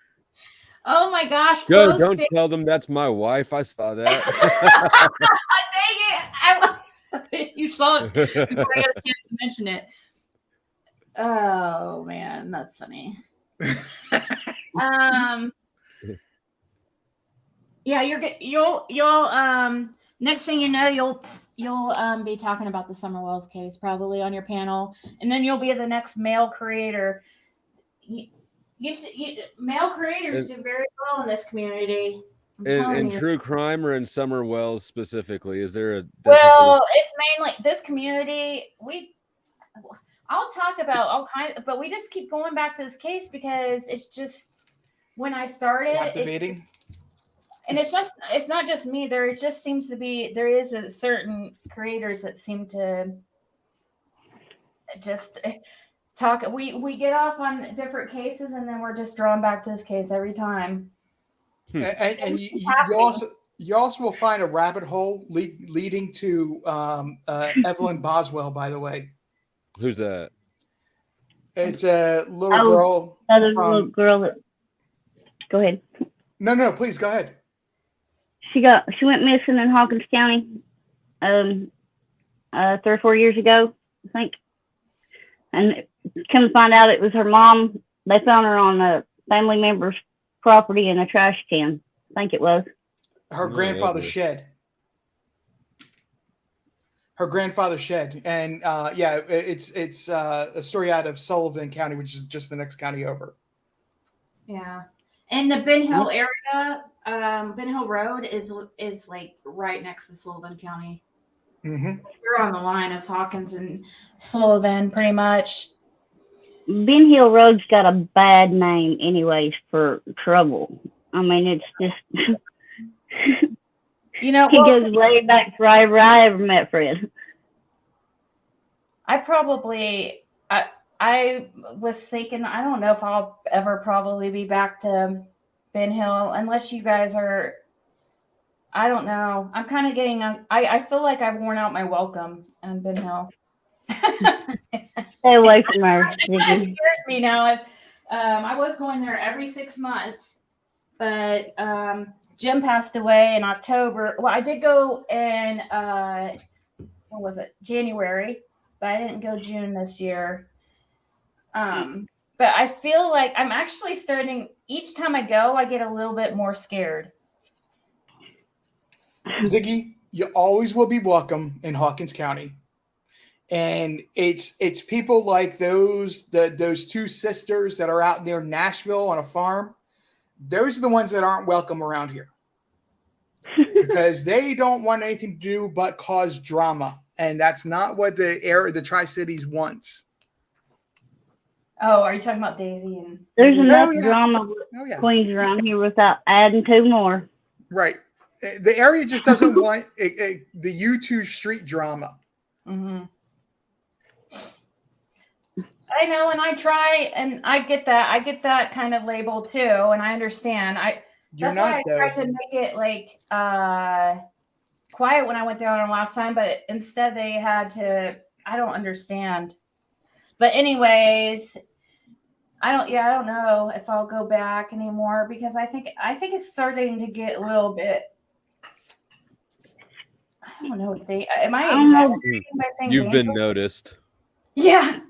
Oh my gosh, Go, close don't sta- tell them that's my wife. I saw that. Dang it. You saw it before I got a chance to mention it. Oh man, that's funny. Yeah, you'll next thing you know, you'll be talking about the Summer Wells case probably on your panel, and then you'll be the next male creator. Male creators do very well in this community. I'm telling in you. true crime or in Summer Wells specifically, is there a Well, it's mainly this community. I'll talk about all kinds, but we just keep going back to this case because it's just when I started Captivating. and it's not just me. There just seems to be there is a certain creators that seem to just talk. We get off on different cases and then we're just drawn back to this case every time. And you also will find a rabbit hole leading to Evelyn Boswell. By the way, who's that? It's a little girl. Another little girl that. Go ahead. No, please go ahead. She went missing in Hawkins County, 3 or 4 years ago, I think. And come to find out, it was her mom. They found her on a family member's property in a trash can. I think it was her grandfather's shed. Her grandfather's shed, and it's a story out of Sullivan County, which is just the next county over. Yeah, and the Ben Hill area, Ben Hill Road is like right next to Sullivan County. Mm-hmm. You're on the line of Hawkins and Sullivan, pretty much. Ben Hill Road's got a bad name, anyways, for trouble. I mean, it's just. You know, he goes way back forever. I ever met Fred. I was thinking, I don't know if I'll ever probably be back to Ben Hill unless you guys are. I don't know. I'm kind of getting. I feel like I've worn out my welcome in Ben Hill. Stay away from her. It kind of scares me now. I was going there every 6 months, but Jim passed away in October. Well, I did go in what was it, January, but I didn't go June this year. But I feel like I'm actually starting. Each time I go, I get a little bit more scared. Ziggy, you always will be welcome in Hawkins County. And it's people like those 2 sisters that are out near Nashville on a farm. Those are the ones that aren't welcome around here because they don't want anything to do but cause drama, and that's not what the Tri-Cities wants. Oh, are you talking about Daisy? And there's enough drama queens around here without adding 2 more. Right, the area just doesn't want the U2 street drama. Mm-hmm. I know, and I try, and I get that kind of label too, and I understand. That's why I tried to make it like quiet when I went down last time, but instead they had to. I don't understand. But anyways, I don't know if I'll go back anymore because I think it's starting to get a little bit. I don't know. Am I exaggerating by saying you've been noticed? Yeah.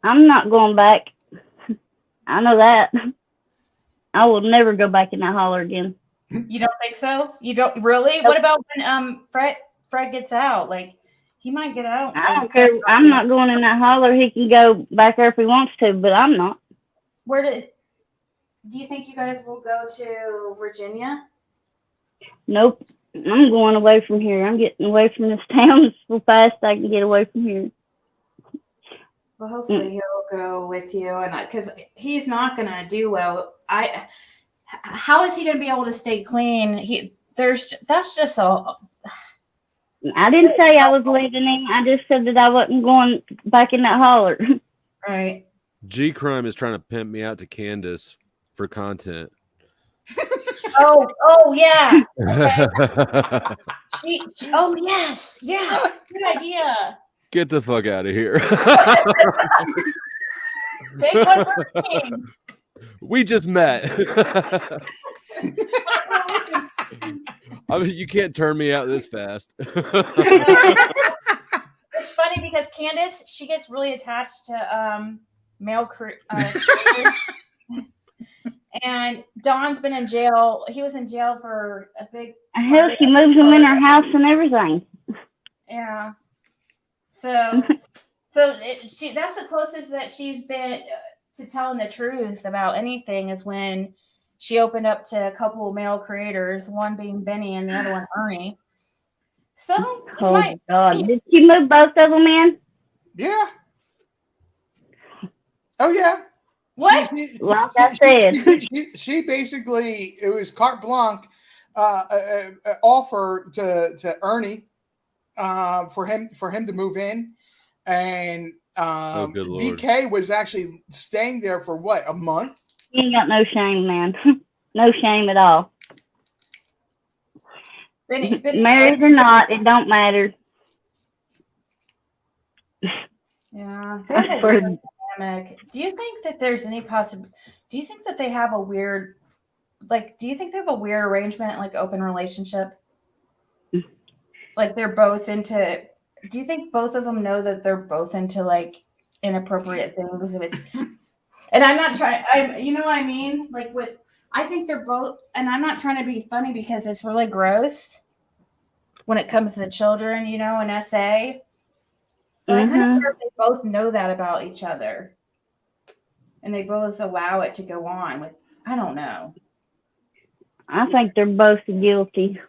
I'm not going back. I know that. I will never go back in that holler again. You don't think so? You don't really? What about when Fred gets out? Like he might get out. I don't care. I'm not going in that holler. He can go back there if he wants to, but I'm not. Do you think you guys will go to Virginia? Nope. I'm going away from here. I'm getting away from this town so fast I can get away from here. Well, hopefully he'll go with you, and because he's not going to do well. How is he going to be able to stay clean? That's just all. I didn't say I was leaving him. I just said that I wasn't going back in that holler. Right. G Crime is trying to pimp me out to Candace for content. Oh yeah. Okay. Oh yes, good idea. Get the fuck out of here. Take one for the team. We just met. I mean, you can't turn me out this fast. It's funny because Candace, she gets really attached to male and Don's been in jail. He was in jail for a big. Hell, she moves them in her house and everything. Yeah. So that's the closest that she's been to telling the truth about anything is when she opened up to a couple of male creators, one being Benny and the other one Ernie. So, Oh God, did she move both of them in? Yeah. Oh yeah. What? Like I said, She basically, it was carte blanche offer to Ernie for him to move in, and good Lord. BK was actually staying there for what, a month? he ain't got no shame, man. No shame at all. Benny, Married or not, it don't matter. yeah. I swear. Dynamic. Do you think that there's any possible? Do you think that they have a weird, like? Do you think they have a weird arrangement, like open relationship? Like they're both into. Do you think both of them know that they're both into like inappropriate things? And I'm not trying. You know what I mean? Like with, I think they're both. And I'm not trying to be funny because it's really gross when it comes to children, you know, in SA. But I kind of wonder if they both know that about each other. And they both allow it to go on with, I don't know. I think they're both guilty.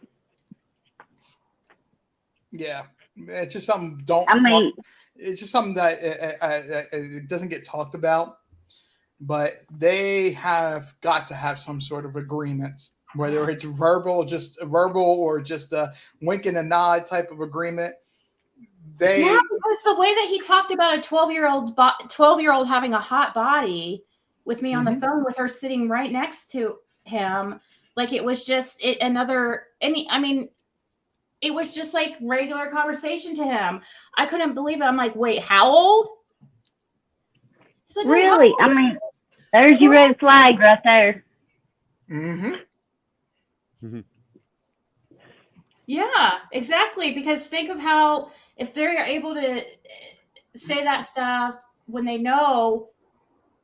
Yeah, it's just something. It's just something that it doesn't get talked about. But they have got to have some sort of agreement, whether it's verbal or just a wink and a nod type of agreement. Yeah, because the way that he talked about a 12-year-old having a hot body with me on the phone with her sitting right next to him, like it was just it was just like regular conversation to him. I couldn't believe it. I'm like, wait, how old? He's like, really? I mean, there's your red flag right there. Mm-hmm. Yeah, exactly. Because think of how if they're able to say that stuff when they know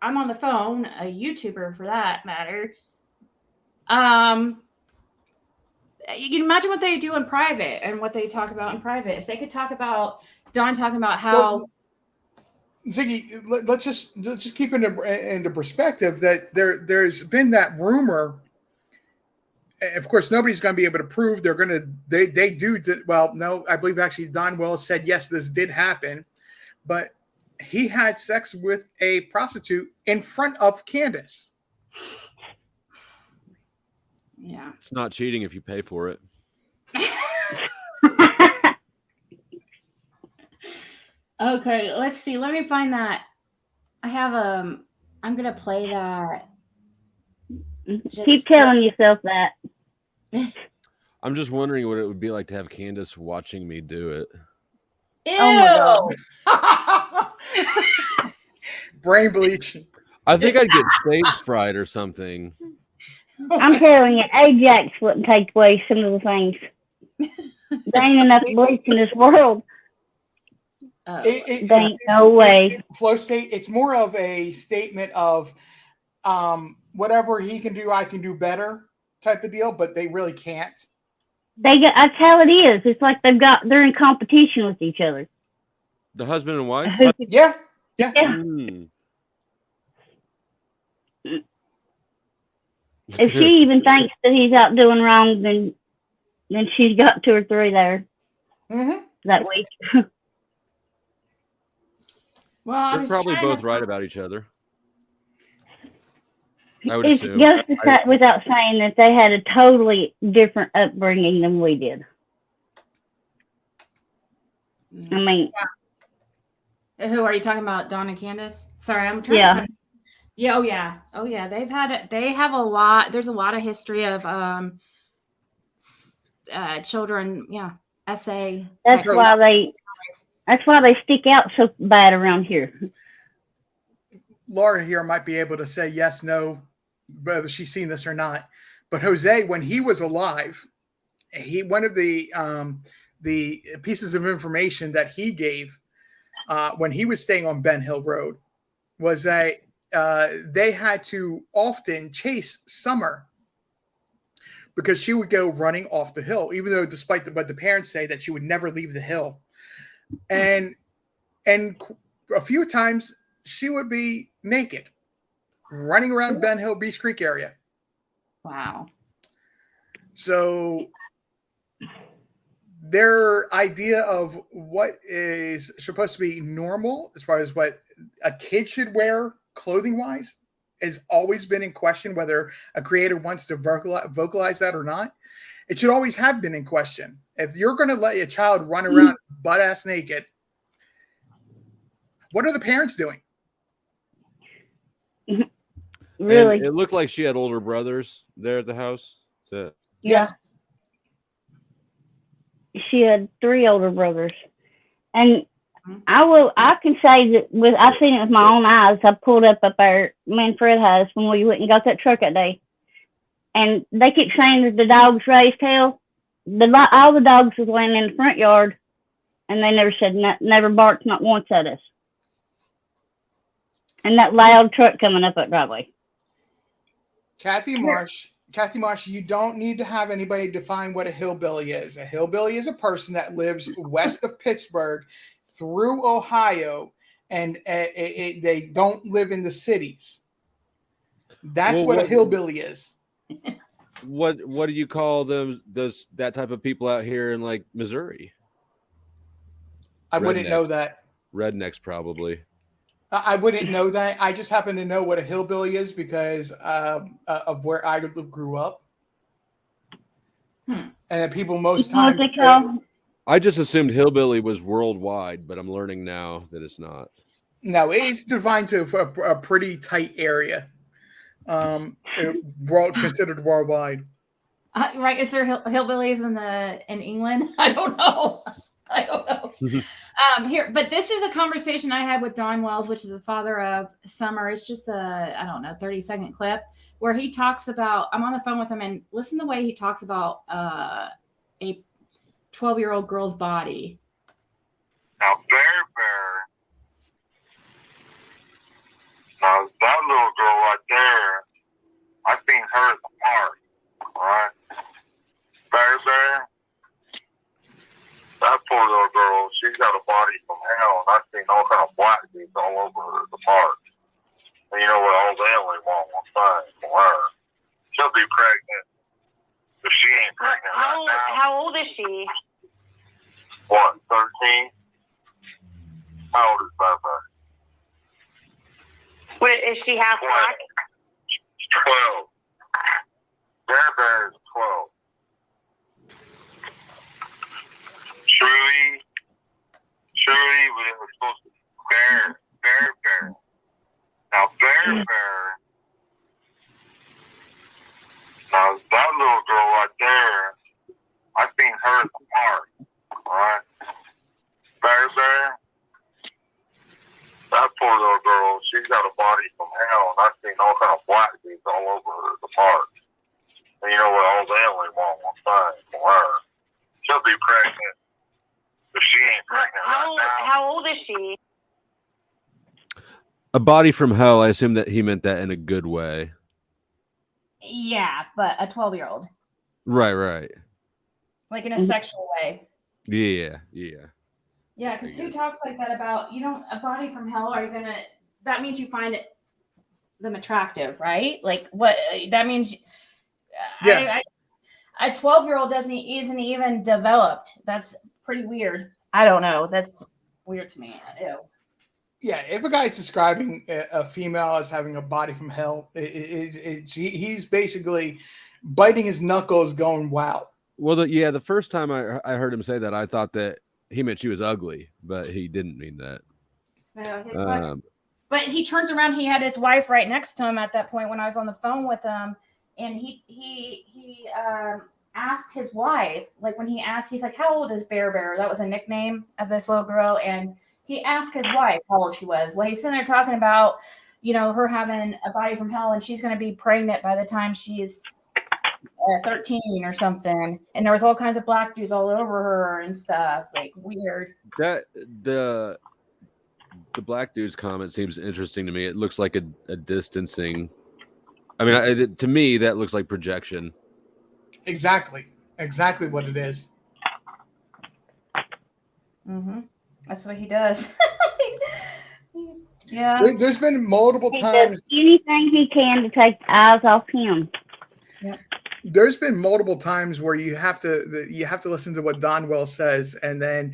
I'm on the phone, a YouTuber for that matter. You can imagine what they do in private and what they talk about in private. If they could talk about Don talking about how. Well, Ziggy, let's just keep into perspective that there's been that rumor. Of course, nobody's going to be able to prove they do. Well, no, I believe actually Don Wells said, yes, this did happen, but he had sex with a prostitute in front of Candace. Yeah. It's not cheating if you pay for it. Okay, let's see. Let me find that. I have I'm going to play that. Keep telling yourself that. I'm just wondering what it would be like to have Candace watching me do it. Ew. Oh Brain bleach. I think I'd get stage fright or something. I'm telling you, Ajax wouldn't take away some of the things. There ain't enough bleach in this world. There ain't no way. Flow state, it's more of a statement of whatever he can do, I can do better type of deal, but they really can't. That's how it is. It's like they're in competition with each other. The husband and wife? Yeah. Mm. If she even thinks that he's out doing wrong, then she's got 2 or 3 there that week. Well, They're probably both right about each other. I would It's assume. just without saying that they had a totally different upbringing than we did. I mean, who are you talking about? Dawn and Candace? Sorry, I'm trying. Yeah. To find... Yeah. Oh yeah. They have a lot. There's a lot of history of children. Yeah. SA. that's why they stick out so bad around here. Laura here might be able to say yes, no whether she's seen this or not. But Jose, when he was alive, one of the pieces of information that he gave when he was staying on Ben Hill Road was that they had to often chase Summer because she would go running off the hill, even though despite what the parents say that she would never leave the hill. And a few times she would be naked running around Ben Hill Beach Creek area. Wow. So their idea of what is supposed to be normal as far as what a kid should wear clothing wise has always been in question, whether a creator wants to vocalize that or not. It should always have been in question. If you're going to let a child run around butt ass naked, what are the parents doing? Really? And it looked like she had older brothers there at the house. So Yeah. She had 3 older brothers. And I can say that I've seen it with my own eyes. I pulled up there, me and Fred has, when we went and got that truck that day. And they keep saying that the dogs raised hell. All the dogs was laying in the front yard, and they never said, never barked not once at us. And that loud truck coming up that driveway. Kathy Marsh, you don't need to have anybody define what a hillbilly is. A hillbilly is a person that lives west of Pittsburgh through Ohio, and they don't live in the cities. That's what a hillbilly is. What do you call them? That type of people out here in like Missouri? I wouldn't know that. Rednecks, probably. I wouldn't know that. I just happen to know what a hillbilly is because of where I grew up. And that people most times. I just assumed hillbilly was worldwide, but I'm learning now that it's not. No, it's defined to a pretty tight area. Considered worldwide. Right? Is there hillbillies in England? I don't know. Here, but this is a conversation I had with Don Wells, which is the father of Summer. It's just a 30-second clip where he talks about. I'm on the phone with him, and listen to the way he talks about a 12-year-old girl's body. Now, now that little girl right there, I seen her at the park, right? Bear. That poor little girl, she's got a body from hell, and I've seen all kind of black dudes all over her at the park. And you know what? All they only want one thing from her. She'll be pregnant. If she ain't pregnant right now. How old is she? What, 13? How old is Bear? Wait, is she half black? 12. Bear is 12. Shirley was supposed to be Bear. Now, Bear. Now, that little girl right there, I seen her at the park, right? Bear. That poor little girl, she's got a body from hell, and I've seen all kind of black dudes all over her at the park. And you know what? All they only want one thing from her. She'll be pregnant. If she ain't pregnant right now. How old is she? A body from hell. I assume that he meant that in a good way. Yeah, but a 12-year-old. Right. Like in a sexual way. Yeah. Yeah, because who talks like that about, a body from hell? Are you going to, that means you find them attractive, right? Like what, that means, yeah. A 12-year-old isn't even developed. That's pretty weird. I don't know. That's weird to me. Ew. Yeah, if a guy's describing a female as having a body from hell, he's basically biting his knuckles going, wow. Well, the first time I heard him say that, I thought that he meant she was ugly, but he didn't mean that. But he turns around. He had his wife right next to him at that point when I was on the phone with him. And he asked his wife, like when he asked, he's like, how old is Bear? That was a nickname of this little girl. And he asked his wife how old she was. Well, he's sitting there talking about, her having a body from hell, and she's going to be pregnant by the time she's 13 or something. And there was all kinds of black dudes all over her and stuff, like weird. That the black dude's comment seems interesting to me. It looks like a distancing. I mean, to me, that looks like projection. Exactly what it is. Mm-hmm. That's what he does. Yeah. There's been multiple He times. does anything he can to take the eyes off him. There's been multiple times where you have to listen to what Donwell says, and then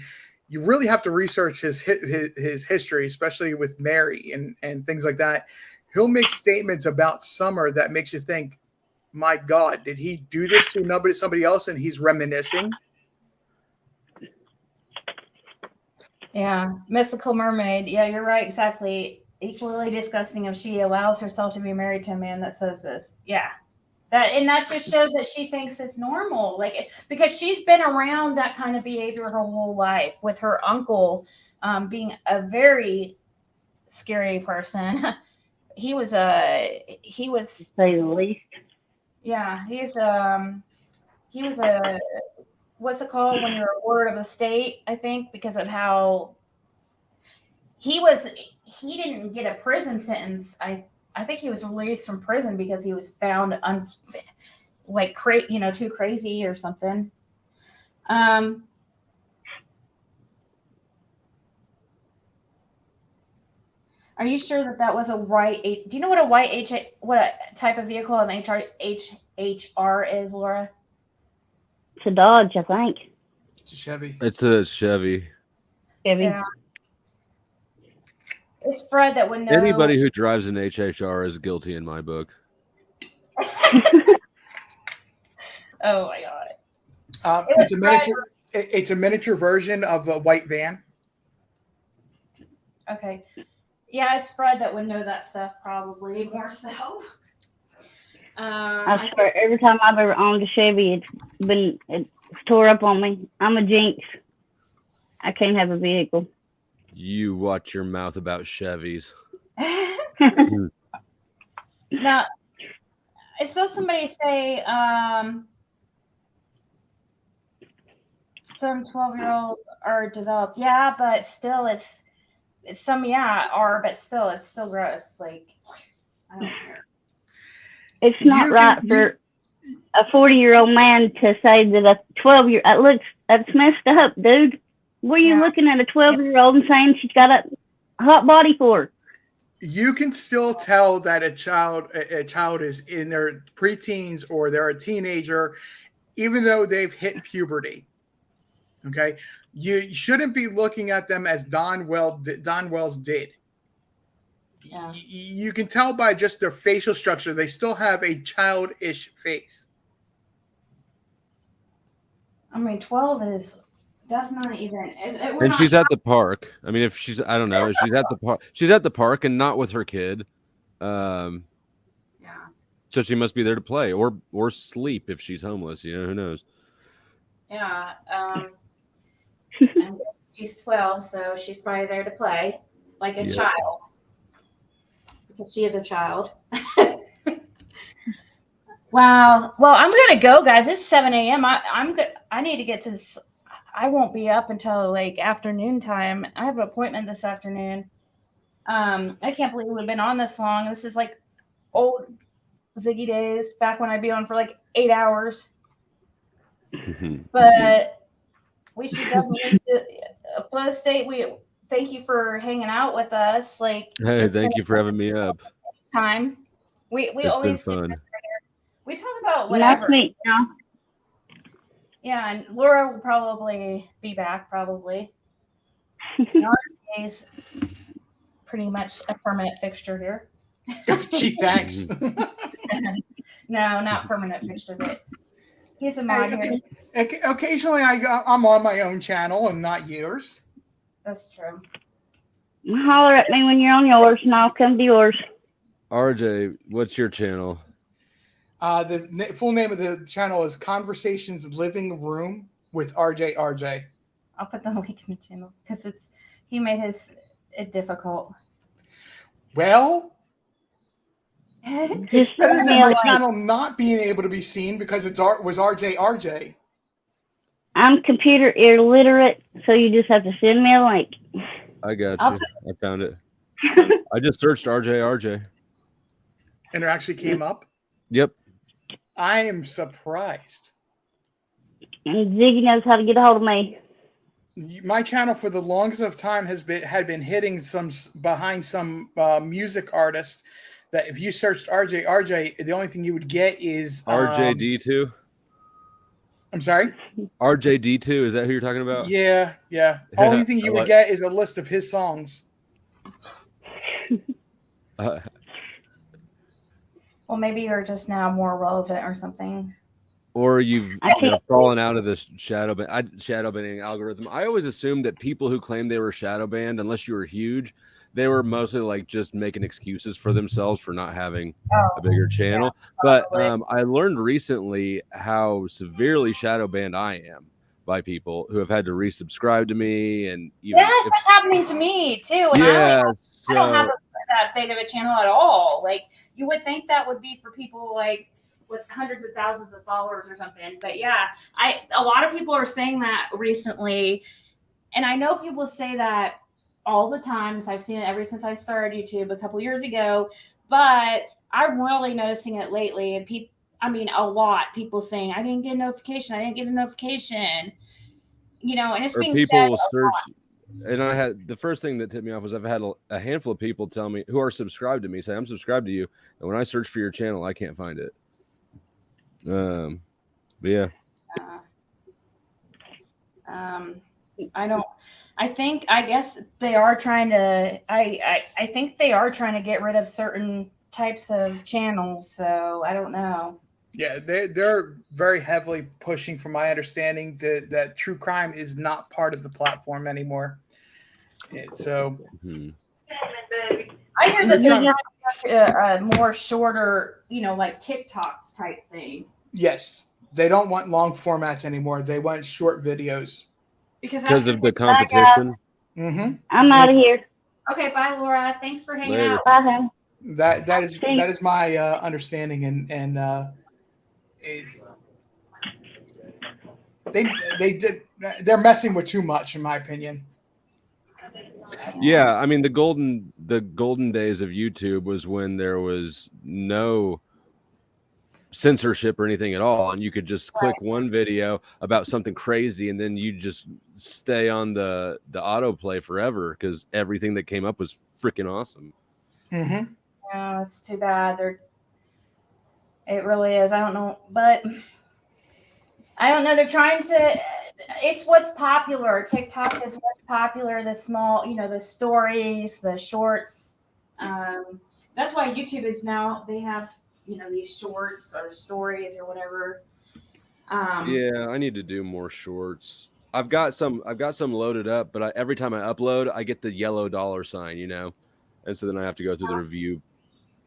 you really have to research his history, especially with Mary and things like that. He'll make statements about Summer that makes you think, my God, did he do this to somebody else? And he's reminiscing. Yeah, Mystical Mermaid. Yeah, you're right. Exactly. Equally disgusting if she allows herself to be married to a man that says this. Yeah, that just shows that she thinks it's normal. Like, because she's been around that kind of behavior her whole life, with her uncle being a very scary person. He was To say the least. yeah, he was a what's it called when you're a ward of the state, I think, because of how he didn't get a prison sentence. I think he was released from prison because he was found too crazy or something. Are you sure that was a white? Do you know what what a type of vehicle an HR is, Laura? It's a Dodge, I think. It's a Chevy. It's a Chevy. Chevy. Yeah. It's Fred that would know. Anybody who drives an HHR is guilty in my book. Oh my God. It's a miniature version of a white van. Okay. Yeah, it's Fred that would know that stuff probably more so. I swear, every time I've ever owned a Chevy, it's tore up on me. I'm a jinx. I can't have a vehicle. You watch your mouth about Chevys. Now, I saw somebody say some 12-year-olds are developed. Yeah, but still it's some but still it's still gross. Like, I don't care. It's not right for a 40-year-old man to say that a 12-year that's messed up, dude. What are you looking at a 12-year-old and saying she's got a hot body for? You can still tell that a child is in their preteens or they're a teenager, even though they've hit puberty. Okay, you shouldn't be looking at them as Donwell's did. Yeah. You can tell by just their facial structure; they still have a childish face. I mean, 12 is. That's not even. And she's at the park. I mean, I don't know. She's at the park. She's at the park and not with her kid. Yeah. So she must be there to play or sleep if she's homeless. Who knows? Yeah. And she's 12, so she's probably there to play like a child. Because she is a child. Wow. Well, I'm gonna go, guys. It's 7 a.m. I'm good. I need to get to. I won't be up until like afternoon time. I have an appointment this afternoon. I can't believe we've been on this long. This is like old Ziggy days, back when I'd be on for like 8 hours. But we should definitely Flow State. We thank you for hanging out with us. Like, hey, thank you for having me up. Time. We It's always been fun. we talk about whatever. Nice meeting you. Yeah, and Laura will probably be back. Probably. Is pretty much a permanent fixture here. Gee, thanks. No, not permanent fixture, but he's a mod here. Occasionally, I'm on my own channel and not yours. That's true. Holler at me when you're on yours, and I'll come to yours. RJ, what's your channel? The full name of the channel is Conversations Living Room with RJ. I'll put the link in the channel because he made it difficult. Well, Just It's better send than me a my link. channel not being able to be seen because was RJ. I'm computer illiterate, so you just have to send me a link. I got I'll you. I found it. I just searched RJ. And it actually came up. Yep. I am surprised. And Ziggy knows how to get a hold of me. My channel for the longest of time had been hitting behind some music artist that if you searched RJ, the only thing you would get is RJD2. I'm sorry? RJD2, is that who you're talking about? Yeah. Only thing you would get is a list of his songs. Well, maybe you're just now more relevant or something. Or you've fallen out of the shadow banning algorithm. I always assumed that people who claimed they were shadow banned, unless you were huge, they were mostly like just making excuses for themselves for not having a bigger channel. Yeah, but I learned recently how severely shadow banned I am by people who have had to resubscribe to me, and even that's happening to me too. And I don't have that big of a channel at all. Like, you would think that would be for people like with hundreds of thousands of followers or something. But yeah, a lot of people are saying that recently, and I know people say that all the time because I've seen it ever since I started YouTube a couple years ago. But I'm really noticing it lately, and a lot people saying I didn't get a notification. And it's being people said will search. And I had the first thing that tipped me off was I've had a handful of people tell me who are subscribed to me say I'm subscribed to you, and when I search for your channel, I can't find it. But yeah. I guess they are trying to. I think they are trying to get rid of certain types of channels. So I don't know. Yeah, they're very heavily pushing, from my understanding, that true crime is not part of the platform anymore. So I hear that they're trying a more shorter, like TikTok type thing. Yes, they don't want long formats anymore. They want short videos because of the competition. I'm out of here. Okay, bye, Laura. Thanks for hanging out. Bye, hon. That is my understanding, and they're messing with too much, in my opinion. Yeah, I mean the golden days of YouTube was when there was no censorship or anything at all, and you could just click one video about something crazy, and then you just stay on the autoplay forever because everything that came up was freaking awesome. Mm-hmm. Yeah, it's too bad. It really is. I don't know, but I don't know. They're trying to. It's what's popular. TikTok is what's popular. The small, the stories, the shorts. That's why YouTube is now. They have these shorts or stories or whatever. Yeah, I need to do more shorts. I've got some loaded up, but every time I upload, I get the yellow $sign, and so then I have to go through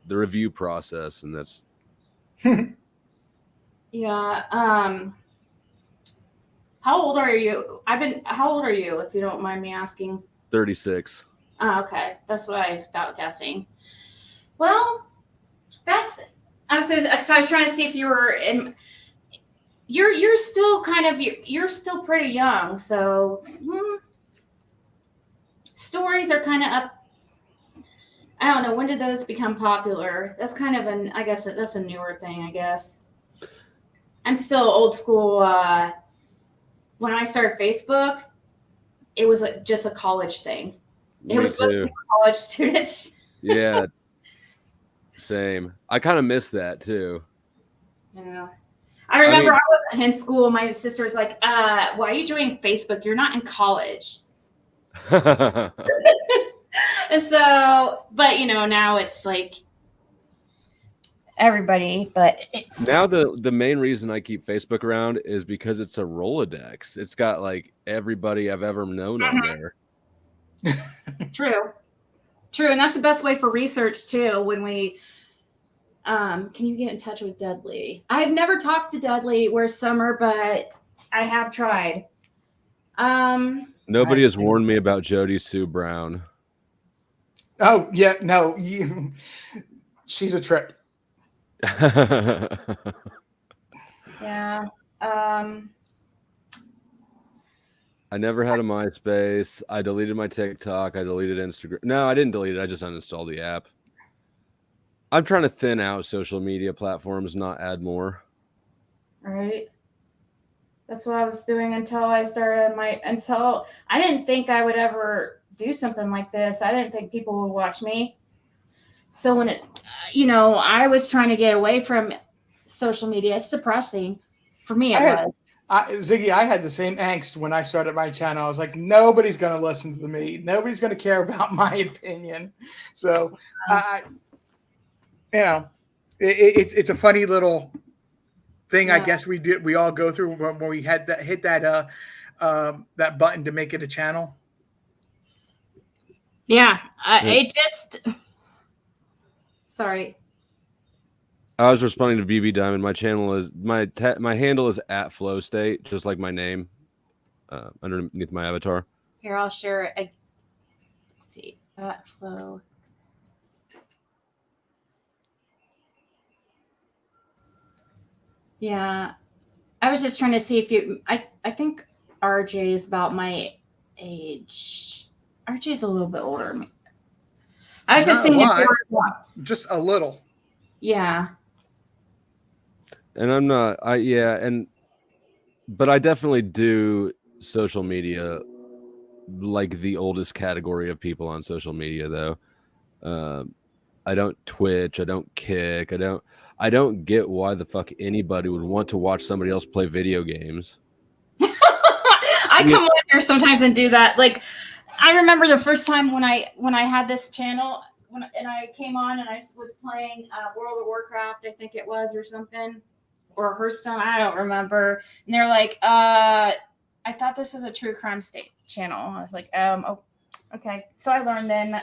the review process, and that's. Yeah. How old are you? How old are you, if you don't mind me asking? 36. Oh, okay. That's what I was about guessing. Well, I was trying to see if you were in. You're still you're still pretty young, so stories are kind of up. I don't know, when did those become popular? That's kind of I guess that's a newer thing, I guess. I'm still old school. When I started Facebook, it was just a college thing. It was supposed to be for college students. Yeah. Same. I kind of miss that too. Yeah. I remember I was in school. My sister's like, why are you joining Facebook? You're not in college. And so, but now it's like everybody, but now the main reason I keep Facebook around is because it's a Rolodex. It's got like everybody I've ever known on there. True. And that's the best way for research too. When we, can you get in touch with Dudley? I've never talked to Dudley. Where's Summer? But I have tried. Nobody has warned me about Jody Sue Brown. Oh yeah, no, she's a trip. Yeah. I never had a MySpace. I deleted my TikTok. I deleted Instagram. No, I didn't delete it. I just uninstalled the app. I'm trying to thin out social media platforms, not add more. Right. That's what I was doing until I started until I didn't think I would ever do something like this. I didn't think people would watch me. So when I was trying to get away from social media. It's depressing. For me, it was. Ziggy, I had the same angst when I started my channel. I was like, nobody's going to listen to me. Nobody's going to care about my opinion. So, it's a funny little thing. Yeah. I guess we all go through when we hit that button to make it a channel. Yeah. Sorry. I was responding to BB Diamond. My channel is my handle is @FlowState, just like my name, underneath my avatar. Here, I'll share it. Let's see. @Flow. Yeah. I was just trying to see if I think RJ is about my age. RJ is a little bit older than me. I was just thinking just a little. Yeah. And I'm not, but I definitely do social media, like the oldest category of people on social media, though. I don't Twitch, I don't Kick, I don't get why the fuck anybody would want to watch somebody else play video games. I come on here sometimes and do that. Like, I remember the first time when I had this channel, and I came on and I was playing World of Warcraft, I think it was, or something, or Hearthstone, I don't remember. And they're like, I thought this was a true crime channel. I was like, oh, okay. So I learned then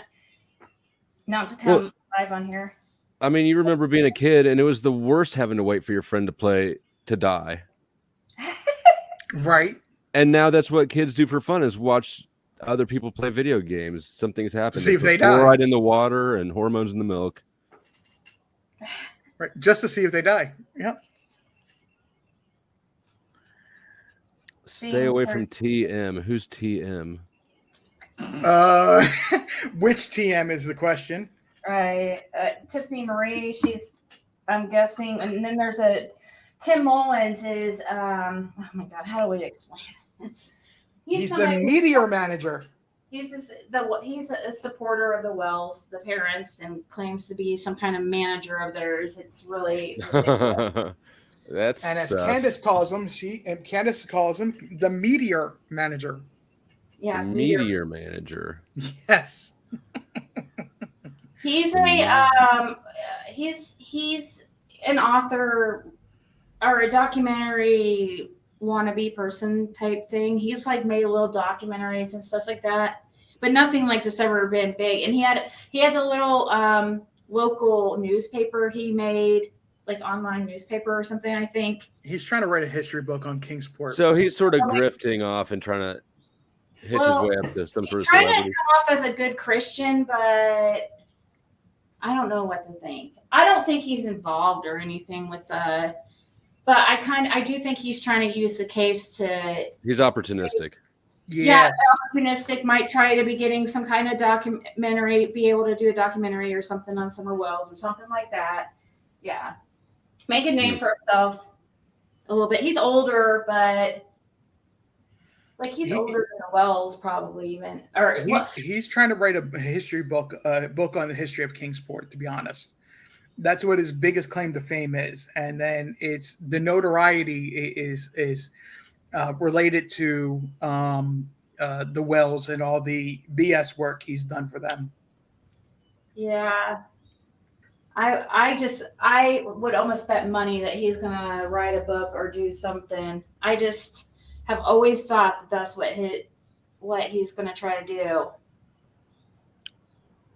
not to come live on here. I mean, you remember being a kid, and it was the worst having to wait for your friend to die. Right. And now that's what kids do for fun, is watch other people play video games. Something's happened. See if they die. Fluoride in the water and hormones in the milk. Right. Just to see if they die. Yeah. Stay away from TM. Who's TM? Which TM is the question? Right. Tiffany Marie, I'm guessing. And then there's Tim Mullins is, oh my God, how do we explain it? He's the meteor manager. He's a supporter of the Wells, the parents, and claims to be some kind of manager of theirs. It's really ridiculous. That's and as Candace calls him, the meteor manager. Yeah, meteor manager. Yes. He's he's an author or a documentary wannabe person type thing. He's like made little documentaries and stuff like that, but nothing like this ever been big. And he has a little local newspaper he made, like online newspaper or something, I think. He's trying to write a history book on Kingsport. So he's sort of grifting off and trying to hitch his way up to some sort of trying celebrity. to come off as a good Christian, but I don't know what to think. I don't think he's involved or anything with but I do think he's trying to use the case to. He's opportunistic. Yes. Yeah, opportunistic. Might try to be getting some kind of documentary, be able to do a documentary or something on Summer Wells or something like that. Yeah, make a name for himself a little bit. He's older, but like he's older than the Wells, probably even. Or he's trying to write a history book, book on the history of Kingsport. To be honest. That's what his biggest claim to fame is, and then it's the notoriety is related to the Wells and all the BS work he's done for them. Yeah, I would almost bet money that he's gonna write a book or do something. I just have always thought that that's what he's gonna try to do.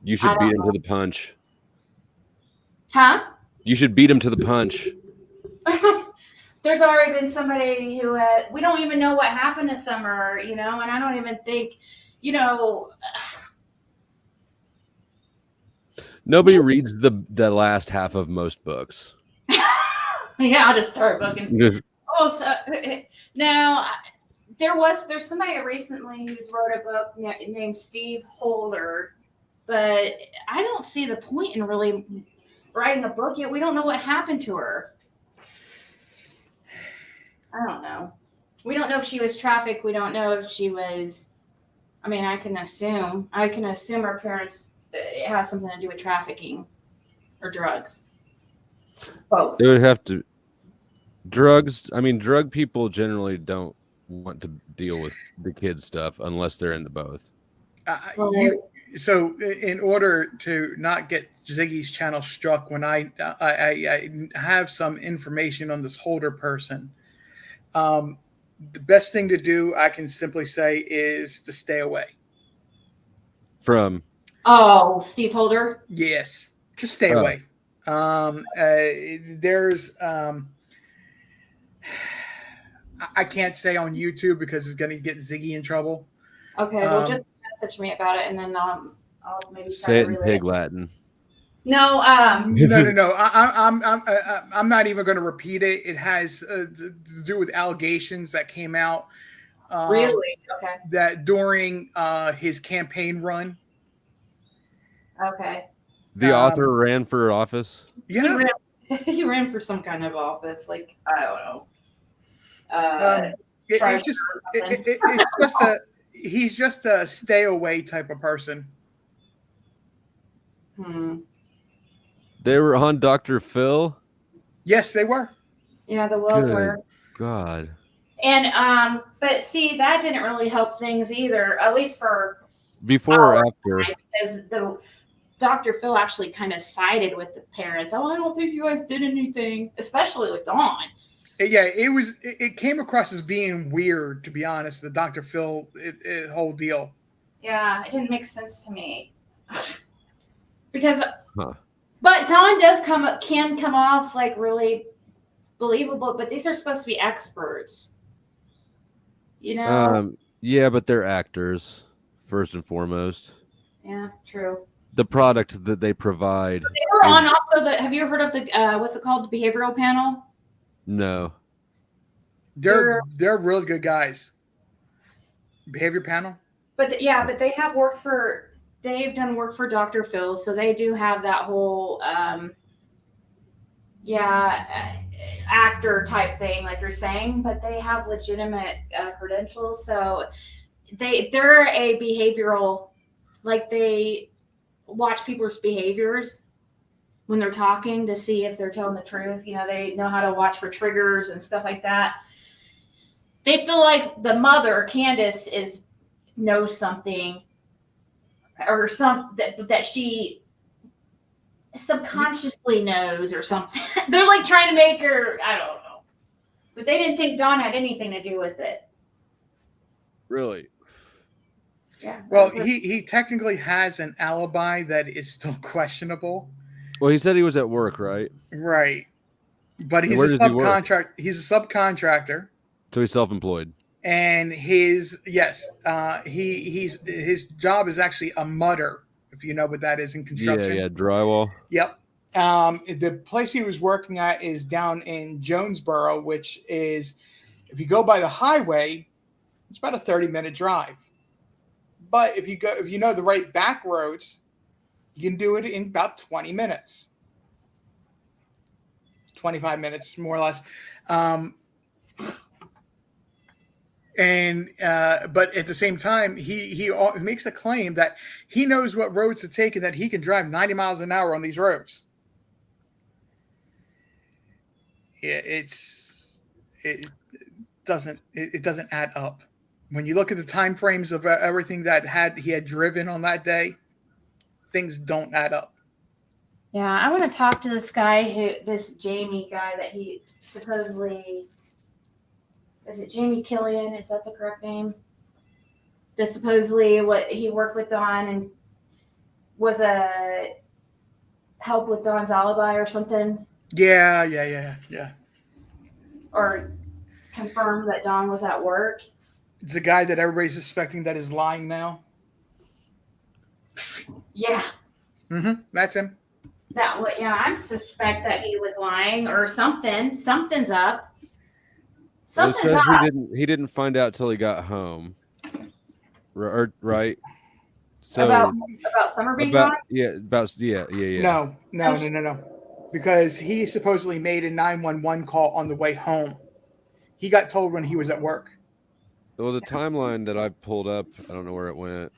You should beat him to the punch. Huh? You should beat him to the punch. There's already been somebody who we don't even know what happened to Summer, and I don't even think, Nobody reads the last half of most books. Yeah, I'll just start booking. Just- Oh, so now there's somebody recently who's wrote a book named Steve Holder, but I don't see the point in really writing a book yet. We don't know what happened to her. I don't know. We don't know if she was trafficked. We don't know if she was. I mean, I can assume her parents. It has something to do with trafficking or drugs. Both. They would have to drugs. I mean, drug people generally don't want to deal with the kid stuff unless they're into both. So in order to not get Ziggy's channel struck, when I have some information on this Holder person, the best thing to do, I can simply say, is to stay away. From Steve Holder. Yes, just stay away. There's I can't say on YouTube because it's going to get Ziggy in trouble. Okay, well, just message me about it, and then I'll maybe try say to it in relay pig Latin. No, No. I'm not even going to repeat it. It has to do with allegations that came out. Really? Okay. That during his campaign run. Okay. The author ran for office. Yeah. He ran for some kind of office, like I don't know. He's just a stay away type of person. They were on Dr. Phil. Yes, they were. Yeah, the Wells Good were. God. And but see, that didn't really help things either, at least for Before or after? because the Dr. Phil actually kind of sided with the parents. Oh, I don't think you guys did anything, especially with Dawn. Yeah, it came across as being weird, to be honest. The Dr. Phil whole deal. Yeah, it didn't make sense to me because, but Dawn can come off like really believable. But these are supposed to be experts, you know. Yeah, but they're actors first and foremost. Yeah, true. The product that they provide. They were on also have you heard of the what's it called, the behavioral panel? No. They're really good guys. Behavior panel. But but they have they've done work for Dr. Phil, so they do have that whole actor type thing, like you're saying, but they have legitimate credentials. So they're a behavioral, like they watch people's behaviors when they're talking to see if they're telling the truth. You know, they know how to watch for triggers and stuff like that. They feel like the mother, Candace, knows something or something that she subconsciously knows or something. They're like trying to make her, I don't know. But they didn't think Dawn had anything to do with it. Really? Yeah. Well, he technically has an alibi that is still questionable. Well, he said he was at work, right? Right. But he's a subcontract. He's a subcontractor. So he's self-employed. And his job is actually a mudder, if you know what that is in construction. Yeah, drywall. Yep. The place he was working at is down in Jonesboro, which is, if you go by the highway, it's about a 30-minute drive. But if you know the right back roads, you can do it in about 20 minutes. 25 minutes, more or less. But at the same time, he makes a claim that he knows what roads to take and that he can drive 90 miles an hour on these roads. It doesn't add up. When you look at the time frames of everything that he had driven on that day, things don't add up. Yeah, I want to talk to this Jamie guy that he supposedly, is it Jamie Killian? Is that the correct name? That supposedly what he worked with Dawn and was a help with Dawn's alibi or something. Yeah. Or confirmed that Dawn was at work. It's a guy that everybody's suspecting that is lying now. Yeah. That's him. That what? Yeah, I suspect that he was lying or something. Something's up. Well, it Something's says up. he didn't find out till he got home. Right? So About Summer being about gone. yeah. No. Because he supposedly made a 911 call on the way home. He got told when he was at work. Well, the timeline that I pulled up, I don't know where it went.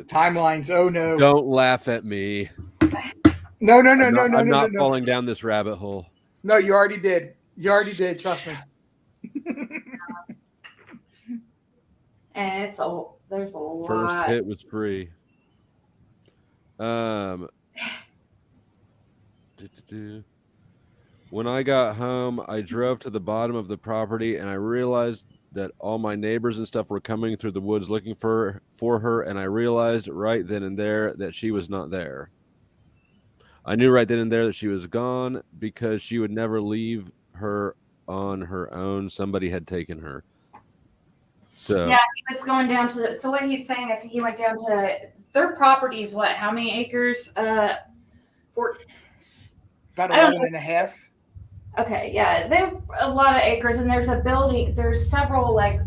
Timelines. Oh no. Don't laugh at me. No. I'm not falling down this rabbit hole. No, you already did. Trust me. And there's a lot. First hit was free. When I got home, I drove to the bottom of the property and I realized that all my neighbors and stuff were coming through the woods looking for her, and I realized right then and there that she was not there. I knew right then and there that she was gone because she would never leave her on her own. Somebody had taken her. So Yeah, he was going down to the. So what he's saying is he went down to their properties. What? How many acres? About I don't 11 know. and a half. Okay, yeah, they have a lot of acres, and there's a building. There's several like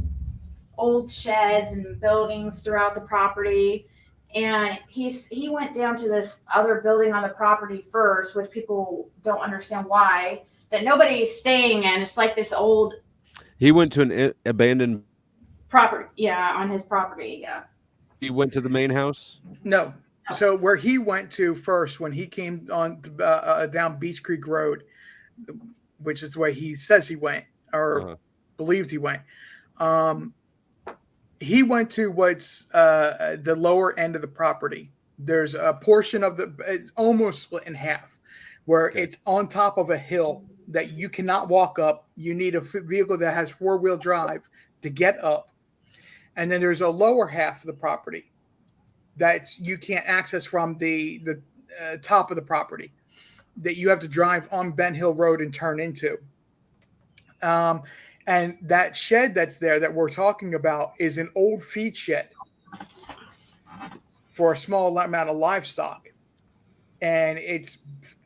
old sheds and buildings throughout the property. And he went down to this other building on the property first, which people don't understand why that nobody is staying in. It's like this old. he went to an abandoned. Property, yeah, on his property, yeah. He went to the main house. No. So where he went to first when he came on down Beach Creek Road, which is the way he says he went or believed he went. He went to what's the lower end of the property. There's a portion of it's almost split in half, where it's on top of a hill that you cannot walk up. You need a vehicle that has 4-wheel drive to get up. And then there's a lower half of the property that you can't access from the top of the property that you have to drive on Ben Hill Road and turn into. And that shed that's there that we're talking about is an old feed shed for a small amount of livestock. And it's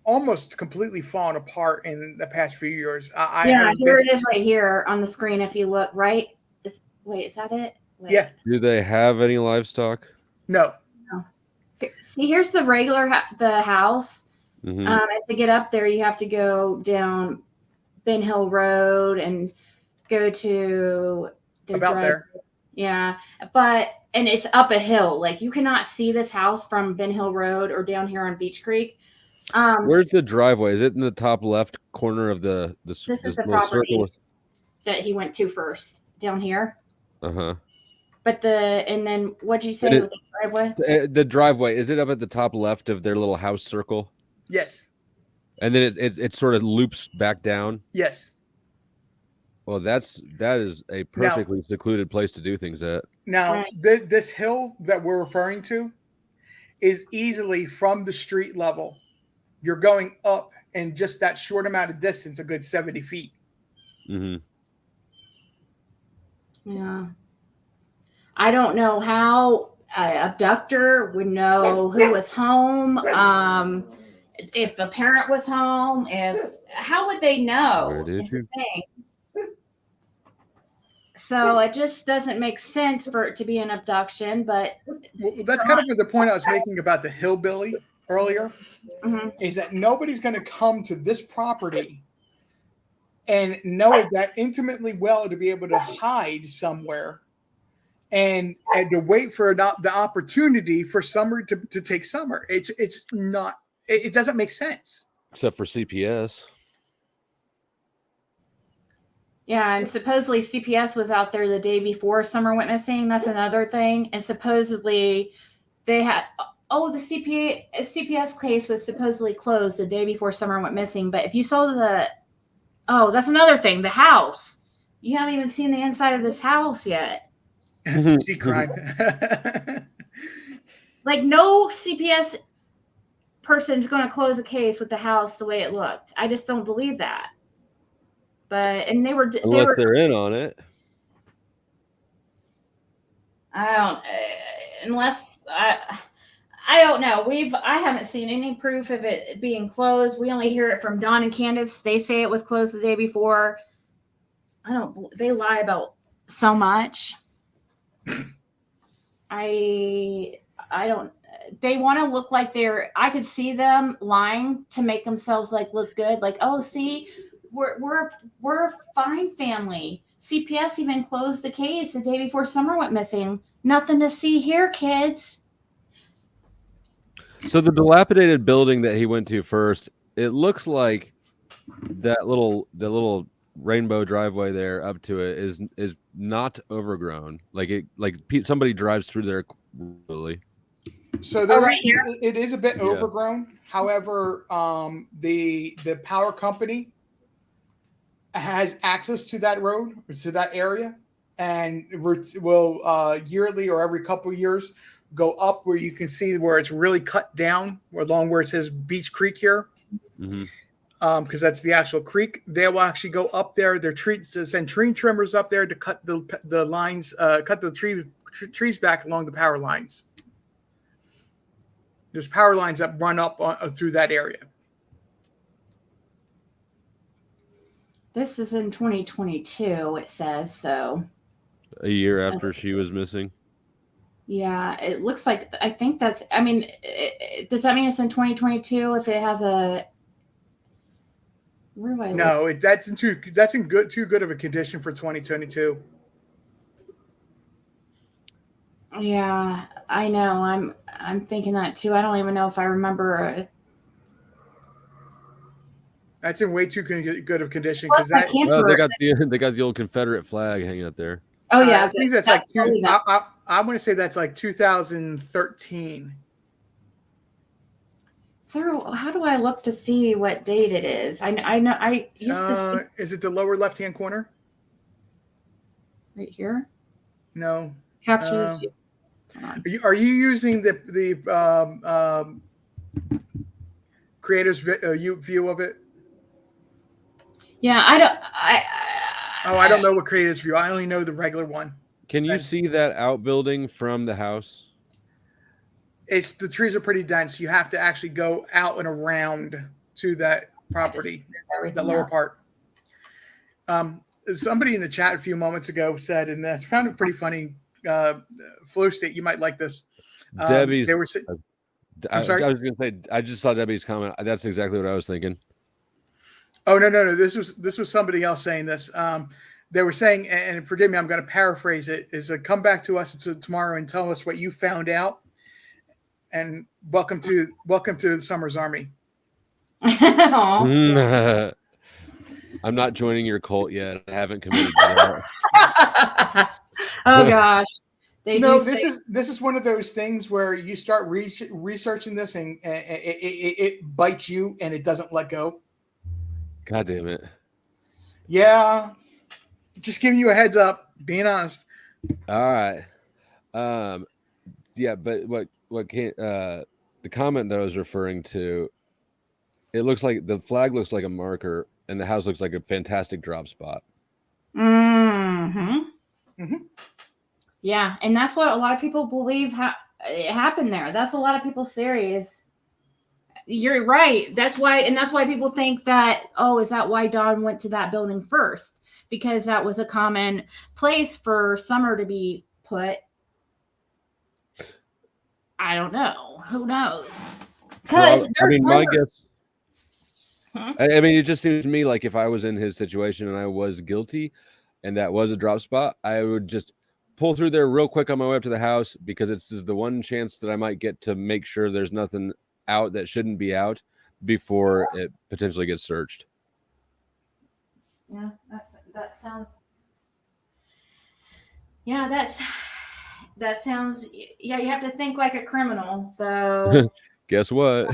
almost completely fallen apart in the past few years. Here it is right here on the screen. If you look right, wait, is that it? Wait. Yeah. Do they have any livestock? No. See, here's the regular the house. Mm-hmm. And to get up there, you have to go down Ben Hill Road and go to about there. Yeah, and it's up a hill. Like you cannot see this house from Ben Hill Road or down here on Beach Creek. Where's the driveway? Is it in the top left corner of the This is the little property circle? that he went to first down here. Uh-huh. But and then what'd you say with the driveway? The driveway, is it up at the top left of their little house circle? Yes. And then it sort of loops back down? Yes. Well, that is a perfectly secluded place to do things at. Now, this hill that we're referring to is easily from the street level. You're going up in just that short amount of distance, a good 70 feet. Mm-hmm. Yeah. I don't know how an abductor would know who was home. If the parent was home, how would they know? Is the thing. So it just doesn't make sense for it to be an abduction, but that's kind of the point I was making about the hillbilly earlier. Mm-hmm. Is that nobody's going to come to this property and know it that intimately well to be able to hide somewhere and to wait for the opportunity for Summer to take Summer. It's not. It doesn't make sense. Except for CPS. Yeah, and supposedly CPS was out there the day before Summer went missing. That's another thing. And supposedly they had the CPS case was supposedly closed the day before Summer went missing. But if you saw that's another thing, the house. You haven't even seen the inside of this house yet. She cried. Like no CPS person's going to close a case with the house the way it looked. I just don't believe that. But Unless they're in on it. I don't. I don't know. I haven't seen any proof of it being closed. We only hear it from Don and Candace. They say it was closed the day before. They lie about so much. I don't, they want to look like I could see them lying to make themselves like look good. Like, oh, see, we're a fine family. CPS even closed the case the day before Summer went missing. Nothing to see here, kids. So the dilapidated building that he went to first, it looks like the little rainbow driveway there up to it is not overgrown. Somebody drives through there really. So there, right here? it is a bit Yeah. overgrown. However, the power company has access to that road, to that area, and will yearly or every couple of years go up where you can see where it's really cut down, along where it says Beach Creek here. Mm-hmm. Because that's the actual creek. They will actually go up there. They're to send tree trimmers up there to cut the lines, cut the trees back along the power lines. There's power lines that run up through that area. This is in 2022, it says. So A year after she was missing. yeah, it looks like, I think that's, I mean, does that mean it's in 2022 if it has a, where do I look? No, that's in too good of a condition for 2022. Yeah, I know. I'm thinking that too. I don't even know if I remember. That's in way too good of condition Plus because my that. camper- They got the old Confederate flag hanging up there. Oh yeah, I think that's probably like I want to say that's like 2013. So how do I look to see what date it is? I know I used to see Is it the lower left-hand corner? right here. No. Capture this view. Hold on. Are you using the creator's view of it? Yeah, I don't know what creator's view. I only know the regular one. Can you see that outbuilding from the house? The trees are pretty dense. You have to actually go out and around to that property, the lower part. Somebody in the chat a few moments ago said, and I found it pretty funny. Flow State, you might like this. Debbie's. They were. I'm sorry. I was going to say. I just saw Debbie's comment. That's exactly what I was thinking. Oh no! This was somebody else saying this. They were saying, and forgive me, I'm going to paraphrase it. Is come back to us tomorrow and tell us what you found out. And welcome to the Summers Army. I'm not joining your cult yet. I haven't committed to that. Oh gosh. This is one of those things where you start researching this and it bites you and it doesn't let go. God damn it. Yeah. Just giving you a heads up, being honest. All right. Yeah, but what can the comment that I was referring to, it looks like the flag looks like a marker and the house looks like a fantastic drop spot. Mm-hmm. Mm-hmm. Yeah, and that's what a lot of people believe happened there. That's a lot of people's theories. You're right. That's why people think that, oh, is that why Dawn went to that building first? Because that was a common place for Summer to be put. I don't know. Who knows? Because I mean, my guess. I mean, it just seems to me like if I was in his situation and I was guilty, and that was a drop spot, I would just pull through there real quick on my way up to the house because it's the one chance that I might get to make sure there's nothing out that shouldn't be out before it potentially gets searched. Yeah, that sounds. Yeah, that sounds. Yeah, you have to think like a criminal. So. Guess what?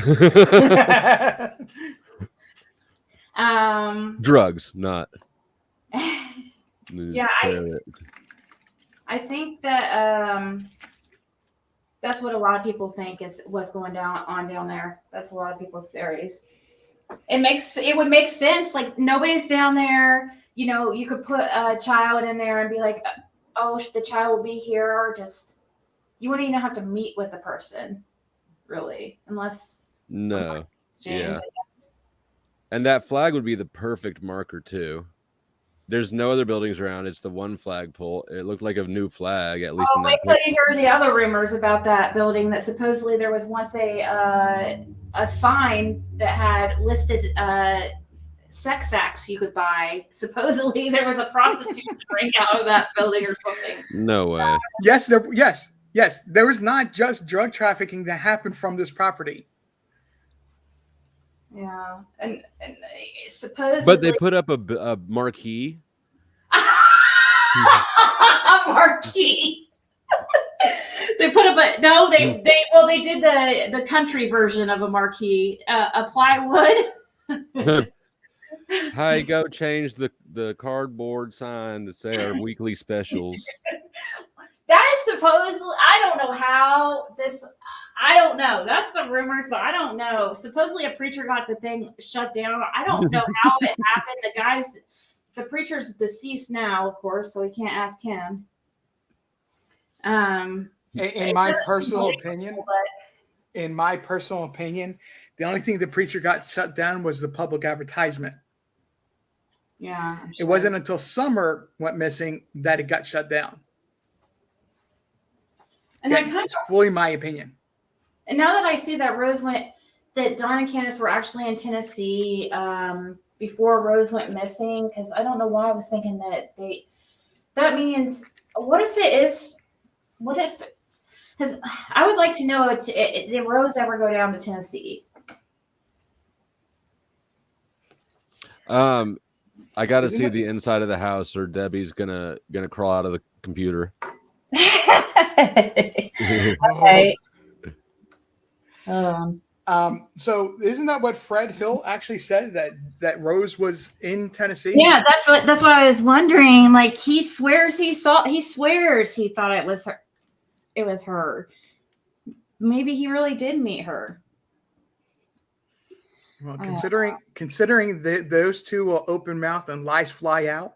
Drugs, not. Yeah, I think that that's what a lot of people think is what's going down there. That's a lot of people's theories. It would make sense. Like nobody's down there. You know, you could put a child in there and be like, oh, the child will be here, or just you wouldn't even have to meet with the person. really, unless No. exchange. Yeah. And that flag would be the perfect marker too. There's no other buildings around. It's the one flagpole. It looked like a new flag, at least in Wait that till you hear the other rumors about that building. That supposedly there was once a sign that had listed sex acts you could buy. Supposedly there was a prostitute ring out of that building or something. No way. Yes, yes. There was not just drug trafficking that happened from this property. Yeah, and supposedly, But they put up a marquee. a marquee. They put up a no. They did the country version of a marquee, a plywood. Hi, go change the cardboard sign to say our weekly specials. That is supposedly. I don't know how this. I don't know. That's the rumors, but I don't know. Supposedly, a preacher got the thing shut down. I don't know how it happened. The preacher's deceased now, of course, so we can't ask him. In my personal opinion, the only thing the preacher got shut down was the public advertisement. Yeah, It wasn't until Summer went missing that it got shut down. And It's fully my opinion. And now that I see that that Don and Candace were actually in Tennessee before Rose went missing, because I don't know why I was thinking that means, because I would like to know, did Rose ever go down to Tennessee? I got to see the inside of the house, or Debbie's gonna crawl out of the computer. Okay. So isn't that what Fred Hill actually said, that Rose was in Tennessee? Yeah, that's what I was wondering. Like, he swears he thought it was her. It was her. Maybe he really did meet her. Well, considering those two will open mouth and lies fly out,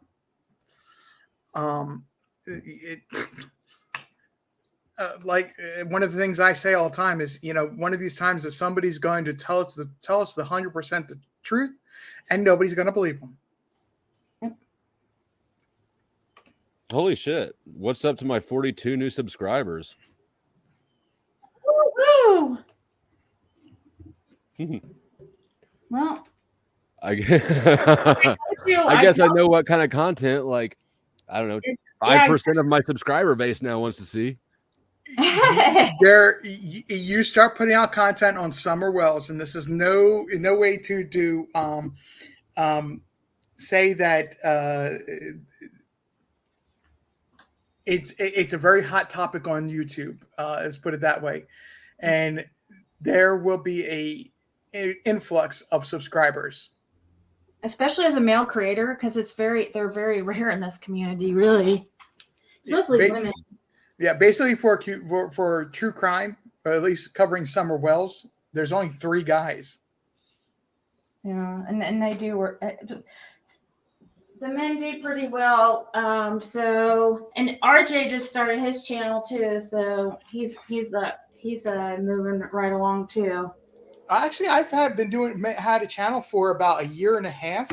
one of the things I say all the time is, one of these times that somebody's going to tell us the 100% the truth, and nobody's going to believe them. Holy shit! What's up to my 42 new subscribers? Woo! Well, I guess I know what kind of content. Like, I don't know, 5% of my subscriber base now wants to see. You start putting out content on Summer Wells, and this is no way to say that it's a very hot topic on YouTube. Let's put it that way, and there will be an influx of subscribers, especially as a male creator, because they're very rare in this community. Really, it's mostly women. Yeah, basically for true crime, or at least covering Summer Wells, there's only 3 guys. Yeah, and they do work. The men do pretty well. So, and RJ just started his channel too, so he's moving right along too. Actually, I've had a channel for about a year and a half.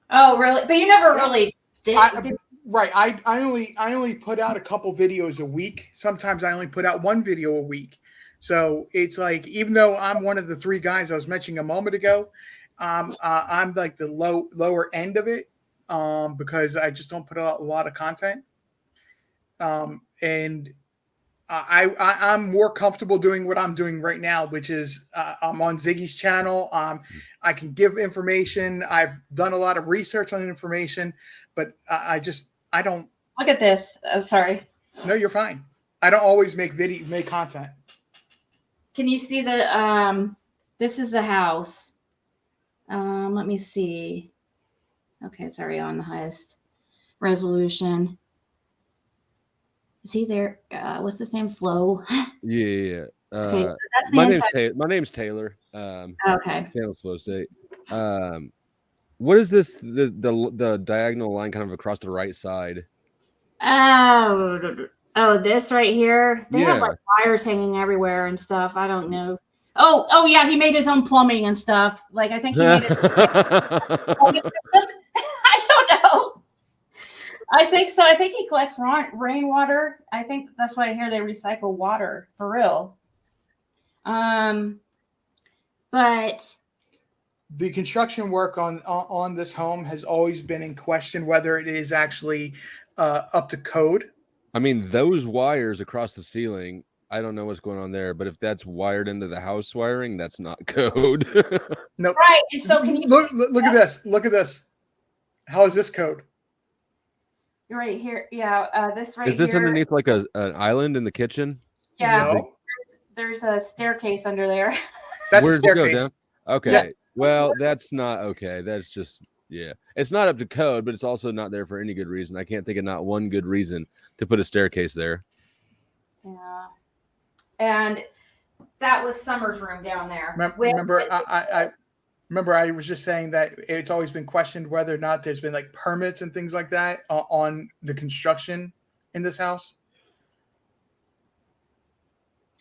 Oh, really? But you never really did. Right. I only put out a couple videos a week. Sometimes I only put out 1 video a week. So it's like, even though I'm one of the 3 guys I was mentioning a moment ago, I'm like the lower end of it, because I just don't put out a lot of content. And I'm more comfortable doing what I'm doing right now, which is I'm on Ziggy's channel. I can give information. I've done a lot of research on information, but I don't. Look at this. I'm sorry. No, you're fine. I don't always make content. Can you see the? This is the house. Let me see. Okay, it's already on the highest resolution. Is he there? What's his name? Flo. Yeah. Okay, so that's my name's Taylor. Okay. Channel Flow State. What is this? The diagonal line kind of across the right side. Oh, this right here. They have like wires hanging everywhere and stuff. I don't know. Oh yeah, he made his own plumbing and stuff. Like I think he made it. I don't know. I think so. I think he collects rainwater. I think that's why I hear they recycle water for real. But The construction work on this home has always been in question whether it is actually up to code. I mean, those wires across the ceiling, I don't know what's going on there, but if that's wired into the house wiring, that's not code. Nope. right, and so can you Look at this. Look at this. How is this code? right here? Yeah, this right Is this here. underneath like an island in the kitchen? Yeah, No. there's a staircase under there. That's a Where'd it go staircase. down? Okay. Yeah. Well, that's not okay. That's just yeah. It's not up to code, but it's also not there for any good reason. I can't think of not one good reason to put a staircase there. Yeah, and that was Summer's room down there. Remember, I was just saying that it's always been questioned whether or not there's been like permits and things like that on the construction in this house.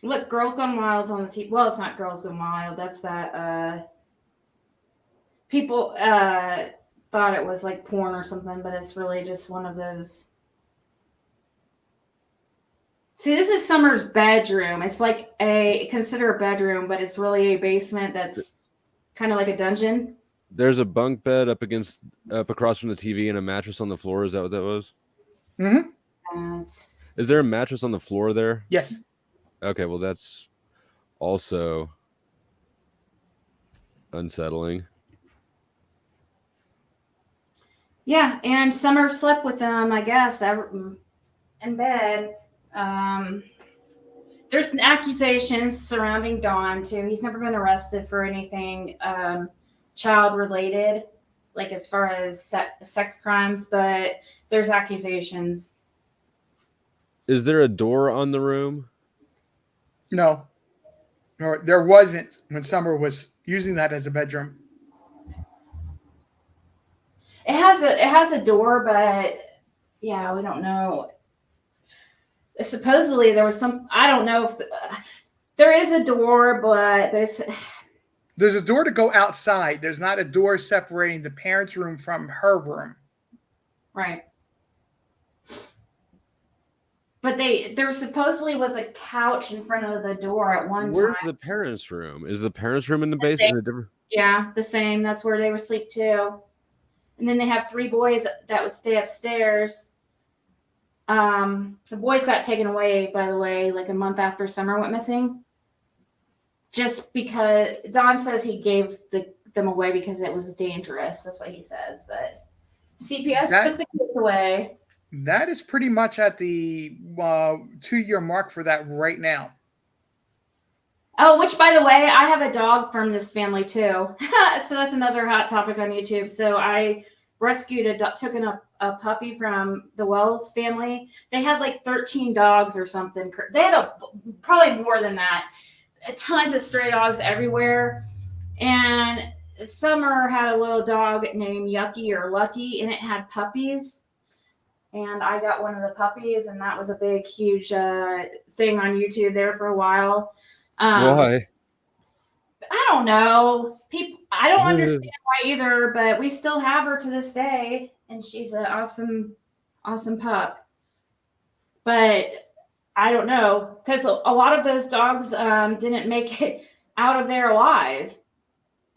Look, Girls Gone Wild's on the TV. Well, it's not Girls Gone Wild. That's that. People thought it was like porn or something, but it's really just one of those. See, this is Summer's bedroom. It's like consider a bedroom, but it's really a basement that's kind of like a dungeon. There's a bunk bed up across from the TV and a mattress on the floor. Is that what that was? Mm-hmm. Is there a mattress on the floor there? Yes. Okay, well that's also unsettling. Yeah, and Summer slept with them, I guess, in bed. There's accusations surrounding Don too. He's never been arrested for anything child related, like as far as sex crimes, but there's accusations. Is there a door on the room? No, there wasn't when Summer was using that as a bedroom. It has a door, but yeah, we don't know. Supposedly there was some. I don't know if there is a door, but there's a door to go outside. There's not a door separating the parents' room from her room. Right. But there supposedly was a couch in front of the door at one time. Where's the parents' room? Is the parents' room in the basement? Yeah, the same. That's where they would sleep too. And then they have 3 boys that would stay upstairs. The boys got taken away, by the way, like a month after Summer went missing. Just because Don says he gave them away because it was dangerous. That's what he says. But CPS took the kids away. That is pretty much at the 2-year mark for that right now. Oh, which, by the way, I have a dog from this family too. So that's another hot topic on YouTube. So I rescued took a puppy from the Wells family. They had like 13 dogs or something. They had probably more than that. Tons of stray dogs everywhere. And Summer had a little dog named Yucky or Lucky, and it had puppies. And I got one of the puppies, and that was a big, huge thing on YouTube there for a while. Why? I don't know. I don't understand why either, but we still have her to this day, and she's an awesome, awesome pup. But I don't know, because a lot of those dogs didn't make it out of there alive.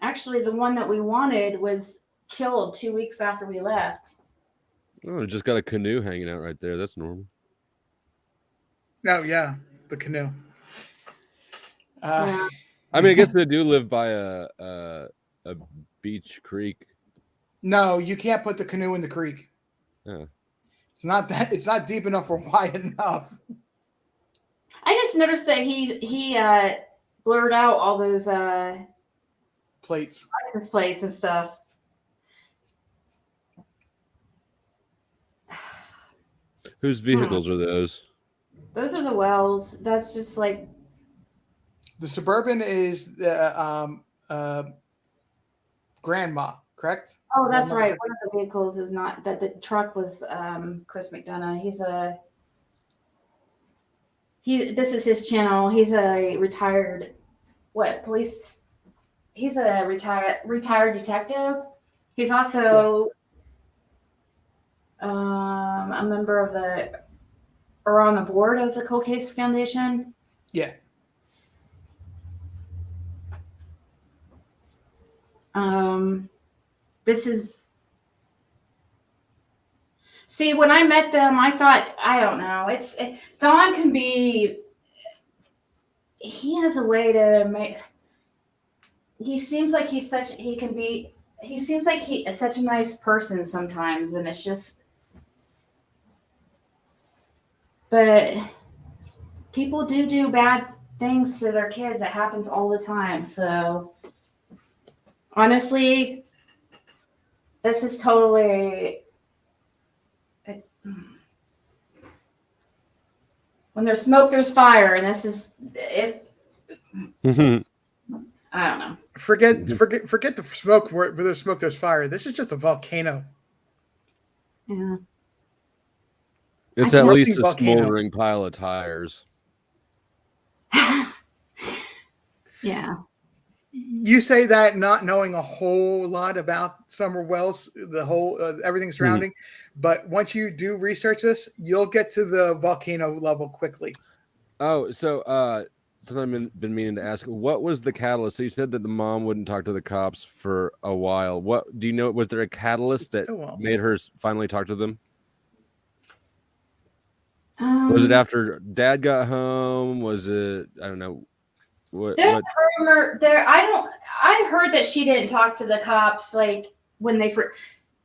Actually, the one that we wanted was killed 2 weeks after we left. Oh, just got a canoe hanging out right there. That's normal. Oh, yeah, the canoe. Yeah. I mean, I guess they do live by a beach creek. No, you can't put the canoe in the creek. Yeah. It's not deep enough or wide enough. I just noticed that he blurred out all those plates, license plates and stuff. Whose vehicles are those? Those are the Wells. That's just like the Suburban is grandma, correct? Oh, that's right. One of the vehicles is not that. The truck was Chris McDonough. This is his channel. He's a retired police. He's a retired detective. He's also a member of on the board of the Cold Case Foundation. Yeah. This is. See, when I met them, I thought, I don't know. Don can be. He has a way to make. He seems like he's such. He can be. He seems like he's such a nice person sometimes, and it's just. But people do bad things to their kids. It happens all the time. So honestly, this is totally. When there's smoke, there's fire, and this is if I don't know. Forget the smoke. Where there's smoke, there's fire. This is just a volcano. Yeah. It's at least a smoldering pile of tires. Yeah. You say that not knowing a whole lot about Summer Wells, the whole everything surrounding, but once you do research this, you'll get to the volcano level quickly. Oh, so something I've been meaning to ask. What was the catalyst? So you said that the mom wouldn't talk to the cops for a while. What do you know? Was there a catalyst that made her finally talk to them? Was it after Dad got home? Was it? I don't know. There's a rumor there. I heard that she didn't talk to the cops like when they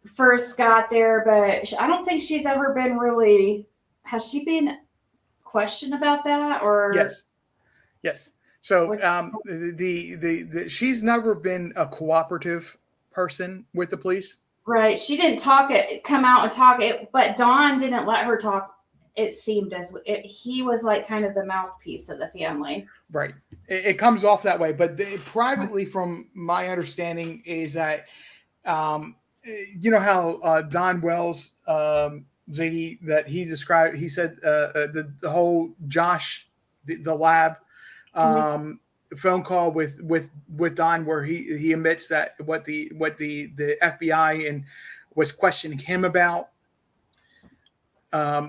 first got there, but I don't think she's ever been really. Has she been questioned about that or? Yes. So she's never been a cooperative person with the police. Right. She didn't come out and talk it, but Don didn't let her talk. It seemed he was like kind of the mouthpiece of the family. Right. It comes off that way, but privately, from my understanding, is that you know how Don Wells, Ziggy, that he described. He said the whole Josh, the lab phone call with Don, where he admits that what the FBI and was questioning him about.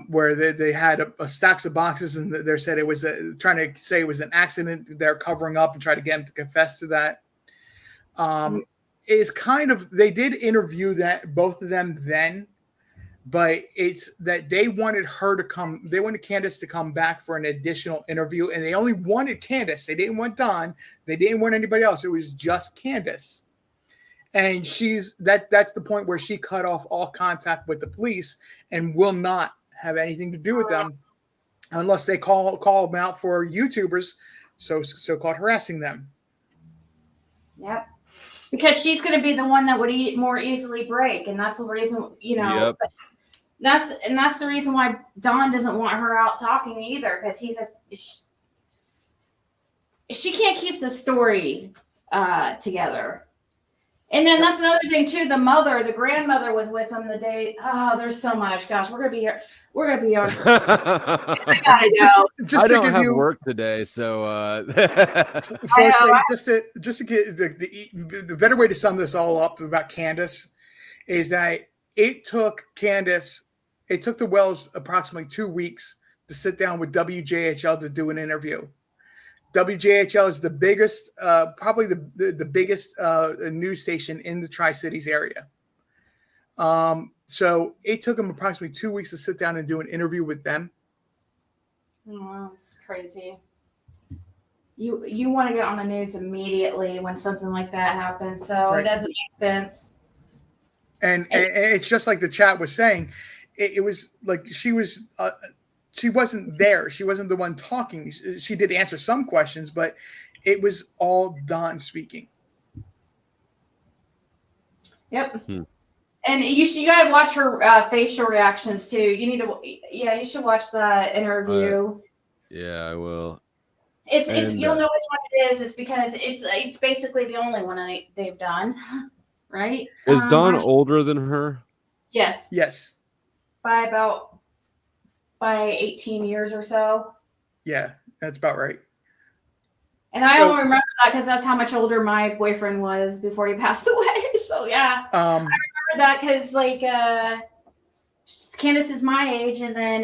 Where they had a stacks of boxes and they said it was trying to say it was an accident. They're covering up and try to get him to confess to that. Is kind of, they did interview both of them then, but it's that they wanted Candace to come back for an additional interview, and they only wanted Candace. They didn't want Don. They didn't want anybody else. It was just Candace. And that's the point where she cut off all contact with the police and will not have anything to do with them unless they call them out for YouTubers, so-called harassing them. Yep. Because she's going to be the one that would more easily break, and that's the reason, Yep. That's the reason why Don doesn't want her out talking either, because she can't keep the story together. And then that's another thing too. The grandmother was with them the day. Oh, there's so much. Gosh, we're gonna be here. I gotta go. I don't have work today, so just to get the better way to sum this all up about Candace is that it took the Wells approximately 2 weeks to sit down with WJHL to do an interview. WJHL is the biggest, probably the biggest news station in the Tri-Cities area. So it took them approximately 2 weeks to sit down and do an interview with them. Oh, it's crazy. You want to get on the news immediately when something like that happens, so It doesn't make sense. And it's just like the chat was saying, it was like she wasn't there. She wasn't the one talking. She did answer some questions, but it was all Don speaking. Yep. And you got to watch her facial reactions too. You should watch the interview. Yeah, I will. You'll know which one it is. It's because it's basically the only one they've done, right? Is Don older than her? Yes. Yes. By 18 years or so. Yeah, that's about right. And I So- only remember that because that's how much older my boyfriend was before he passed away. So yeah, I remember that because like Candace is my age, and then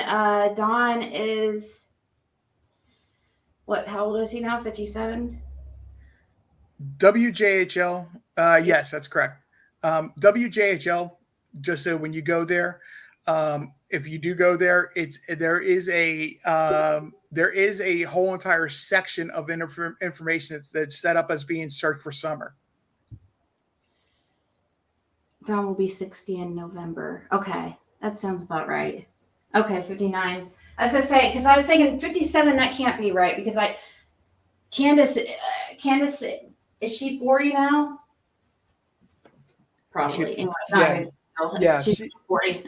Don is what? How old is he now? 57. WJHL. Yes, that's correct. WJHL. Just so when you go there, if you do go there, there is a whole entire section of information that's set up as being searched for summer. Don will be 60 in November. Okay, that sounds about right. Okay, 59. I was gonna say because I was thinking 57. That can't be right because Candace, is she 40 now? Probably. She- Anyway, yeah. Yeah, she's she- 40.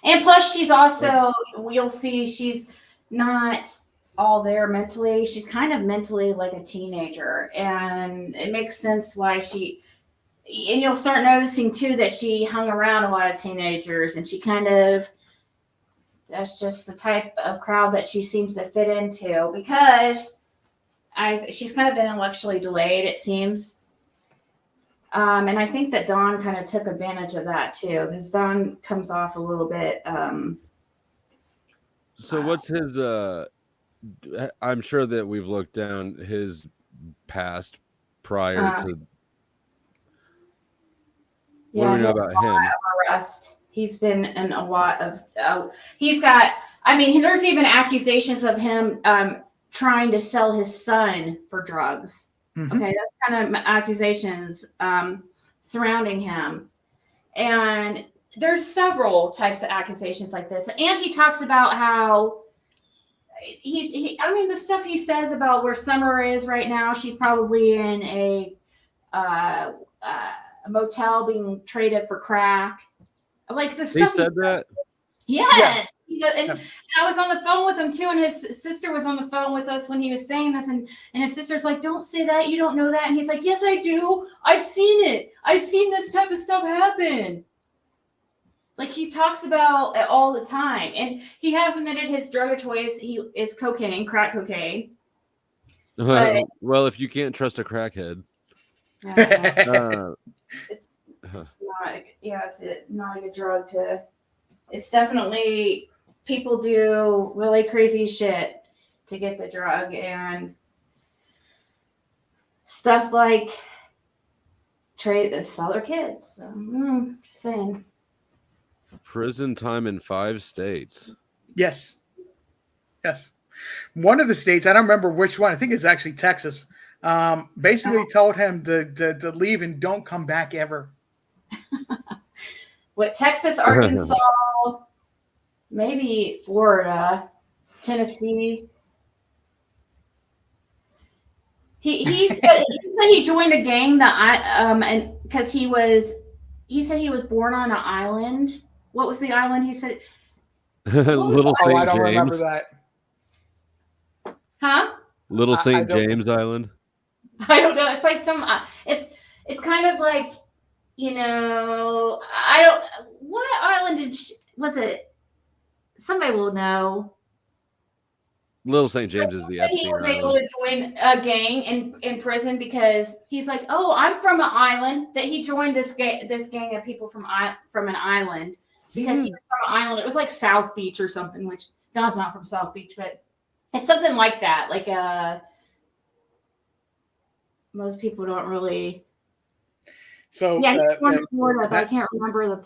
And plus, she's also, we'll see, she's not all there mentally. She's kind of mentally like a teenager. And it makes sense why and you'll start noticing too that she hung around a lot of teenagers and she that's just the type of crowd that she seems to fit into because she's kind of intellectually delayed, it seems. And I think that Don kind of took advantage of that too, because Don comes off a little bit. So what's his? I'm sure that we've looked down his past prior to. What do we know about him? Arrest. He's been in a lot of. He's got. I mean, there's even accusations of him trying to sell his son for drugs. Mhm. Okay, that's kind of accusations surrounding him. And there's several types of accusations like this. And he talks about how I mean, the stuff he says about where Summer is right now, she's probably in a motel being traded for crack. Like the He stuff said that. Yes. And I was on the phone with him too, and his sister was on the phone with us when he was saying this, and his sister's like, "Don't say that, you don't know that." And he's like, "Yes, I do. I've seen it. I've seen this type of stuff happen." Like he talks about it all the time. And he has admitted his drug of choice is cocaine, crack cocaine. But- Well, if you can't trust a crackhead, It's not, it's not a good drug to, it's definitely, people do really crazy shit to get the drug and stuff like sell their kids. So, just saying. prison time in 5 states. Yes. One of the states, I don't remember which one, I think it's actually Texas, basically told him to leave and don't come back ever. What, Texas, Arkansas, maybe Florida, Tennessee. He said he joined a gang and because he said he was born on an island. What was the island? He said Little I St. don't remember James. that. Huh? Little I St. don't- James Island. I don't know. It's like it's kind of like, what island was it? Somebody will know. Little St. James is the He Epstein was able Island. to join a gang in prison because he's like, oh, I'm from an island. That he joined this gang of people from an island because he was from an island. It was like South Beach or something, which Don's not from South Beach, but it's something like that. Like most people don't really. So Yeah, he's from Florida, but I that- can't remember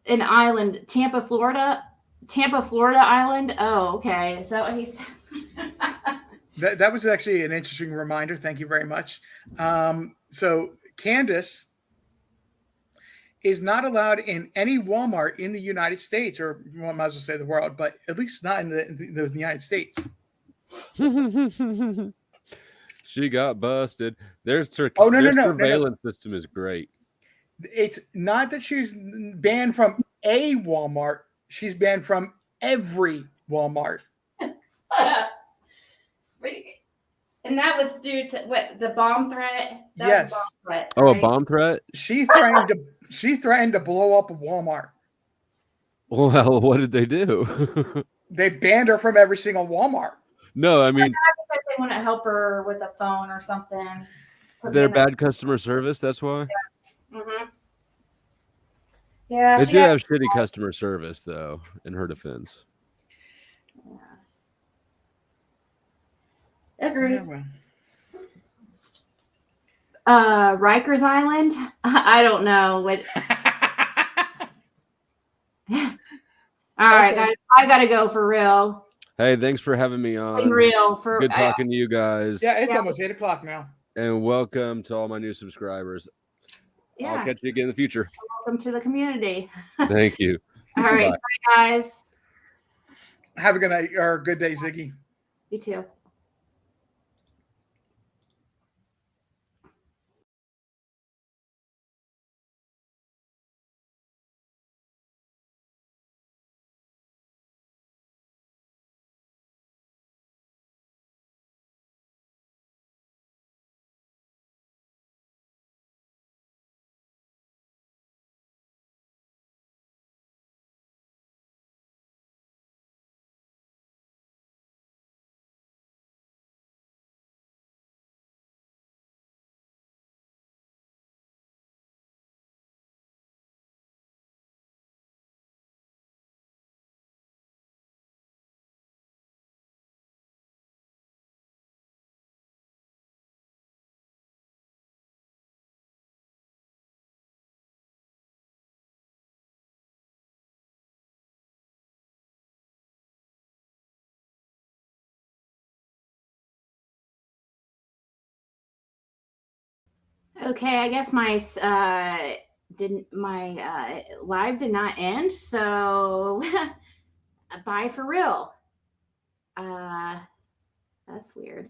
an island. Tampa, Florida island. Oh, okay. Is that what he said? that was actually an interesting reminder. Thank you very much. So Candace is not allowed in any Walmart in the United States, or well, I might as well say the world, but at least not in the United States. She got busted. Their Oh, no, their no, no, no, no. surveillance system is great. It's not that she's banned from a Walmart. She's banned from every Walmart. And that was due to what, the bomb threat? That was Yes. a bomb threat, Oh, a right? bomb threat? She threatened to blow up a Walmart. Well, what did they do? They banned her from every single Walmart. No, I mean, Because they want to help her with a phone or something. They're bad customer service. That's why Mm-hmm. Yeah, they she do got, have shitty customer service, though. In her defense, agree. Yeah, well. Rikers Island. I don't know what. All right, Okay. I gotta go for real. hey, thanks for having me Be on. real for Good talking to you guys. Yeah, it's Yeah. almost 8 o'clock now. And welcome to all my new subscribers. I'll yeah. catch you again in the future. Welcome to the community. Thank you. All right, Bye. bye guys. Have a good night or a good day, Ziggy. You too. Okay, I guess my live did not end, so bye for real. That's weird.